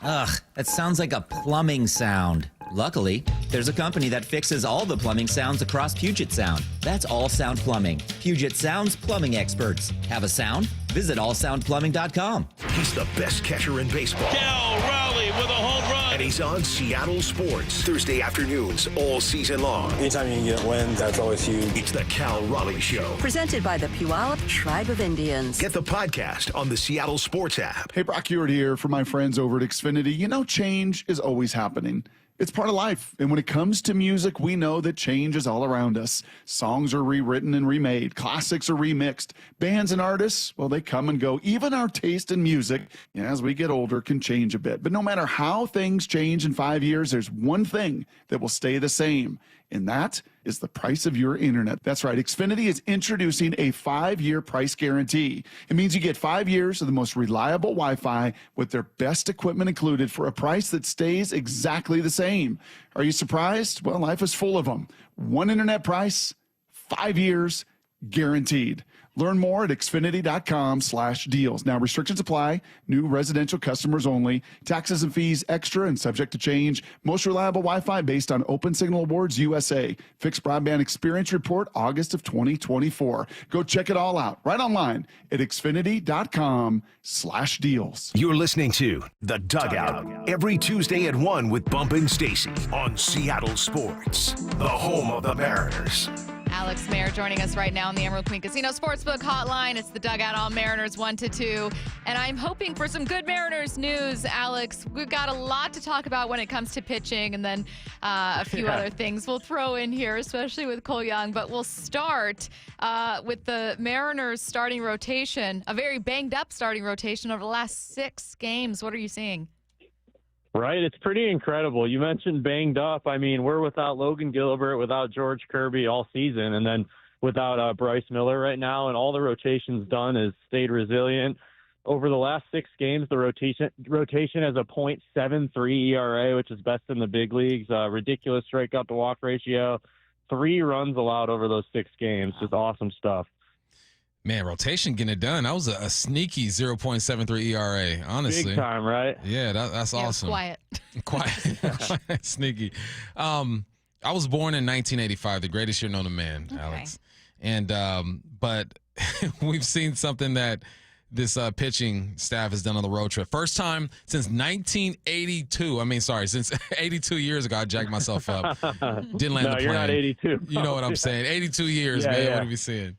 Ugh, that sounds like a plumbing sound. Luckily, there's a company that fixes all the plumbing sounds across Puget Sound. That's All Sound Plumbing. Puget Sound's plumbing experts. Have a sound? Visit allsoundplumbing.com. He's the best catcher in baseball. Cal Raleigh with a home run. And he's on Seattle Sports Thursday afternoons all season long. Anytime you can get a win, that's always huge. It's the Cal Raleigh Show. Presented by the Puyallup Tribe of Indians. Get the podcast on the Seattle Sports app. Hey, Brock Ewart here for my friends over at Xfinity. You know, change is always happening. It's part of life. And when it comes to music, we know that change is all around us. Songs are rewritten and remade. Classics are remixed. Bands and artists, well, they come and go. Even our taste in music, as we get older, can change a bit. But no matter how things change in 5 years, there's one thing that will stay the same. And that is the price of your internet. That's right. Xfinity is introducing a 5-year price guarantee. It means you get 5 years of the most reliable Wi-Fi with their best equipment included for a price that stays exactly the same. Are you surprised? Well, life is full of them. One internet price, 5 years, guaranteed. Learn more at Xfinity.com/deals. Now, restrictions apply. New residential customers only. Taxes and fees extra and subject to change. Most reliable Wi-Fi based on Open Signal Awards USA. Fixed Broadband Experience Report, August of 2024. Go check it all out right online at Xfinity.com/deals. You're listening to The Dugout every Tuesday at 1 with Bump and Stacy on Seattle Sports, the home of the Mariners. Alex Mayer joining us right now on the Emerald Queen Casino Sportsbook Hotline. It's the Dugout on Mariners 1-2. And I'm hoping for some good Mariners news, Alex. We've got a lot to talk about when it comes to pitching and then a few other things we'll throw in here, especially with Cole Young. But we'll start with the Mariners starting rotation, a very banged-up starting rotation over the last 6 games. What are you seeing? Right, it's pretty incredible. You mentioned banged up. I mean, we're without Logan Gilbert, without George Kirby all season, and then without Bryce Miller right now, and all the rotation's done is stayed resilient. Over the last 6 games, the rotation has a .73 ERA, which is best in the big leagues. Ridiculous strikeout to walk ratio. 3 runs allowed over those 6 games. Just awesome stuff. Man, rotation getting it done. That was a sneaky 0.73 ERA, honestly. Big time, right? Yeah, that's awesome. Quiet. Quiet. Sneaky. I was born in 1985, the greatest year known to man, Alex. And but we've seen something that this pitching staff has done on the road trip. First time since 1982. Since 82 years ago. I jacked myself up. Didn't land the plane. No, you're not 82. You know what I'm saying? 82 years, man. What are we seeing?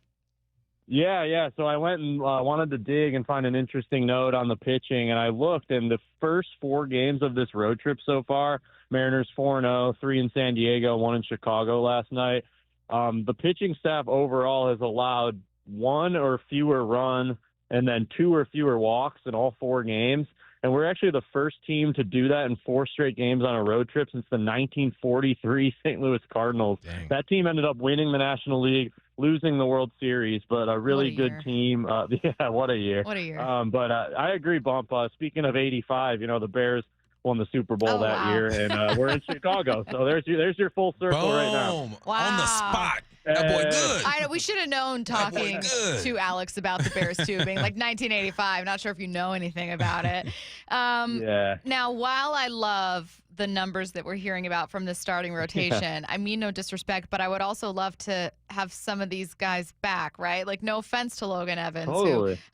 Yeah. So I went and wanted to dig and find an interesting note on the pitching, and I looked, and the first 4 games of this road trip so far, Mariners 4-0, 3 in San Diego, 1 in Chicago last night. The pitching staff overall has allowed 1 or fewer run and then 2 or fewer walks in all 4 games. And we're actually the first team to do that in 4 straight games on a road trip since the 1943 St. Louis Cardinals. Dang. That team ended up winning the National League, losing the World Series, but a really good team. Yeah, what a year. What a year. But I agree, Bump. Speaking of 85, the Bears won the Super Bowl that year, and we're in Chicago. So there's your full circle right now. Wow. On the spot. That boy good. I know, we should have known talking to Alex about the Bears too, being like 1985. Not sure if you know anything about it. Yeah. Now, while I love the numbers that we're hearing about from the starting rotation, I mean no disrespect, but I would also love to have some of these guys back, right? Like, no offense to Logan Evans,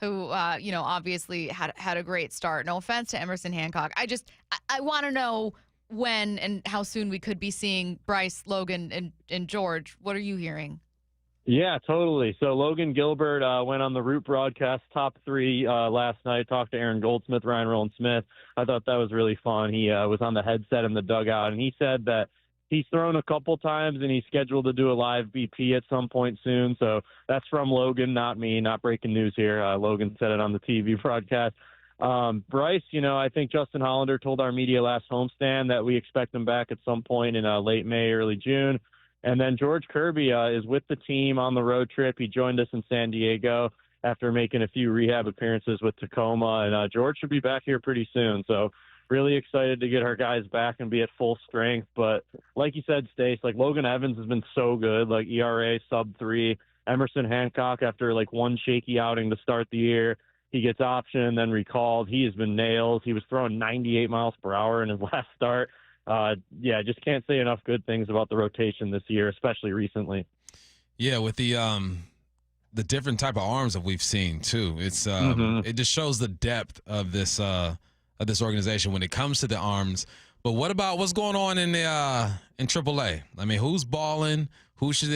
who obviously had a great start. No offense to Emerson Hancock. I want to know when and how soon we could be seeing Bryce, Logan, and George. What are you hearing? Yeah, totally. So Logan Gilbert went on the Root broadcast top 3 last night, talked to Aaron Goldsmith, Ryan Rowland-Smith. I thought that was really fun. He was on the headset in the dugout, and he said that he's thrown a couple times, and he's scheduled to do a live BP at some point soon. So that's from Logan, not me, not breaking news here. Logan said it on the TV broadcast. Bryce, I think Justin Hollander told our media last homestand that we expect him back at some point in late May, early June. And then George Kirby is with the team on the road trip. He joined us in San Diego after making a few rehab appearances with Tacoma. And George should be back here pretty soon. So really excited to get our guys back and be at full strength. But like you said, Stace, like Logan Evans has been so good, like ERA sub-3. Emerson Hancock, after like 1 shaky outing to start the year, he gets optioned, then recalled. He has been nails. He was throwing 98 miles per hour in his last start. Just can't say enough good things about the rotation this year, especially recently. Yeah, with the different type of arms that we've seen too. It's it just shows the depth of this organization when it comes to the arms. But what about what's going on in AAA? I mean, who's balling? Who should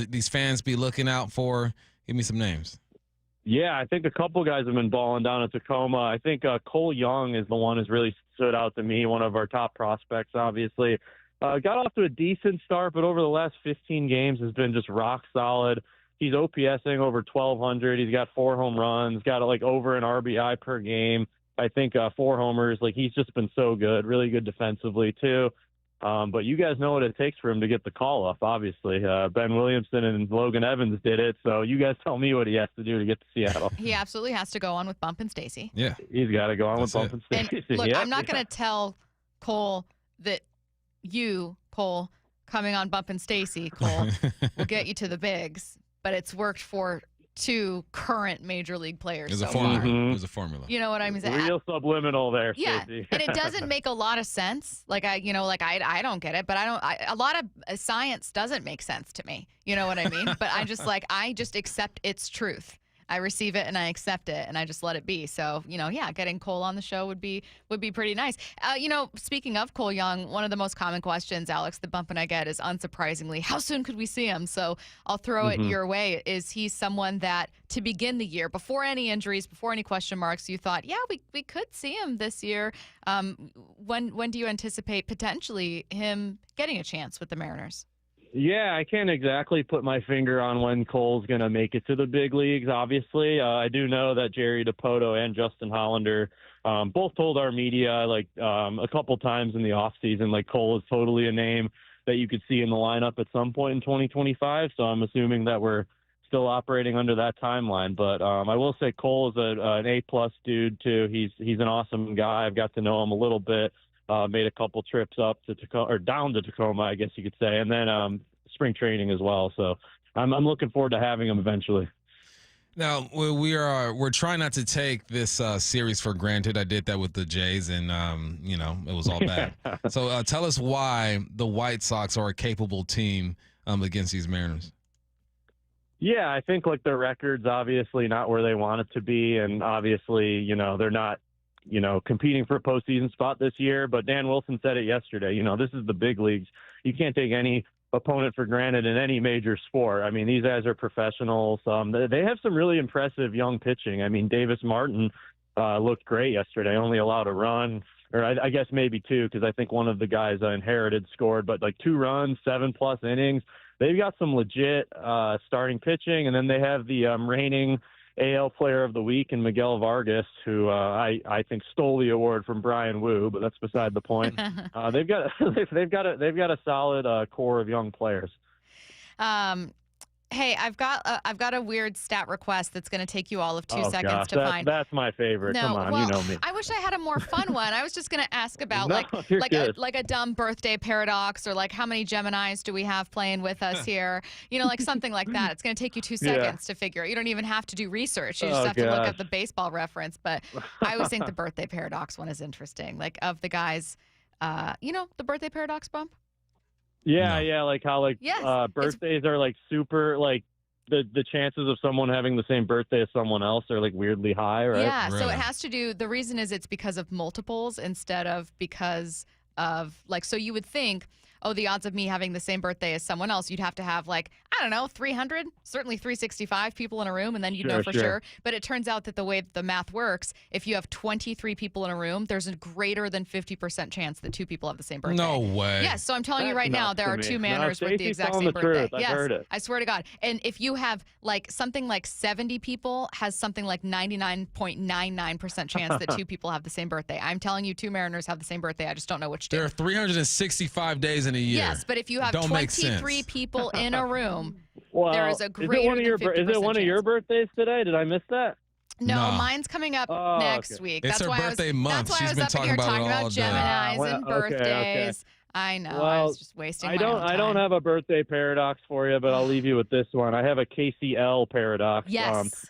these fans be looking out for? Give me some names. Yeah, I think a couple guys have been balling down at Tacoma. I think Cole Young is the one who's really stood out to me, one of our top prospects, obviously. Got off to a decent start, but over the last 15 games has been just rock solid. He's OPSing over 1,200. He's got 4 home runs, got like over an RBI per game. I think 4 homers. Like, he's just been so good, really good defensively too. But you guys know what it takes for him to get the call up, obviously. Ben Williamson and Logan Evans did it, so you guys tell me what he has to do to get to Seattle. He absolutely has to go on with Bump and Stacy. Yeah. He's got to go on with Bump and Stacy. And look, Yep. I'm not going to tell Cole that you, Cole, coming on Bump and Stacy, Cole, will get you to the bigs, but it's worked for 2 current major league players. There's so a formula. far. There's a formula. You know what I'm saying? Real subliminal there, Yeah, Stacey. and it doesn't make a lot of sense. Like I don't get it, but a lot of science doesn't make sense to me. You know what I mean? But I just accept its truth. I receive it and I accept it and I just let it be. So, getting Cole on the show would be pretty nice. Speaking of Cole Young, one of the most common questions, Alex, the Bump and I get is, unsurprisingly, how soon could we see him? So I'll throw it your way. Is he someone that, to begin the year, before any injuries, before any question marks, you thought, yeah, we could see him this year? When do you anticipate potentially him getting a chance with the Mariners? Yeah, I can't exactly put my finger on when Cole's going to make it to the big leagues, obviously. I do know that Jerry DiPoto and Justin Hollander both told our media, a couple times in the offseason, Cole is totally a name that you could see in the lineup at some point in 2025. So I'm assuming that we're still operating under that timeline. But I will say Cole is an A-plus dude, too. He's an awesome guy. I've got to know him a little bit. Made a couple trips up to Tacoma, or down to Tacoma, I guess you could say, and then spring training as well. So I'm looking forward to having him eventually. Now we're trying not to take this series for granted. I did that with the Jays, and it was all bad. So tell us why the White Sox are a capable team against these Mariners. Yeah, I think like their record's obviously not where they want it to be, and obviously, they're not, competing for a postseason spot this year. But Dan Wilson said it yesterday. This is the big leagues. You can't take any opponent for granted in any major sport. I mean, these guys are professionals. They have some really impressive young pitching. I mean, Davis Martin looked great yesterday. Only allowed a run, or I guess maybe two, because I think one of the guys I inherited scored. But like 2 runs, 7+ innings. They've got some legit starting pitching, and then they have the reigning AL Player of the Week in Miguel Vargas, who I think stole the award from Brian Wu, but that's beside the point. They've got a solid core of young players. Hey, I've got a weird stat request that's going to take you all of 2 seconds to find. That's my favorite. No, Come on, well, you know me. I wish I had a more fun one. I was just going to ask about No, you're good. like a dumb birthday paradox, or like how many Geminis do we have playing with us here? Like something like that. It's going to take you 2 seconds to figure. You don't even have to do research. You just have to look up the baseball reference. But I always think the birthday paradox one is interesting. Like of the guys, the birthday paradox bump. Yeah, like how birthdays are like super like the chances of someone having the same birthday as someone else are like weirdly high, right? Yeah, so it has to do. The reason is it's because of multiples instead of because of so you would think, oh, the odds of me having the same birthday as someone else, you'd have to have 300, certainly 365 people in a room, and then you'd know for sure. But it turns out that the way the math works, if you have 23 people in a room, there's a greater than 50% chance that 2 people have the same birthday. No way. Yes, so I'm telling you right now, there are 2 Manners with the exact telling same the birthday. truth. I've Yes, heard it. I swear to God. And if you have something like 70 people, has something like 99.99% chance that 2 people have the same birthday. I'm telling you, 2 Mariners have the same birthday. I just don't know which day. There are 365 days in a year. Yes, but if you have 23 people in a room, well, there is a greater than 50% Is it one of your birthdays today? Did I miss that? No, mine's coming up next week. It's her birthday month. That's why She's I was been up in here talking about all day. Geminis and birthdays. Okay. I know. Well, I was just wasting my own time. I don't have a birthday paradox for you, but I'll leave you with this one. I have a KCL paradox. Yes.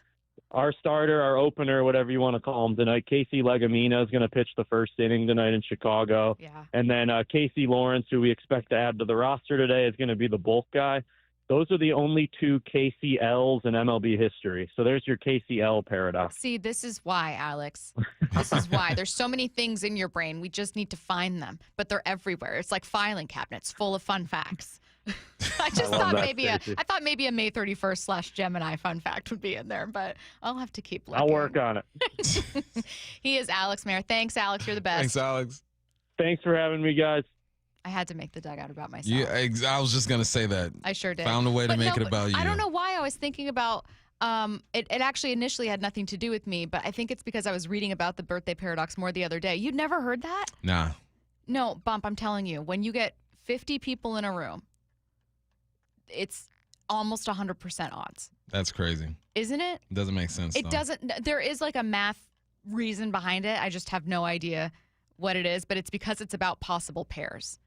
Our starter, our opener, whatever you want to call him tonight, Casey Legumina, is going to pitch the first inning tonight in Chicago. Yeah. And then Casey Lawrence, who we expect to add to the roster today, is going to be the bulk guy. Those are the only 2 KCLs in MLB history. So there's your KCL paradox. See, this is why, Alex. This is why. There's so many things in your brain. We just need to find them. But they're everywhere. It's like filing cabinets full of fun facts. I thought maybe a May 31st / Gemini fun fact would be in there, but I'll have to keep looking. I'll work on it. He is Alex Mayer. Thanks, Alex. You're the best. Thanks, Alex. Thanks for having me, guys. I had to make the dugout about myself. Yeah, I was just going to say that. I sure did. Found a way to make it about you. I don't know why I was thinking about it actually initially had nothing to do with me, but I think it's because I was reading about the birthday paradox more the other day. You'd never heard that? Nah. No, Bump, I'm telling you, when you get 50 people in a room, it's almost 100% odds. That's crazy. Isn't it? Doesn't make sense. It doesn't. There is like a math reason behind it. I just have no idea what it is, but it's because it's about possible pairs.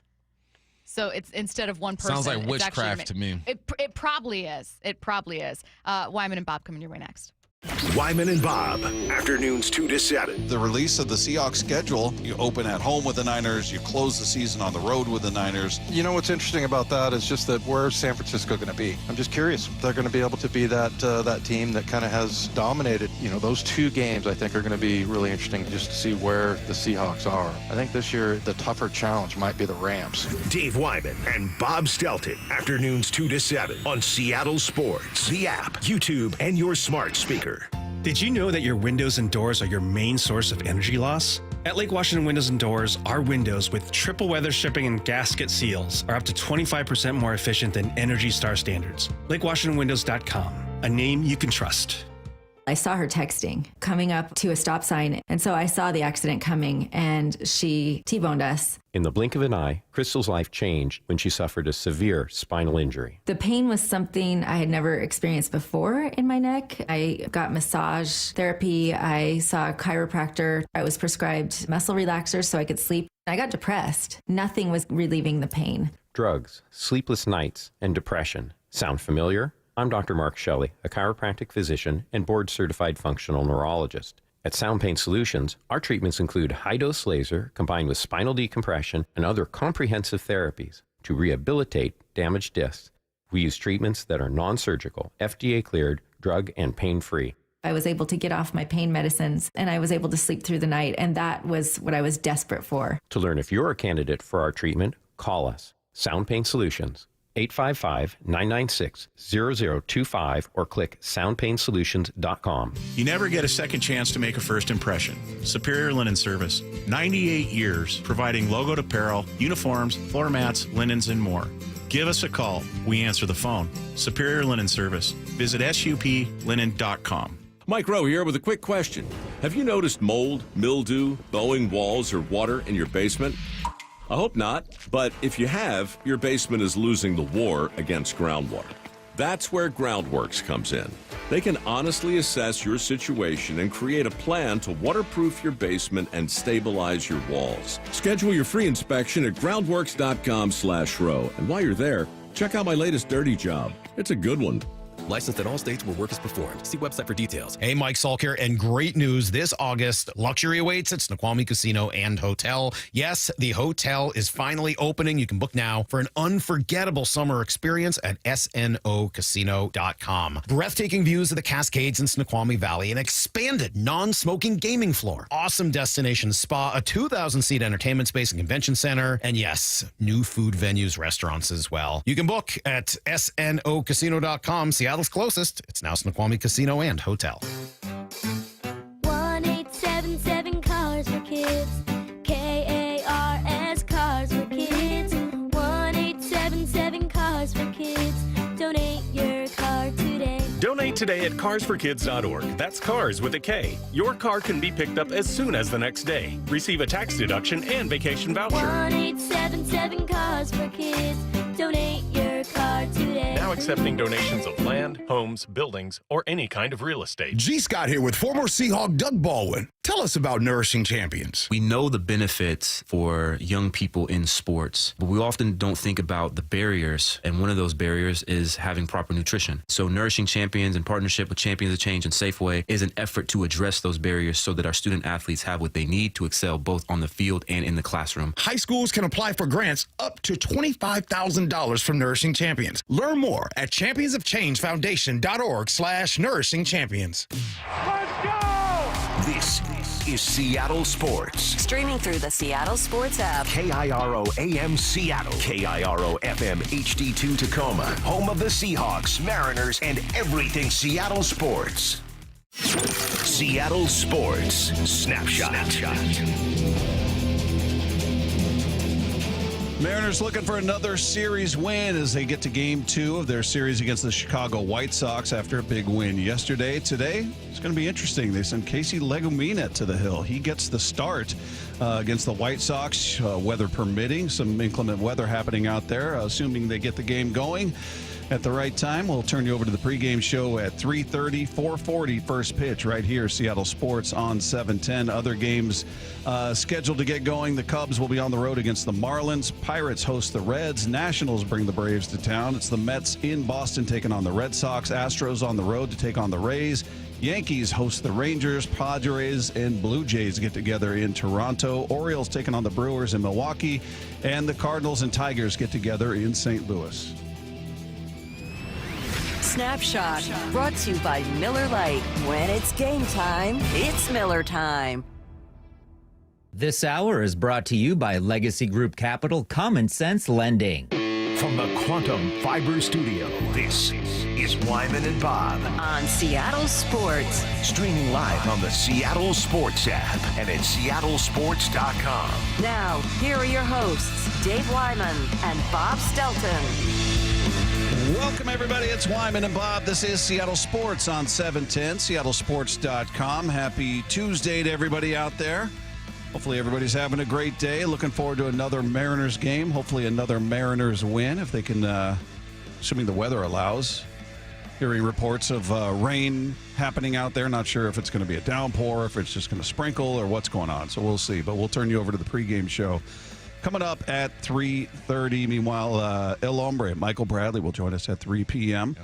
So it's instead of one person. Sounds like witchcraft to me. It probably is. It probably is. Wyman and Bob coming your way next. Wyman and Bob, afternoons 2 to 7. The release of the Seahawks schedule, you open at home with the Niners, you close the season on the road with the Niners. You know what's interesting about that is just that where's San Francisco going to be? I'm just curious. They're going to be able to be that team that kind of has dominated. Those 2 games I think are going to be really interesting just to see where the Seahawks are. I think this year the tougher challenge might be the Rams. Dave Wyman and Bob Stelton, afternoons 2 to 7 on Seattle Sports, the app, YouTube, and your smart speaker. Did you know that your windows and doors are your main source of energy loss? At Lake Washington Windows and Doors, our windows with triple weather stripping and gasket seals are up to 25% more efficient than Energy Star standards. LakeWashingtonWindows.com, a name you can trust. I saw her texting, coming up to a stop sign, and so I saw the accident coming, and she T-boned us. In the blink of an eye, Crystal's life changed when she suffered a severe spinal injury. The pain was something I had never experienced before in my neck. I got massage therapy. I saw a chiropractor. I was prescribed muscle relaxers so I could sleep. I got depressed. Nothing was relieving the pain. Drugs, sleepless nights, and depression. Sound familiar? I'm Dr. Mark Shelley, a chiropractic physician and board-certified functional neurologist. At Sound Pain Solutions, our treatments include high-dose laser combined with spinal decompression and other comprehensive therapies to rehabilitate damaged discs. We use treatments that are non-surgical, FDA-cleared, drug and pain-free. I was able to get off my pain medicines and I was able to sleep through the night, and that was what I was desperate for. To learn if you're a candidate for our treatment, call us. Sound Pain Solutions, 855-996-0025 or click soundpainsolutions.com. You never get a second chance to make a first impression. Superior Linen Service, 98 years providing logoed apparel, uniforms, floor mats, linens, and more. Give us a call. We answer the phone. Superior Linen Service. Visit suplinen.com. Mike Rowe here with a quick question. Have you noticed mold, mildew, bowing walls, or water in your basement? I hope not, but if you have, your basement is losing the war against groundwater. That's where Groundworks comes in. They can honestly assess your situation and create a plan to waterproof your basement and stabilize your walls. Schedule your free inspection at groundworks.com/row. And while you're there, check out my latest dirty job. It's a good one. Licensed in all states where work is performed. See website for details. Hey, Mike Salk here, and great news this August. Luxury awaits at Snoqualmie Casino and Hotel. Yes, the hotel is finally opening. You can book now for an unforgettable summer experience at snocasino.com. Breathtaking views of the Cascades in Snoqualmie Valley, an expanded non-smoking gaming floor, awesome destination spa, a 2,000-seat entertainment space and convention center, and yes, new food venues, restaurants as well. You can book at snocasino.com. Seattle's closest. It's now Snoqualmie Casino and Hotel. 1877 Cars for Kids. KARS Cars for Kids. 1877 Cars for Kids. Donate your car today. Donate today at carsforkids.org. That's cars with a K. Your car can be picked up as soon as the next day. Receive a tax deduction and vacation voucher. 1877 Cars for Kids. Donate your car today. Now accepting donations of land, homes, buildings, or any kind of real estate. G. Scott here with former Seahawk Doug Baldwin. Tell us about Nourishing Champions. We know the benefits for young people in sports, but we often don't think about the barriers, and one of those barriers is having proper nutrition. So Nourishing Champions, in partnership with Champions of Change and Safeway, is an effort to address those barriers so that our student athletes have what they need to excel both on the field and in the classroom. High schools can apply for grants up to $25,000 from Nourishing Champions. Learn more at championsofchangefoundation.org/Nourishing Champions. Let's go! This is Seattle Sports. Streaming through the Seattle Sports app. KIRO AM Seattle. KIRO FM HD2 Tacoma. Home of the Seahawks, Mariners, and everything Seattle sports. Seattle Sports Snapshot. Mariners looking for another series win as they get to Game 2 of their series against the Chicago White Sox after a big win yesterday. Today, it's going to be interesting. They send Casey Legumina to the hill. He gets the start against the White Sox, weather permitting. Some inclement weather happening out there, assuming they get the game going at the right time. We'll turn you over to the pregame show at 3:30, 4:40 first pitch right here, Seattle Sports on 710. Other games scheduled to get going. The Cubs will be on the road against the Marlins. Pirates host the Reds. Nationals bring the Braves to town. It's the Mets in Boston taking on the Red Sox. Astros on the road to take on the Rays. Yankees host the Rangers. Padres and Blue Jays get together in Toronto. Orioles taking on the Brewers in Milwaukee. And the Cardinals and Tigers get together in St. Louis. Snapshot, brought to you by Miller Lite. When it's game time, it's Miller time. This hour is brought to you by Legacy Group Capital Common Sense Lending. From the Quantum Fiber Studio, this is Wyman and Bob. On Seattle Sports. Streaming live on the Seattle Sports app and at seattlesports.com. Now, here are your hosts, Dave Wyman and Bob Stelton. Welcome, everybody. It's Wyman and Bob. This is Seattle Sports on 710, seattlesports.com. Happy Tuesday to everybody out there. Hopefully everybody's having a great day. Looking forward to another Mariners game. Hopefully another Mariners win if they can, assuming the weather allows. Hearing reports of rain happening out there. Not sure if it's going to be a downpour, if it's just going to sprinkle, or what's going on. So we'll see. But we'll turn you over to the pregame show coming up at 3:30. Meanwhile, El Hombre, Michael Bradley, will join us at 3 p.m.